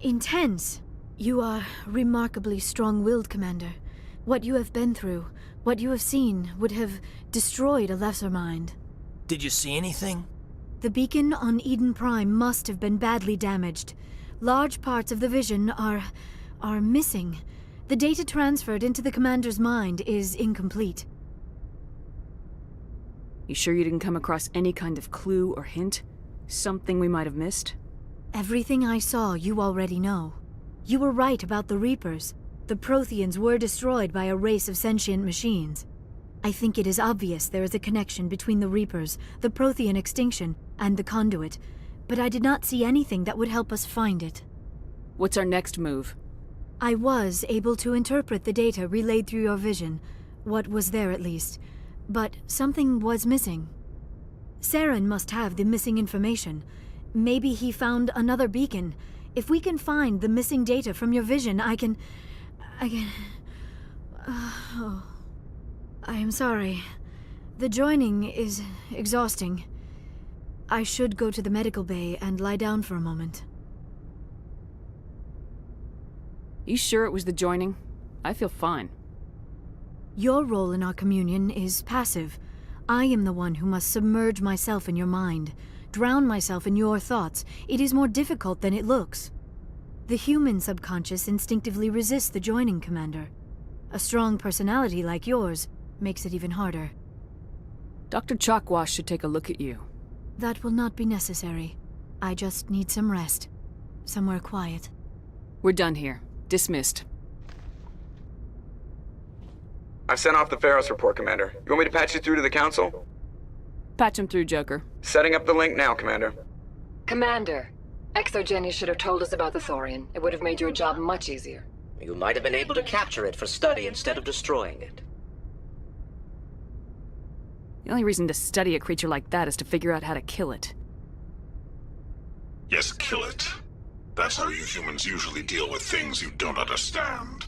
intense. You are remarkably strong-willed, Commander. What you have been through, what you have seen, would have destroyed a lesser mind.
Did you see anything?
The beacon on Eden Prime must have been badly damaged. Large parts of the vision are missing. The data transferred into the Commander's mind is incomplete.
You sure you didn't come across any kind of clue or hint? Something we might have missed?
Everything I saw, you already know. You were right about the Reapers. The Protheans were destroyed by a race of sentient machines. I think it is obvious there is a connection between the Reapers, the Prothean extinction, and the Conduit, but I did not see anything that would help us find it.
What's our next move?
I was able to interpret the data relayed through your vision, what was there at least, but something was missing. Saren must have the missing information. Maybe he found another beacon. If we can find the missing data from your vision, I can... I am sorry. The joining is exhausting. I should go to the medical bay and lie down for a moment.
You sure it was the joining? I feel fine.
Your role in our communion is passive. I am the one who must submerge myself in your mind, drown myself in your thoughts. It is more difficult than it looks. The human subconscious instinctively resists the joining, Commander. A strong personality like yours makes it even harder.
Dr. Chakwas should take a look at you.
That will not be necessary. I just need some rest. Somewhere quiet.
We're done here. Dismissed.
I've sent off the Ferris report, Commander. You want me to patch you through to the Council?
Patch him through, Joker.
Setting up the link now, Commander.
Commander, Exogeny should have told us about the Thorian. It would have made your job much easier.
You might have been able to capture it for study instead of destroying it.
The only reason to study a creature like that is to figure out how to kill it.
Yes, kill it. That's how you humans usually deal with things you don't understand.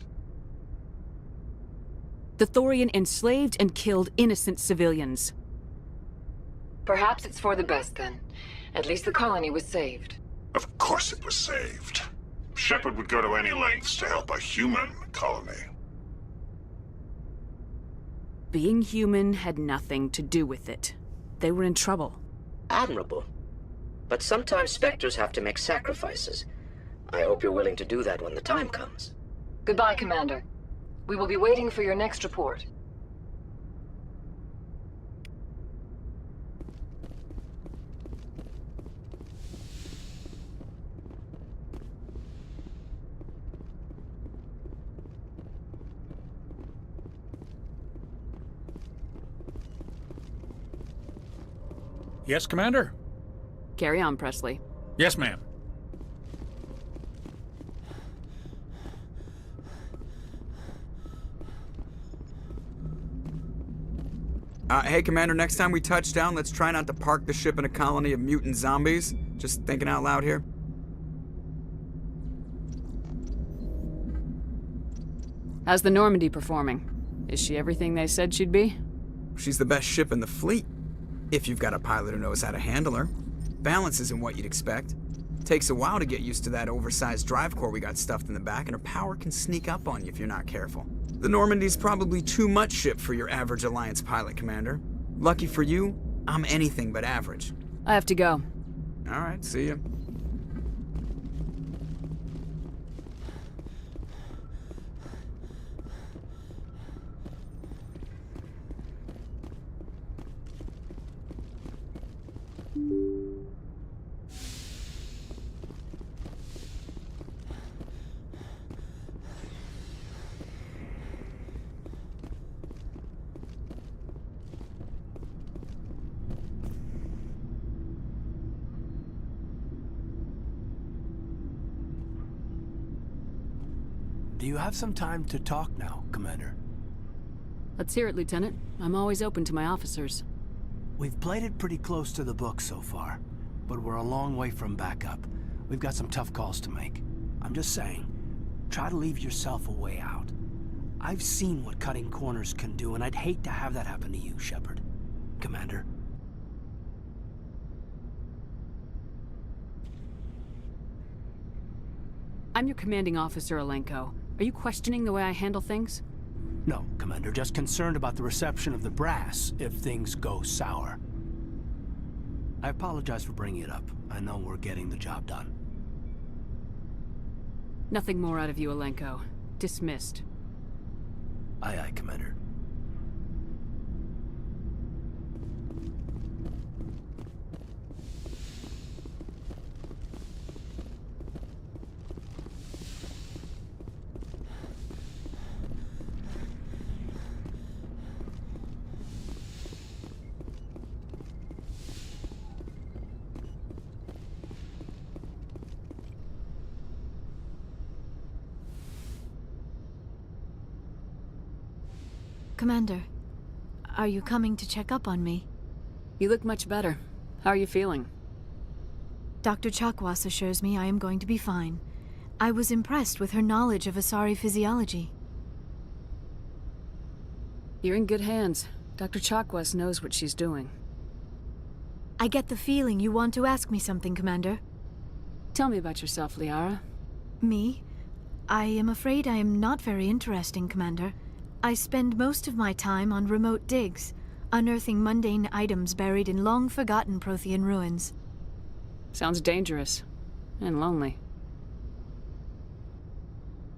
The Thorian enslaved and killed innocent civilians.
Perhaps it's for the best then. At least the colony was saved.
Of course it was saved. Shepard would go to any lengths to help a human colony.
Being human had nothing to do with it. They were in trouble.
Admirable. But sometimes Spectres have to make sacrifices. I hope you're willing to do that when the time comes.
Goodbye, Commander. We will be waiting for your next report.
Yes, Commander?
Carry on, Presley.
Yes, ma'am.
Hey, Commander, next time we touch down, let's try not to park the ship in a colony of mutant zombies. Just thinking out loud here.
How's the Normandy performing? Is she everything they said she'd be?
She's the best ship in the fleet. If you've got a pilot who knows how to handle her. Balance isn't what you'd expect. Takes a while to get used to that oversized drive core we got stuffed in the back, and her power can sneak up on you if you're not careful. The Normandy's probably too much ship for your average Alliance pilot, Commander. Lucky for you, I'm anything but average.
I have to go.
All right, see ya.
Do you have some time to talk now, Commander?
Let's hear it, Lieutenant. I'm always open to my officers.
We've played it pretty close to the book so far, but we're a long way from backup. We've got some tough calls to make. I'm just saying, try to leave yourself a way out. I've seen what cutting corners can do, and I'd hate to have that happen to you, Shepard. Commander.
I'm your commanding officer, Alenko. Are you questioning the way I handle things?
No, Commander, just concerned about the reception of the brass if things go sour. I apologize for bringing it up. I know we're getting the job done.
Nothing more out of you, Alenko. Dismissed.
Aye, aye, Commander.
Commander, are you coming to check up on me?
You look much better. How are you feeling?
Dr. Chakwas assures me I am going to be fine. I was impressed with her knowledge of Asari physiology.
You're in good hands. Dr. Chakwas knows what she's doing.
I get the feeling you want to ask me something, Commander.
Tell me about yourself, Liara.
Me? I am afraid I am not very interesting, Commander. I spend most of my time on remote digs, unearthing mundane items buried in long-forgotten Prothean ruins.
Sounds dangerous. And lonely.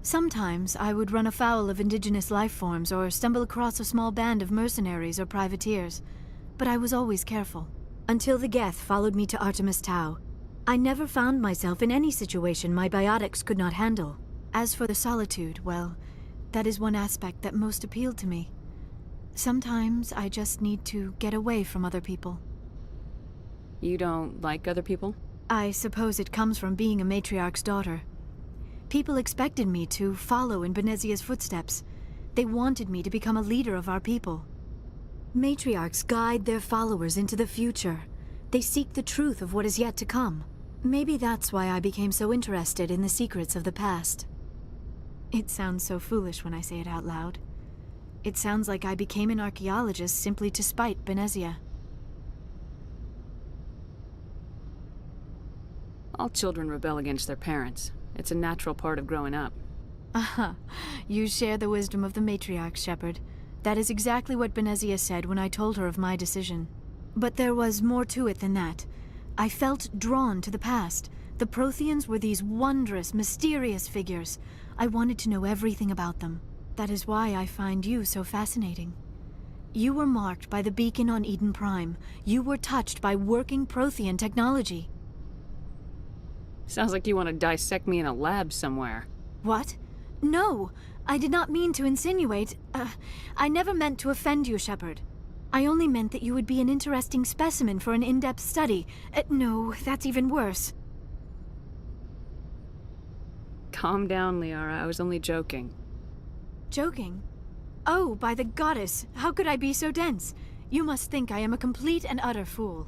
Sometimes I would run afoul of indigenous life forms or stumble across a small band of mercenaries or privateers, but I was always careful. Until the Geth followed me to Artemis Tau. I never found myself in any situation my biotics could not handle. As for the solitude, well, that is one aspect that most appealed to me. Sometimes I just need to get away from other people.
You don't like other people?
I suppose it comes from being a matriarch's daughter. People expected me to follow in Benezia's footsteps. They wanted me to become a leader of our people. Matriarchs guide their followers into the future. They seek the truth of what is yet to come. Maybe that's why I became so interested in the secrets of the past. It sounds so foolish when I say it out loud. It sounds like I became an archaeologist simply to spite Benezia.
All children rebel against their parents. It's a natural part of growing up.
Aha, you share the wisdom of the matriarch, Shepard. That is exactly what Benezia said when I told her of my decision. But there was more to it than that. I felt drawn to the past. The Protheans were these wondrous, mysterious figures. I wanted to know everything about them. That is why I find you so fascinating. You were marked by the beacon on Eden Prime. You were touched by working Prothean technology.
Sounds like you want to dissect me in a lab somewhere.
What? No! I did not mean to insinuate. I never meant to offend you, Shepard. I only meant that you would be an interesting specimen for an in-depth study. No, that's even worse.
Calm down, Liara. I was only joking.
Joking? Oh, by the goddess, how could I be so dense? You must think I am a complete and utter fool.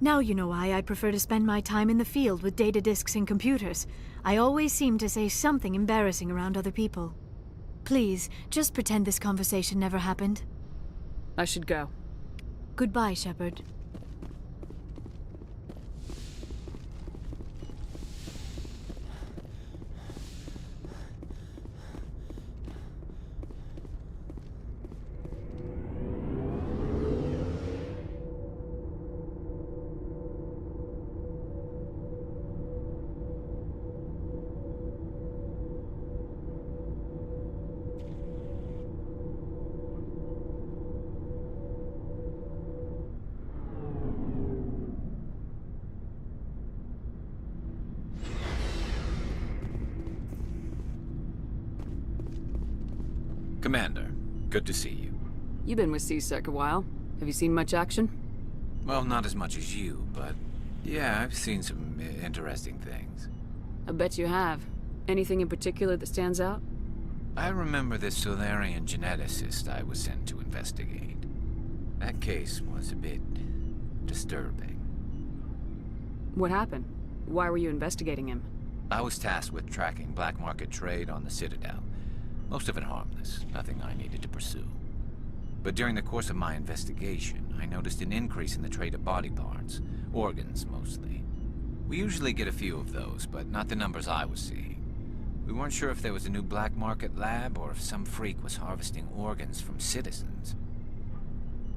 Now you know why I prefer to spend my time in the field with data disks and computers. I always seem to say something embarrassing around other people. Please, just pretend this conversation never happened.
I should go.
Goodbye, Shepard.
Commander, good to see you.
You've been with C-Sec a while. Have you seen much action?
Well, not as much as you, but yeah, I've seen some interesting things.
I bet you have. Anything in particular that stands out?
I remember this Solarian geneticist I was sent to investigate. That case was a bit disturbing.
What happened? Why were you investigating him?
I was tasked with tracking black market trade on the Citadel. Most of it harmless, nothing I needed to pursue. But during the course of my investigation, I noticed an increase in the trade of body parts, organs mostly. We usually get a few of those, but not the numbers I was seeing. We weren't sure if there was a new black market lab or if some freak was harvesting organs from citizens.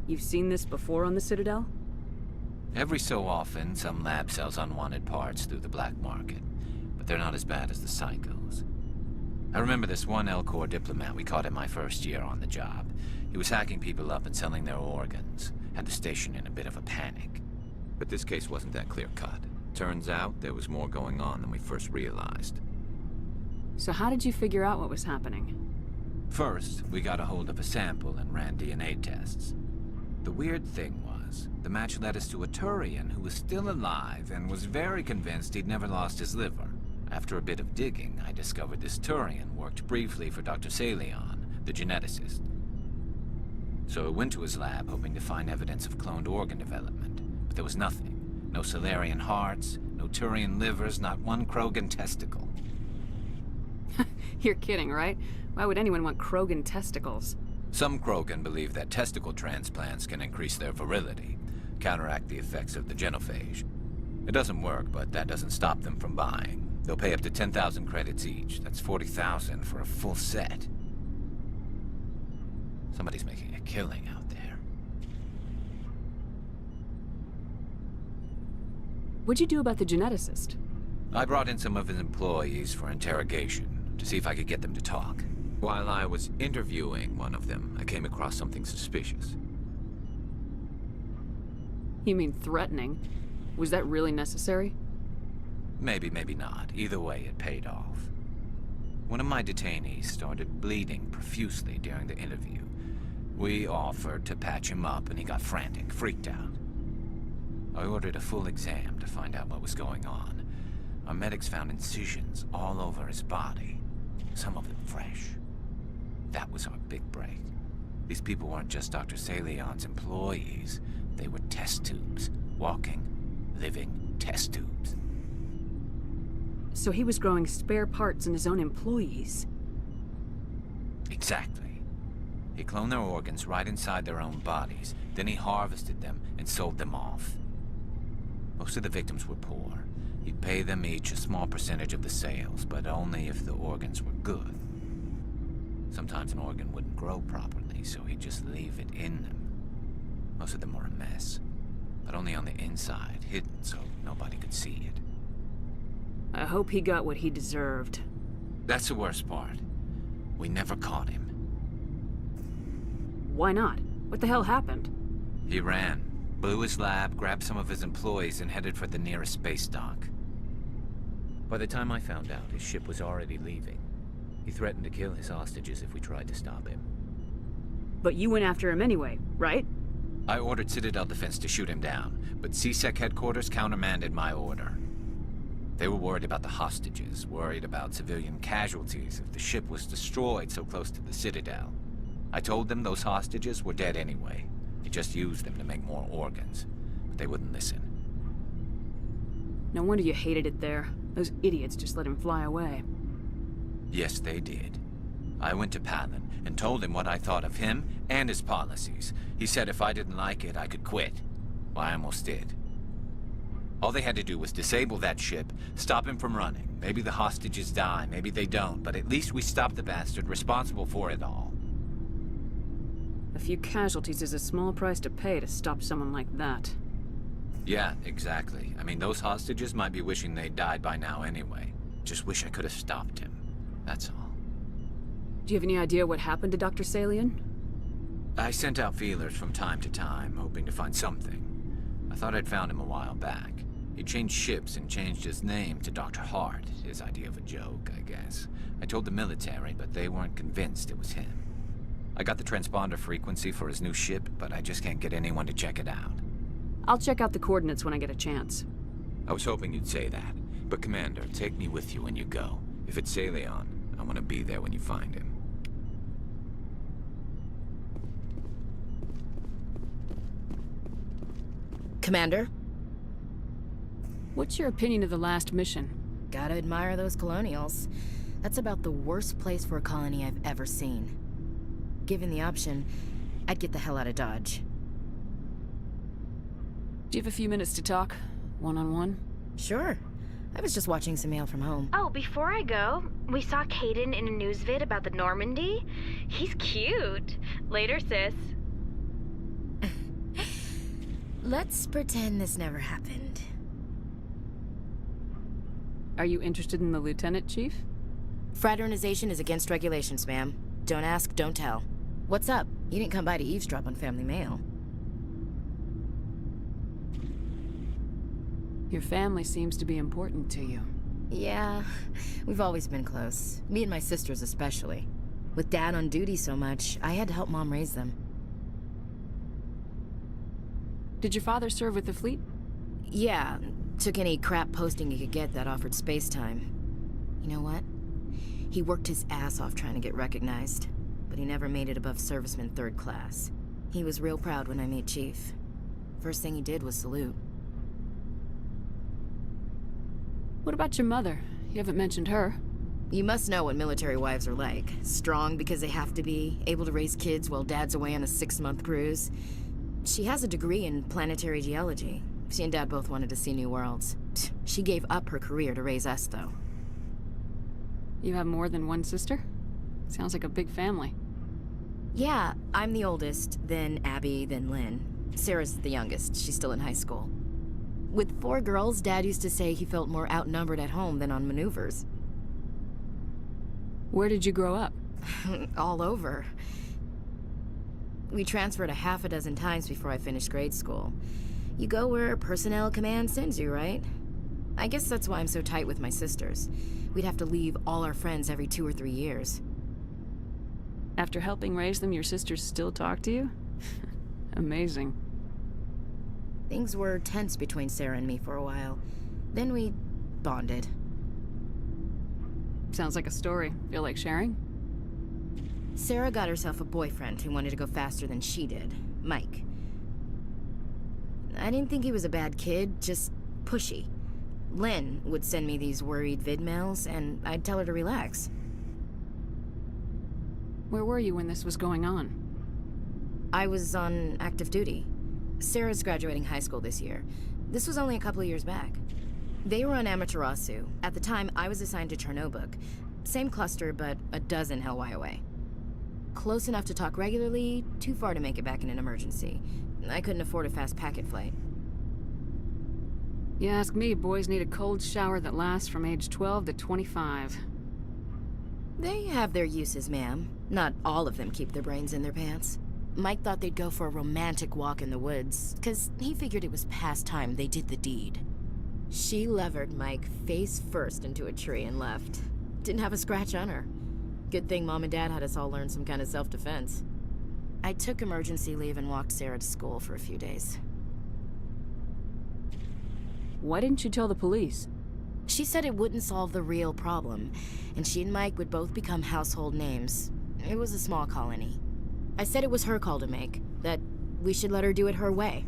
You've seen this before on the Citadel?
Every so often, some lab sells unwanted parts through the black market, but they're not as bad as the psychos. I remember this one Elcor diplomat we caught in my first year on the job. He was hacking people up and selling their organs, had the station in a bit of a panic. But this case wasn't that clear-cut. Turns out there was more going on than we first realized.
So how did you figure out what was happening?
First, we got a hold of a sample and ran DNA tests. The weird thing was, the match led us to a Turian who was still alive and was very convinced he'd never lost his liver. After a bit of digging, I discovered this Turian worked briefly for Dr. Salion, the geneticist. So I went to his lab hoping to find evidence of cloned organ development, but there was nothing. No Solarian hearts, no Turian livers, not one Krogan testicle.
You're kidding, right? Why would anyone want Krogan testicles?
Some Krogan believe that testicle transplants can increase their virility, counteract the effects of the genophage. It doesn't work, but that doesn't stop them from buying. They'll pay up to 10,000 credits each. That's 40,000 for a full set. Somebody's making a killing out there.
What'd you do about the geneticist?
I brought in some of his employees for interrogation, to see if I could get them to talk. While I was interviewing one of them, I came across something suspicious.
You mean threatening? Was that really necessary?
Maybe, maybe not. Either way, it paid off. One of my detainees started bleeding profusely during the interview. We offered to patch him up, and he got frantic, freaked out. I ordered a full exam to find out what was going on. Our medics found incisions all over his body, some of them fresh. That was our big break. These people weren't just Dr. Salion's employees. They were test tubes. Walking, living test tubes.
So he was growing spare parts in his own employees?
Exactly. He cloned their organs right inside their own bodies. Then he harvested them and sold them off. Most of the victims were poor. He'd pay them each a small percentage of the sales, but only if the organs were good. Sometimes an organ wouldn't grow properly, so he'd just leave it in them. Most of them were a mess, but only on the inside, hidden so nobody could see it.
I hope he got what he deserved.
That's the worst part. We never caught him.
Why not? What the hell happened?
He ran, blew his lab, grabbed some of his employees, and headed for the nearest space dock. By the time I found out, his ship was already leaving. He threatened to kill his hostages if we tried to stop him.
But you went after him anyway, right?
I ordered Citadel Defense to shoot him down, but CSEC headquarters countermanded my order. They were worried about the hostages, worried about civilian casualties if the ship was destroyed so close to the Citadel. I told them those hostages were dead anyway. They just used them to make more organs, but they wouldn't listen.
No wonder you hated it there. Those idiots just let him fly away.
Yes, they did. I went to Palin and told him what I thought of him and his policies. He said if I didn't like it, I could quit. Well, I almost did. All they had to do was disable that ship, stop him from running. Maybe the hostages die, maybe they don't, but at least we stopped the bastard responsible for it all.
A few casualties is a small price to pay to stop someone like that.
Yeah, exactly. I mean, those hostages might be wishing they'd died by now anyway. Just wish I could have stopped him. That's all.
Do you have any idea what happened to Dr. Salion?
I sent out feelers from time to time, hoping to find something. I thought I'd found him a while back. He changed ships and changed his name to Dr. Hart, his idea of a joke, I guess. I told the military, but they weren't convinced it was him. I got the transponder frequency for his new ship, but I just can't get anyone to check it out.
I'll check out the coordinates when I get a chance.
I was hoping you'd say that. But Commander, take me with you when you go. If it's Salion, I want to be there when you find him.
Commander?
What's your opinion of the last mission?
Gotta admire those colonials. That's about the worst place for a colony I've ever seen. Given the option, I'd get the hell out of Dodge.
Do you have a few minutes to talk? One-on-one?
Sure. I was just watching some mail from home.
Oh, before I go, we saw Caden in a news vid about the Normandy. He's cute. Later, sis.
Let's pretend this never happened.
Are you interested in the Lieutenant, Chief?
Fraternization is against regulations, ma'am. Don't ask, don't tell. What's up? You didn't come by to eavesdrop on family mail.
Your family seems to be important to you.
Yeah, we've always been close. Me and my sisters especially. With Dad on duty so much, I had to help Mom raise them.
Did your father serve with the fleet?
Yeah, took any crap posting he could get that offered space time. You know what? He worked his ass off trying to get recognized, but he never made it above serviceman 3rd class. He was real proud when I made Chief. First thing he did was salute.
What about your mother? You haven't mentioned her.
You must know what military wives are like. Strong because they have to be, able to raise kids while Dad's away on a 6-month cruise. She has a degree in planetary geology. She and Dad both wanted to see new worlds. She gave up her career to raise us, though.
You have more than one sister? Sounds like a big family.
Yeah, I'm the oldest, then Abby, then Lynn. Sarah's the youngest. She's still in high school. With 4 girls, Dad used to say he felt more outnumbered at home than on maneuvers.
Where did you grow up?
All over. We transferred a half a dozen times before I finished grade school. You go where personnel command sends you, right? I guess that's why I'm so tight with my sisters. We'd have to leave all our friends every 2 or 3 years.
After helping raise them, your sisters still talk to you? Amazing.
Things were tense between Sarah and me for a while. Then we bonded.
Sounds like a story. Feel like sharing?
Sarah got herself a boyfriend who wanted to go faster than she did, Mike. I didn't think he was a bad kid, just pushy. Lynn would send me these worried vid mails, and I'd tell her to relax.
Where were you when this was going on?
I was on active duty. Sarah's graduating high school this year. This was only a couple of years back. They were on Amaterasu. At the time, I was assigned to Chernobog. Same cluster, but a dozen Hellwire away. Close enough to talk regularly, too far to make it back in an emergency. I couldn't afford a fast packet flight.
You ask me, boys need a cold shower that lasts from age 12 to 25.
They have their uses, ma'am. Not all of them keep their brains in their pants. Mike thought they'd go for a romantic walk in the woods, 'cause he figured it was past time they did the deed. She levered Mike face first into a tree and left. Didn't have a scratch on her. Good thing Mom and Dad had us all learn some kind of self-defense. I took emergency leave and walked Sarah to school for a few days.
Why didn't you tell the police?
She said it wouldn't solve the real problem, and she and Mike would both become household names. It was a small colony. I said it was her call to make, that we should let her do it her way.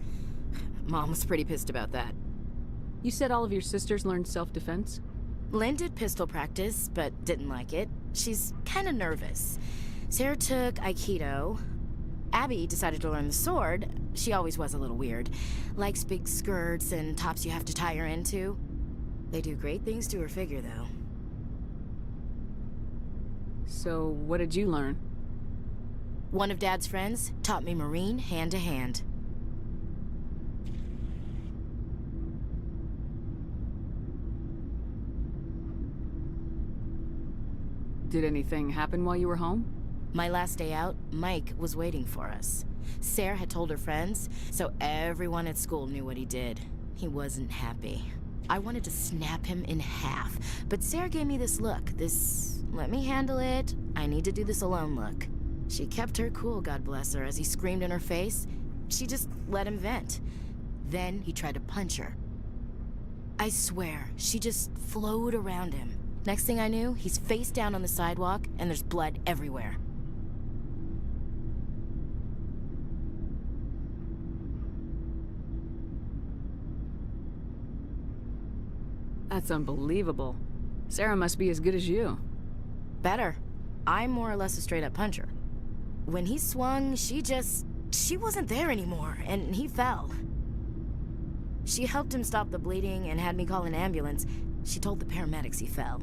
Mom was pretty pissed about that.
You said all of your sisters learned self-defense?
Lynn did pistol practice, but didn't like it. She's kind of nervous. Sarah took Aikido. Abby decided to learn the sword. She always was a little weird. Likes big skirts and tops you have to tie her into. They do great things to her figure, though.
So, what did you learn?
One of Dad's friends taught me Marine hand to hand.
Did anything happen while you were home?
My last day out, Mike was waiting for us. Sarah had told her friends, so everyone at school knew what he did. He wasn't happy. I wanted to snap him in half, but Sarah gave me this look, this let me handle it, I need to do this alone look. She kept her cool, God bless her, as he screamed in her face. She just let him vent. Then he tried to punch her. I swear, she just flowed around him. Next thing I knew, he's face down on the sidewalk, and there's blood everywhere.
That's unbelievable. Sarah must be as good as you.
Better. I'm more or less a straight-up puncher. When he swung, she wasn't there anymore, and he fell. She helped him stop the bleeding and had me call an ambulance. She told the paramedics he fell.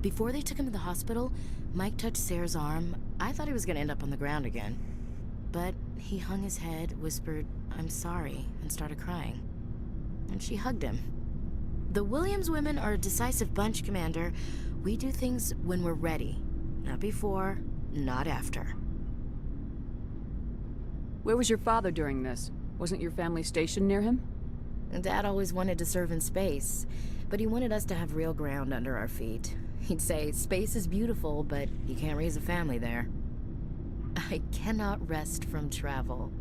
Before they took him to the hospital, Mike touched Sarah's arm. I thought he was gonna end up on the ground again. But he hung his head, whispered, "I'm sorry," and started crying. And she hugged him. The Williams women are a decisive bunch, Commander. We do things when we're ready. Not before, not after.
Where was your father during this? Wasn't your family stationed near him?
Dad always wanted to serve in space, but he wanted us to have real ground under our feet. He'd say, space is beautiful, but you can't raise a family there. I cannot rest from travel.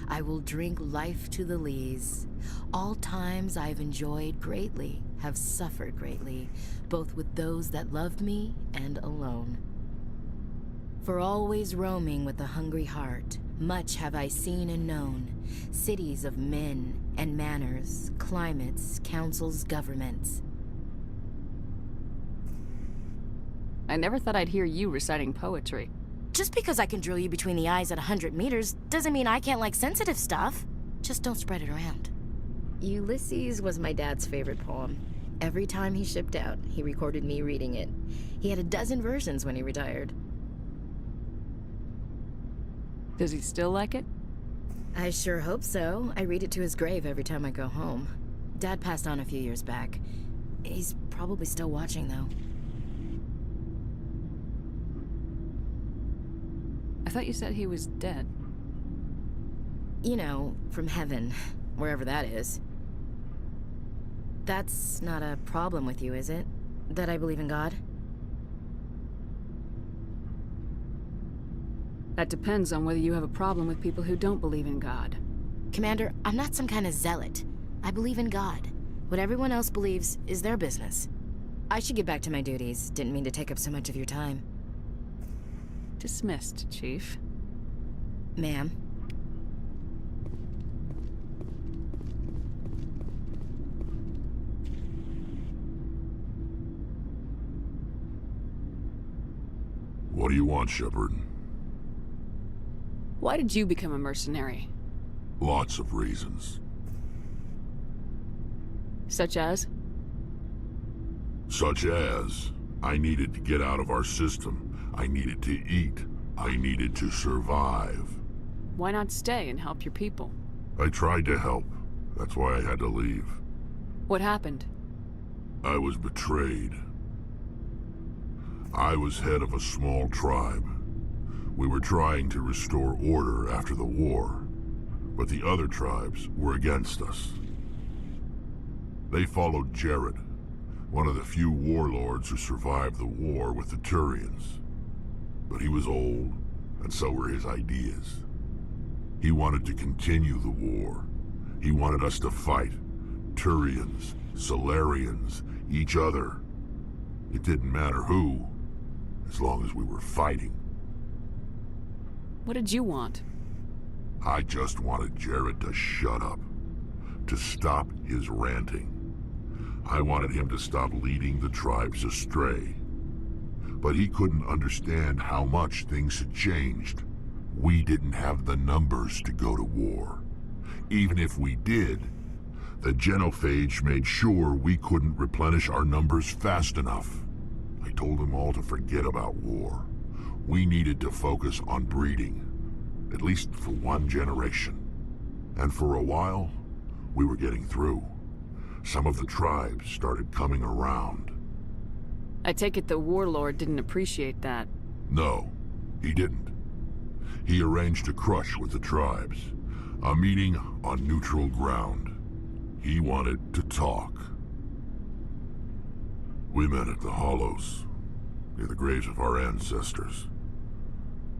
I will drink life to the lees. All times I've enjoyed greatly, have suffered greatly, both with those that loved me and alone. For always roaming with a hungry heart, much have I seen and known, cities of men and manners, climates, councils, governments.
I never thought I'd hear you reciting poetry.
Just because I can drill you between the eyes at 100 meters doesn't mean I can't like sensitive stuff. Just don't spread it around. Ulysses was my dad's favorite poem. Every time he shipped out, he recorded me reading it. He had a dozen versions when he retired.
Does he still like it?
I sure hope so. I read it to his grave every time I go home. Dad passed on a few years back. He's probably still watching, though.
I thought you said he was dead.
You know, from heaven, wherever that is. That's not a problem with you, is it? That I believe in God?
That depends on whether you have a problem with people who don't believe in God.
Commander, I'm not some kind of zealot. I believe in God. What everyone else believes is their business. I should get back to my duties. Didn't mean to take up so much of your time.
Dismissed, Chief.
Ma'am.
What do you want, Shepard?
Why did you become a mercenary?
Lots of reasons.
Such as?
Such as, I needed to get out of our system. I needed to eat. I needed to survive.
Why not stay and help your people?
I tried to help. That's why I had to leave.
What happened?
I was betrayed. I was head of a small tribe. We were trying to restore order after the war, but the other tribes were against us. They followed Jared, one of the few warlords who survived the war with the Turians. But he was old, and so were his ideas. He wanted to continue the war. He wanted us to fight. Turians, Solarians, each other. It didn't matter who, as long as we were fighting.
What did you want?
I just wanted Jared to shut up, to stop his ranting. I wanted him to stop leading the tribes astray. But he couldn't understand how much things had changed. We didn't have the numbers to go to war. Even if we did, the genophage made sure we couldn't replenish our numbers fast enough. I told them all to forget about war. We needed to focus on breeding, at least for one generation. And for a while, we were getting through. Some of the tribes started coming around.
I take it the warlord didn't appreciate that.
No, he didn't. He arranged a crush with the tribes, a meeting on neutral ground. He wanted to talk. We met at the Hollows, near the graves of our ancestors.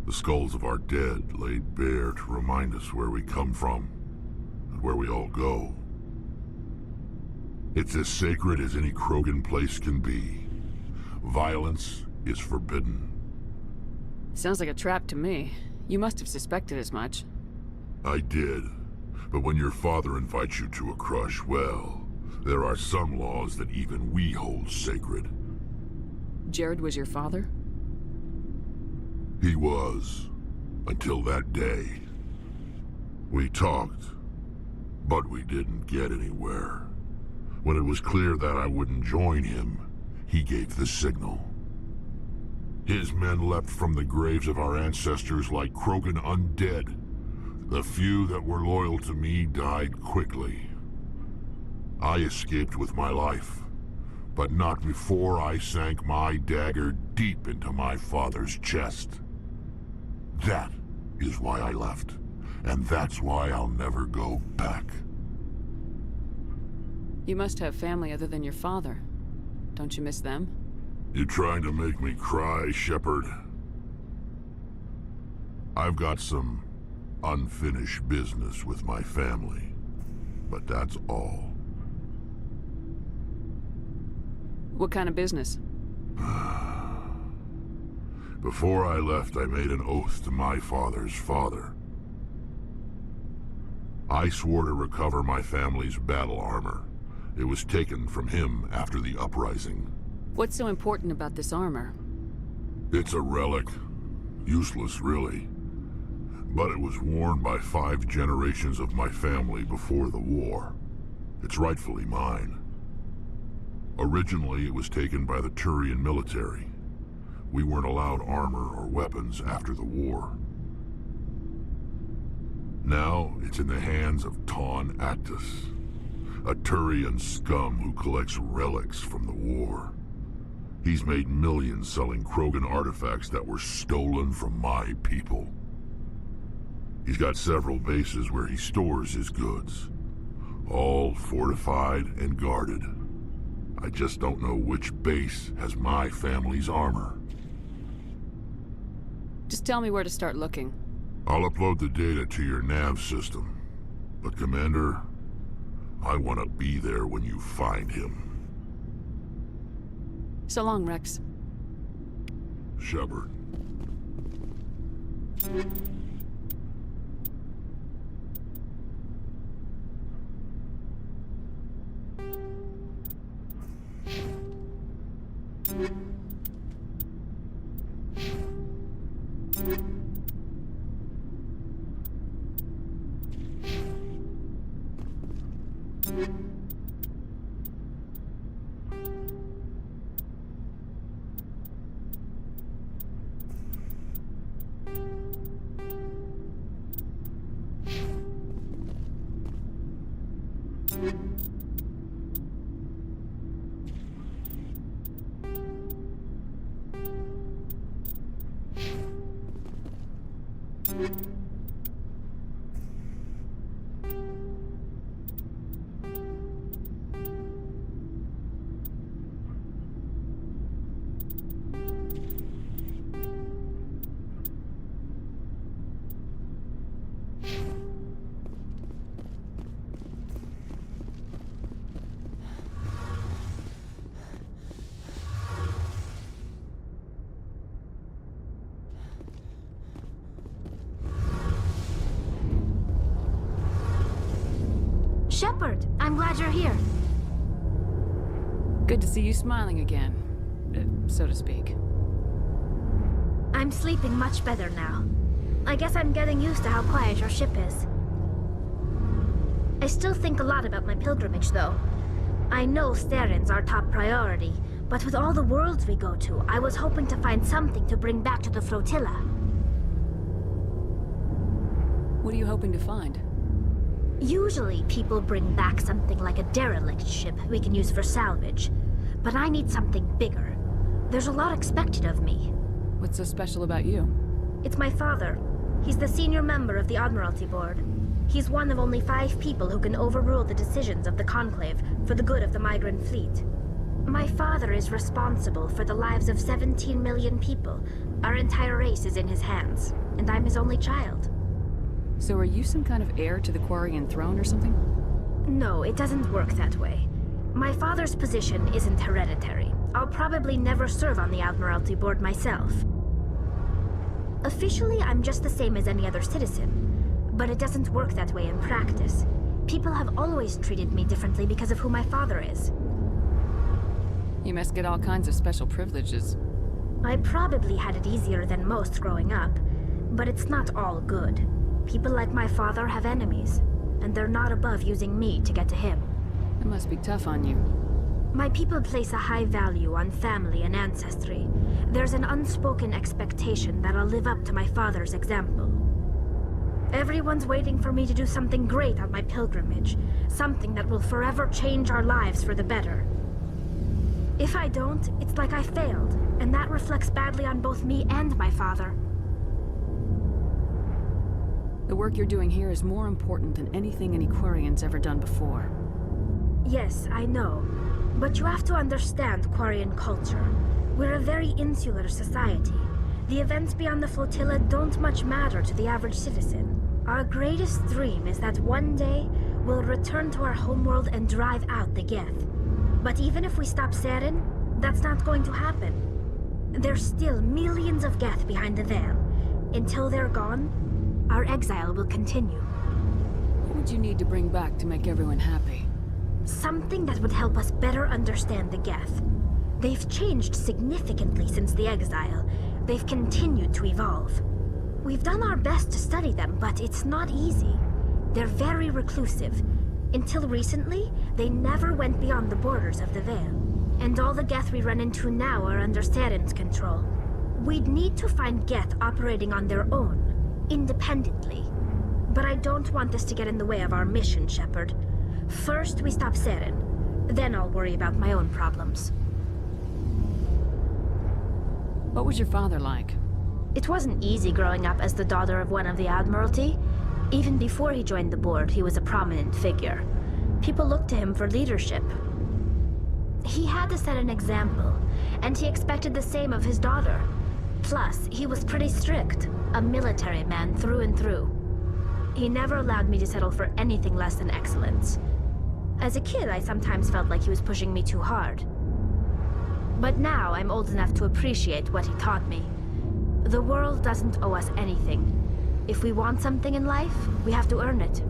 The skulls of our dead laid bare to remind us where we come from, and where we all go. It's as sacred as any Krogan place can be. Violence is forbidden.
Sounds like a trap to me. You must have suspected as much.
I did. But when your father invites you to a crush, well, There are some laws that even we hold sacred.
Jared was your father?
He was, until that day. We talked, but we didn't get anywhere. When it was clear that I wouldn't join him, he gave the signal. His men leapt from the graves of our ancestors like Krogan undead. The few that were loyal to me died quickly. I escaped with my life, but not before I sank my dagger deep into my father's chest. That is why I left, and that's why I'll never go back.
You must have family other than your father. Don't you miss them?
You trying to make me cry, Shepard? I've got some unfinished business with my family, but that's all.
What kind of business?
Before I left, I made an oath to my father's father. I swore to recover my family's battle armor. It was taken from him after the uprising.
What's so important about this armor?
It's a relic. Useless, really. But it was worn by 5 generations of my family before the war. It's rightfully mine. Originally, it was taken by the Turian military. We weren't allowed armor or weapons after the war. Now, it's in the hands of Ton Actus, a Turian scum who collects relics from the war. He's made millions selling Krogan artifacts that were stolen from my people. He's got several bases where he stores his goods, all fortified and guarded. I just don't know which base has my family's armor.
Just tell me where to start looking.
I'll upload the data to your nav system. But Commander, I want to be there when you find him.
So long, Rex.
Shepard.
Shepard, I'm glad you're here.
Good to see you smiling again, so to speak.
I'm sleeping much better now. I guess I'm getting used to how quiet your ship is. I still think a lot about my pilgrimage, though. I know Steren's our top priority, but with all the worlds we go to, I was hoping to find something to bring back to the flotilla.
What are you hoping to find?
Usually, people bring back something like a derelict ship we can use for salvage. But I need something bigger. There's a lot expected of me.
What's so special about you?
It's my father. He's the senior member of the Admiralty Board. He's one of only 5 people who can overrule the decisions of the Conclave for the good of the migrant fleet. My father is responsible for the lives of 17 million people. Our entire race is in his hands, and I'm his only child.
So are you some kind of heir to the Quarian throne or something?
No, it doesn't work that way. My father's position isn't hereditary. I'll probably never serve on the Admiralty Board myself. Officially, I'm just the same as any other citizen. But it doesn't work that way in practice. People have always treated me differently because of who my father is.
You must get all kinds of special privileges.
I probably had it easier than most growing up, but it's not all good. People like my father have enemies, and they're not above using me to get to him.
It must be tough on you.
My people place a high value on family and ancestry. There's an unspoken expectation that I'll live up to my father's example. Everyone's waiting for me to do something great on my pilgrimage, something that will forever change our lives for the better. If I don't, it's like I failed, and that reflects badly on both me and my father.
The work you're doing here is more important than anything any Quarian's ever done before.
Yes, I know. But you have to understand Quarian culture. We're a very insular society. The events beyond the flotilla don't much matter to the average citizen. Our greatest dream is that one day we'll return to our homeworld and drive out the Geth. But even if we stop Seren, that's not going to happen. There's still millions of Geth behind the veil. Until they're gone, our exile will continue.
What would you need to bring back to make everyone happy?
Something that would help us better understand the Geth. They've changed significantly since the exile. They've continued to evolve. We've done our best to study them, but it's not easy. They're very reclusive. Until recently, they never went beyond the borders of the Veil. And all the Geth we run into now are under Seren's control. We'd need to find Geth operating on their own, independently. But I don't want this to get in the way of our mission, Shepard. First, we stop Seren. Then I'll worry about my own problems.
What was your father like?
It wasn't easy growing up as the daughter of one of the Admiralty. Even before he joined the board, he was a prominent figure. People looked to him for leadership. He had to set an example, and he expected the same of his daughter. Plus, he was pretty strict, a military man through and through. He never allowed me to settle for anything less than excellence. As a kid, I sometimes felt like he was pushing me too hard. But now I'm old enough to appreciate what he taught me. The world doesn't owe us anything. If we want something in life, we have to earn it.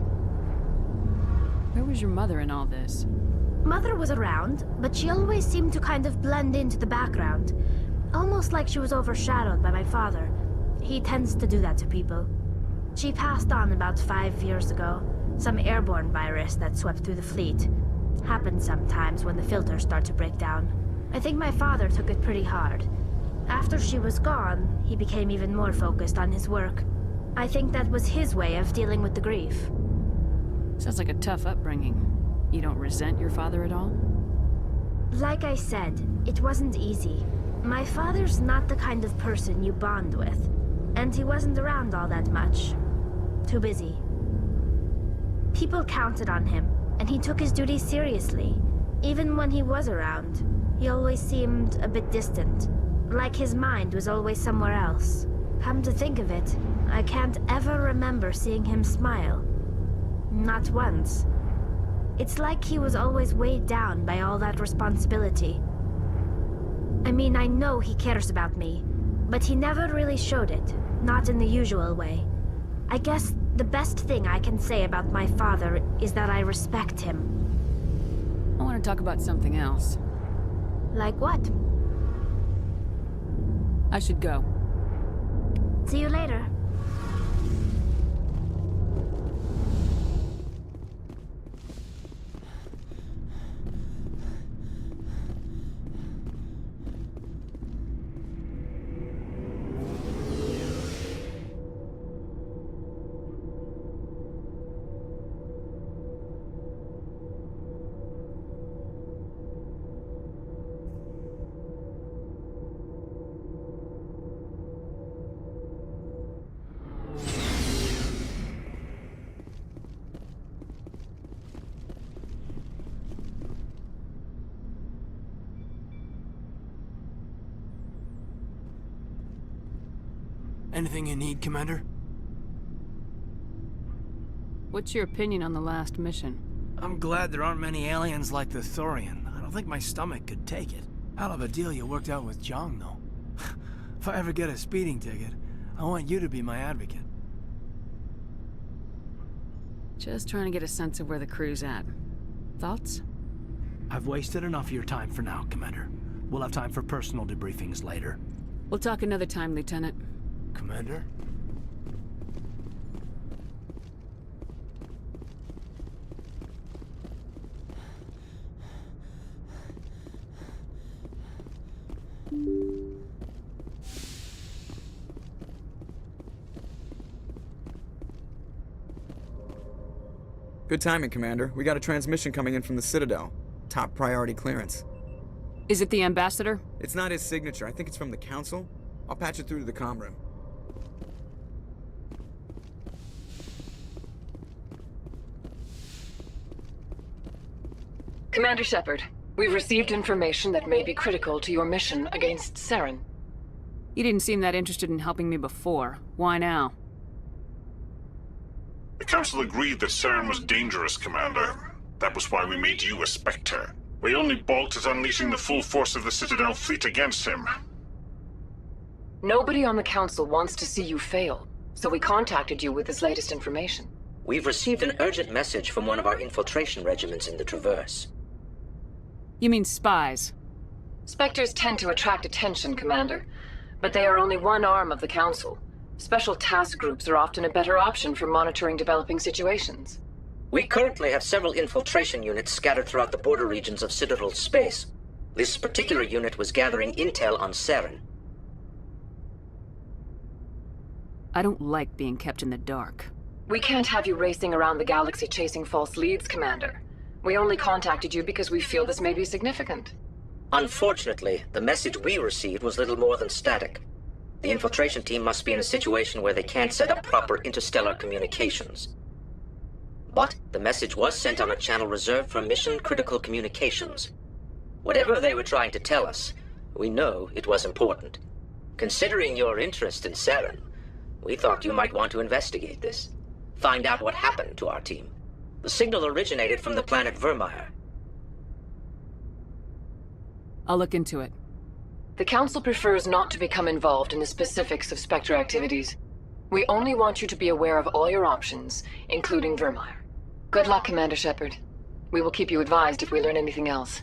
Where was your mother in all this?
Mother was around, but she always seemed to kind of blend into the background. Almost like she was overshadowed by my father. He tends to do that to people. She passed on about 5 years ago. Some airborne virus that swept through the fleet. Happens sometimes when the filters start to break down. I think my father took it pretty hard. After she was gone, he became even more focused on his work. I think that was his way of dealing with the grief.
Sounds like a tough upbringing. You don't resent your father at all?
Like I said, it wasn't easy. My father's not the kind of person you bond with. And he wasn't around all that much. Too busy. People counted on him, and he took his duties seriously. Even when he was around, he always seemed a bit distant. Like his mind was always somewhere else. Come to think of it, I can't ever remember seeing him smile. Not once. It's like he was always weighed down by all that responsibility. I mean, I know he cares about me, but he never really showed it, not in the usual way. I guess the best thing I can say about my father is that I respect him.
I want to talk about something else.
Like what?
I should go.
See you later.
Anything you need, Commander?
What's your opinion on the last mission?
I'm glad there aren't many aliens like the Thorian. I don't think my stomach could take it. Hell of a deal you worked out with Jong, though. If I ever get a speeding ticket, I want you to be my advocate.
Just trying to get a sense of where the crew's at. Thoughts?
I've wasted enough of your time for now, Commander. We'll have time for personal debriefings later.
We'll talk another time, Lieutenant.
Commander?
Good timing, Commander. We got a transmission coming in from the Citadel. Top priority clearance.
Is it the Ambassador?
It's not his signature. I think it's from the Council. I'll patch it through to the comm room.
Commander Shepard, we've received information that may be critical to your mission against Saren.
You didn't seem that interested in helping me before. Why now?
The Council agreed that Saren was dangerous, Commander. That was why we made you a Spectre. We only balked at unleashing the full force of the Citadel fleet against him.
Nobody on the Council wants to see you fail, so we contacted you with this latest information.
We've received an urgent message from one of our infiltration regiments in the Traverse.
You mean spies?
Spectres tend to attract attention, Commander, but they are only one arm of the Council. Special task groups are often a better option for monitoring developing situations.
We currently have several infiltration units scattered throughout the border regions of Citadel space. This particular unit was gathering intel on Saren.
I don't like being kept in the dark.
We can't have you racing around the galaxy chasing false leads, Commander. We only contacted you because we feel this may be significant.
Unfortunately, the message we received was little more than static. The infiltration team must be in a situation where they can't set up proper interstellar communications. But the message was sent on a channel reserved for mission-critical communications. Whatever they were trying to tell us, we know it was important. Considering your interest in Saren, we thought you might want to investigate this. Find out what happened to our team. The signal originated from the planet Vermeer.
I'll look into it.
The Council prefers not to become involved in the specifics of Spectre activities. We only want you to be aware of all your options, including Vermeer. Good luck, Commander Shepard. We will keep you advised if we learn anything else.